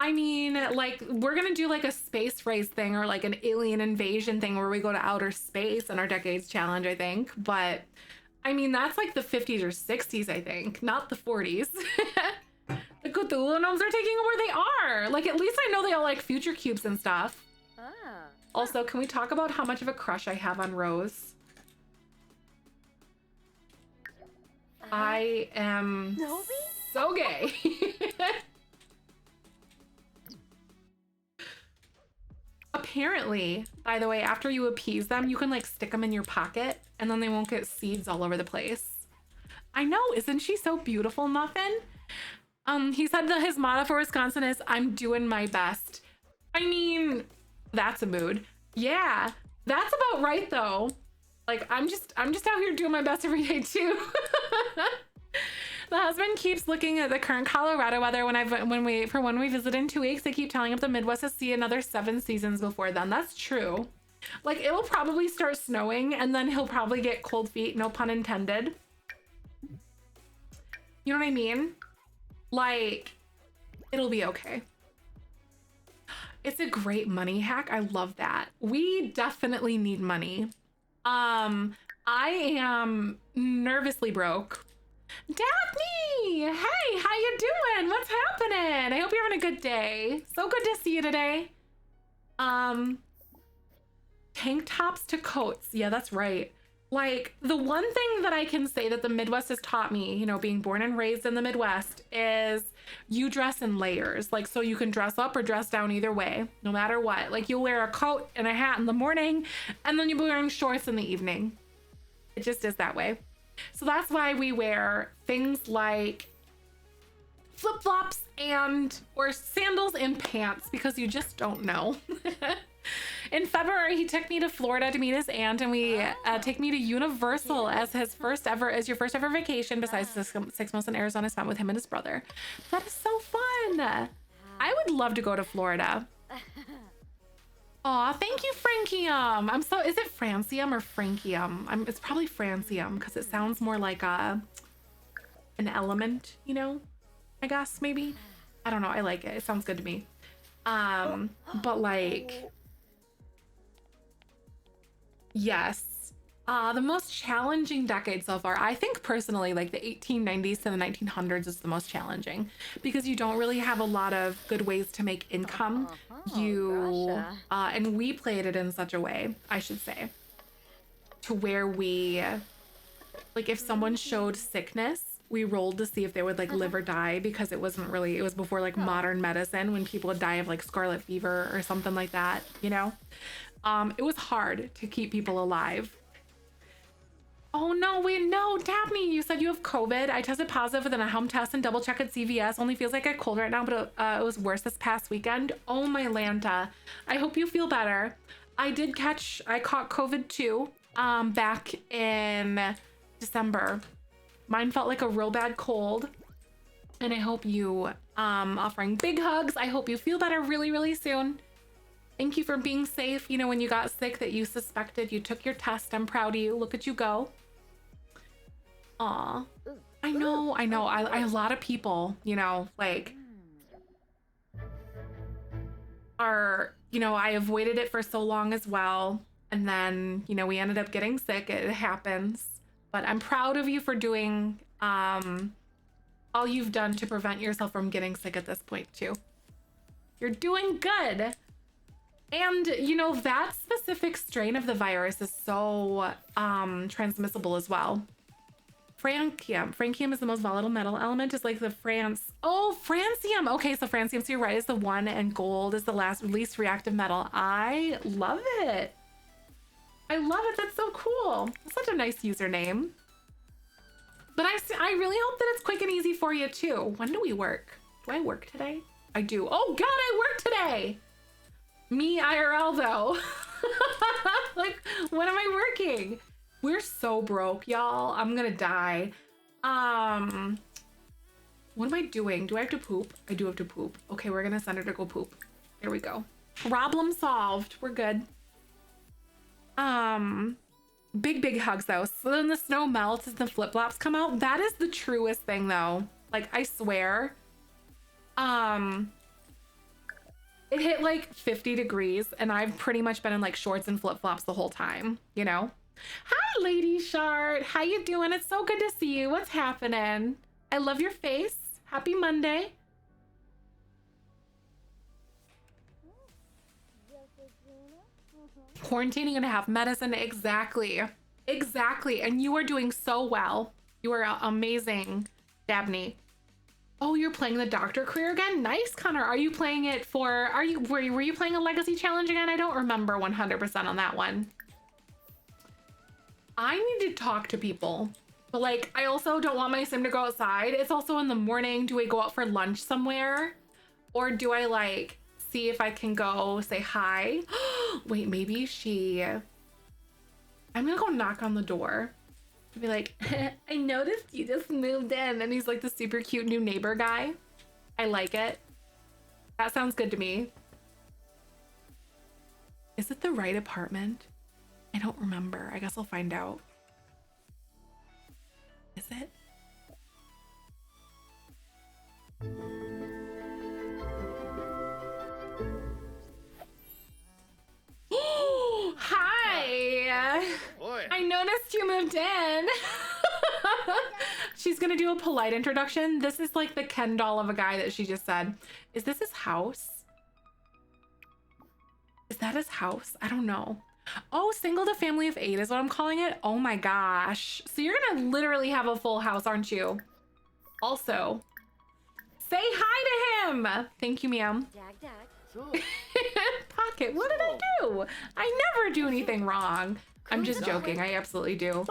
I mean, like we're gonna do like a space race thing or like an alien invasion thing where we go to outer space in our decades challenge, I think. But I mean, that's like the 50s or 60s, I think, not the 40s. The Cthulhu gnomes are taking where they are. Like, at least I know they all like future cubes and stuff. Also, can we talk about how much of a crush I have on Rose? I am so gay. Apparently, by the way, after you appease them, you can like stick them in your pocket and then they won't get seeds all over the place. I know, isn't she so beautiful, Muffin? He said that his motto for Wisconsin is, I'm doing my best. I mean, that's a mood. Yeah, that's about right though. Like, I'm just out here doing my best every day too. The husband keeps looking at the current Colorado weather when we visit in 2 weeks. They keep telling him the Midwest will see another 7 seasons before then. That's true. Like, it'll probably start snowing and then he'll probably get cold feet, no pun intended. You know what I mean? Like, it'll be okay. It's a great money hack. I love that. We definitely need money. I am nervously broke. Daphne! Hey, how you doing? What's happening? I hope you're having a good day. So good to see you today. Tank tops to coats. Yeah, that's right. Like, the one thing that I can say that the Midwest has taught me, you know, being born and raised in the Midwest, is you dress in layers. Like, so you can dress up or dress down either way, no matter what. Like, you'll wear a coat and a hat in the morning, and then you'll be wearing shorts in the evening. It just is that way. So that's why we wear things like flip-flops or sandals and pants, because you just don't know. In February, he took me to Florida to meet his aunt, and we take me to Universal as your first ever vacation, besides the 6 months in Arizona spent with him and his brother. That is so fun. I would love to go to Florida. Aw, thank you, Frankium. Is it Francium or Frankium? It's probably Francium, because it sounds more like an element, you know, I guess, maybe. I don't know, I like it. It sounds good to me. But like, yes. The most challenging decade so far, I think personally, like the 1890s to the 1900s is the most challenging, because you don't really have a lot of good ways to make income. And we played it in such a way, I should say, to where we, like, if someone showed sickness, we rolled to see if they would like live or die, because it was before like modern medicine, when people would die of like scarlet fever or something like that, you know? It was hard to keep people alive. Oh no, wait, no, Daphne, you said you have COVID. I tested positive with a home test and double check at CVS. Only feels like a cold right now, but it was worse this past weekend. Oh my Lanta, I hope you feel better. I caught COVID too, back in December. Mine felt like a real bad cold, and I hope you, offering big hugs. I hope you feel better really, really soon. Thank you for being safe. You know, when you got sick that you suspected, you took your test. I'm proud of you. Look at you go. Aw, I know. A lot of people, you know, like, you know, I avoided it for so long as well. And then, you know, we ended up getting sick. It happens. But I'm proud of you for doing all you've done to prevent yourself from getting sick at this point too. You're doing good. And you know, that specific strain of the virus is so transmissible as well. Francium is the most volatile metal element. It's like the francium. Okay, so francium, so you're right, is the one, and gold is the least reactive metal. I love it. I love it. That's so cool. That's such a nice username. But I really hope that it's quick and easy for you too. When do we work? Do I work today? I do. Oh God, I work today. Me IRL though. Like, when am I working? We're so broke, y'all. I'm gonna die. What am I doing? Do I have to poop? I do have to poop. Okay, we're gonna send her to go poop. There we go. Problem solved. We're good. Big hugs though. So then the snow melts as the flip-flops come out. That is the truest thing though. Like, I swear. It hit like 50 degrees and I've pretty much been in like shorts and flip-flops the whole time, you know? Hi, Lady Shart. How you doing? It's so good to see you. What's happening? I love your face. Happy Monday. Quarantining and have medicine. Exactly. And you are doing so well. You are amazing, Dabney. Oh, you're playing the doctor career again? Nice, Connor. Are you playing it for, were you playing a legacy challenge again? I don't remember 100% on that one. I need to talk to people, but like, I also don't want my sim to go outside. It's also in the morning. Do we go out for lunch somewhere? Or do I like see if I can go say hi? Wait, maybe I'm gonna go knock on the door to be like, I noticed you just moved in. And he's like the super cute new neighbor guy. I like it. That sounds good to me. Is it the right apartment? I don't remember. I guess I'll find out. Is it? Hi! Boy. I noticed you moved in. She's gonna do a polite introduction. This is like the Ken doll of a guy that she just said. Is this his house? Is that his house? I don't know. Oh, single to family of 8 is what I'm calling it. Oh my gosh. So you're gonna literally have a full house, aren't you? Also, say hi to him. Thank you, ma'am. Pocket, what did I do? I never do anything wrong. I'm just joking. I absolutely do.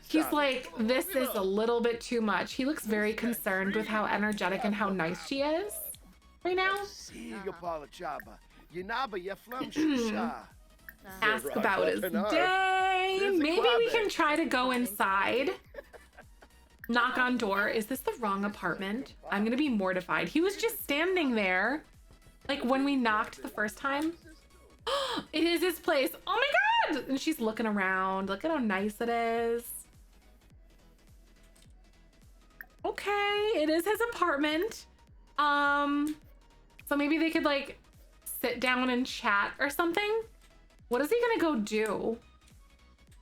He's like, this is a little bit too much. He looks very concerned with how energetic and how nice she is right now. Ask about his day. Maybe we can try to go inside. Knock on door. Is this the wrong apartment? I'm gonna be mortified. He was just standing there. Like when we knocked the first time. It is his place. Oh my god! And she's looking around. Look at how nice it is. Okay, it is his apartment. So maybe they could like sit down and chat or something. What is he gonna go do?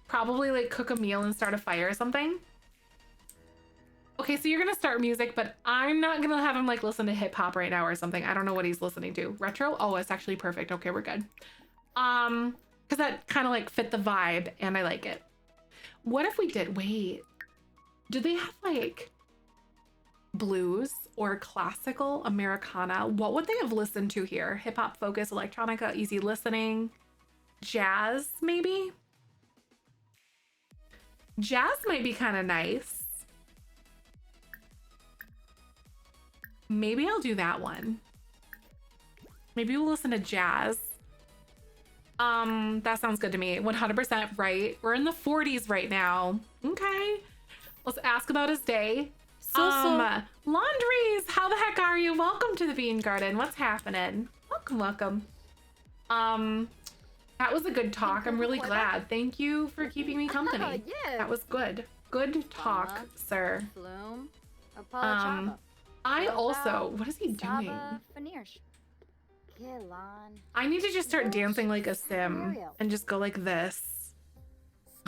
Probably like cook a meal and start a fire or something. Okay, so you're gonna start music, but I'm not gonna have him like listen to hip hop right now or something. I don't know what he's listening to. Retro? Oh, it's actually perfect. Okay, we're good. Because that kind of like fit the vibe and I like it. What if we did, wait, do they have like blues or classical Americana? What would they have listened to here? Hip hop, focus, electronica, easy listening, jazz, maybe? Jazz might be kind of nice. Maybe I'll do that one. Maybe we'll listen to jazz. That sounds good to me. 100% right. We're in the 40s right now. Okay. Let's ask about his day. Laundries, how the heck are you? Welcome to the Bean Garden. What's happening? Welcome, welcome. That was a good talk. I'm really glad. Thank you for keeping me company. That was good. Good talk, sir. I also, what is he doing? I need to just start dancing like a sim and just go like this.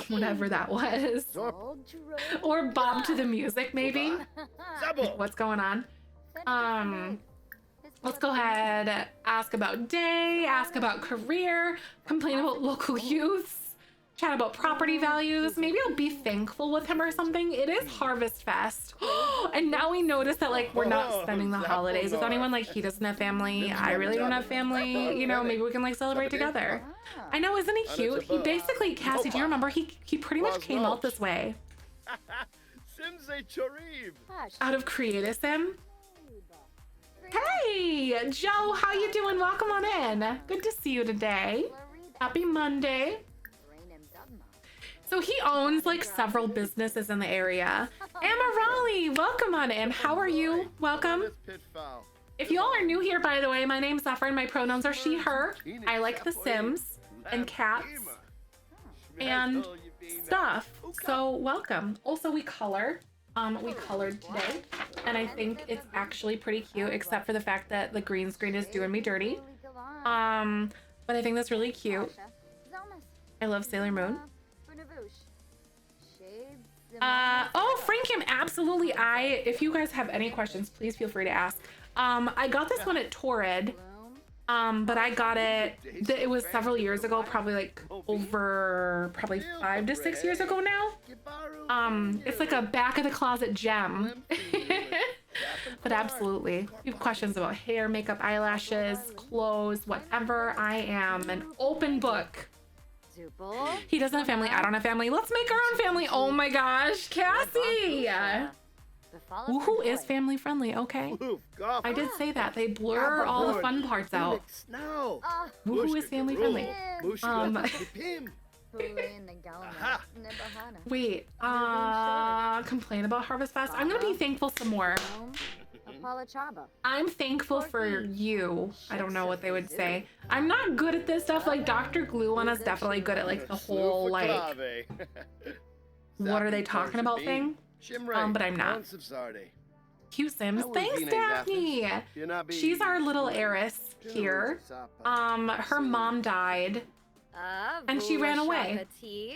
Whatever that was. Or bob to the music, maybe. What's going on? Let's go ahead, ask about day, ask about career, complain about local youths, chat about property values. Maybe I'll be thankful with him or something. It is Harvest Fest. And now we notice that like we're not spending the holidays with anyone. Like he doesn't have family. I really don't have family. You know, maybe we can like celebrate together. I know, isn't he cute? He basically, Cassie, do you remember? He pretty much came out this way. Out of Creative Sim. Hey, Joe, how you doing? Welcome on in. Good to see you today. Happy Monday. So he owns like several businesses in the area. Amarali, welcome on in. How are you? Welcome. If you all are new here, by the way, my name's Zefrine. My pronouns are she, her. I like The Sims and cats and stuff. So welcome. Also, we color. We colored today, and I think it's actually pretty cute, except for the fact that the green screen is doing me dirty. But I think that's really cute. I love Sailor Moon. Oh, Frank Kim, absolutely. If you guys have any questions, please feel free to ask. I got this one at Torrid, but I got it, it was several years ago, probably like over 5 to 6 years ago now. It's like a back of the closet gem. But absolutely, if you have questions about hair, makeup, eyelashes, clothes, whatever, I am an open book. He doesn't have family, I don't have family. Let's make our own family. Oh my gosh, Cassie! Woohoo is family friendly, okay. I did say that. They blur all the fun parts out. Woohoo is family friendly. Wait, complain about Harvest Fest? I'm gonna be thankful some more. I'm thankful for you. I don't know what they would say. I'm not good at this stuff. Like Dr. Glue on us definitely good at like the whole like what are they talking about thing. But I'm not. Q Sims. Thanks, Daphne. She's our little heiress here. Her mom died. And she ran away.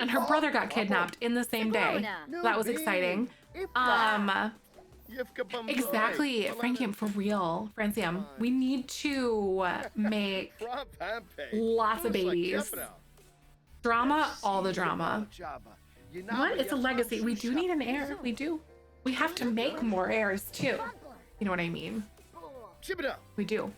And her brother got kidnapped in the same day. So that was exciting. Exactly, Frankium, for real. Francium, we need to make lots of babies. Drama, all the drama. What? It's a legacy. We do need an heir. We do. We have to make more heirs too. You know what I mean? We do.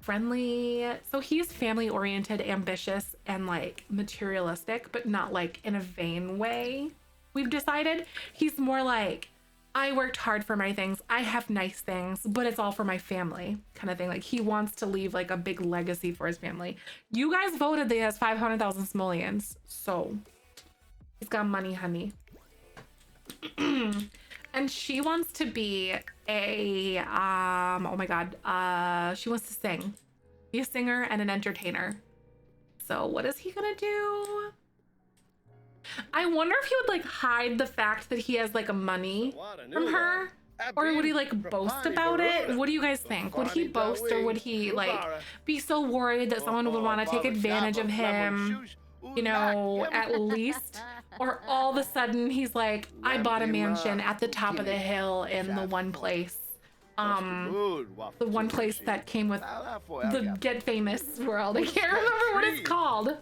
Friendly. So he's family oriented, ambitious, and like materialistic, but not like in a vain way. We've decided he's more like, I worked hard for my things. I have nice things, but it's all for my family kind of thing. Like he wants to leave like a big legacy for his family. You guys voted that he has 500,000 simoleons. So he's got money, honey. And she wants to be a, oh my God. She wants to sing. Be a singer and an entertainer. So what is he gonna do? I wonder if he would like hide the fact that he has like a money from her, or would he like boast about it? What do you guys think? Would he boast, or would he like be so worried that someone would want to take advantage of him, you know, at least? Or all of a sudden he's like, I bought a mansion at the top of the hill in the one place that came with the Get Famous world. I can't remember what it's called.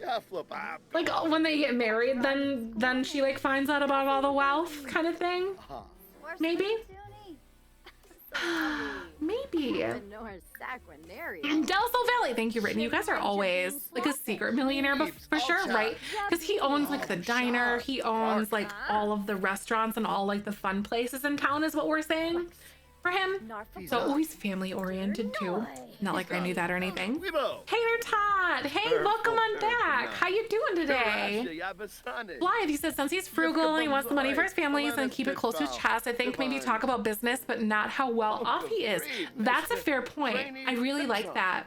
Like when they get married, then she like finds out about all the wealth kind of thing. Maybe. Maybe. Del Sol Valley, thank you, Brittany. You guys are always like a secret millionaire, but for sure, right? Because he owns like the diner, he owns like all of the restaurants and all like the fun places in town, is what we're saying for him. So always family oriented too. Not like I knew that or anything. Hey there, Todd. Hey, welcome on back. How you doing today? Blythe, he says since he's frugal and he wants the money for his family, he's gonna keep it close to his chest. I think maybe talk about business, but not how well off he is. That's a fair point. I really like that.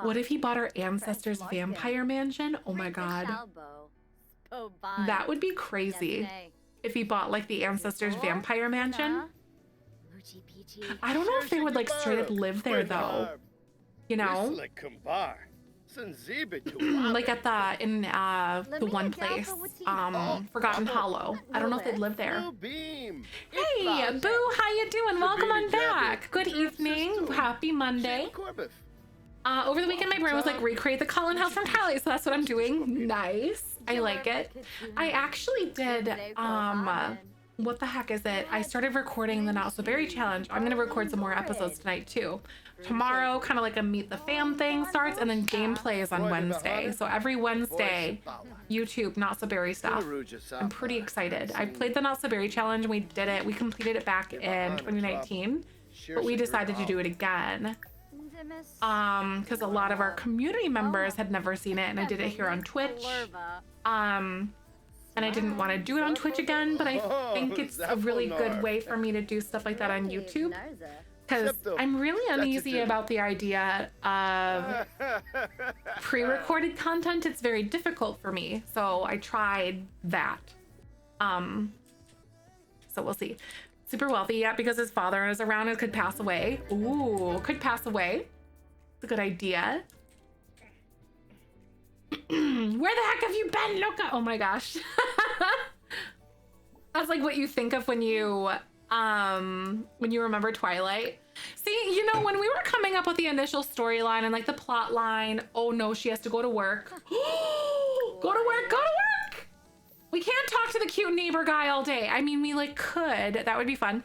What if he bought our ancestors' vampire mansion? Oh my God. That would be crazy. If he bought like the ancestors' vampire mansion. I don't know if they would like straight up live there though. You know? Like at the one place, Forgotten Hollow. I don't know if they'd live there. Hey, Boo, how you doing? Welcome on back. Good evening. Happy Monday. Over the weekend, my brain was like, recreate the Colin house from Twilight, so that's what I'm doing. Nice. I like it. I actually did, what the heck is it? I started recording the Not So Berry challenge. I'm gonna record some more episodes tonight too. Tomorrow, kind of like a meet the fam thing starts, and then gameplay is on Wednesday. So every Wednesday, YouTube Not So Berry stuff. I'm pretty excited. I played the Not So Berry challenge and we did it. We completed it back in 2019, but we decided to do it again. Because a lot of our community members had never seen it, and I did it here on Twitch. And I didn't want to do it on Twitch again, but I think it's a really good way for me to do stuff like that on YouTube. Because I'm really uneasy about the idea of pre-recorded content. It's very difficult for me. So I tried that. So we'll see. Super wealthy, yeah, because his father is around and could pass away. Ooh, could pass away. It's a good idea. Where the heck have you been, Luca? Oh my gosh. That's like what you think of when you remember Twilight. See, you know, when we were coming up with the initial storyline and like the plot line, oh no, she has to go to work. Go to work, go to work. We can't talk to the cute neighbor guy all day. I mean, we like could, that would be fun.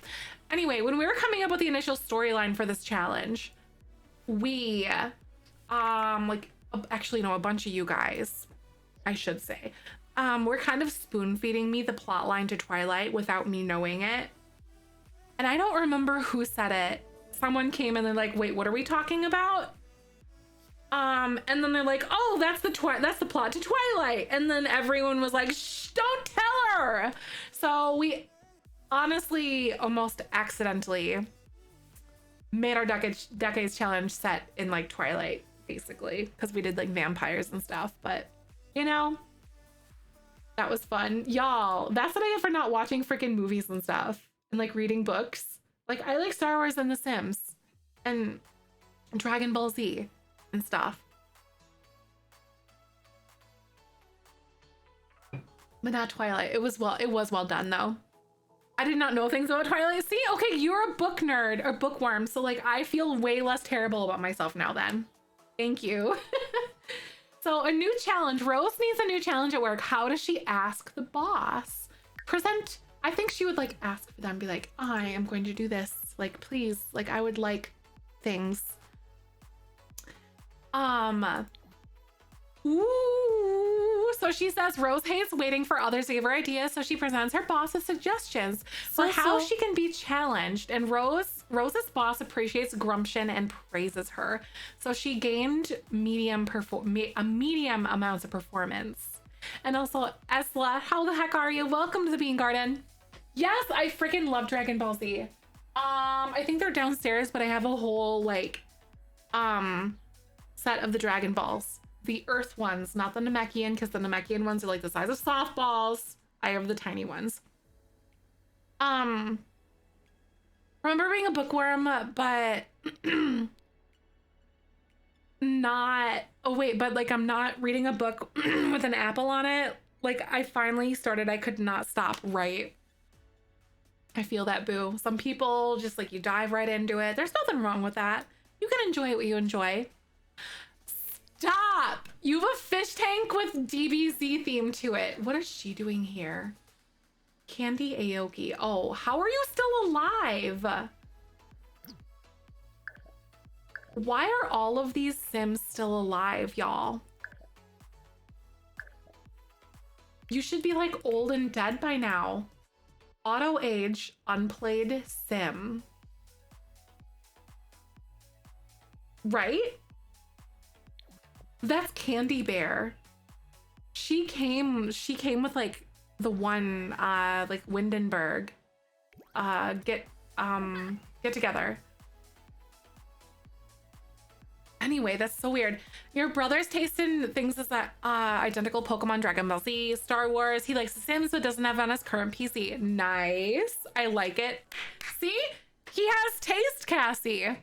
Anyway, when we were coming up with the initial storyline for this challenge, we, actually, no, a bunch of you guys, I should say, were kind of spoon feeding me the plot line to Twilight without me knowing it. And I don't remember who said it. Someone came and they're like, wait, what are we talking about? And then they're like, oh, that's the plot to Twilight. And then everyone was like, shh, don't tell her. So we honestly almost accidentally made our decades challenge set in like Twilight, basically, because we did like vampires and stuff. But you know, that was fun. Y'all, that's what I get for not watching freaking movies and stuff and like reading books. Like I like Star Wars and The Sims and Dragon Ball Z and stuff, but not Twilight. It was well done though. I did not know things about Twilight. See, okay, you're a book nerd or bookworm, so like I feel way less terrible about myself now then. Thank you. So a new challenge. Rose needs a new challenge at work. How does she ask the boss? Present. I think she would like ask for them, be like, I am going to do this. Like, please, like I would like things. Ooh, so she says Rose hates waiting for others to give her ideas, so she presents her boss with suggestions for how she can be challenged. And Rose's boss appreciates Grumption and praises her, so she gained medium amounts of performance. And also, Esla, how the heck are you? Welcome to the Bean Garden. Yes, I freaking love Dragon Ball Z. I think they're downstairs, but I have a whole like set of the Dragon Balls. The Earth ones, not the Namekian, because the Namekian ones are like the size of softballs. I have the tiny ones. Remember being a bookworm, but not, oh wait, but like I'm not reading a book with an apple on it. Like I finally started, I could not stop, right? I feel that, boo. Some people just like you dive right into it. There's nothing wrong with that. You can enjoy what you enjoy. Stop! You have a fish tank with DBZ theme to it. What is she doing here? Candy Aoki. Oh, how are you still alive? Why are all of these Sims still alive, y'all? You should be like old and dead by now. Auto age, unplayed Sim. Right? That's Candy Bear. She came with like the one like Windenburg get together. Anyway, that's so weird. Your brother's taste in things is that identical Pokemon, Dragon Ball Z, Star Wars. He likes The Sims but doesn't have it on his current PC. Nice. I like it. See? He has taste, Cassie.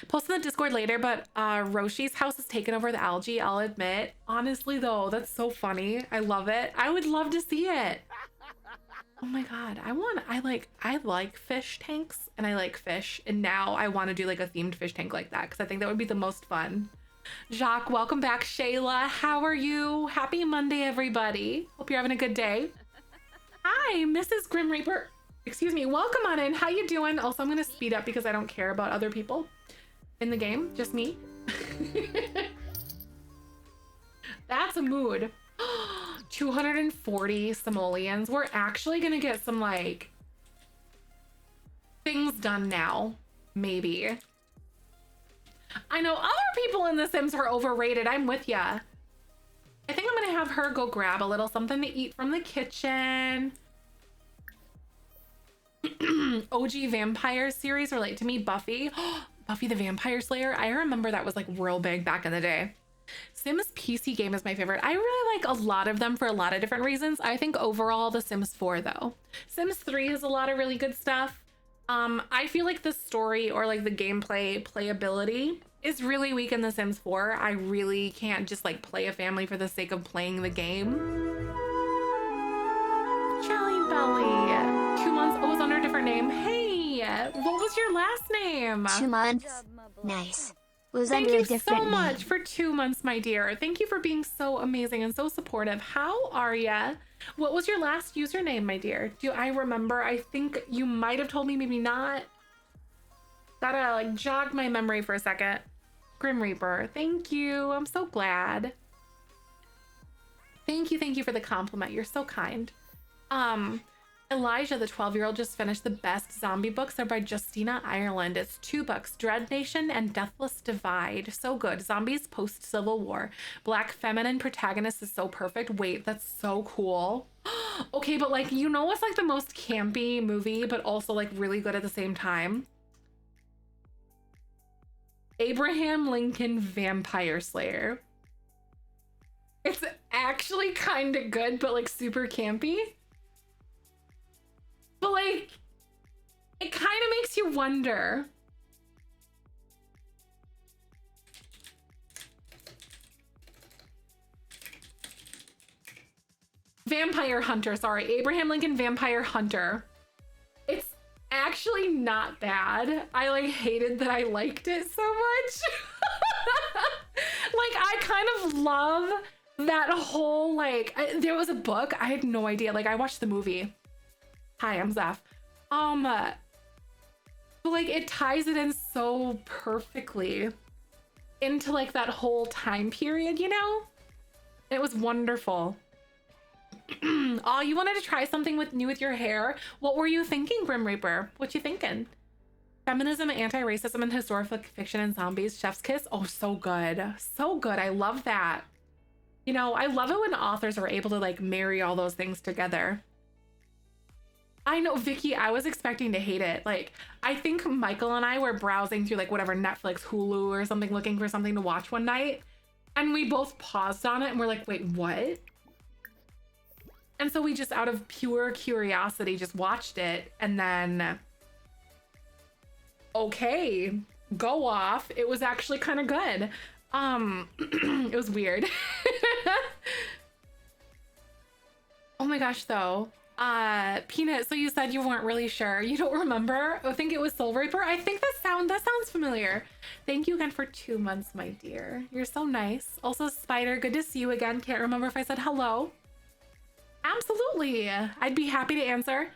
Post in the Discord later, but Roshi's house has taken over the algae, I'll admit. Honestly though, that's so funny. I love it. I would love to see it. Oh my god, I like fish tanks and I like fish, and now I want to do like a themed fish tank like that because I think that would be the most fun. Jacques, welcome back. Shayla, how are you? Happy Monday, everybody. Hope you're having a good day. Hi, Mrs. Grim Reaper. Excuse me, welcome on in. How you doing? Also, I'm gonna speed up because I don't care about other people in the game, just me. That's a mood. 240 simoleons. We're actually gonna get some like things done now, maybe. I know other people in The Sims are overrated. I'm with ya. I think I'm gonna have her go grab a little something to eat from the kitchen. OG vampire series relate to me. Buffy. Buffy the Vampire Slayer. I remember that was like real big back in the day. Sims PC game is my favorite. I really like a lot of them for a lot of different reasons. I think overall the Sims 4 though. Sims 3 has a lot of really good stuff. I feel like the story or like the gameplay playability is really weak in the Sims 4. I really can't just like play a family for the sake of playing the game. Charlie Belly. 2 months. Oh, it was under a different name. Hey, what was your last name? 2 months. Nice. Was Thank under you a different so much name. for 2 months, my dear. Thank you for being so amazing and so supportive. How are ya? What was your last username, my dear? Do I remember? I think you might have told me, maybe not. Gotta like jog my memory for a second. Grim Reaper, thank you. I'm so glad. Thank you for the compliment. You're so kind. Elijah, the 12-year-old, just finished the best zombie books. They're by Justina Ireland. It's 2 books, Dread Nation and Deathless Divide. So good. Zombies post-Civil War. Black feminine protagonist is so perfect. Wait, that's so cool. Okay, but like, you know what's like the most campy movie, but also like really good at the same time? Abraham Lincoln Vampire Slayer. It's actually kind of good, but like super campy. But like, it kind of makes you wonder. Vampire Hunter, sorry. Abraham Lincoln Vampire Hunter. It's actually not bad. I like hated that I liked it so much. Like, I kind of love that whole, like, there was a book, I had no idea, like I watched the movie. Hi, I'm Zef. But like it ties it in so perfectly into like that whole time period, you know? It was wonderful. Oh, you wanted to try something new with your hair? What were you thinking, Grim Reaper? What you thinking? Feminism, anti-racism, and historical fiction and zombies. Chef's kiss. Oh, so good. So good. I love that. You know, I love it when authors are able to like marry all those things together. I know, Vicky, I was expecting to hate it. Like, I think Michael and I were browsing through like whatever Netflix, Hulu or something, looking for something to watch one night. And we both paused on it and we're like, wait, what? And so we just, out of pure curiosity, just watched it. And then, okay, go off. It was actually kind of good. It was weird. Oh my gosh, though. Peanut, so you said you weren't really sure. You don't remember? I think it was Soul Reaper. I think that sounds familiar. Thank you again for 2 months, my dear. You're so nice. Also, Spider, good to see you again. Can't remember if I said hello. Absolutely. I'd be happy to answer.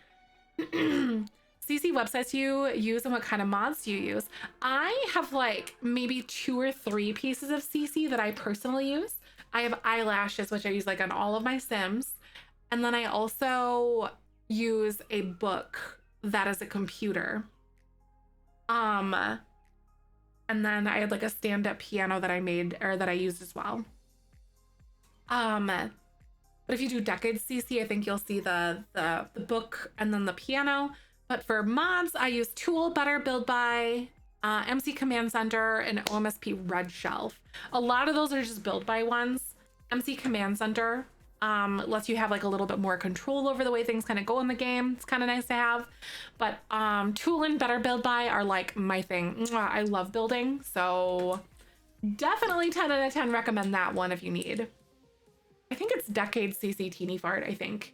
CC websites you use and what kind of mods do you use? I have like maybe 2 or 3 pieces of CC that I personally use. I have eyelashes, which I use like on all of my Sims. And then I also use a book that is a computer. And then I had like a stand-up piano that I made or that I used as well. But if you do Decades CC, I think you'll see the book and then the piano. But for mods, I use Tool, Better, Build By, MC Command Center, and OMSP Red Shelf. A lot of those are just build by ones. MC Command Center lets you have like a little bit more control over the way things kind of go in the game. It's kind of nice to have. But Tool and Better Build By are like my thing. Mwah, I love building, so definitely 10 out of 10 recommend that one if you need. I think it's Decades CC Teeny Fart, I think.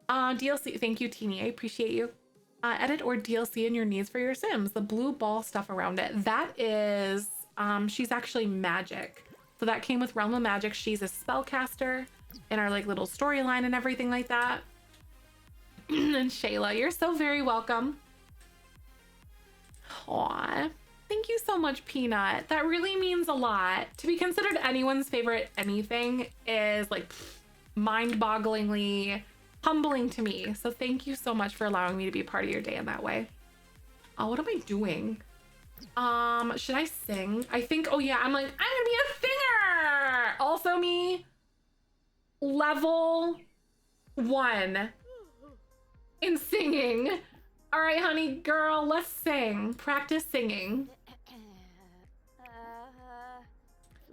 DLC, thank you, Teeny, I appreciate you. Edit or DLC in your needs for your Sims. The blue ball stuff around it. That is, she's actually magic. So that came with Realm of Magic. She's a spellcaster in our like little storyline and everything like that. And Shayla, you're so very welcome. Aw, thank you so much, Peanut. That really means a lot. To be considered anyone's favorite anything is like mind-bogglingly humbling to me. So thank you so much for allowing me to be part of your day in that way. Oh, what am I doing? Should I sing? I think, oh yeah, I'm like, I'm gonna be a singer. Also me, level 1 in singing. All right, honey girl, let's sing. Practice singing.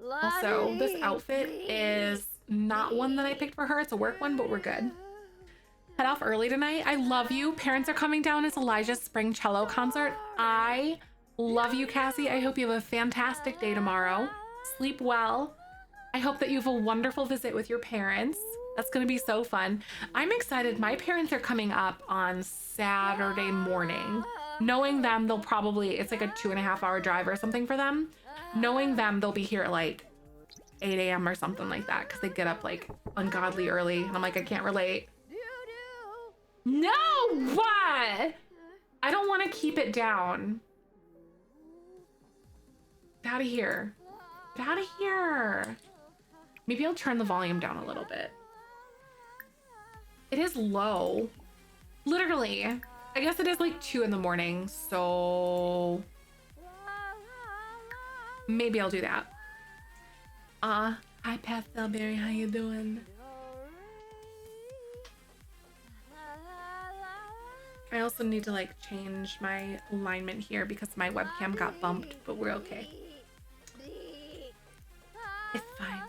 Also, this outfit is not one that I picked for her. It's a work one, but we're good. Head off early tonight. I love you. Parents are coming down. It's Elijah's spring cello concert. I love you, Cassie. I hope you have a fantastic day tomorrow. Sleep well. I hope that you have a wonderful visit with your parents. That's gonna be so fun. I'm excited. My parents are coming up on Saturday morning. Knowing them, they'll probably, it's like a 2.5 hour drive or something for them. Knowing them, they'll be here at like 8 a.m. or something like that because they get up like ungodly early. And I'm like, I can't relate. No, what? I don't want to keep it down. Get out of here. Get out of here. Maybe I'll turn the volume down a little bit. It is low. Literally. I guess it is like 2 in the morning, so maybe I'll do that. Hi Pastelberry, how you doing? I also need to like change my alignment here because my webcam got bumped, but we're okay. It's fine.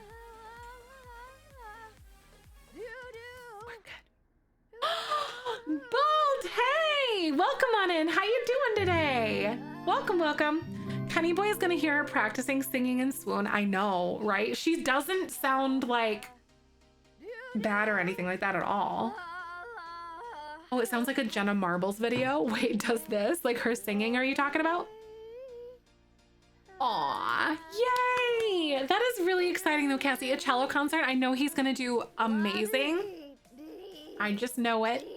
We're good. Bold, hey! Welcome on in. How you doing today? Welcome, welcome. Kenny Boy is gonna hear her practicing singing in Swoon. I know, right? She doesn't sound like bad or anything like that at all. Oh, it sounds like a Jenna Marbles video. Wait, does this? Like her singing, are you talking about? Aw, yay! That is really exciting though, Cassie. A cello concert. I know he's gonna do amazing. I just know it.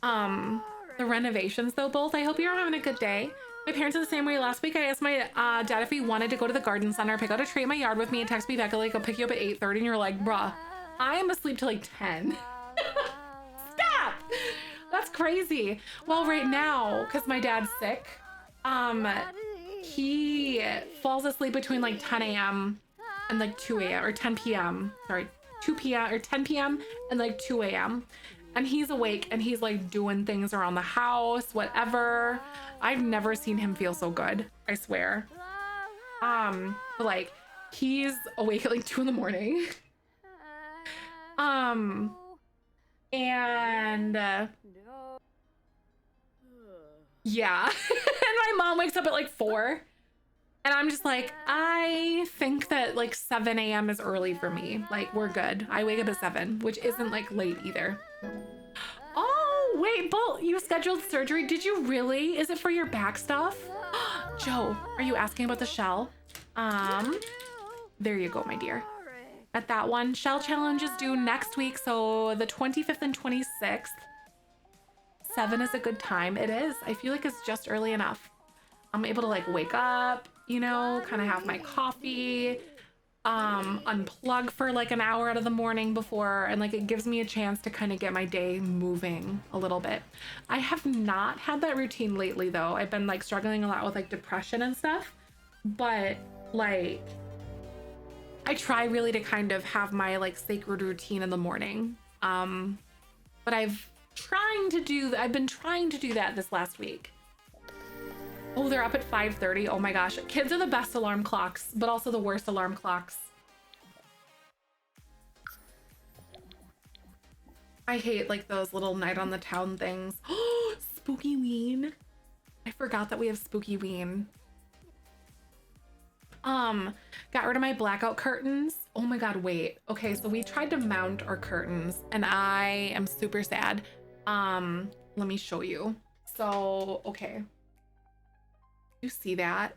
The renovations though, both. I hope you're having a good day. My parents are the same way. Last week I asked my dad if he wanted to go to the garden center, pick out a tree in my yard with me, and text me back like, I'll pick you up at 8:30, and you're like, bruh, I am asleep till like 10. Stop! That's crazy. Well, right now, because my dad's sick, he falls asleep between like 10 a.m. and like 2 a.m. or 10 p.m. Sorry, 2 p.m. or 10 p.m. and like 2 a.m. And he's awake and he's like doing things around the house, whatever. I've never seen him feel so good, I swear. Like he's awake at like 2 in the morning. Yeah. And my mom wakes up at like 4. And I'm just like, I think that like 7 a.m. is early for me. Like, we're good. I wake up at 7, which isn't like late either. Oh, wait, Bolt, you scheduled surgery. Did you really? Is it for your back stuff? Joe, are you asking about the shell? There you go, my dear. At that one, shell challenge is due next week. So the 25th and 26th. 7 is a good time. It is. I feel like it's just early enough. I'm able to like wake up, you know, kind of have my coffee, unplug for like an hour out of the morning before, and like it gives me a chance to kind of get my day moving a little bit. I have not had that routine lately though. I've been like struggling a lot with like depression and stuff, but like I try really to kind of have my like sacred routine in the morning. But I've been trying to do that this last week. Oh, they're up at 5:30. Oh my gosh. Kids are the best alarm clocks, but also the worst alarm clocks. I hate like those little night on the town things. Oh, Spooky Ween. I forgot that we have Spooky Ween. Got rid of my blackout curtains. Oh my God, wait. Okay, so we tried to mount our curtains and I am super sad. Let me show you. So, okay. You see that?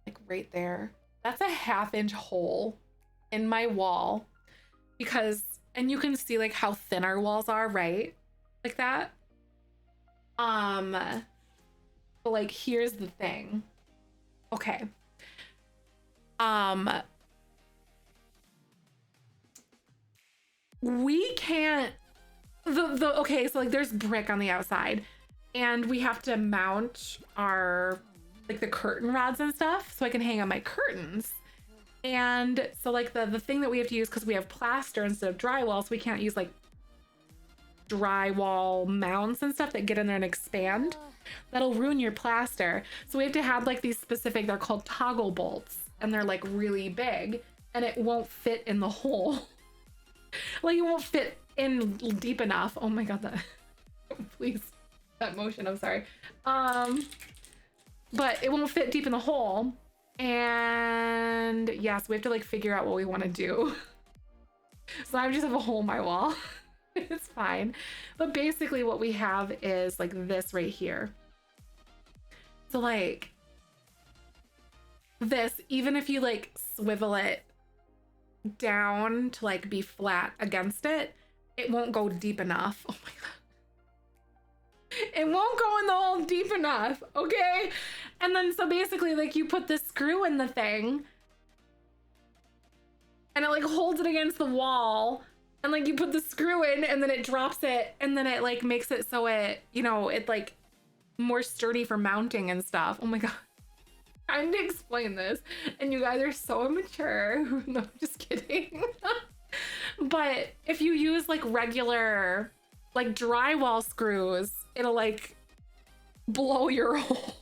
Like right there. That's a 1/2 inch hole in my wall because, and you can see like how thin our walls are, right? Like that. But like, here's the thing. Okay. We can't, okay, so like there's brick on the outside. And we have to mount our, like the curtain rods and stuff so I can hang on my curtains. And so like the thing that we have to use, because we have plaster instead of drywall, so we can't use like drywall mounts and stuff that get in there and expand. That'll ruin your plaster. So we have to have like these specific, they're called toggle bolts, and they're like really big and it won't fit in the hole. Like it won't fit in deep enough. Oh my God, that, please. That motion, I'm sorry. But it won't fit deep in the hole. And yeah, so we have to like figure out what we want to do. So I just have a hole in my wall. It's fine. But basically what we have is like this right here. So like this, even if you like swivel it down to like be flat against it, it won't go deep enough. Oh my God. It won't go in the hole deep enough, okay? And then so basically like you put the screw in the thing and it like holds it against the wall, and like you put the screw in and then it drops it, and then it like makes it so it, you know, it like more sturdy for mounting and stuff. Oh my God. Trying to explain this and you guys are so immature. No, I'm just kidding. But if you use like regular like drywall screws, it'll like blow your hole.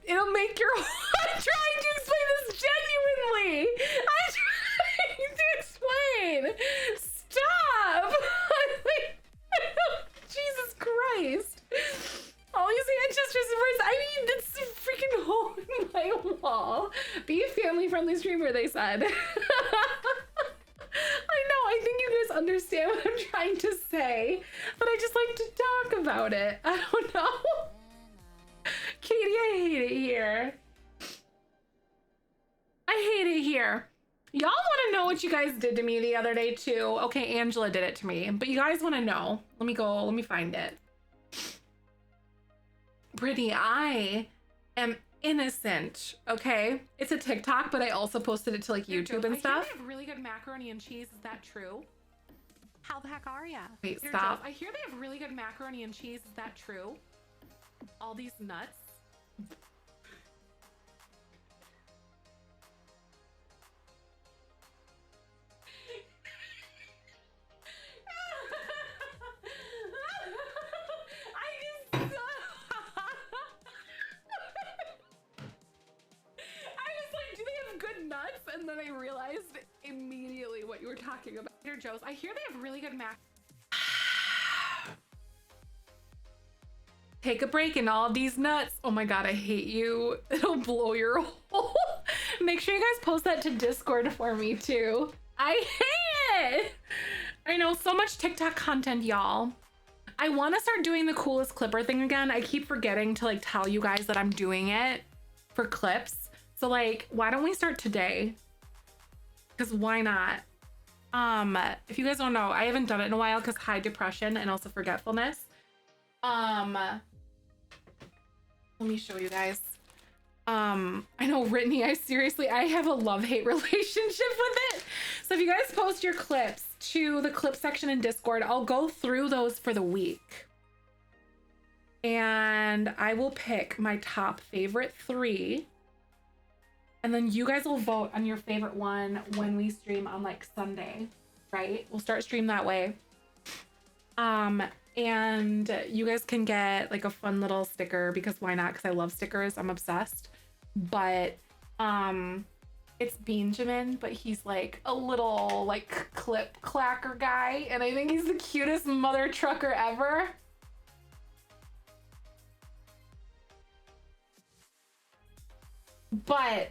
It'll make your I'm trying to explain this genuinely. I'm trying to explain. Stop. Jesus Christ. All these ancestors and words. I mean, that's a freaking hole in my wall. Be a family-friendly streamer, they said. I know. I think you guys trying to say, but I just like to talk about it. I don't know. Katie, I hate it here. I hate it here. Y'all want to know what you guys did to me the other day too? Okay, Angela did it to me, but you guys want to know. Let me find it. Brittany, I am innocent, okay? It's a TikTok, but I also posted it to like YouTube and stuff. I hear they have really good macaroni and cheese. Is that true? How the heck are ya? Wait, stop. I hear they have really good macaroni and cheese. Is that true? All these nuts. Nuts, and then I realized immediately what you were talking about. Trader Joe's. I hear they have really good mac. Take a break and all these nuts. Oh my god, I hate you. It'll blow your hole. Make sure you guys post that to Discord for me too. I hate it. I know, so much TikTok content, y'all. I want to start doing the coolest clipper thing again. I keep forgetting to like tell you guys that I'm doing it for clips. So like, why don't we start today? Because why not? If you guys don't know, I haven't done it in a while because high depression and also forgetfulness. Let me show you guys. I know, Brittany, I have a love-hate relationship with it. So if you guys post your clips to the clip section in Discord, I'll go through those for the week. And I will pick my top favorite 3. And then you guys will vote on your favorite one when we stream on like Sunday, right? We'll start stream that way. And you guys can get like a fun little sticker because why not? Because I love stickers. I'm obsessed. But it's Benjamin, but he's like a little like clip clacker guy. And I think he's the cutest mother trucker ever. But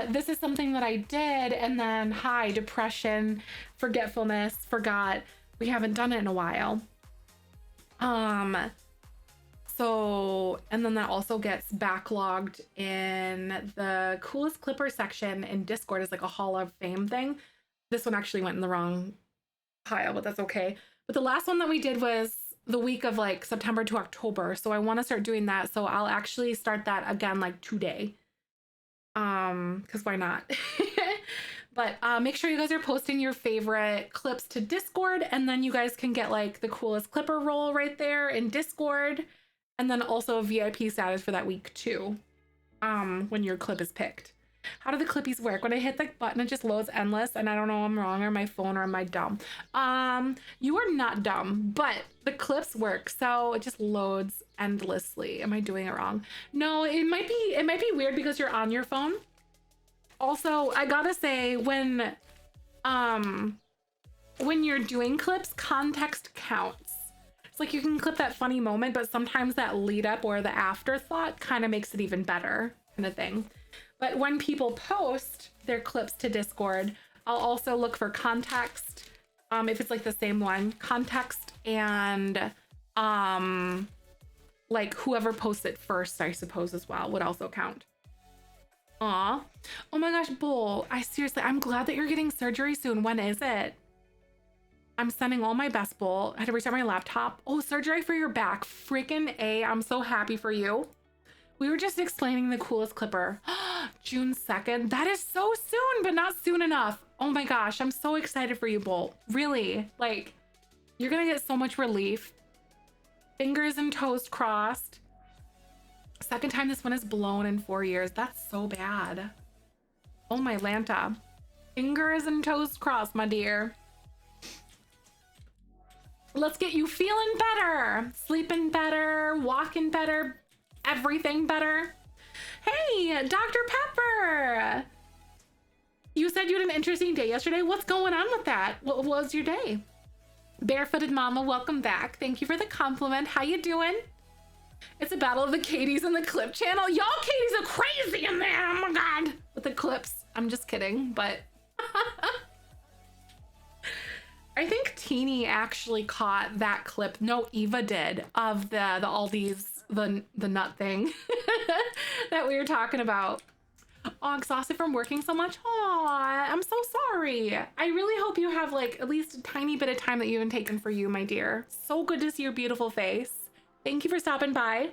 this is something that I did, and then high depression, forgetfulness, forgot. We haven't done it in a while. So, and then that also gets backlogged in the coolest clipper section in Discord is like a Hall of Fame thing. This one actually went in the wrong pile, but that's okay. But the last one that we did was the week of like September to October. So I want to start doing that. So I'll actually start that again like today. Because why not? But make sure you guys are posting your favorite clips to Discord, and then you guys can get like the coolest clipper roll right there in Discord, and then also a VIP status for that week too, when your clip is picked. How do the clippies work? When I hit the button, it just loads endless, and I don't know if I'm wrong or my phone or am I dumb? You are not dumb, but the clips work, so it just loads endlessly. Am I doing it wrong? No, it might be weird because you're on your phone. Also, I gotta say, when you're doing clips, context counts. It's like you can clip that funny moment, but sometimes that lead up or the afterthought kind of makes it even better, kind of thing. But when people post their clips to Discord, I'll also look for context. If it's like the same one, context and like whoever posts it first, I suppose as well, would also count. Aw. Oh my gosh, Bull. I'm glad that you're getting surgery soon. When is it? I'm sending all my best, Bull. I had to restart my laptop. Oh, surgery for your back. Freaking A. I'm so happy for you. We were just explaining the coolest clipper. June 2nd. That is so soon, but not soon enough. Oh my gosh. I'm so excited for you, Bolt. Really. Like, you're gonna get so much relief. Fingers and toes crossed. Second time this one is blown in 4 years. That's so bad. Oh my Lanta. Fingers and toes crossed, my dear. Let's get you feeling better. Sleeping better. Walking better. Everything better. Hey, Dr. Pepper. You said you had an interesting day yesterday. What's going on with that? What was your day? Barefooted Mama, welcome back. Thank you for the compliment. How you doing? It's a battle of the Katies in the clip channel. Y'all Katies are crazy in there. Oh my God. With the clips. I'm just kidding, but I think Teeny actually caught that clip. No, Eva did, of the all these the nut thing that we were talking about. Oh, exhausted from working so much. Aw, I'm so sorry. I really hope you have like at least a tiny bit of time that you've been taken for you, my dear. So good to see your beautiful face. Thank you for stopping by.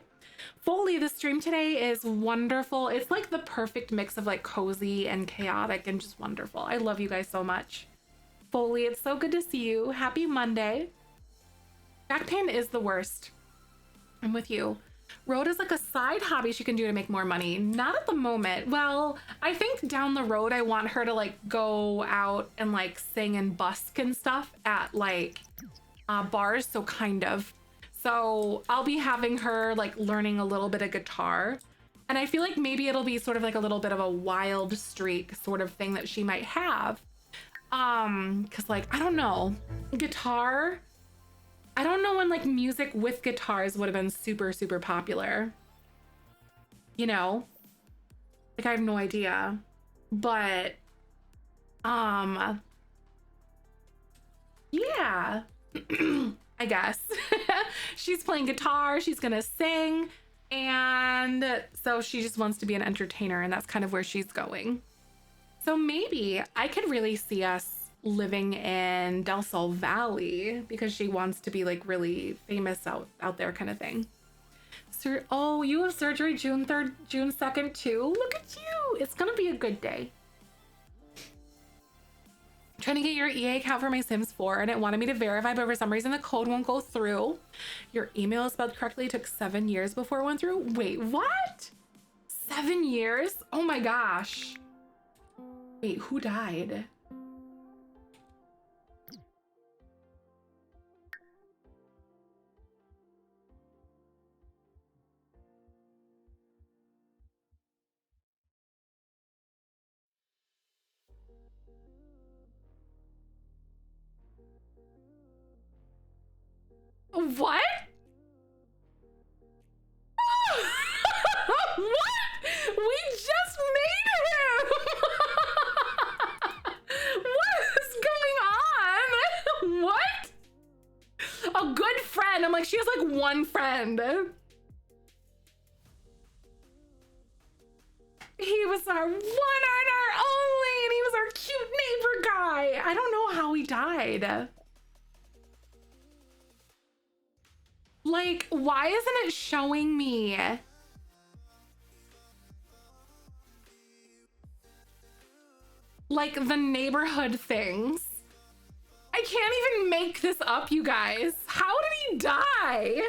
Foley, the stream today is wonderful. It's like the perfect mix of like cozy and chaotic and just wonderful. I love you guys so much. Foley, it's so good to see you. Happy Monday. Back pain is the worst. I'm with you. Road is like a side hobby she can do to make more money. Not at the moment. Well, I think down the road, I want her to like go out and like sing and busk and stuff at like bars. So kind of. So I'll be having her like learning a little bit of guitar. And I feel like maybe it'll be sort of like a little bit of a wild streak sort of thing that she might have. Cause like, I don't know, guitar. I don't know when like music with guitars would have been super, super popular. You know, like I have no idea, but, yeah, I guess she's playing guitar, she's gonna sing. And so she just wants to be an entertainer, and that's kind of where she's going. So maybe I could really see us living in Del Sol Valley because she wants to be like really famous out there kind of thing. Oh, you have surgery June 3rd, June 2nd too? Look at you. It's gonna be a good day. Trying to get your EA account for my Sims 4 and it wanted me to verify, but for some reason the code won't go through. Your email is spelled correctly. It took 7 years before it went through. Wait, what? 7 years? Oh my gosh. Wait, who died? What? What? We just made him! What is going on? What? A good friend. I'm like, she has like one friend. He was our one and our only, and he was our cute neighbor guy. I don't know how he died. Like, why isn't it showing me? Like the neighborhood things. I can't even make this up, you guys. How did he die?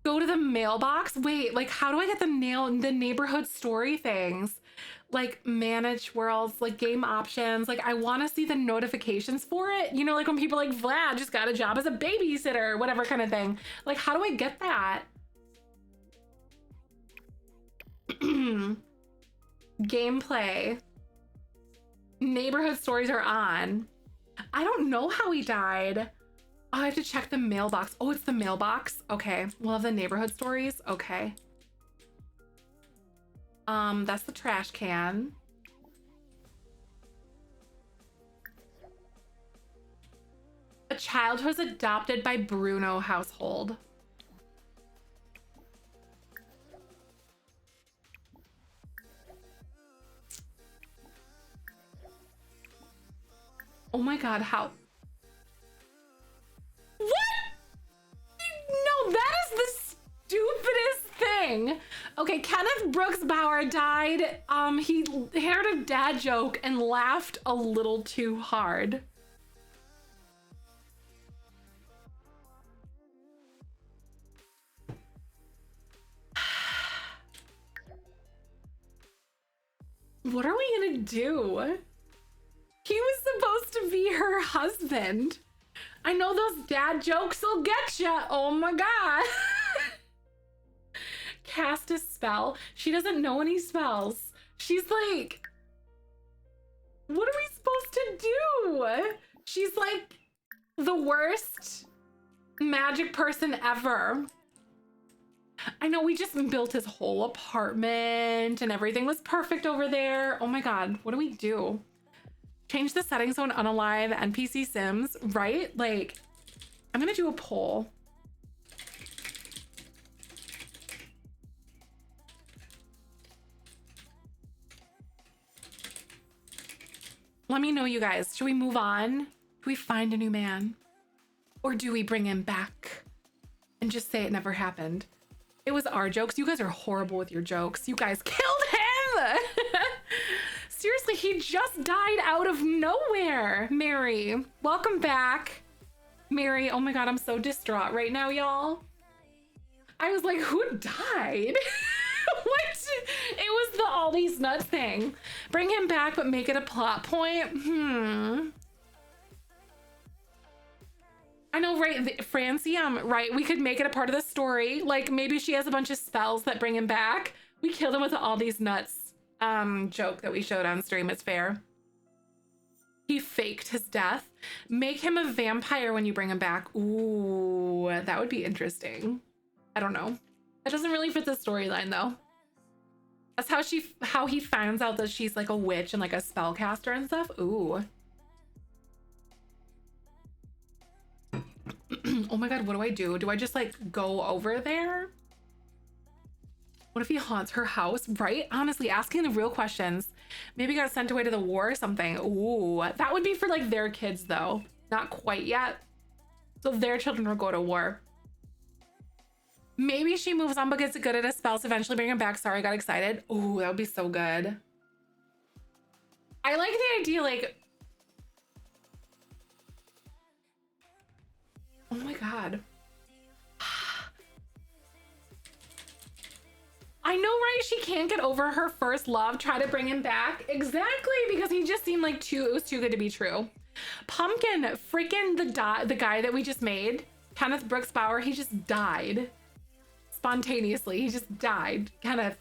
Go to the mailbox? Wait, like how do I get the neighborhood story things? Like manage worlds, like game options. Like I want to see the notifications for it. You know, like when people like Vlad just got a job as a babysitter, whatever kind of thing. Like how do I get that? Gameplay. Neighborhood stories are on. I don't know how he died. Oh, I have to check the mailbox. Oh, it's the mailbox. Okay, we'll have the neighborhood stories. Okay. That's the trash can. A child was adopted by Bruno household. Oh my God, how? What? No, that is the stupidest thing. Okay, Kenneth Brooks Bauer died. He heard a dad joke and laughed a little too hard. What are we gonna do? He was supposed to be her husband. I know those dad jokes will get ya. Oh my God. Cast a spell. She doesn't know any spells. She's like, what are we supposed to do? She's like the worst magic person ever. I know we just built his whole apartment and everything was perfect over there. Oh my God, what do we do? Change the settings so an unalive NPC Sims, right? Like, I'm gonna do a poll. Let me know, you guys. Should we move on? Do we find a new man? Or do we bring him back and just say it never happened? It was our jokes. You guys are horrible with your jokes. You guys killed him! Seriously, he just died out of nowhere. Mary, welcome back. Mary, oh my God, I'm so distraught right now, y'all. I was like, who died? What? It was the all these nuts thing. Bring him back, but make it a plot point. I know, right? Francie, right? We could make it a part of the story. Like maybe she has a bunch of spells that bring him back. We killed him with all these nuts joke that we showed on stream. It's fair. He faked his death. Make him a vampire when you bring him back. Ooh, that would be interesting. I don't know. That doesn't really fit the storyline though. That's how he finds out that she's like a witch and like a spellcaster and stuff. Ooh. Oh my God, what do I do? Do I just like go over there? What if he haunts her house, right? Honestly, asking the real questions. Maybe got sent away to the war or something. Ooh, that would be for like their kids though. Not quite yet. So their children will go to war. Maybe she moves on but gets good at his spells, eventually bring him back. Sorry, I got excited. Ooh, that would be so good. I like the idea, like, oh my God. I know, right? She can't get over her first love. Try to bring him back. Exactly, because he just seemed like it was too good to be true. Pumpkin, freaking the guy that we just made, Kenneth Brooks Bauer, he just died. Spontaneously, he just died. Kind of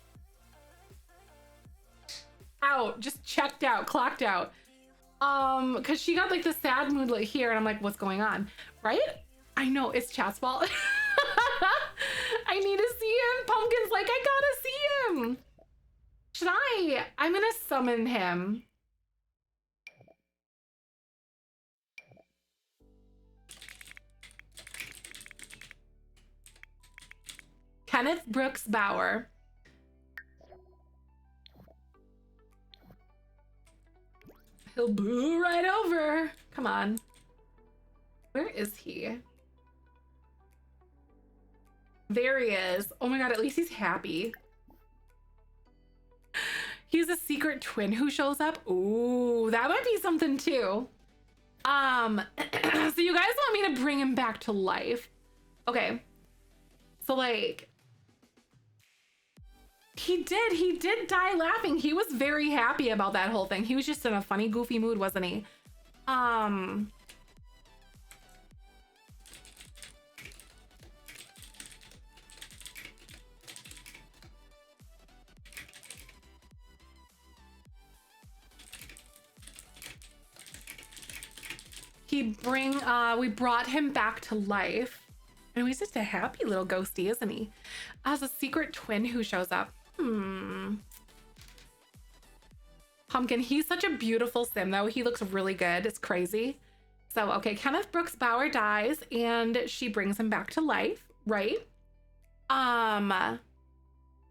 out, just checked out, clocked out. Because she got like the sad mood like here, and I'm like, what's going on? Right? I know, it's chat's fault. I need to see him. Pumpkin's like, I gotta see him. Should I? I'm gonna summon him. Kenneth Brooks Bauer. He'll boo right over. Come on. Where is he? There he is. Oh my God, at least he's happy. He's a secret twin who shows up. Ooh, that might be something too. So you guys want me to bring him back to life? Okay. So like, he did die laughing. He was very happy about that whole thing. He was just in a funny, goofy mood, wasn't he? We brought him back to life. And he's just a happy little ghosty, isn't he? As a secret twin who shows up. Pumpkin, he's such a beautiful sim though. He looks really good. It's crazy. So, okay, Kenneth Brooks Bauer dies and she brings him back to life, right?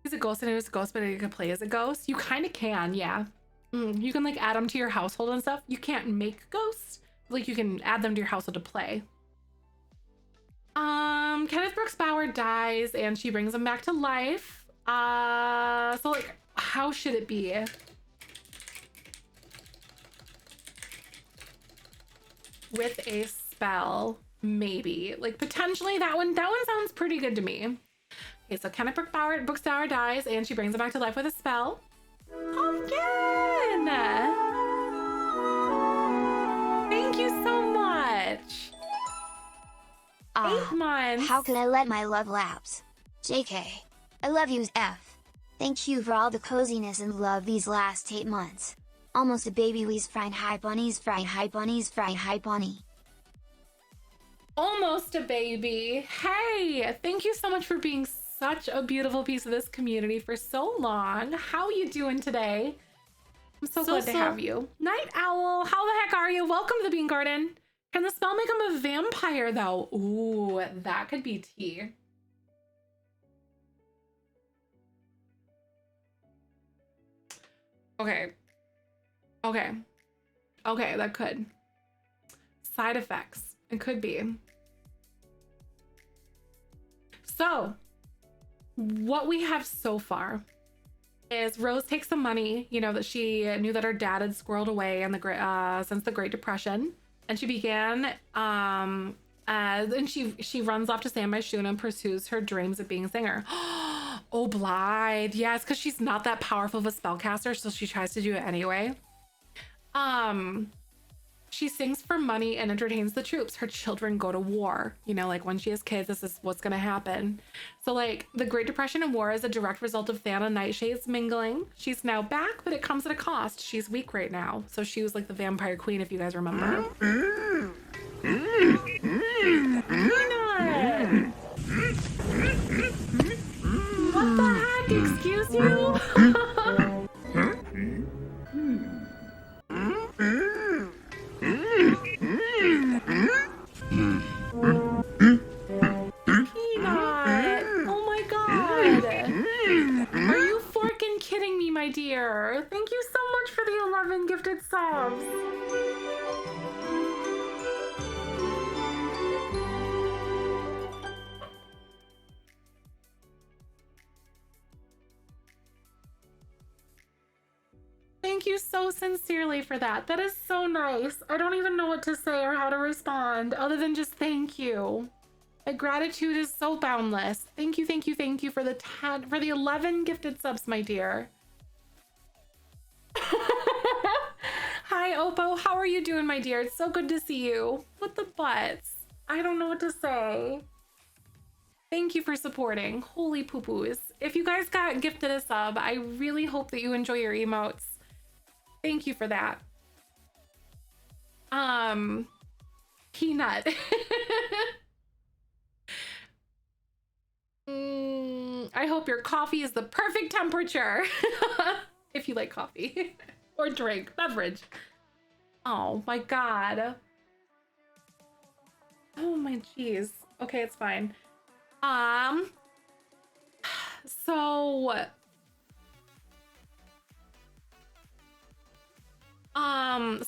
He's a ghost and he was a ghost, but he can play as a ghost. You kind of can, yeah. You can like add them to your household and stuff. You can't make ghosts. Like you can add them to your household to play. Kenneth Brooks Bauer dies and she brings him back to life. So like, how should it be? With a spell, maybe. Like potentially that one sounds pretty good to me. Okay, so Kenneth Brooks Bauer dies and she brings him back to life with a spell. Pumpkin! Thank you so much. 8 months. How could I let my love lapse? JK. I love you, F. Thank you for all the coziness and love these last 8 months. Almost a baby, we's frying high bunnies, frying high bunnies, frying high bunny. Almost a baby. Hey, thank you so much for being such a beautiful piece of this community for so long. How you doing today? I'm so glad to have you. Night Owl, how the heck are you? Welcome to the Bean Garden. Can the spell make him a vampire though? Ooh, that could be tea. Okay. Okay. Okay, that could. Side effects. It could be. So, what we have so far is Rose takes the money, you know, that she knew that her dad had squirreled away in the since the Great Depression, and she began and she runs off to San Myshuno and pursues her dreams of being a singer. Oh, Blythe. Yeah, it's because she's not that powerful of a spellcaster, so she tries to do it anyway. She sings for money and entertains the troops. Her children go to war. You know, like when she has kids, this is what's gonna happen. So like the Great Depression and war is a direct result of Thana Nightshade's mingling. She's now back, but it comes at a cost. She's weak right now. So she was like the vampire queen, if you guys remember. What the heck? Excuse you? Peanut! Oh my god! Are you forking kidding me, my dear? Thank you so much for the 11 gifted subs! Thank you so sincerely for that. That is so nice. I don't even know what to say or how to respond other than just thank you. My gratitude is so boundless. Thank you, thank you, thank you for the 11 gifted subs, my dear. Hi, Oppo. How are you doing, my dear? It's so good to see you. What the butts? I don't know what to say. Thank you for supporting. Holy poo-poos. If you guys got gifted a sub, I really hope that you enjoy your emotes. Thank you for that. Peanut. I hope your coffee is the perfect temperature. If you like coffee or drink, beverage. Oh my god. Oh my geez. Okay, it's fine.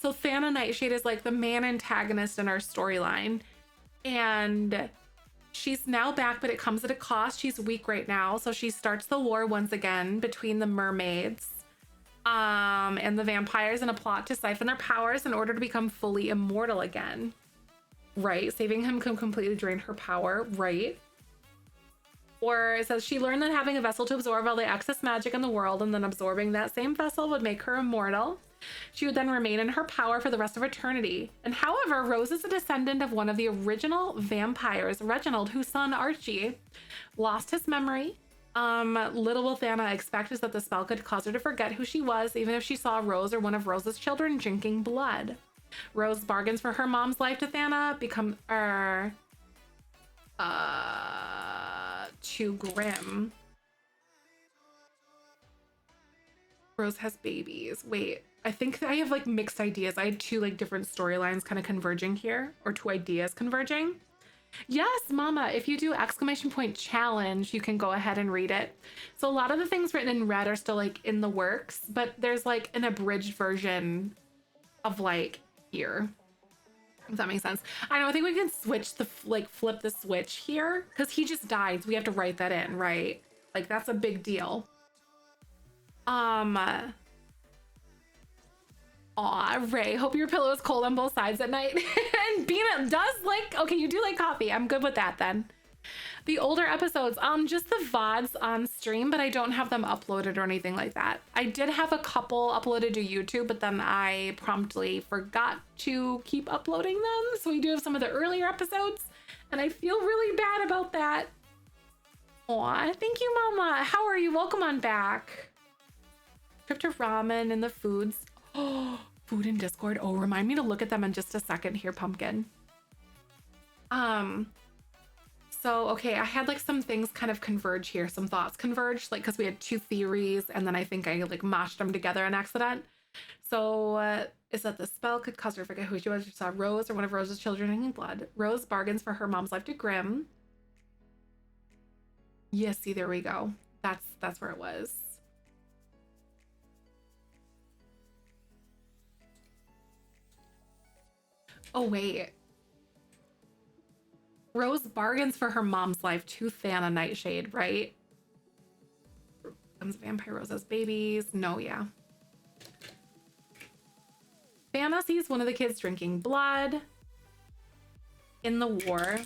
So Thana Nightshade is like the main antagonist in our storyline, and she's now back, but it comes at a cost. She's weak right now, so she starts the war once again between the mermaids and the vampires in a plot to siphon their powers in order to become fully immortal again. Right? Saving him can completely drain her power, right? Or it says she learned that having a vessel to absorb all the excess magic in the world and then absorbing that same vessel would make her immortal. She would then remain in her power for the rest of eternity. And however, Rose is a descendant of one of the original vampires, Reginald, whose son Archie lost his memory. Little will Thana expect is that the spell could cause her to forget who she was, even if she saw Rose or one of Rose's children drinking blood. Rose bargains for her mom's life to Thana, too grim. Rose has babies. Wait, I think I have like mixed ideas. I had two like different storylines kind of converging here, or two ideas converging. Yes, Mama, if you do ! Challenge, you can go ahead and read it. So a lot of the things written in red are still like in the works, but there's like an abridged version of like here. If that makes sense. I know, I think we can switch the, flip the switch here, because he just died. So we have to write that in, right? Like, that's a big deal. Aw, Ray, hope your pillow is cold on both sides at night. And Bina does like, okay, you do like coffee. I'm good with that then. The older episodes, just the VODs on stream, but I don't have them uploaded or anything like that. I did have a couple uploaded to YouTube, but then I promptly forgot to keep uploading them. So we do have some of the earlier episodes, and I feel really bad about that. Aw, thank you, Mama. How are you? Welcome on back. Trip to ramen and the foods. Oh, food in Discord. Oh, remind me to look at them in just a second here, Pumpkin. So, okay, I had like some things kind of converge here, some thoughts converge, like because we had two theories and then I think I like mashed them together on accident. So, is that the spell could cause her to forget who she was? She saw Rose or one of Rose's children drinking blood. Rose bargains for her mom's life to Grimm. Yes, see, there we go. That's where it was. Oh, wait. Rose bargains for her mom's life to Thana Nightshade, right? Becomes vampire Rose has babies. No, yeah. Thana sees one of the kids drinking blood in the war.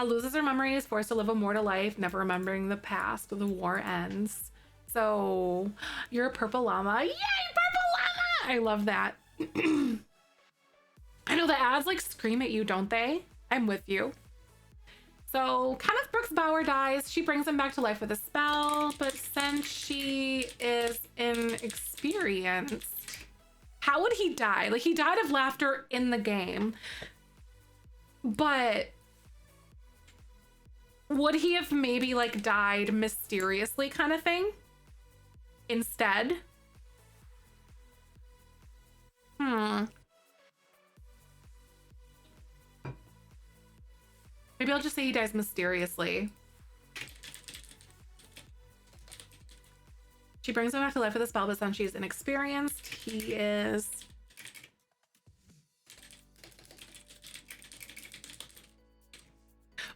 Loses her memories, forced to live a mortal life, never remembering the past. The war ends. So, you're a purple llama. Yay, purple llama! I love that. I know the ads like scream at you, don't they? I'm with you. So Kenneth Brooks Bauer dies. She brings him back to life with a spell, but since she is inexperienced, how would he die? Like, he died of laughter in the game, but would he have maybe like died mysteriously kind of thing instead? Maybe I'll just say he dies mysteriously. She brings him back to life with a spell, but since she's inexperienced, he is...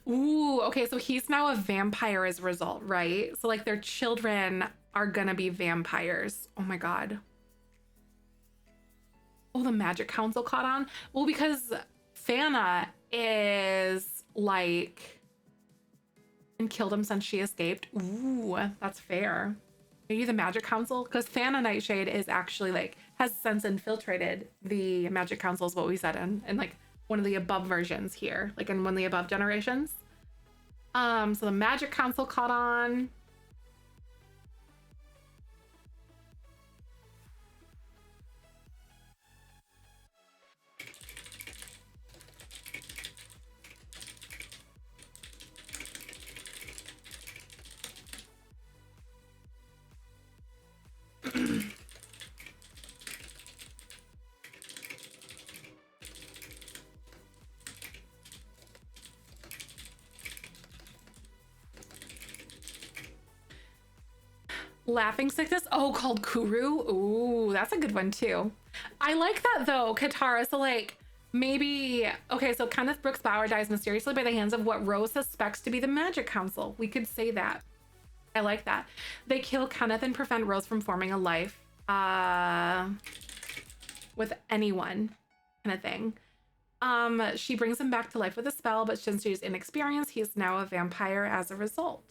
Ooh, okay, so he's now a vampire as a result, right? So like their children are gonna be vampires. Oh my god. Oh, the Magic Council caught on? Well, because Thana is like and killed him since she escaped. Ooh, that's fair. Maybe the Magic Council, because Thana Nightshade is actually like has since infiltrated the Magic Council, is what we said in like one of the above versions here, like in one of the above generations. So the Magic Council caught on. Laughing sickness. Oh, called Kuru. Ooh, that's a good one too. I like that though, Katara. So like maybe, okay, so Kenneth Brooks Bauer dies mysteriously by the hands of what Rose suspects to be the Magic Council. We could say that. I like that. They kill Kenneth and prevent Rose from forming a life with anyone, kind of thing. She brings him back to life with a spell, but since she's inexperienced, he is now a vampire as a result.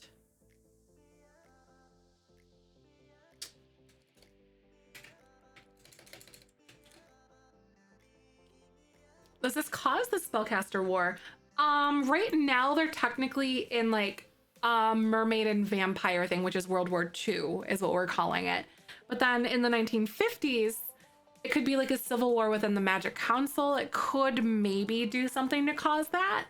Does this cause the spellcaster war? Right now they're technically in like mermaid and vampire thing, which is World War II is what we're calling it. But then in the 1950s, it could be like a civil war within the Magic Council. It could maybe do something to cause that.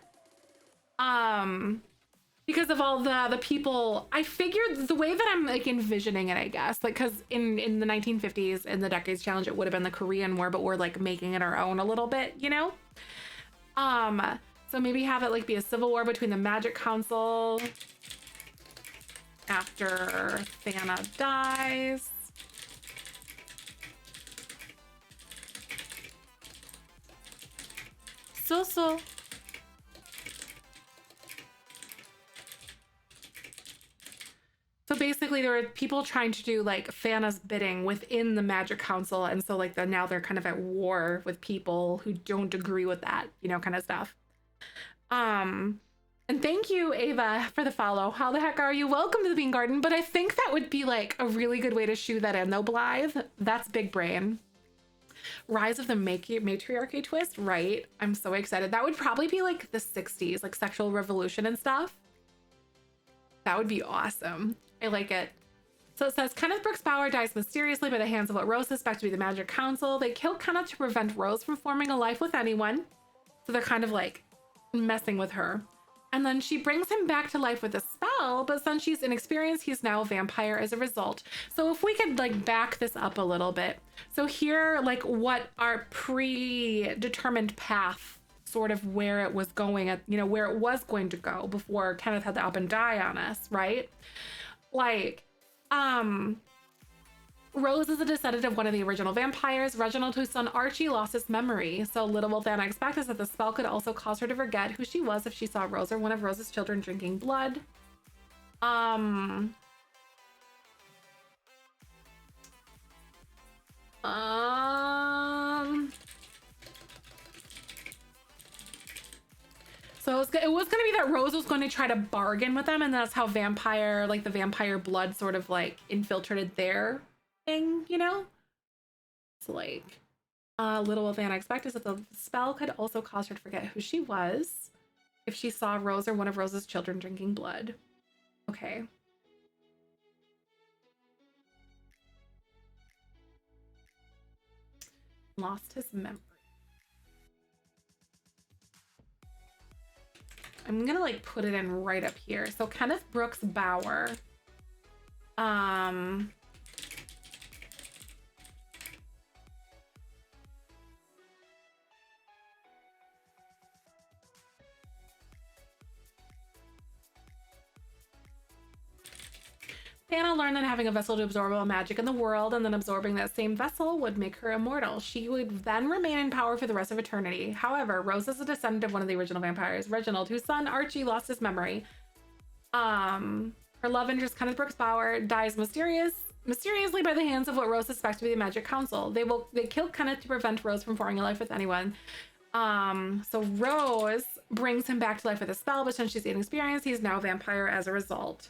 Because of all the people, I figured the way that I'm like envisioning it, I guess, like, because in the 1950s, in the Decades Challenge, it would have been the Korean War, but we're like making it our own a little bit, you know? So maybe have it like be a civil war between the Magic Council after Thana dies. So. So basically there were people trying to do like Thana's bidding within the Magic Council. And so like now they're kind of at war with people who don't agree with that, you know, kind of stuff. And thank you, Ava, for the follow. How the heck are you? Welcome to the Bean Garden. But I think that would be like a really good way to shoe that in though, Blythe. That's big brain. Rise of the matriarchy twist, right? I'm so excited. That would probably be like the 60s, like sexual revolution and stuff. That would be awesome. I like it. So it says, Kenneth Brooks Bauer dies mysteriously by the hands of what Rose suspects to be the Magic Council. They kill Kenneth to prevent Rose from forming a life with anyone. So they're kind of like messing with her. And then she brings him back to life with a spell, but since she's inexperienced, he's now a vampire as a result. So if we could like back this up a little bit. So here, like what our predetermined path, sort of where it was going at, you know, where it was going to go before Kenneth had to up and die on us, right? Like, Rose is a descendant of one of the original vampires. Reginald, whose son Archie, lost his memory. So little will Thana expect is that the spell could also cause her to forget who she was if she saw Rose or one of Rose's children drinking blood. So it was going to be that Rose was going to try to bargain with them, and that's how vampire, like the vampire blood sort of like infiltrated their thing, you know? So like, little than I expect is that the spell could also cause her to forget who she was if she saw Rose or one of Rose's children drinking blood. Okay. Lost his memory. I'm gonna like put it in right up here. So Kenneth Brooks Bauer. Thana learned that having a vessel to absorb all magic in the world and then absorbing that same vessel would make her immortal. She would then remain in power for the rest of eternity. However, Rose is a descendant of one of the original vampires, Reginald, whose son Archie lost his memory. Her love interest, Kenneth Brooks Bauer, dies mysteriously by the hands of what Rose suspects to be the Magic Council. They kill Kenneth to prevent Rose from forming a life with anyone. So Rose brings him back to life with a spell, but since she's inexperienced, he's now a vampire as a result.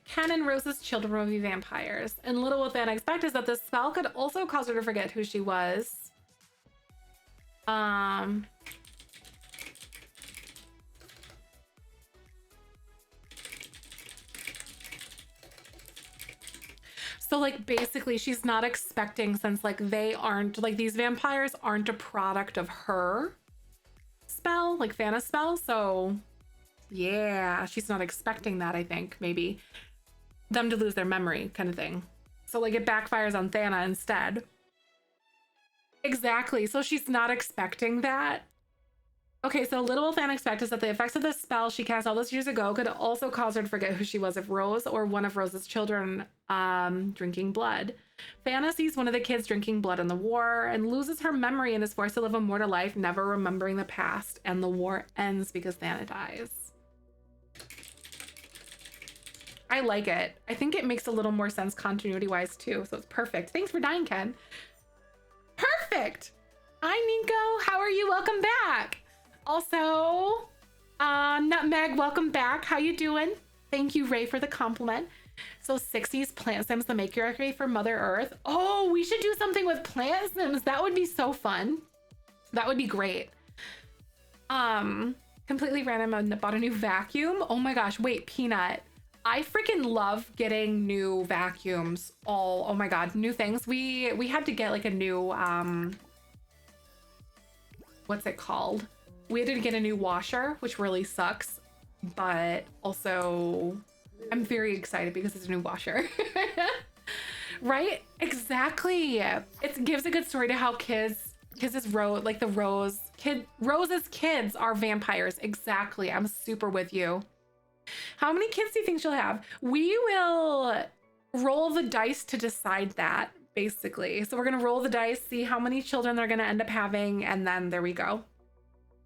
Ken and Rose's children will be vampires. And little what they expect is that this spell could also cause her to forget who she was. So like basically she's not expecting, since like they aren't, like these vampires aren't a product of her spell, like Thana's spell. So yeah, she's not expecting that, I think, maybe. Them to lose their memory kind of thing. So like it backfires on Thana instead. Exactly. So she's not expecting that. Okay, so little will Thana expect is that the effects of this spell she cast all those years ago could also cause her to forget who she was if Rose or one of Rose's children drinking blood. Thana sees one of the kids drinking blood in the war and loses her memory and is forced to live a mortal life, never remembering the past, and the war ends because Thana dies. I like it. I think it makes a little more sense continuity-wise too, so it's perfect. Thanks for dying, Ken. Perfect! Hi, Nico. How are you? Welcome back. Also, Nutmeg, welcome back. How you doing? Thank you, Ray, for the compliment. So 60s plant sims, the matriarchy for Mother Earth. Oh, we should do something with plant sims. That would be so fun. That would be great. Completely random and bought a new vacuum. Oh my gosh, wait, Peanut. I freaking love getting new vacuums. Oh my god, new things. We had to get like a new what's it called? We had to get a new washer, which really sucks, but also I'm very excited because it's a new washer. Right? Exactly. It gives a good story to how Rose's kids are vampires. Exactly. I'm super with you. How many kids do you think she'll have? We will roll the dice to decide that, basically. So we're gonna roll the dice, see how many children they're gonna end up having, and then there we go.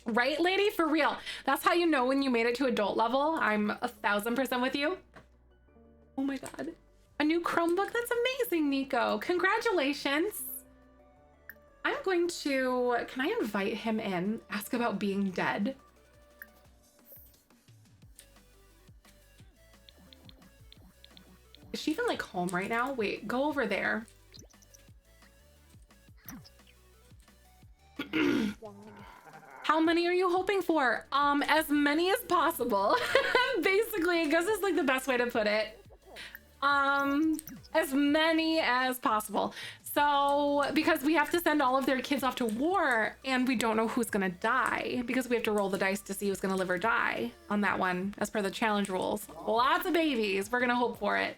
Right, lady? For real. That's how you know when you made it to adult level. I'm 1000% with you. Oh my god. A new Chromebook? That's amazing, Nico. Congratulations. I'm going to... Can I invite him in? Ask about being dead. Is she even like home right now? Wait, go over there. many are you hoping for? As many as possible. Basically, I guess is like the best way to put it. As many as possible. So, because we have to send all of their kids off to war, and we don't know who's gonna die, because we have to roll the dice to see who's gonna live or die on that one, as per the challenge rules. Lots of babies, we're gonna hope for it.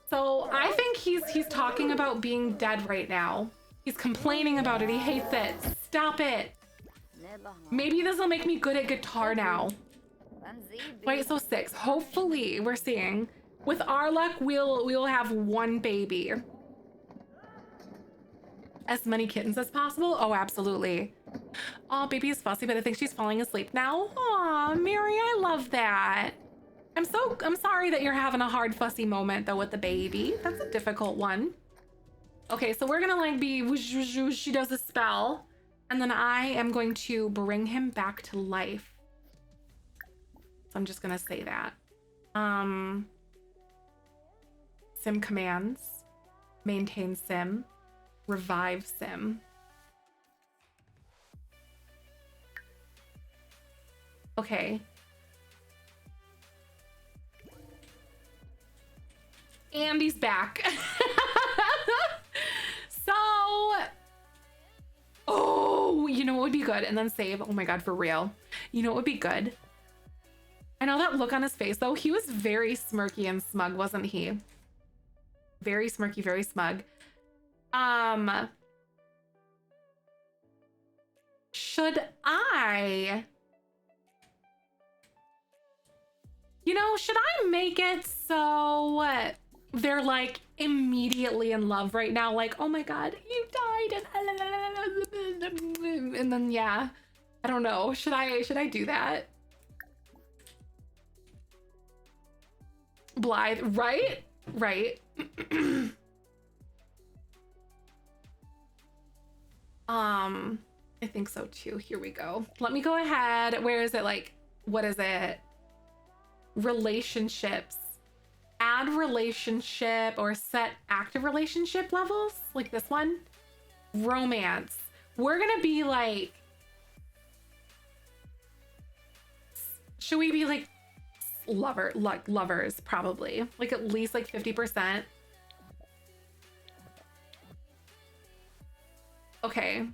So, I think he's talking about being dead right now. He's complaining about it, he hates it. Stop it. Maybe this will make me good at guitar now. Wait, so 6. Hopefully, we're seeing. With our luck, we'll have 1 baby. As many kittens as possible? Oh, absolutely. Oh, baby is fussy, but I think she's falling asleep now. Aw, Mary, I love that. I'm sorry that you're having a hard fussy moment though with the baby. That's a difficult one. Okay, so we're gonna like be whoosh, whoosh, whoosh, she does a spell, and then I am going to bring him back to life. So I'm just gonna say that. Sim commands, maintain sim, revive sim. Okay. And he's back. So, oh, you know what would be good? And then save. Oh my God, for real. You know what would be good? I know that look on his face though. He was very smirky and smug, wasn't he? Very smirky, very smug. Should I, should I make it so they're like immediately in love right now? Like, oh my God, you died. And then, yeah, I don't know. Should I do that? Blythe, right? Right. I think so too. Here we go. Let me go ahead. Where is it? Like, what is it? Relationships. Add relationship or set active relationship levels. Like this one. Romance. We're gonna be like, should we be like lovers probably? Like at least like 50%. Okay.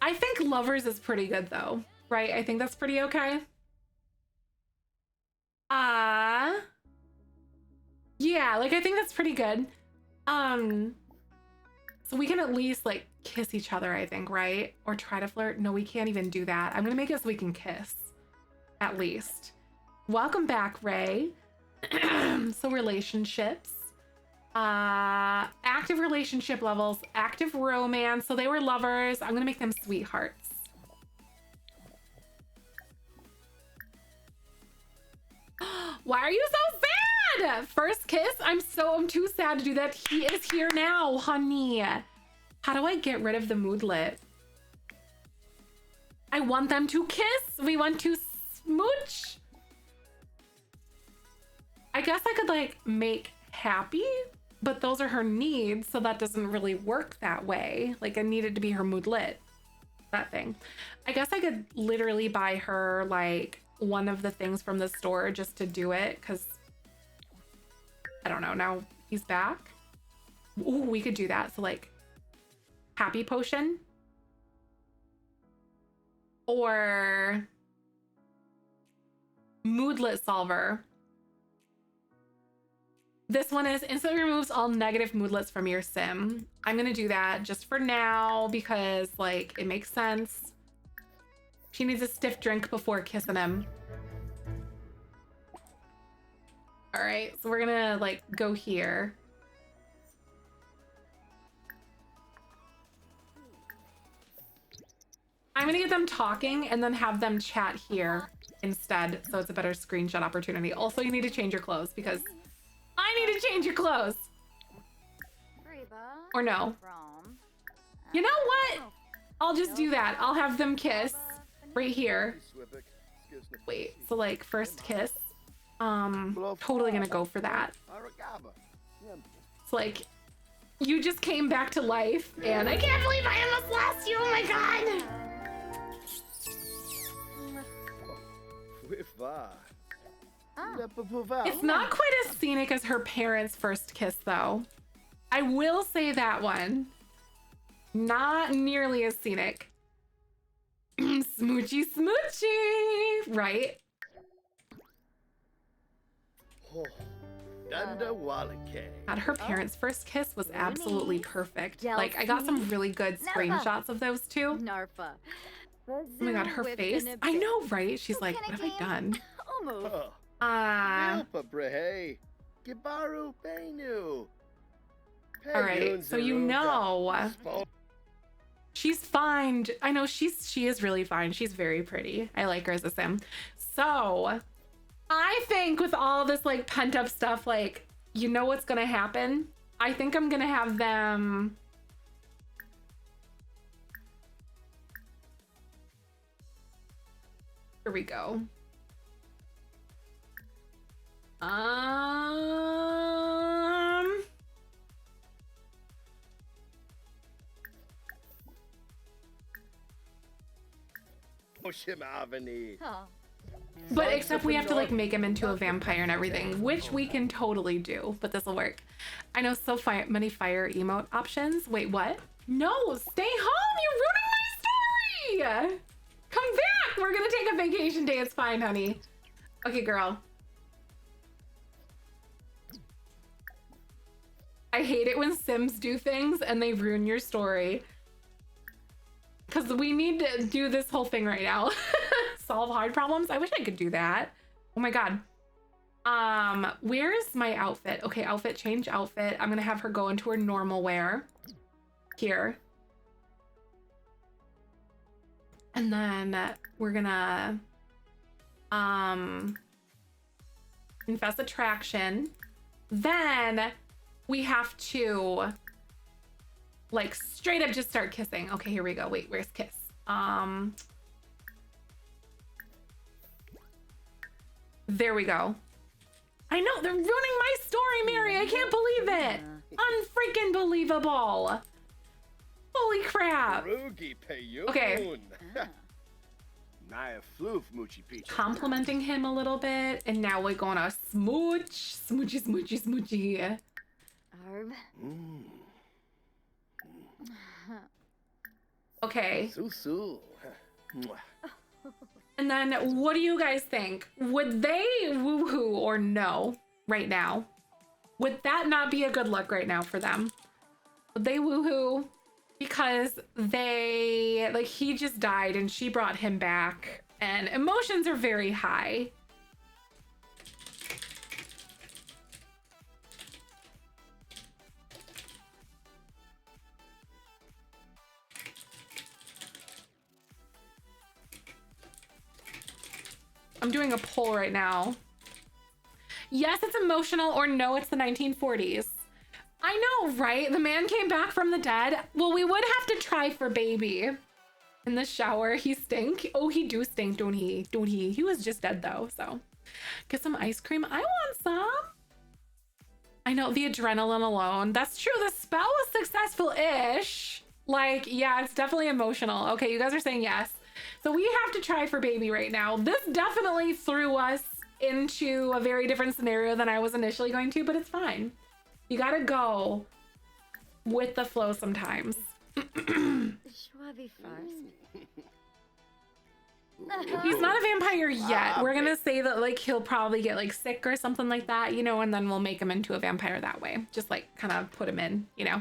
I think lovers is pretty good though, right? I think that's pretty okay. Yeah, like I think that's pretty good. So we can at least like kiss each other, I think, right? Or try to flirt. No, we can't even do that. I'm gonna make it so we can kiss, at least. Welcome back, Ray. So relationships. Active relationship levels, active romance. So they were lovers. I'm gonna make them sweethearts. Why are you so sad? First kiss? I'm too sad to do that. He is here now, honey. How do I get rid of the moodlet? I want them to kiss. We want to smooch. I guess I could like make happy, but those are her needs, so that doesn't really work that way. Like I needed to be her moodlet, that thing. I guess I could literally buy her like one of the things from the store just to do it, because I don't know, now he's back. Ooh, we could do that. So like happy potion or moodlet solver. This one is instantly removes all negative moodlets from your sim. I'm gonna do that just for now because like it makes sense. She needs a stiff drink before kissing him. All right, so we're gonna like go here. I'm gonna get them talking and then have them chat here instead, so it's a better screenshot opportunity. Also, you need to change your clothes because I need to change your clothes. Or no. You know what? I'll just do that. I'll have them kiss right here. Wait, so like first kiss. Totally gonna go for that. It's like, you just came back to life and I can't believe I almost lost you. Oh my God. It's not quite as scenic as her parents' first kiss, though. I will say that one. Not nearly as scenic. Smoochy, smoochy, right? God, her parents' first kiss was absolutely perfect. Like, I got some really good screenshots of those two. Oh my god, her face. I know, right? She's like, what have I done? All right, so you know, she's fine. I know she is really fine. She's very pretty. I like her as a sim. So I think with all this like pent up stuff, like, you know what's gonna happen? I think I'm gonna have them. Here we go. But except we have to like make him into a vampire and everything, which we can totally do, but this will work. I know so many fire emote options. Wait, what? No, stay home. You're ruining my story. Come back. We're gonna take a vacation day. It's fine, honey. Okay, girl. I hate it when Sims do things and they ruin your story. Because we need to do this whole thing right now. Solve hard problems. I wish I could do that. Oh my god. Where's my outfit? Okay, outfit, change outfit. I'm gonna have her go into her normal wear. Here. And then we're gonna confess attraction. Then we have to like straight up just start kissing. Okay, here we go. Wait, where's kiss? There we go. I know, they're ruining my story, Mary. I can't believe it. Unfreaking believable. Holy crap. Okay. Complimenting him a little bit, and now we're gonna smooch. Smoochy, smoochy, smoochy. Okay. And then what do you guys think? Would they woohoo or no right now? Would that not be a good look right now for them? Would they woohoo? Because they, like, he just died and she brought him back and emotions are very high. I'm doing a poll right now. Yes, it's emotional, or no, it's the 1940s. I know, right? The man came back from the dead. Well, we would have to try for baby. In the shower, he stink. Oh, he do stink, don't he? Don't he? He was just dead though, so. Get some ice cream. I want some. I know, the adrenaline alone. That's true, the spell was successful-ish. Like, yeah, it's definitely emotional. Okay, you guys are saying yes. So we have to try for baby right now. This definitely threw us into a very different scenario than I was initially going to, but it's fine. You gotta go with the flow sometimes. He's not a vampire yet. We're gonna say that like he'll probably get like sick or something like that, you know, and then we'll make him into a vampire that way. Just like kind of put him in, you know,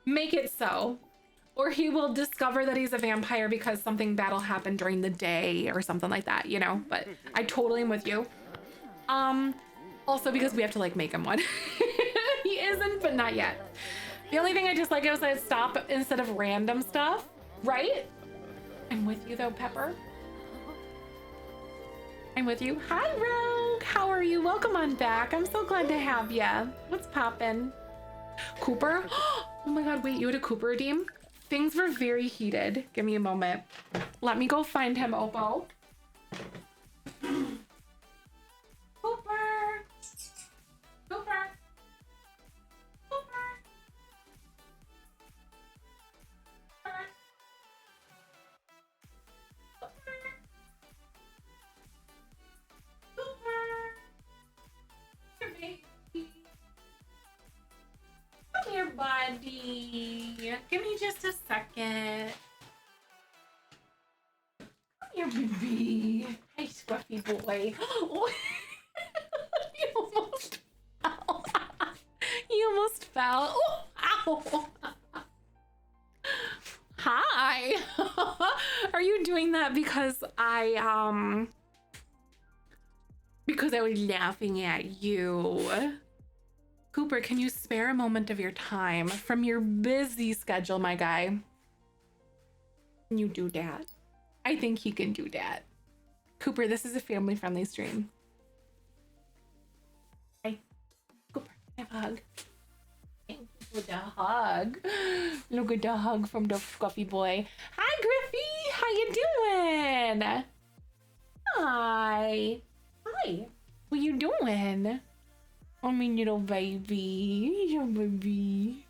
make it so. Or he will discover that he's a vampire because something bad will happen during the day or something like that, you know, but I totally am with you. Also because we have to like make him one. He isn't, but not yet. The only thing I dislike is I stop instead of random stuff, right? I'm with you though, Pepper. I'm with you. Hi, Rogue. How are you? Welcome on back. I'm so glad to have ya. What's poppin'? Cooper? Oh my god, wait, you had a Cooper redeem? Things were very heated. Give me a moment. Let me go find him, Oppo. Cooper! Cooper! Cooper! just a second. Come here, baby. Hey, scruffy boy. Oh, you almost fell. You almost fell. Oh, ow. Hi. Are you doing that because I was laughing at you? Cooper, can you spare a moment of your time from your busy schedule, my guy? Can you do that? I think he can do that. Cooper, this is a family-friendly stream. Hi. Cooper, have a hug. Thank you for the hug. Look at the hug from the Scruffy boy. Hi, Griffey. How you doing? Hi. Hi. What you doing? I mean, little baby. Little baby.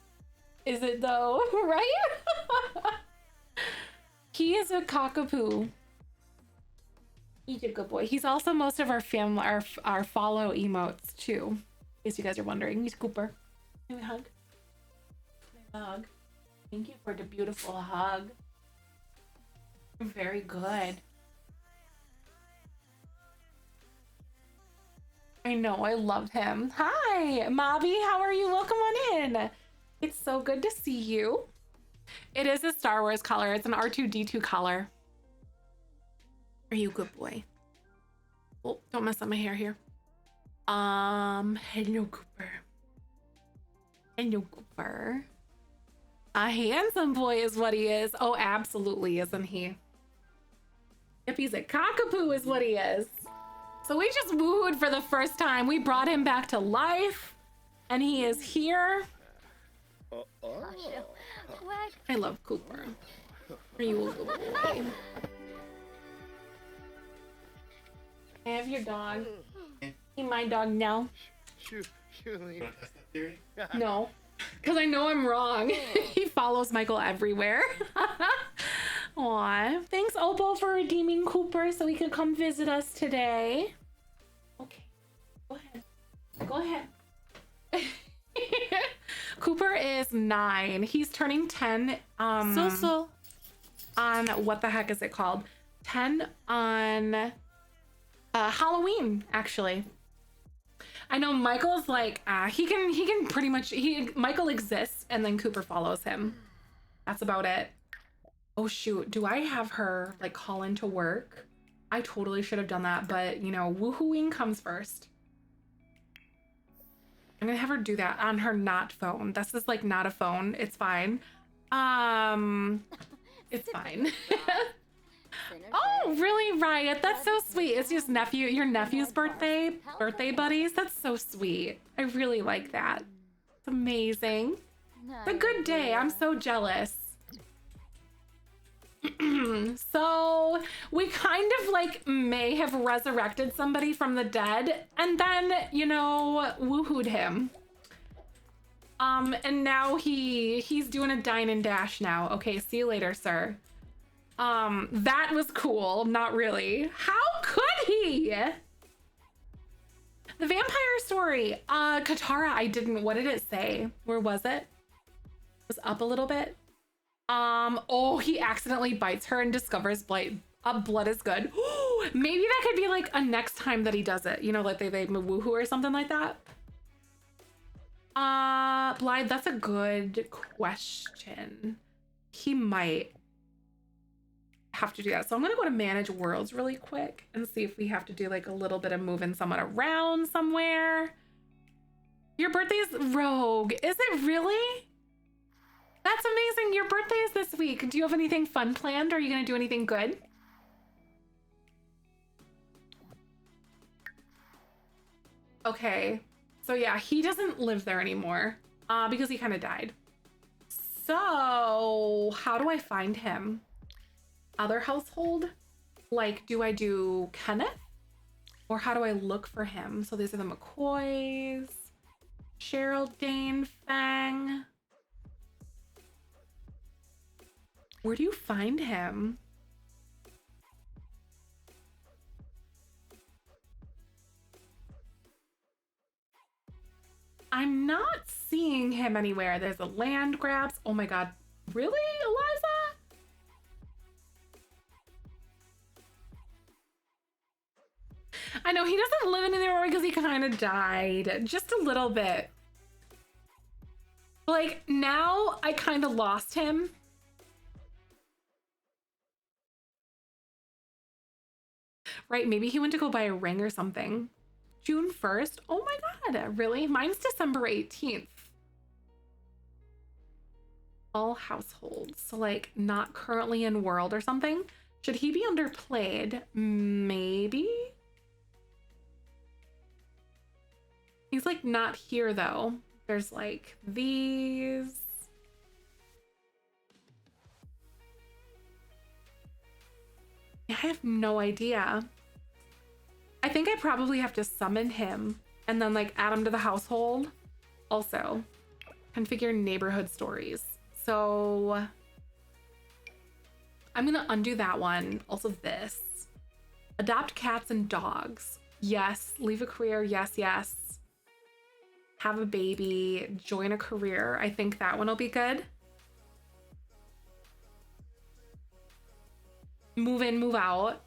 Is it though? Right? He is a cockapoo. He's a good boy. He's also most of our family, our follow emotes too. In case you guys are wondering. He's Cooper. Can we hug? Can I hug? Thank you for the beautiful hug. Very good. I know, I love him. Hi, Mobby, how are you? Welcome on in. It's so good to see you. It is a Star Wars color. It's an R2-D2 color. Are you a good boy? Oh, don't mess up my hair here. Hello, Cooper. Hello, Cooper. A handsome boy is what he is. Oh, absolutely, isn't he? If he's a cockapoo is what he is. So we just wooed for the first time. We brought him back to life, and he is here. I love Cooper. Are you a good boy? I have your dog. He my dog now. You wanna test that theory? No, because I know I'm wrong. He follows Michael everywhere. Aw, thanks Opal for redeeming Cooper so he could come visit us today. Okay, go ahead. Go ahead. Cooper is 9. He's turning 10. On what the heck is it called? 10 on Halloween, actually. I know Michael's like he can pretty much Michael exists and then Cooper follows him. That's about it. Oh shoot, do I have her like call into work? I totally should have done that, but you know, woohooing comes first. I'm gonna have her do that on her not phone. This is like not a phone. It's fine. It's fine. Oh, really, Riot? That's so sweet. It's your nephew's birthday buddies. That's so sweet. I really like that. It's amazing. It's a good day. I'm so jealous. So we kind of like may have resurrected somebody from the dead and then, you know, woohooed him. And now he's doing a dine and dash now. Okay, see you later, sir. That was cool. Not really. How could he? The vampire story. Katara, I didn't. What did it say? Where was it? It was up a little bit. Oh, he accidentally bites her and discovers blood is good. Maybe that could be like a next time that he does it. You know, like they woohoo or something like that. Blythe, that's a good question. He might have to do that. So I'm gonna go to manage worlds really quick and see if we have to do like a little bit of moving someone around somewhere. Your birthday's Rogue. Is it really? That's amazing. Your birthday is this week. Do you have anything fun planned? Are you gonna do anything good? Okay. So yeah, he doesn't live there anymore because he kind of died. So how do I find him? Other household? Like, do I do Kenneth? Or how do I look for him? So these are the McCoys, Cheryl, Dane, Fang. Where do you find him? I'm not seeing him anywhere. There's a land grabs. Oh my God. Really, Eliza? I know he doesn't live anymore because he kind of died. Just a little bit. Like, now I kind of lost him. Right, maybe he went to go buy a ring or something. June 1st? Oh my god, really? Mine's December 18th. All households, so like not currently in world or something. Should he be underplayed? Maybe? He's like not here though. There's like these. I have no idea. I think I probably have to summon him and then like add him to the household. Also, configure neighborhood stories. So I'm gonna undo that one. Also this. Adopt cats and dogs. Yes. Leave a career. Yes, yes. Have a baby. Join a career. I think that one will be good. Move in, move out.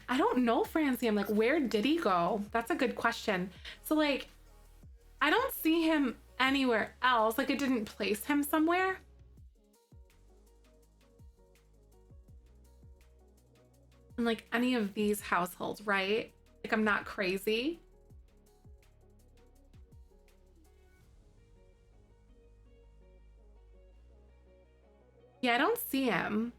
I don't know, Francie. I'm like, where did he go? That's a good question. So like, I don't see him anywhere else. Like it didn't place him somewhere. In like any of these households, right? Like I'm not crazy. Yeah, I don't see him.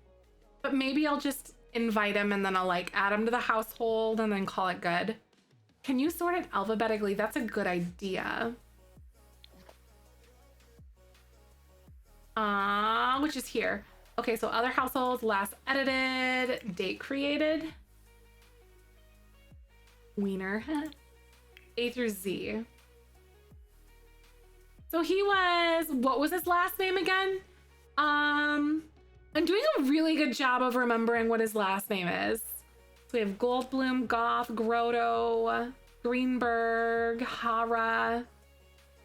But maybe I'll just invite him and then I'll like add him to the household and then call it good. Can you sort it alphabetically? That's a good idea. Which is here. Okay, so other households, last edited, date created. Wiener. A through Z. So he was, what was his last name again? I'm doing a really good job of remembering what his last name is. So we have Goldblum, Goth, Grotto, Greenberg, Hara,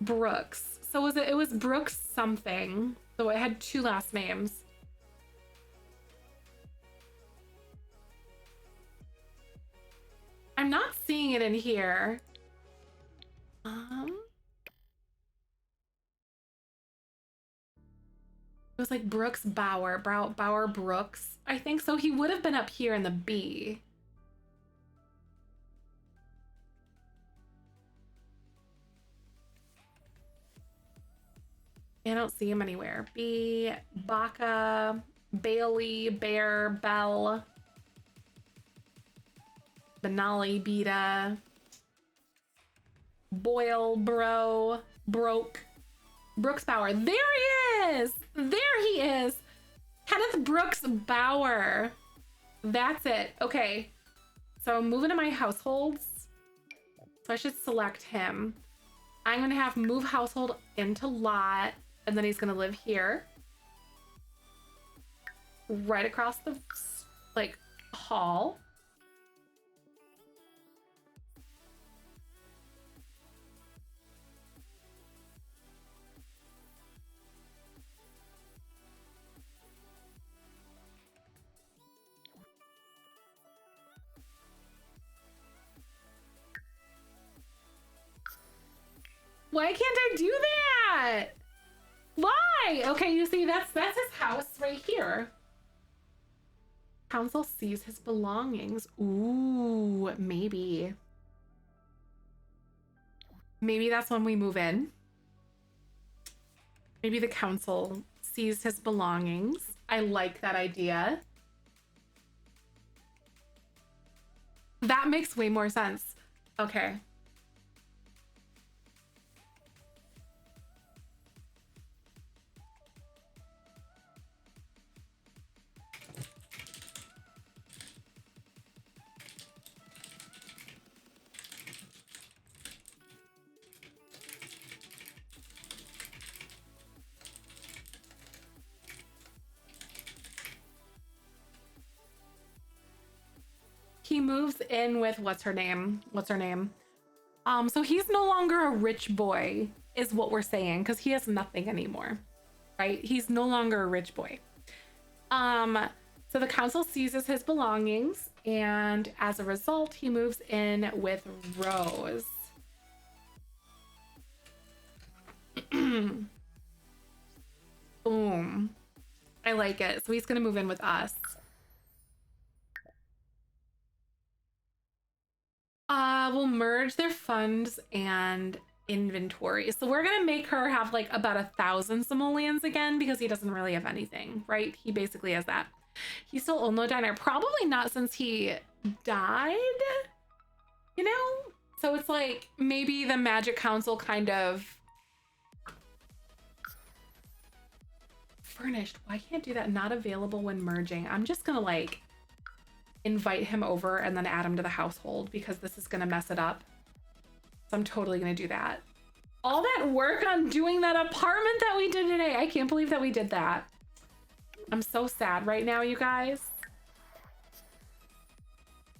Brooks. So it was Brooks something. So it had two last names. I'm not seeing it in here. It was like Brooks Bauer, Bauer Brooks. I think so. He would have been up here in the B. I don't see him anywhere. B, Baca, Bailey, Bear, Bell, Benali, Beta, Boyle, Bro, Broke, Brooks Bauer. There he is! There he is! Kenneth Brooks Bauer. That's it. Okay. So I'm moving to my households. So I should select him. I'm gonna have move household into lot, and then he's gonna live here. Right across the, like, hall. Why can't I do that? Why? Okay, you see, that's his house right here. Council sees his belongings. Ooh, maybe. Maybe that's when we move in. Maybe the council sees his belongings. I like that idea. That makes way more sense. Okay. He moves in with what's her name? So he's no longer a rich boy is what we're saying, because he has nothing anymore, right? He's no longer a rich boy. So the council seizes his belongings, and as a result, he moves in with Rose. Boom. I like it. So he's gonna move in with us. We'll merge their funds and inventory. So we're gonna make her have like about 1,000 simoleons again, because he doesn't really have anything, right? He basically has that. He still owns no diner. Probably not, since he died, you know? So it's like maybe the Magic Council kind of furnished. Why can't do that? Not available when merging. I'm just gonna like invite him over and then add him to the household, because this is gonna mess it up. So I'm totally gonna do that. All that work on doing that apartment that we did today. I can't believe that we did that. I'm so sad right now, you guys.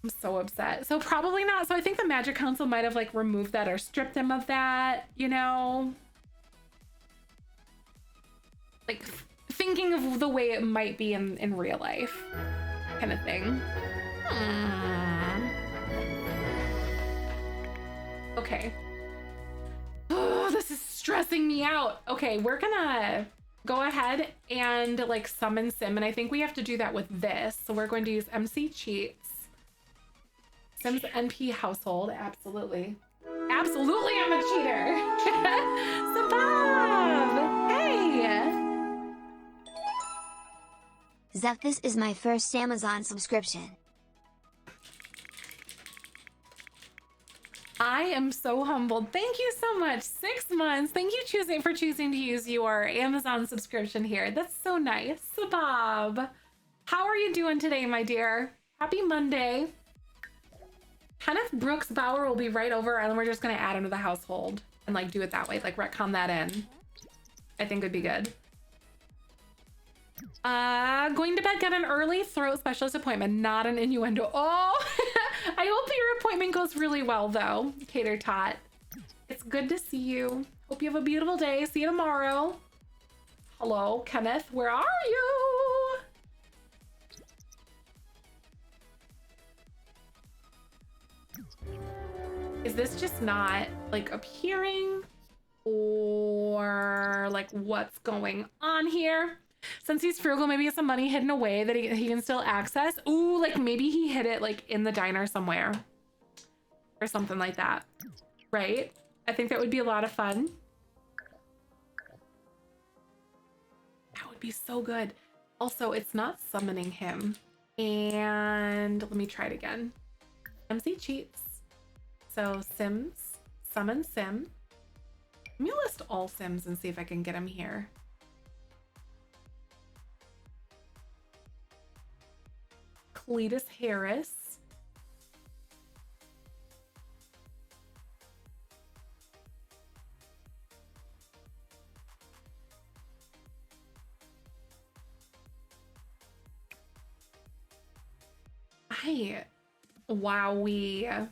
I'm so upset. So probably not. So I think the Magic Council might have like removed that or stripped him of that, you know? Like thinking of the way it might be in real life kind of thing. Okay. Oh, this is stressing me out. Okay, we're gonna go ahead and like summon Sim, and I think we have to do that with this. So we're going to use MC Cheats. Sim's NP household, absolutely. Absolutely, I'm a cheater. Sabab, hey. Zef, this is my first Amazon subscription. I am so humbled. Thank you so much. 6 months. Thank you for choosing to use your Amazon subscription here. That's so nice. Sabab, how are you doing today, my dear? Happy Monday. Kenneth Brooks Bauer will be right over, and we're just gonna add him to the household and like do it that way, like retcon that in. I think would be good. Going to bed, get an early throat specialist appointment, not an innuendo. Oh, I hope your appointment goes really well though, Cater Tot. It's good to see you. Hope you have a beautiful day. See you tomorrow. Hello, Kenneth, where are you? Is this just not like appearing, or like what's going on here? Since he's frugal, maybe he has some money hidden away that he can still access. Ooh, like maybe he hid it like in the diner somewhere or something like that, right? I think that would be a lot of fun. That would be so good. Also, it's not summoning him. And let me try it again. MC Cheats. So Sims, summon Sim. Let me list all Sims and see if I can get him here. Cletus Harris. Wowee.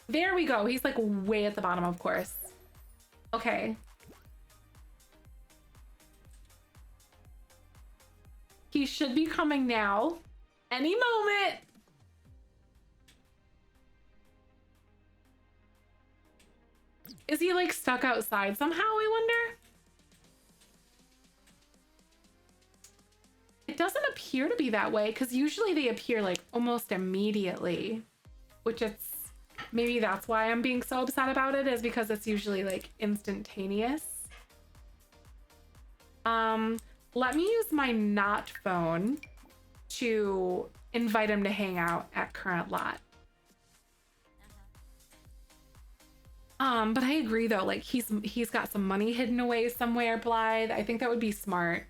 There we go. He's like way at the bottom, of course. Okay. He should be coming now. Any moment. Is he like stuck outside somehow, I wonder? It doesn't appear to be that way, because usually they appear like almost immediately, which it's maybe that's why I'm being so upset about it, is because it's usually like instantaneous. Let me use my not phone to invite him to hang out at current lot. But I agree though, like he's got some money hidden away somewhere, Blythe. I think that would be smart.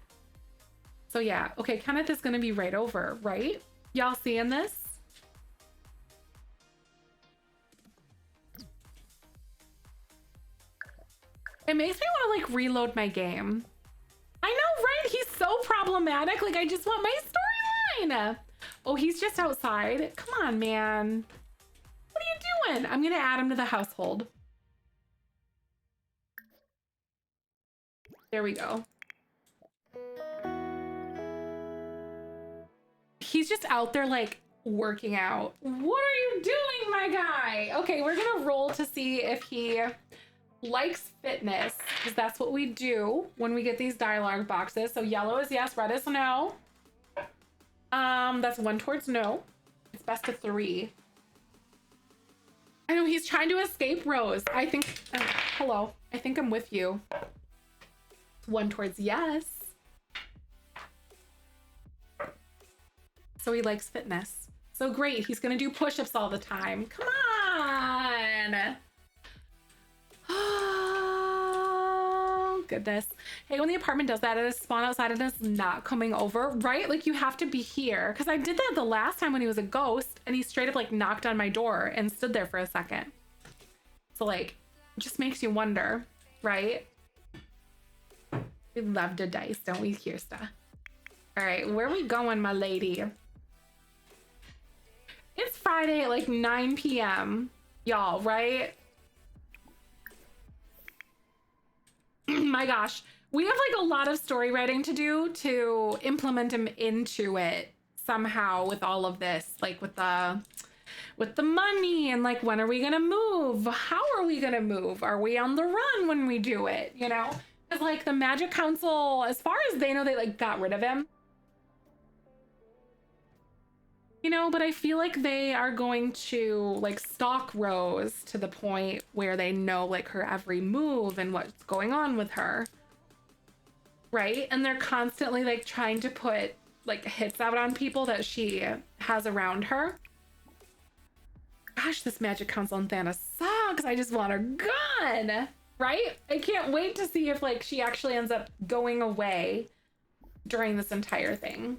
So yeah, okay, Kenneth is gonna be right over, right? Y'all seeing this? It makes me want to like reload my game. I know, right? He's so problematic. Like, I just want my storyline. Oh, he's just outside. Come on, man. What are you doing? I'm gonna add him to the household. There we go. He's just out there like working out. What are you doing, my guy? Okay, we're gonna roll to see if he likes fitness, because that's what we do when we get these dialogue boxes. So yellow is yes, red is no. That's 1 towards no. It's best of 3. I know he's trying to escape Rose. I think, hello, I think I'm with you. 1 towards yes. So he likes fitness. So great, he's gonna do push-ups all the time. Come on. Oh, goodness. Hey, when the apartment does that, it is spawn outside and it's not coming over, right? Like you have to be here. Because I did that the last time when he was a ghost and he straight up like knocked on my door and stood there for a second. So like, it just makes you wonder, right? We love to dice, don't we, Kirsta? All right, where are we going, my lady? It's Friday at like 9 p.m. Y'all, right? My gosh, we have like a lot of story writing to do to implement him into it somehow with all of this, like with the money and like when are we gonna move? How are we gonna move? Are we on the run when we do it? You know, because like the Magic Council, as far as they know, they like got rid of him. You know, but I feel like they are going to like stalk Rose to the point where they know like her every move and what's going on with her. Right? And they're constantly like trying to put like hits out on people that she has around her. Gosh, this Magic Council in Thana sucks. I just want her gone. Right? I can't wait to see if like she actually ends up going away during this entire thing.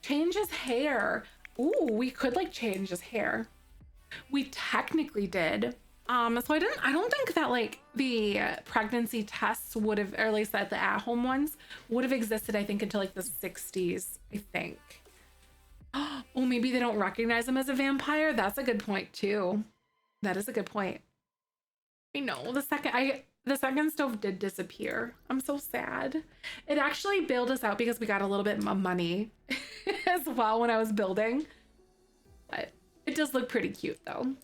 Change his hair. Ooh, we could like change his hair. We technically did. So I don't think that like the pregnancy tests would have, or at least that the at-home ones would have existed, I think, until like the 60s, I think. Oh, maybe they don't recognize him as a vampire. That's a good point too. That is a good point. I know the second stove did disappear. I'm so sad. It actually bailed us out because we got a little bit of money as well when I was building. But it does look pretty cute though.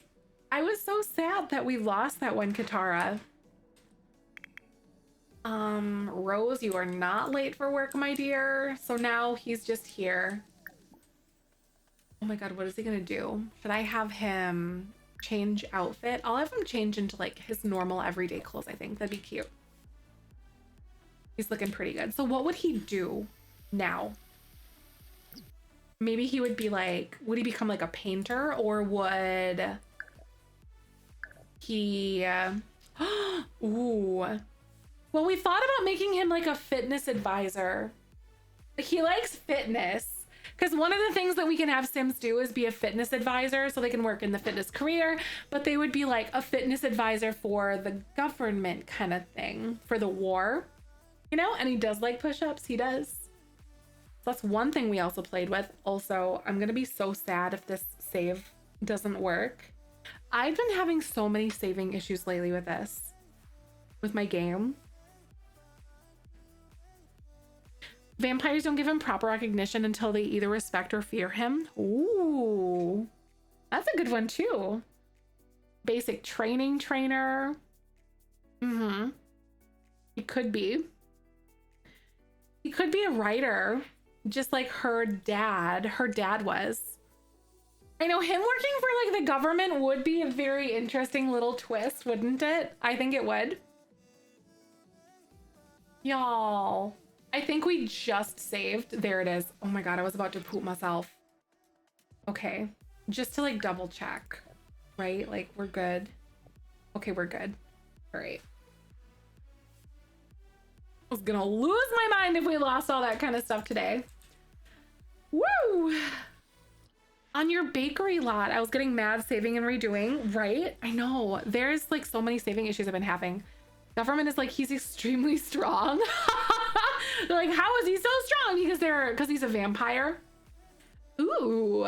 I was so sad that we lost that one Katara. Rose, you are not late for work, my dear. So now he's just here. Oh my God, what is he gonna do? Should I have him change outfit? I'll have him change into like his normal everyday clothes. I think that'd be cute. He's looking pretty good. So what would he do now? Maybe he would be like, would he become like a painter, or would he ooh, well, we thought about making him like a fitness advisor. He likes fitness. Because one of the things that we can have Sims do is be a fitness advisor so they can work in the fitness career, but they would be like a fitness advisor for the government kind of thing, for the war, you know? And he does like push-ups, he does. So that's one thing we also played with. Also, I'm gonna be so sad if this save doesn't work. I've been having so many saving issues lately with this, with my game. Vampires don't give him proper recognition until they either respect or fear him. Ooh, that's a good one too. Basic training trainer. Mm-hmm. He could be. He could be a writer, just like her dad. Her dad was. I know him working for like the government would be a very interesting little twist, wouldn't it? I think it would. Y'all. I think we just saved. There it is. Oh my God, I was about to poop myself. Okay, just to like double check, right? Like we're good. Okay, we're good. All right. I was gonna lose my mind if we lost all that kind of stuff today. Woo! On your bakery lot, I was getting mad saving and redoing, right? I know, there's like so many saving issues I've been having. Government is like, he's extremely strong. They're like, how is he so strong? Because he's a vampire. Ooh.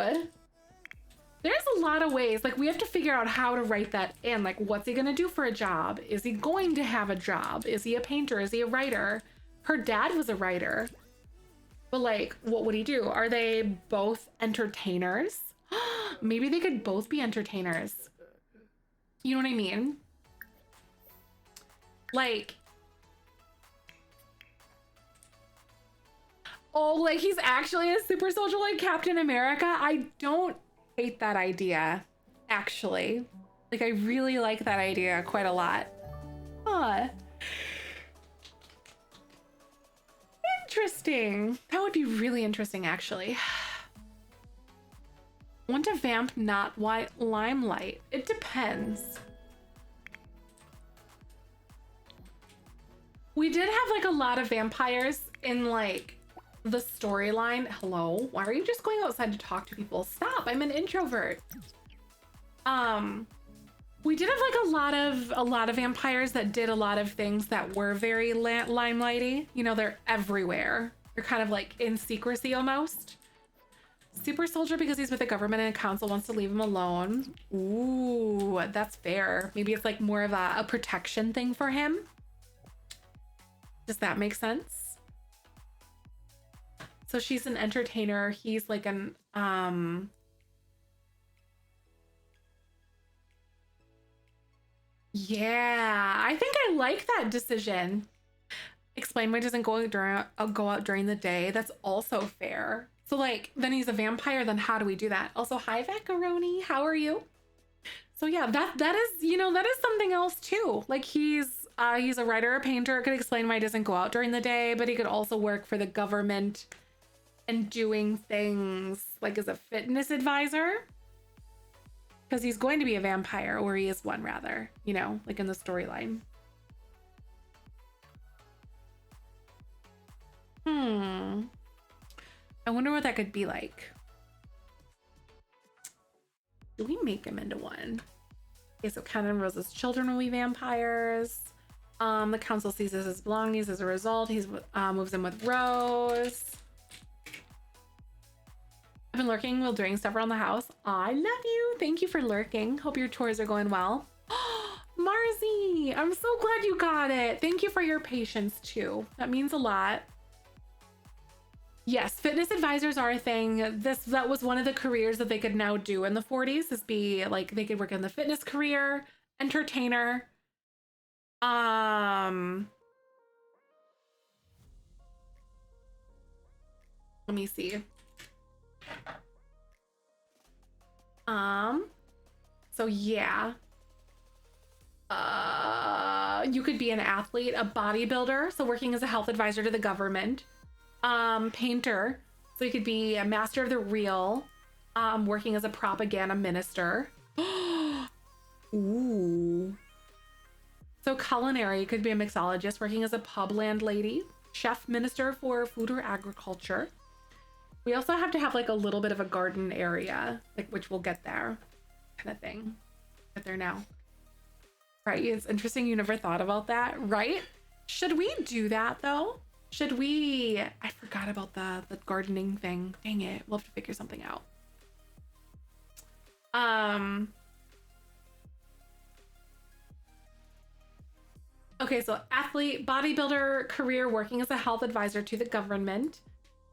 There's a lot of ways. Like, we have to figure out how to write that in. Like, what's he gonna do for a job? Is he going to have a job? Is he a painter? Is he a writer? Her dad was a writer. But like, what would he do? Are they both entertainers? Maybe they could both be entertainers. You know what I mean? Like, oh, like he's actually a super soldier like Captain America? I don't hate that idea, actually. Like, I really like that idea quite a lot. Huh. Interesting. That would be really interesting, actually. Want a vamp, not white limelight? It depends. We did have like a lot of vampires in like the storyline. Hello, why are you just going outside to talk to people? Stop, I'm an introvert. We did have like a lot of vampires that did a lot of things that were very limelighty. You know, they're everywhere. They're kind of like in secrecy almost. Super soldier because he's with the government and council wants to leave him alone. Ooh, that's fair. Maybe it's like more of a protection thing for him. Does that make sense? So she's an entertainer. He's like an yeah, I think I like that decision. Explain why doesn't go out during the day. That's also fair. So like, then he's a vampire, then how do we do that? Also, hi Vaccaroni, how are you? So yeah, that is, you know, that is something else too. Like he's a writer, a painter. It could explain why he doesn't go out during the day, but he could also work for the government and doing things like as a fitness advisor. Because he's going to be a vampire, or he is one rather, you know, like in the storyline. I wonder what that could be like. Do we make him into one? Okay, so Ken and Rose's children will be vampires. The council seizes his belongings as a result. He's moves in with Rose. I've been lurking while doing stuff around the house. I love you. Thank you for lurking. Hope your chores are going well. Marzi, I'm so glad you got it. Thank you for your patience too. That means a lot. Yes, fitness advisors are a thing. That was one of the careers that they could now do in the 40s, is be like they could work in the fitness career, entertainer. Let me see. So yeah. You could be an athlete, a bodybuilder, so working as a health advisor to the government. Painter, so you could be a master of the real, working as a propaganda minister. Ooh. So culinary, you could be a mixologist, working as a pub landlady, chef, minister for food or agriculture. We also have to have like a little bit of a garden area, like which we'll get there, kind of thing. Get there now. Right, it's interesting you never thought about that, right? Should we do that though? Should we? I forgot about the gardening thing. Dang it, we'll have to figure something out. Okay, so athlete, bodybuilder, career, working as a health advisor to the government,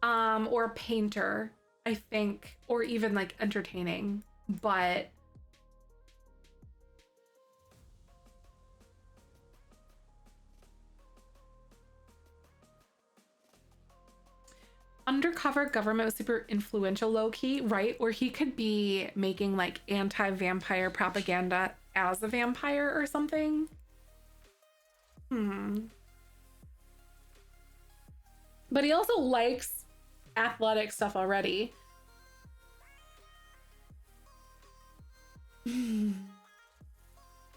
or painter, I think, or even like entertaining, but undercover government was super influential, low-key, right? Or he could be making like anti-vampire propaganda as a vampire or something. But he also likes athletic stuff already.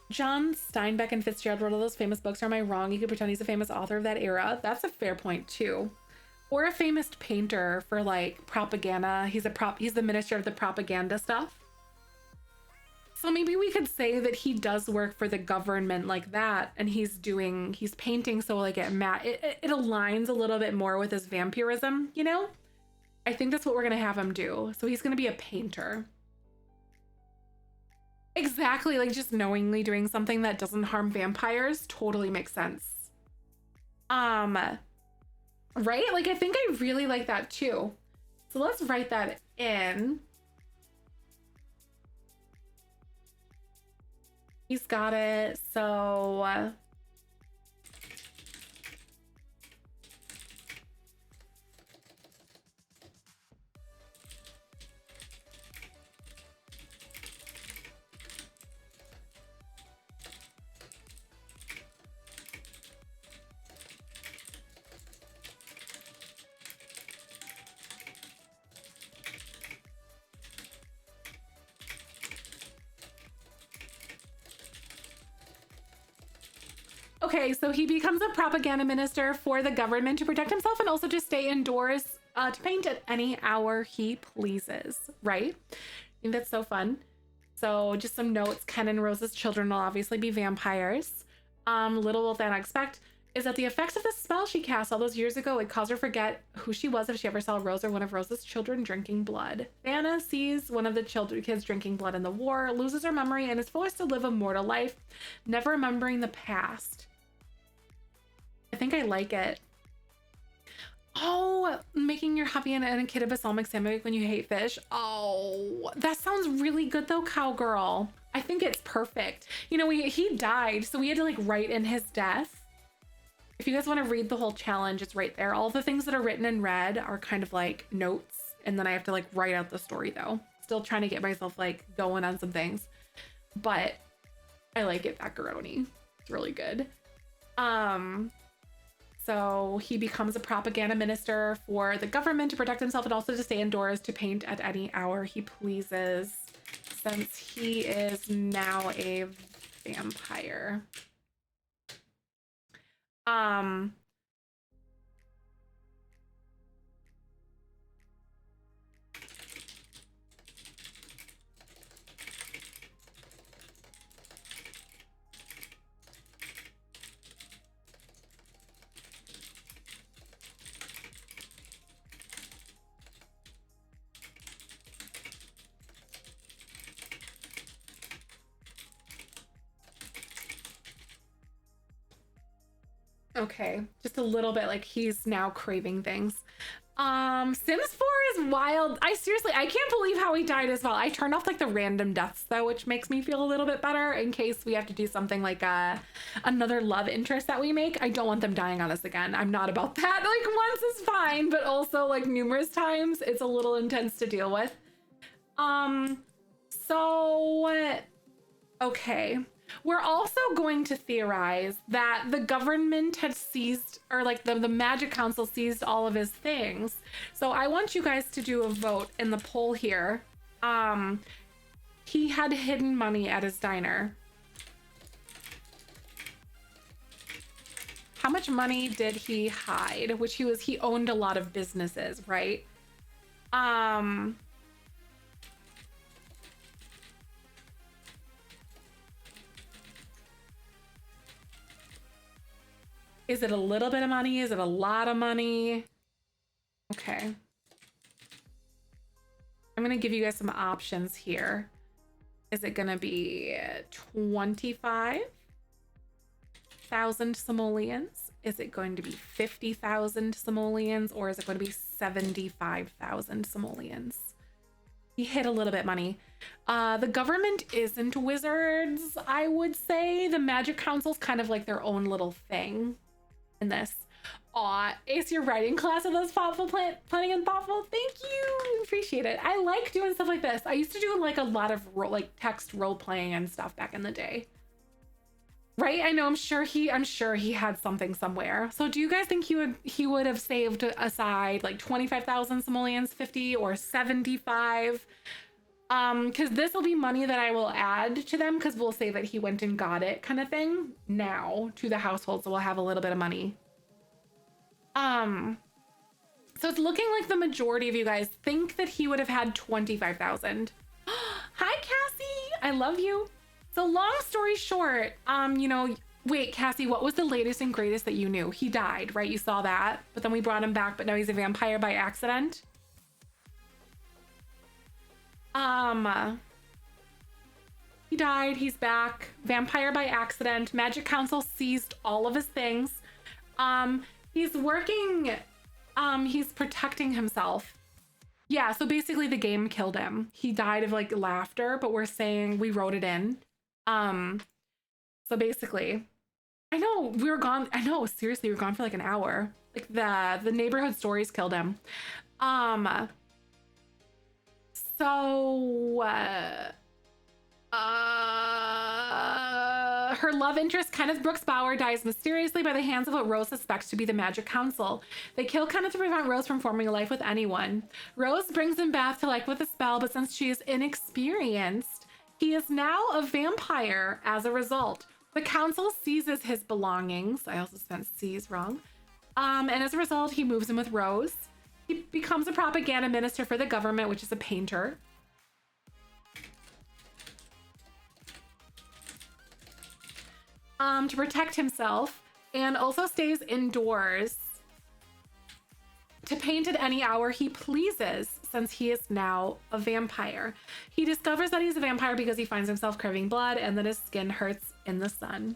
John Steinbeck and Fitzgerald wrote all those famous books. Am I wrong? You could pretend he's a famous author of that era. That's a fair point too. Or a famous painter for like propaganda. He's the minister of the propaganda stuff. So maybe we could say that he does work for the government like that, and he's painting, so like it aligns a little bit more with his vampirism, you know? I think that's what we're gonna have him do. So he's gonna be a painter. Exactly, like just knowingly doing something that doesn't harm vampires totally makes sense. Right? Like I think I really like that too. So let's write that in. He's got it. So okay, so he becomes a propaganda minister for the government to protect himself and also to stay indoors to paint at any hour he pleases, right? I think that's so fun. So just some notes. Ken and Rose's children will obviously be vampires. Little will Thana expect is that the effects of the spell she cast all those years ago would cause her to forget who she was if she ever saw Rose or one of Rose's children drinking blood. Thana sees one of the kids drinking blood in the war, loses her memory, and is forced to live a mortal life, never remembering the past. I think I like it. Oh, making your hubby and a kid a balsamic sandwich when you hate fish. Oh, that sounds really good though, cowgirl. I think it's perfect. You know, he died, so we had to like write in his death. If you guys want to read the whole challenge, it's right there. All the things that are written in red are kind of like notes, and then I have to like write out the story though. Still trying to get myself like going on some things, but I like it, macaroni. It's really good. So he becomes a propaganda minister for the government to protect himself and also to stay indoors to paint at any hour he pleases, since he is now a vampire. Okay, just a little bit like he's now craving things. Sims 4 is wild. I can't believe how he died as well. I turned off like the random deaths though, which makes me feel a little bit better in case we have to do something like another love interest that we make. I don't want them dying on us again. I'm not about that. Like once is fine, but also like numerous times it's a little intense to deal with. Okay. We're also going to theorize that the government had seized, or like the Magic Council seized all of his things. So I want you guys to do a vote in the poll here. He had hidden money at his diner. How much money did he hide? He owned a lot of businesses, right? Is it a little bit of money? Is it a lot of money? Okay. I'm gonna give you guys some options here. Is it gonna be 25,000 simoleons? Is it going to be 50,000 simoleons? Or is it going to be 75,000 simoleons? He hid a little bit money. The government isn't wizards, I would say. The Magic Council's kind of like their own little thing in this. Aw, Ace, your writing class of those thoughtful planning and thoughtful. Thank you, appreciate it. I like doing stuff like this. I used to do like a lot of text role playing and stuff back in the day. Right? I know. I'm sure he had something somewhere. So do you guys think he would have saved aside like 25,000 simoleons, 50 or 75? Because this will be money that I will add to them, because we'll say that he went and got it kind of thing now to the household, so we'll have a little bit of money. So it's looking like the majority of you guys think that he would have had 25,000. Hi, Cassie, I love you. So long story short, wait, Cassie, what was the latest and greatest that you knew? He died, right? You saw that, but then we brought him back, but now he's a vampire by accident. He died. He's back. Vampire by accident. Magic Council seized all of his things. He's working, he's protecting himself. Yeah, so basically the game killed him. He died of like laughter, but we're saying we wrote it in. So basically, I know we were gone. I know, seriously, we were gone for like an hour. Like the neighborhood stories killed him. Her love interest, Kenneth Brooks Bauer, dies mysteriously by the hands of what Rose suspects to be the Magic Council. They kill Kenneth to prevent Rose from forming a life with anyone. Rose brings him back to life with a spell, but since she is inexperienced, he is now a vampire as a result. The council seizes his belongings. I also spent C's wrong. And as a result, he moves in with Rose. He becomes a propaganda minister for the government, which is a painter. To protect himself, and also stays indoors to paint at any hour he pleases, since he is now a vampire. He discovers that he's a vampire because he finds himself craving blood and that his skin hurts in the sun.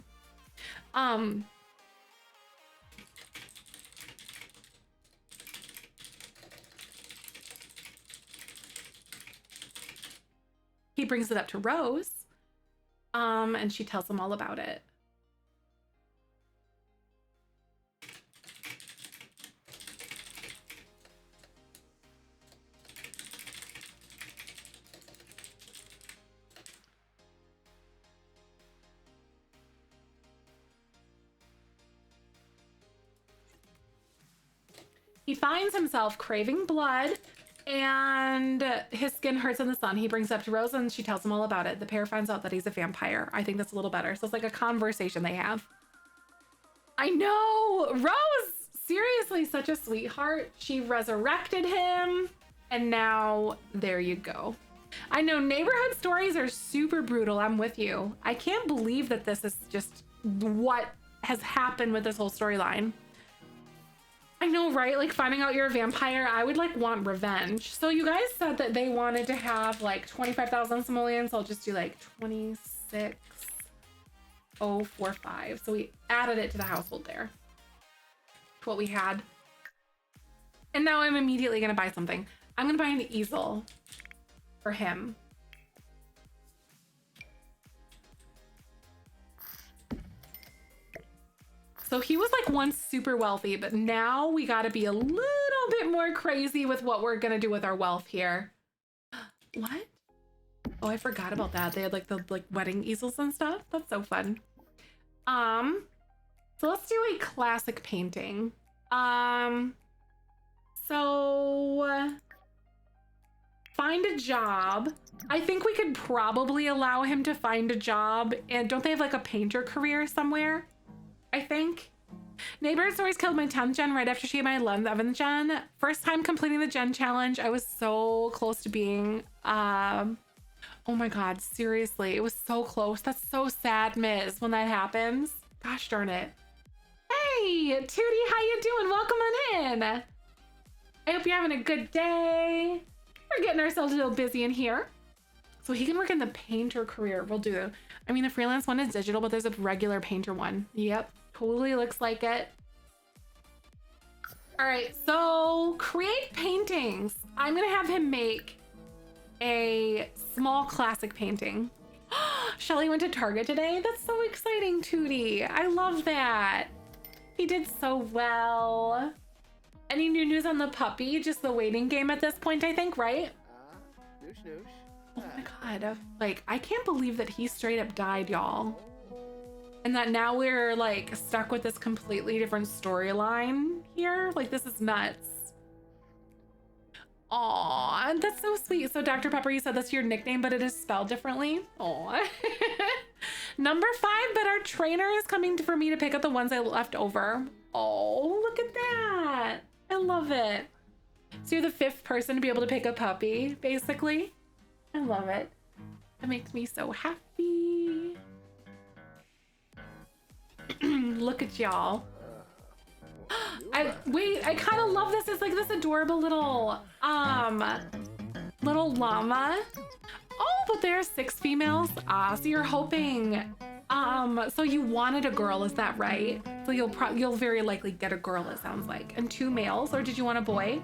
He brings it up to Rose, and she tells him all about it. He finds himself craving blood and his skin hurts in the sun. He brings it up to Rose and she tells him all about it. The pair finds out that he's a vampire. I think that's a little better. So it's like a conversation they have. I know! Rose! Seriously, such a sweetheart. She resurrected him. And now, there you go. I know neighborhood stories are super brutal. I'm with you. I can't believe that this is just what has happened with this whole storyline. I know, right? Like finding out you're a vampire, I would like want revenge. So you guys said that they wanted to have like 25,000 simoleons. So I'll just do like 26,045. So we added it to the household there. To what we had. And now I'm immediately gonna buy something. I'm gonna buy an easel for him. So he was like once super wealthy, but now we got to be a little bit more crazy with what we're going to do with our wealth here. What? Oh, I forgot about that. They had like the wedding easels and stuff. That's so fun. So let's do a classic painting. So find a job. I think we could probably allow him to find a job. And don't they have like a painter career somewhere? I think. Neighborhood Stories killed my 10th gen right after she had my 11th gen. First time completing the gen challenge. I was so close to being, oh my God, seriously. It was so close. That's so sad, Miz, when that happens. Gosh darn it. Hey, Tootie, how you doing? Welcome on in. I hope you're having a good day. We're getting ourselves a little busy in here. So he can work in the painter career. We'll do. I mean, the freelance one is digital, but there's a regular painter one. Yep. Totally looks like it. All right, so create paintings. I'm gonna have him make a small classic painting. Shelly went to Target today. That's so exciting, Tootie. I love that. He did so well. Any new news on the puppy? Just the waiting game at this point, I think, right? Oh my God. Like, I can't believe that he straight up died, y'all. And that now we're like stuck with this completely different storyline here. Like, this is nuts. Aw, that's so sweet. So Dr. Pepper, you said that's your nickname, but it is spelled differently. Aw. Number 5, but our trainer is coming for me to pick up the ones I left over. Oh, look at that. I love it. So you're the 5th person to be able to pick a puppy, basically. I love it. That makes me so happy. Look at y'all. Wait, I kind of love this. It's like this adorable little little llama. Oh, but there are 6 females. Ah, so you're hoping. So you wanted a girl, is that right? So you'll very likely get a girl, it sounds like. And 2 males, or did you want a boy?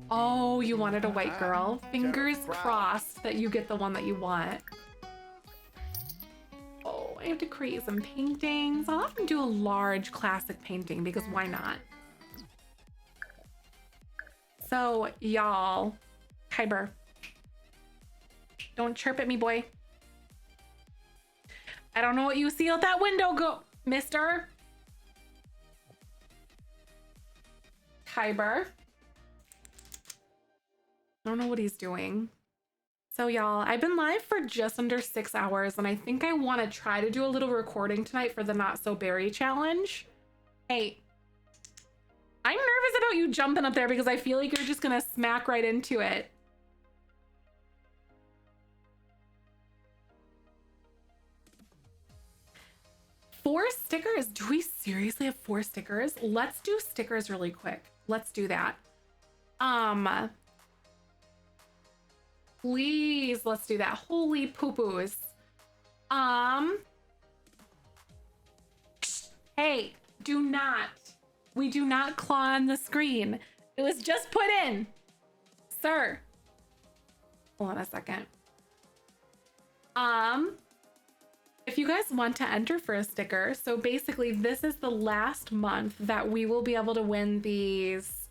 Oh, you wanted a white girl. Fingers crossed that you get the one that you want. Oh, I have to create some paintings. I'll often do a large classic painting because why not? So, y'all, Kyber, don't chirp at me, boy. I don't know what you see out that window, go, mister. Kyber. I don't know what he's doing. So y'all, I've been live for just under 6 hours, and I think I want to try to do a little recording tonight for the Not So Berry challenge. Hey, I'm nervous about you jumping up there because I feel like you're just gonna smack right into it. Four stickers? Do we seriously have 4 stickers? Let's do stickers really quick. Let's do that. Please, let's do that. Holy poo-poos. Hey, do not. We do not claw on the screen. It was just put in. Sir. Hold on a second. If you guys want to enter for a sticker, so basically this is the last month that we will be able to win these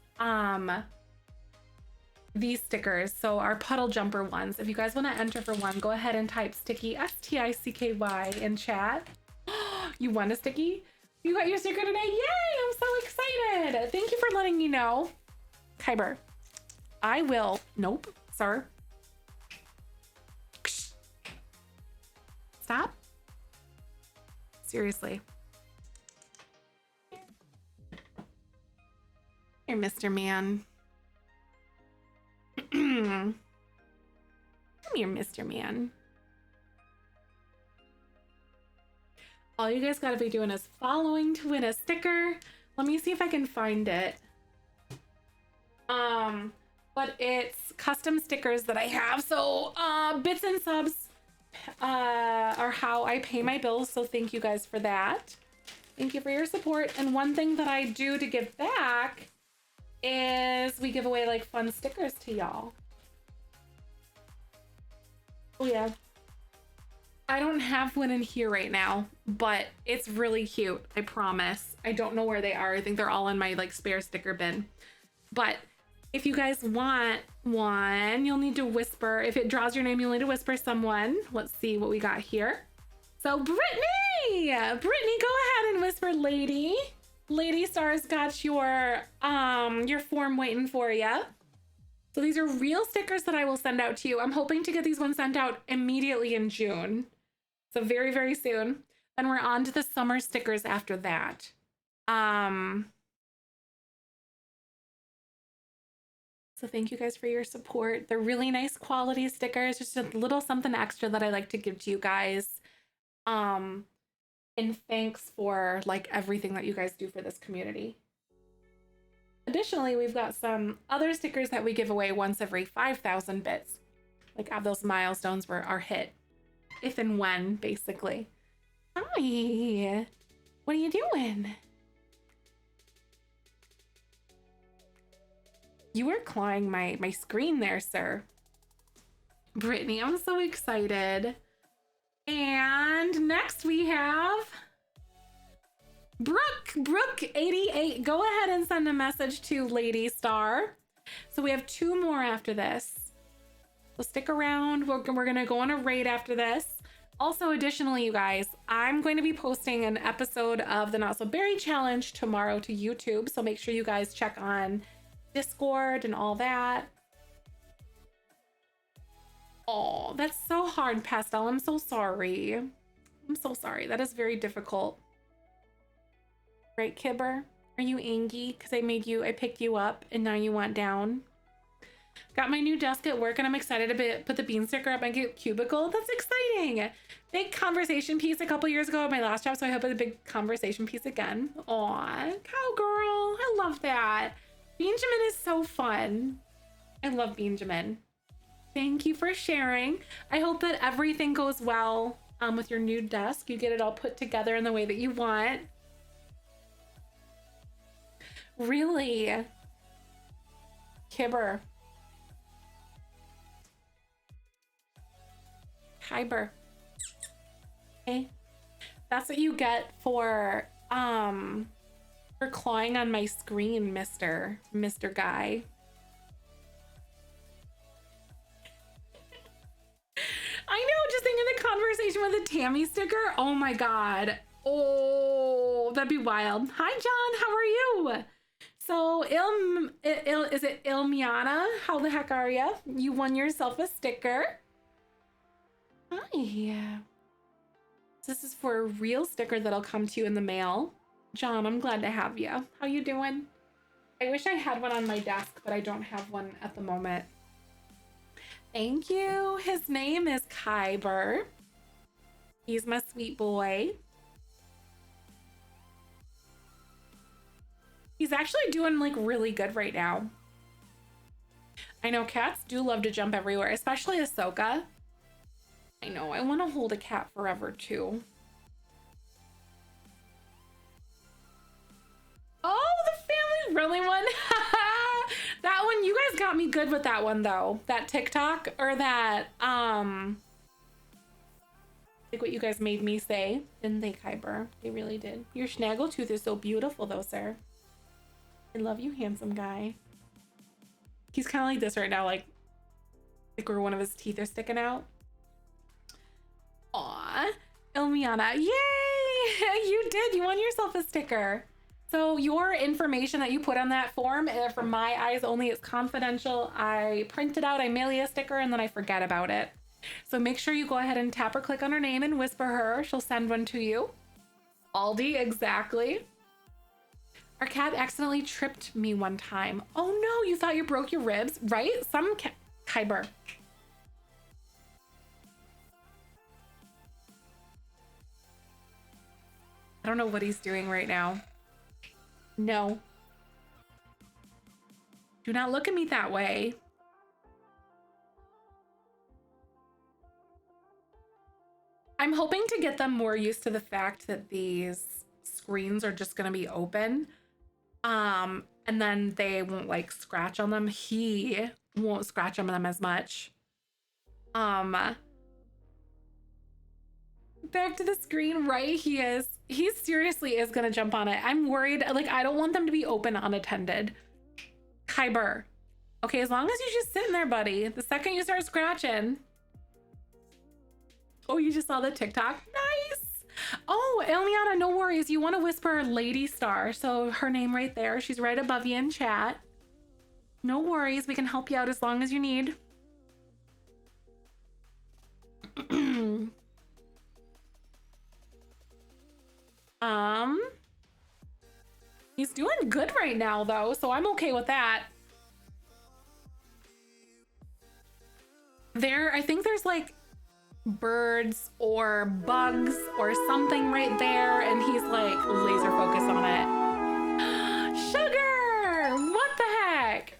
stickers. So our puddle jumper ones. If you guys want to enter for one, go ahead and type sticky STICKY in chat. You won a sticky? You got your sticker today? Yay! I'm so excited. Thank you for letting me know. Kyber, I will. Nope, sir. Stop. Seriously. Here, Mr. Man. Come here, Mr. Man. All you guys gotta be doing is following to win a sticker. Let me see if I can find it. But it's custom stickers that I have. So bits and subs are how I pay my bills. So thank you guys for that. Thank you for your support. And one thing that I do to give back is we give away like fun stickers to y'all. Oh yeah. I don't have one in here right now, but it's really cute. I promise. I don't know where they are. I think they're all in my like spare sticker bin. But if you guys want one, you'll need to whisper. If it draws your name, you'll need to whisper someone. Let's see what we got here. So Brittany, go ahead and whisper lady. Lady Star's got your form waiting for you. So these are real stickers that I will send out to you. I'm hoping to get these ones sent out immediately in June. So very, very soon. Then we're on to the summer stickers after that. So thank you guys for your support. They're really nice quality stickers. Just a little something extra that I like to give to you guys. And thanks for like everything that you guys do for this community. Additionally, we've got some other stickers that we give away once every 5,000 bits. Like those milestones are hit. If and when, basically. Hi. What are you doing? You were clawing my screen there, sir. Brittany, I'm so excited. And next we have Brooke88. Go ahead and send a message to Lady Star. So we have 2 more after this. So stick around. We're gonna go on a raid after this. Also, additionally, you guys, I'm going to be posting an episode of the Not So Berry Challenge tomorrow to YouTube. So make sure you guys check on Discord and all that. Oh, that's so hard, Pastel. I'm so sorry. I'm so sorry. That is very difficult. Right, Kibber? Are you angry? Because I picked you up and now you want down? Got my new desk at work and I'm excited to put the bean sticker up my cubicle. That's exciting. Big conversation piece a couple years ago at my last job, so I hope it's a big conversation piece again. Aw, cowgirl. I love that. Benjamin is so fun. I love Benjamin. Thank you for sharing. I hope that everything goes well with your new desk. You get it all put together in the way that you want. Really? Kibber. Kyber. Okay. That's what you get for clawing on my screen, Mr. Guy. I know, just thinking the conversation with a Tammy sticker. Oh my God. Oh, that'd be wild. Hi, John. How are you? So, is it Ilmiana? How the heck are you? You won yourself a sticker. Hi. This is for a real sticker that'll come to you in the mail. John, I'm glad to have you. How you doing? I wish I had one on my desk, but I don't have one at the moment. Thank you. His name is Kyber. He's my sweet boy. He's actually doing like really good right now. I know cats do love to jump everywhere, especially Ahsoka. I know, I want to hold a cat forever too. Oh, the family really one. That one, you guys got me good with that one though. That TikTok or that, like what you guys made me say, didn't they, Kyber? They really did. Your snaggletooth is so beautiful though, sir. I love you, handsome guy. He's kind of like this right now, like where one of his teeth are sticking out. Aw, Ilmiana, yay! You did, you won yourself a sticker. So your information that you put on that form, from my eyes only, is confidential. I print it out, I mail you a sticker, and then I forget about it. So make sure you go ahead and tap or click on her name and whisper her. She'll send one to you. Aldi, exactly. Our cat accidentally tripped me one time. Oh no, you thought you broke your ribs, right? Some Kyber. I don't know what he's doing right now. No. Do not look at me that way. I'm hoping to get them more used to the fact that these screens are just going to be open. And then they won't like scratch on them. He won't scratch on them as much. Back to the screen, right? He seriously is gonna jump on it. I'm worried, like I don't want them to be open unattended. Kyber. Okay, as long as you just sitting there, buddy. The second you start scratching. Oh, you just saw the TikTok? Nice. Oh, Eliana, no worries. You want to whisper Lady Star. So her name right there. She's right above you in chat. No worries. We can help you out as long as you need. He's doing good right now though, so I'm okay with that. I think there's like birds or bugs or something right there, and he's like laser focused on it. Sugar! What the heck?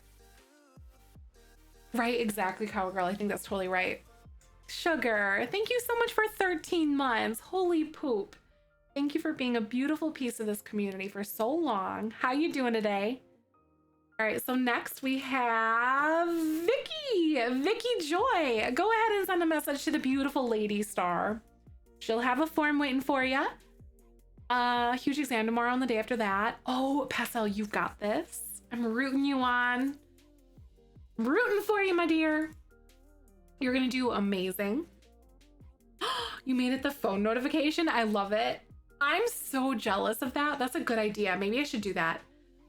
Right, exactly, Cowgirl. I think that's totally right. Sugar, thank you so much for 13 months. Holy poop. Thank you for being a beautiful piece of this community for so long. How you doing today? All right, so next we have Vicky Joy. Go ahead and send a message to the beautiful Lady Star. She'll have a form waiting for you. Huge exam tomorrow and the day after that. Oh, Pascal, you've got this. I'm rooting you on. I'm rooting for you, my dear. You're gonna do amazing. You made it the phone notification. I love it. I'm so jealous of that. That's a good idea. Maybe I should do that.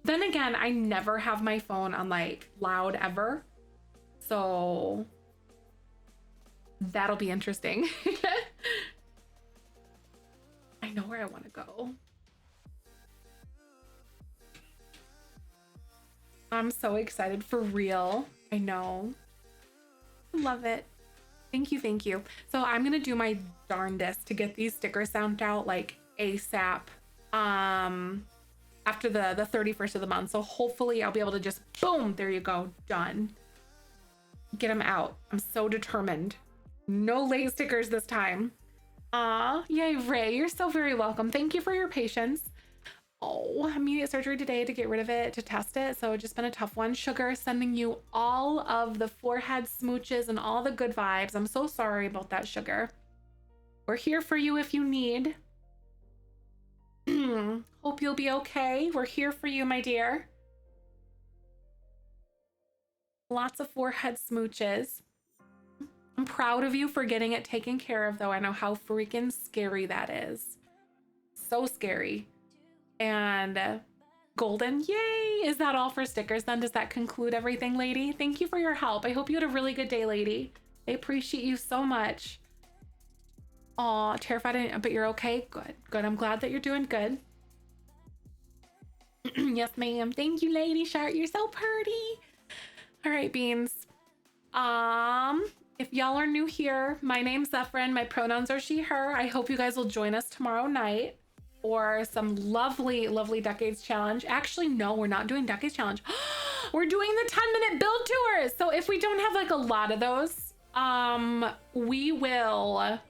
Then again, I never have my phone on like loud ever. So that'll be interesting. I know where I want to go. I'm so excited for real. I know. Love it. Thank you, thank you. So I'm gonna do my darndest to get these stickers sent out like ASAP after the 31st of the month. So hopefully I'll be able to just boom, there you go, done. get them out. I'm so determined. No late stickers this time. Aw, yay, Ray, you're so very welcome. Thank you for your patience. Oh, immediate surgery today to get rid of it, to test it. So it's just been a tough one. Sugar, sending you all of the forehead smooches and all the good vibes. I'm so sorry about that, Sugar. We're here for you if you need. Hope you'll be okay. We're here for you, my dear. Lots of forehead smooches. I'm proud of you for getting it taken care of, though. I know how freaking scary that is. So scary. And golden, yay! Is that all for stickers then? Does that conclude everything, lady? Thank you for your help. I hope you had a really good day, lady. I appreciate you so much. Aw, terrified, but you're okay? Good, good. I'm glad that you're doing good. Yes, ma'am. Thank you, Lady Shark. You're so pretty. All right, beans. If y'all are new here, my name's Zefrine. My pronouns are she, her. I hope you guys will join us tomorrow night for some lovely, lovely Decades Challenge. Actually, no, we're not doing Decades Challenge. We're doing the 10-minute build tours. So if we don't have like a lot of those, we will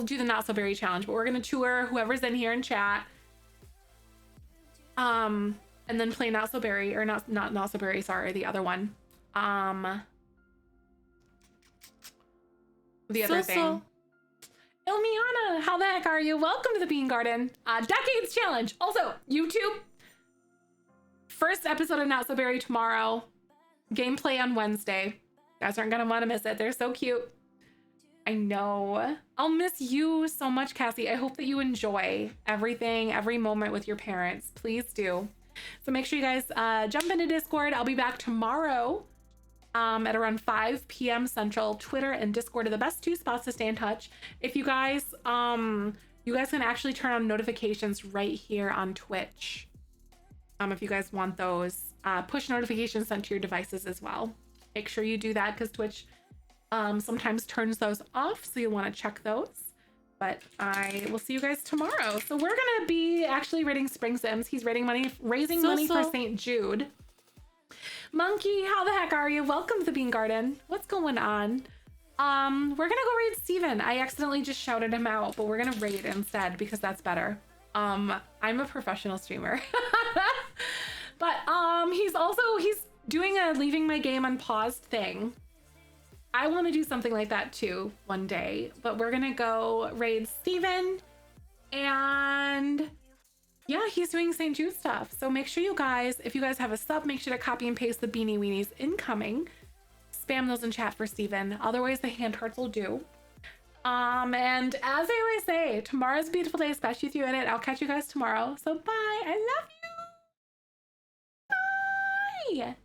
do the Not So Berry Challenge, but we're gonna tour whoever's in here and chat. And then play Not So Berry, or not Not So Berry, sorry, the other one. The other thing. Ilmiana, how the heck are you? Welcome to the Bean Garden. Decades Challenge. Also, YouTube. First episode of Not So Berry tomorrow. Gameplay on Wednesday. You guys aren't gonna want to miss it. They're so cute. I know. I'll miss you so much, Cassie. I hope that you enjoy everything, every moment with your parents. Please do. So make sure you guys jump into Discord. I'll be back tomorrow at around 5 p.m. Central. Twitter and Discord are the best two spots to stay in touch. If you guys can actually turn on notifications right here on Twitch. If you guys want those push notifications sent to your devices as well. Make sure you do that because Twitch sometimes turns those off, so you'll want to check those. But I will see you guys tomorrow. So we're gonna be actually raiding Spring Sims. He's raising money for St. Jude. Monkey, how the heck are you? Welcome to the Bean Garden. What's going on? We're gonna go raid Steven. I accidentally just shouted him out, but we're gonna raid instead because that's better. I'm a professional streamer. But he's doing a leaving my game unpaused thing. I want to do something like that too one day, but we're gonna go raid Steven, and yeah, he's doing St. Jude stuff. So make sure you guys, if you guys have a sub, make sure to copy and paste the beanie weenies incoming. Spam those in chat for Steven. Otherwise, the hand hearts will do. And as I always say, tomorrow's a beautiful day, especially with you in it. I'll catch you guys tomorrow. So bye. I love you. Bye.